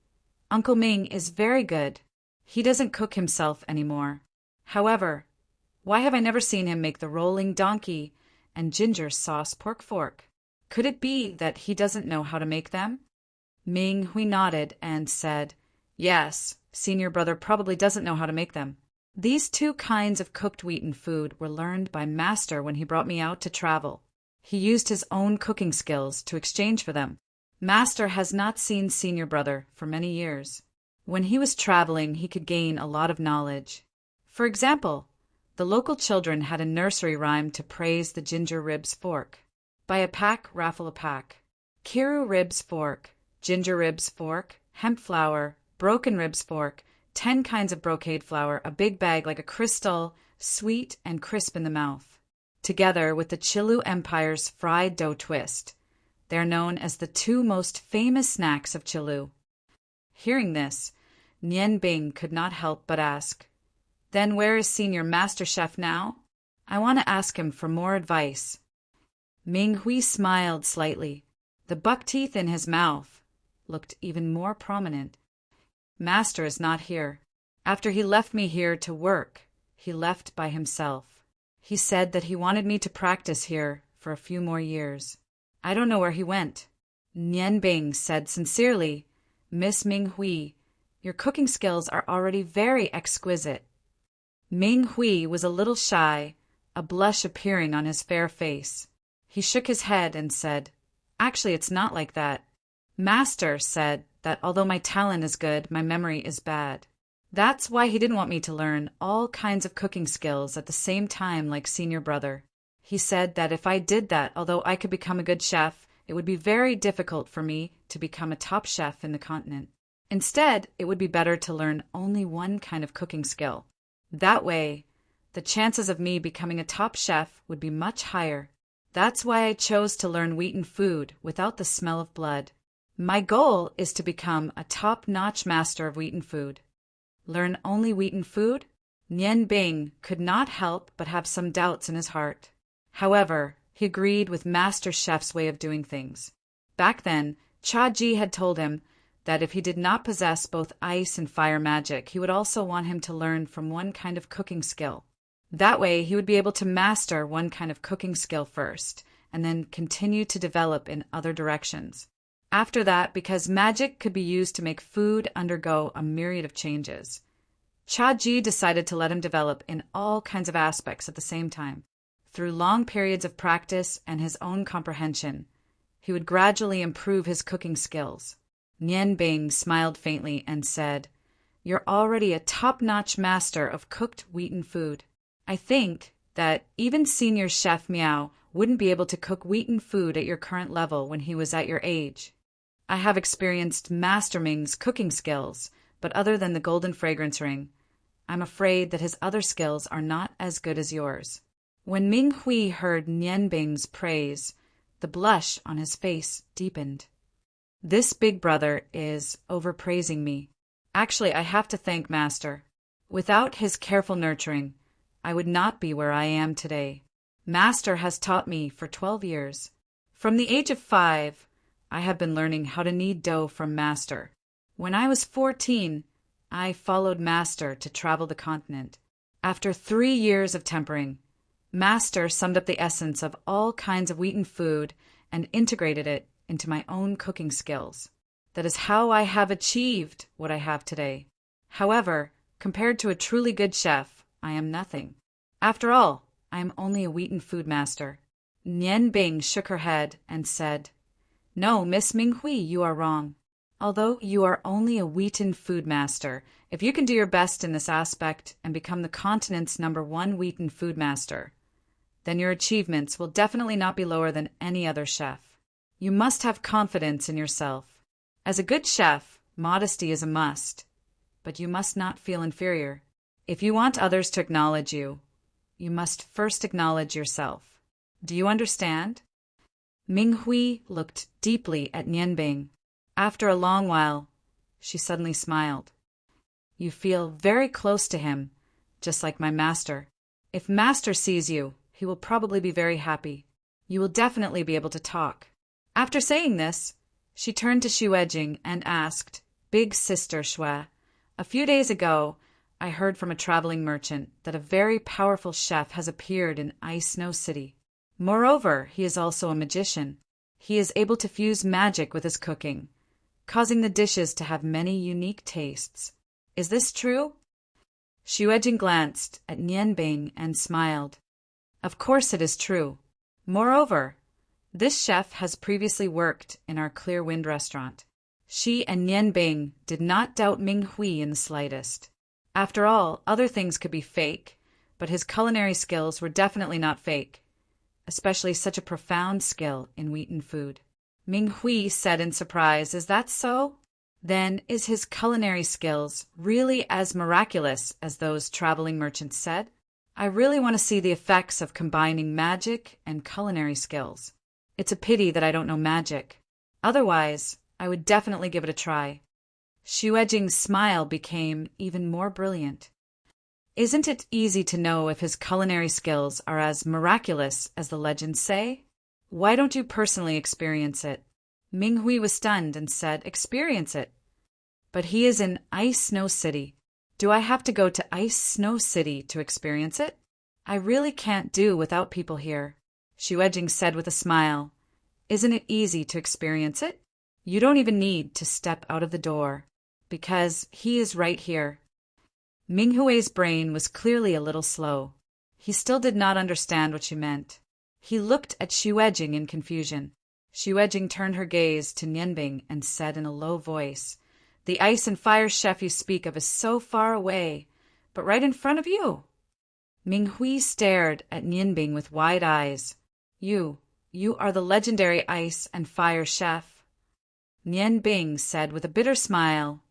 "Uncle Ming is very good. He doesn't cook himself anymore. However, why have I never seen him make the rolling donkey and ginger sauce pork fork? Could it be that he doesn't know how to make them?" Ming Hui nodded and said, "Yes, senior brother probably doesn't know how to make them. These two kinds of cooked wheaten food were learned by master when he brought me out to travel. He used his own cooking skills to exchange for them. Master has not seen senior brother for many years. When he was traveling, he could gain a lot of knowledge. For example, the local children had a nursery rhyme to praise the ginger ribs fork. Buy a pack, raffle a pack. Kiru ribs fork, ginger ribs fork, hemp flour, broken ribs fork, 10 kinds of brocade flour, a big bag like a crystal, sweet and crisp in the mouth. Together with the Chilu Empire's fried dough twist. They are known as the 2 most famous snacks of Chilu." Hearing this, Nian Bing could not help but ask, "Then where is senior master chef now? I want to ask him for more advice." Ming Hui smiled slightly. The buck teeth in his mouth looked even more prominent. "Master is not here. After he left me here to work, he left by himself. He said that he wanted me to practice here for a few more years. I don't know where he went." Nian Bing said sincerely, "Miss Ming Hui, your cooking skills are already very exquisite." Ming Hui was a little shy, a blush appearing on his fair face. He shook his head and said, "Actually, it's not like that. Master said that although my talent is good, my memory is bad. That's why he didn't want me to learn all kinds of cooking skills at the same time like senior brother. He said that if I did that, although I could become a good chef, it would be very difficult for me to become a top chef in the continent. Instead, it would be better to learn only one kind of cooking skill. That way, the chances of me becoming a top chef would be much higher. That's why I chose to learn wheaten food without the smell of blood. My goal is to become a top-notch master of wheaten food." Learn only wheaten food? Nian Bing could not help but have some doubts in his heart. However, he agreed with Master Chef's way of doing things. Back then, Cha Ji had told him that if he did not possess both ice and fire magic, he would also want him to learn from one kind of cooking skill. That way, he would be able to master one kind of cooking skill first, and then continue to develop in other directions. After that, because magic could be used to make food undergo a myriad of changes, Cha Ji decided to let him develop in all kinds of aspects at the same time. Through long periods of practice and his own comprehension, he would gradually improve his cooking skills. Nian Bing smiled faintly and said, "You're already a top-notch master of cooked wheaten food. I think that even senior chef Miao wouldn't be able to cook wheaten food at your current level when he was at your age. I have experienced Master Ming's cooking skills, but other than the golden fragrance ring, I'm afraid that his other skills are not as good as yours." When Ming Hui heard Nian Bing's praise, the blush on his face deepened. "This big brother is overpraising me. Actually, I have to thank Master. Without his careful nurturing, I would not be where I am today. Master has taught me for 12 years. From the age of 5, I have been learning how to knead dough from Master. When I was 14, I followed Master to travel the continent. After 3 years of tempering, Master summed up the essence of all kinds of wheaten food and integrated it into my own cooking skills. That is how I have achieved what I have today. However, compared to a truly good chef, I am nothing. After all, I am only a wheaten food master." Nian Bing shook her head and said, "No, Miss Ming Hui, you are wrong. Although you are only a wheaten food master, if you can do your best in this aspect and become the continent's #1 wheaten food master, then your achievements will definitely not be lower than any other chef. You must have confidence in yourself. As a good chef, modesty is a must, but you must not feel inferior. If you want others to acknowledge you, you must first acknowledge yourself. Do you understand? Ming Hui looked deeply at Nianbing. After a long while, she suddenly smiled. You feel very close to him, just like my master. If master sees you, he will probably be very happy. You will definitely be able to talk. After saying this, she turned to Xu Ejing and asked, Big sister Xue, a few days ago, I heard from a traveling merchant that a very powerful chef has appeared in Ice Snow City. Moreover, he is also a magician. He is able to fuse magic with his cooking, causing the dishes to have many unique tastes. Is this true? Xu Ejing glanced at Nianbing and smiled. Of course it is true. Moreover, this chef has previously worked in our Clear Wind restaurant. She and Nianbing did not doubt Ming Hui in the slightest. After all, other things could be fake, but his culinary skills were definitely not fake, especially such a profound skill in wheaten food. Ming Hui said in surprise, Is that so? Then is his culinary skills really as miraculous as those traveling merchants said? I really want to see the effects of combining magic and culinary skills. It's a pity that I don't know magic. Otherwise, I would definitely give it a try. Xu Ejing's smile became even more brilliant. Isn't it easy to know if his culinary skills are as miraculous as the legends say? Why don't you personally experience it? Ming Hui was stunned and said, Experience it. But he is in Ice Snow City. Do I have to go to Ice Snow City to experience it? I really can't do without people here. Xu Ejing said with a smile. Isn't it easy to experience it? You don't even need to step out of the door, because he is right here. Ming Hui's brain was clearly a little slow. He still did not understand what she meant. He looked at Xu Ejing in confusion. Xu Ejing turned her gaze to Nianbing and said in a low voice, The ice and fire chef you speak of is so far away, but right in front of you. Ming Hui stared at Nianbing with wide eyes. You are the legendary ice and fire chef. Nianbing said with a bitter smile,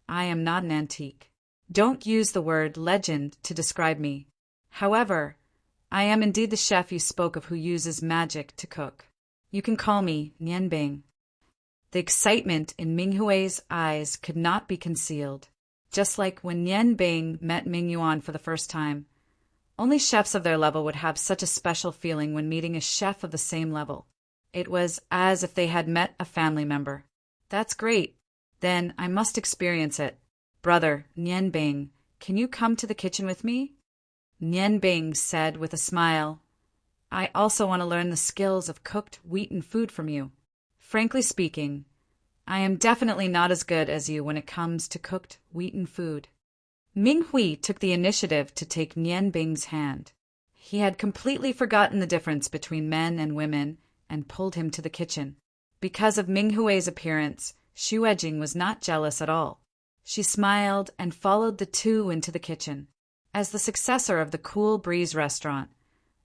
I am not an antique. Don't use the word legend to describe me. However, I am indeed the chef you spoke of who uses magic to cook. You can call me Nianbing. The excitement in Ming Hui's eyes could not be concealed, just like when Nianbing met Ming Yuan for the first time. Only chefs of their level would have such a special feeling when meeting a chef of the same level. It was as if they had met a family member. That's great. Then I must experience it. Brother, Nianbing, can you come to the kitchen with me? Nianbing said with a smile, I also want to learn the skills of cooked wheaten food from you. Frankly speaking, I am definitely not as good as you when it comes to cooked wheaten food. Ming Hui took the initiative to take Nianbing's hand. He had completely forgotten the difference between men and women and pulled him to the kitchen. Because of Ming Hui's appearance, Xu Ejing was not jealous at all. She smiled and followed the two into the kitchen. As the successor of the Cool Breeze restaurant,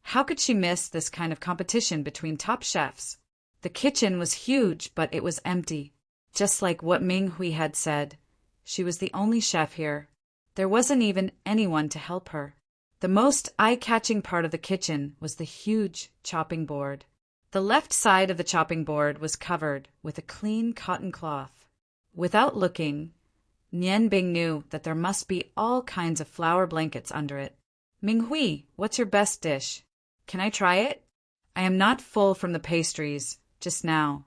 how could she miss this kind of competition between top chefs? The kitchen was huge, but it was empty. Just like what Ming Hui had said, she was the only chef here. There wasn't even anyone to help her. The most eye-catching part of the kitchen was the huge chopping board. The left side of the chopping board was covered with a clean cotton cloth. Without looking, Nianbing knew that there must be all kinds of flower blankets under it. Ming Hui, what's your best dish? Can I try it? I am not full from the pastries just now.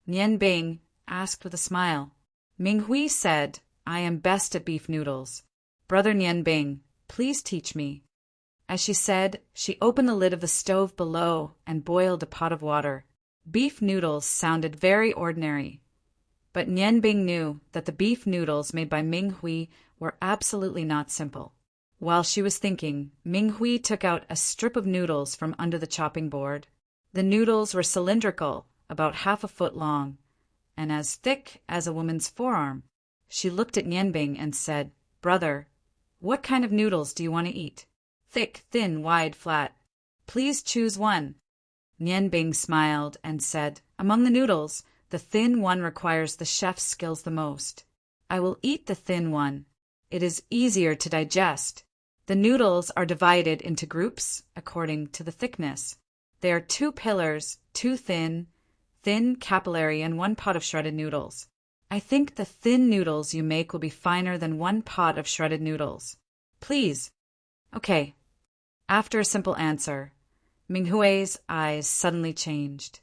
Nianbing asked with a smile. Ming Hui said, I am best at beef noodles. Brother Nianbing, please teach me. As she said, she opened the lid of the stove below and boiled a pot of water. Beef noodles sounded very ordinary, but Nianbing knew that the beef noodles made by Ming Hui were absolutely not simple. While she was thinking, Ming Hui took out a strip of noodles from under the chopping board. The noodles were cylindrical, about half a foot long, and as thick as a woman's forearm. She looked at Nianbing and said, Brother, what kind of noodles do you want to eat? Thick, thin, wide, flat. Please choose one. Nianbing smiled and said, Among the noodles, The thin one requires the chef's skills the most. I will eat the thin one. It is easier to digest. The noodles are divided into groups according to the thickness. There are 2 pillars, 2 thin, capillary, and 1 pot of shredded noodles. I think the thin noodles you make will be finer than 1 pot of shredded noodles. Please. Okay. After a simple answer, Minghui's eyes suddenly changed.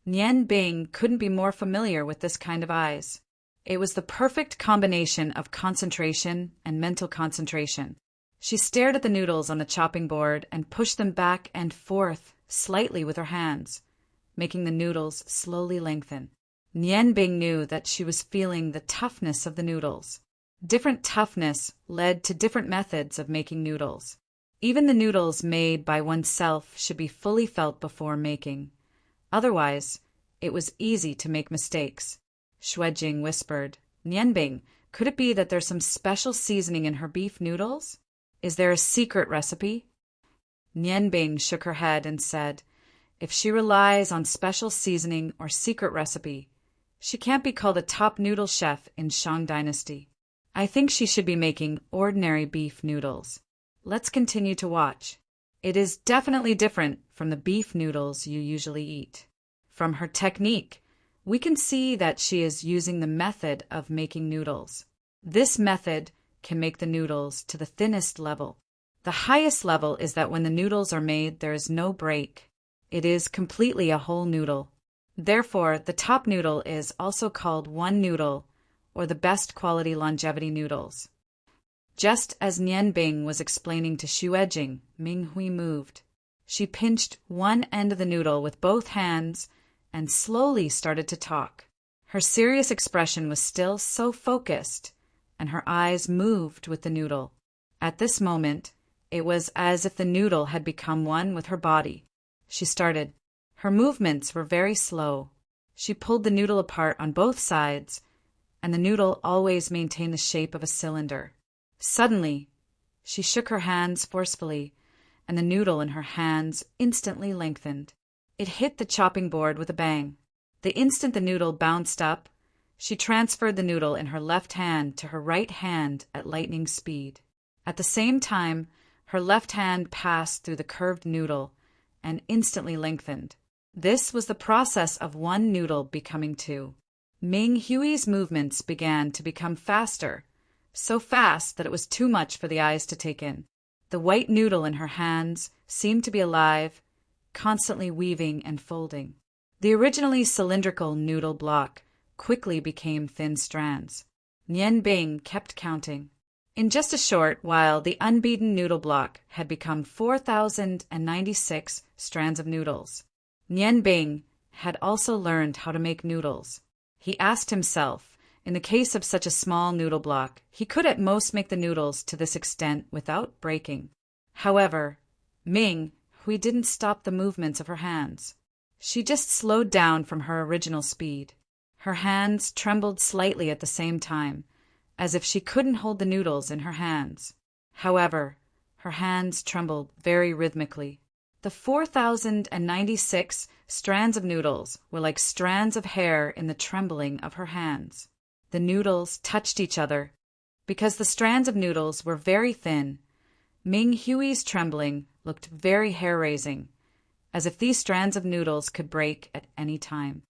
Nian Bing couldn't be more familiar with this kind of eyes. It was the perfect combination of concentration and mental concentration. She stared at the noodles on the chopping board and pushed them back and forth slightly with her hands, making the noodles slowly lengthen. Nian Bing knew that she was feeling the toughness of the noodles. Different toughness led to different methods of making noodles. Even the noodles made by oneself should be fully felt before making. Otherwise, it was easy to make mistakes. Xuejing whispered, Nianbing, could it be that there's some special seasoning in her beef noodles? Is there a secret recipe? Nianbing shook her head and said, if she relies on special seasoning or secret recipe, she can't be called a top noodle chef in Shang Dynasty. I think she should be making ordinary beef noodles. Let's continue to watch. It is definitely different from the beef noodles you usually eat. From her technique, we can see that she is using the method of making noodles. This method can make the noodles to the thinnest level. The highest level is that when the noodles are made, there is no break. It is completely a whole noodle. Therefore, the top noodle is also called one noodle, or the best quality longevity noodles. Just as Nian Bing was explaining to Xuejing, Ming Hui moved. She pinched one end of the noodle with both hands and slowly started to talk. Her serious expression was still so focused, and her eyes moved with the noodle. At this moment, it was as if the noodle had become one with her body. She started. Her movements were very slow. She pulled the noodle apart on both sides, and the noodle always maintained the shape of a cylinder. Suddenly, she shook her hands forcefully, and the noodle in her hands instantly lengthened. It hit the chopping board with a bang. The instant the noodle bounced up, she transferred the noodle in her left hand to her right hand at lightning speed. At the same time, her left hand passed through the curved noodle and instantly lengthened. This was the process of one noodle becoming 2. Ming Hui's movements began to become faster, so fast that it was too much for the eyes to take in. The white noodle in her hands seemed to be alive, constantly weaving and folding. The originally cylindrical noodle block quickly became thin strands. Nian Bing kept counting. In just a short while, the unbeaten noodle block had become 4,096 strands of noodles. Nian Bing had also learned how to make noodles. He asked himself, in the case of such a small noodle block, he could at most make the noodles to this extent without breaking. However, Ming Hui didn't stop the movements of her hands. She just slowed down from her original speed. Her hands trembled slightly at the same time, as if she couldn't hold the noodles in her hands. However, her hands trembled very rhythmically. The 4,096 strands of noodles were like strands of hair in the trembling of her hands. The noodles touched each other. Because the strands of noodles were very thin, Ming Hui's trembling looked very hair-raising, as if these strands of noodles could break at any time.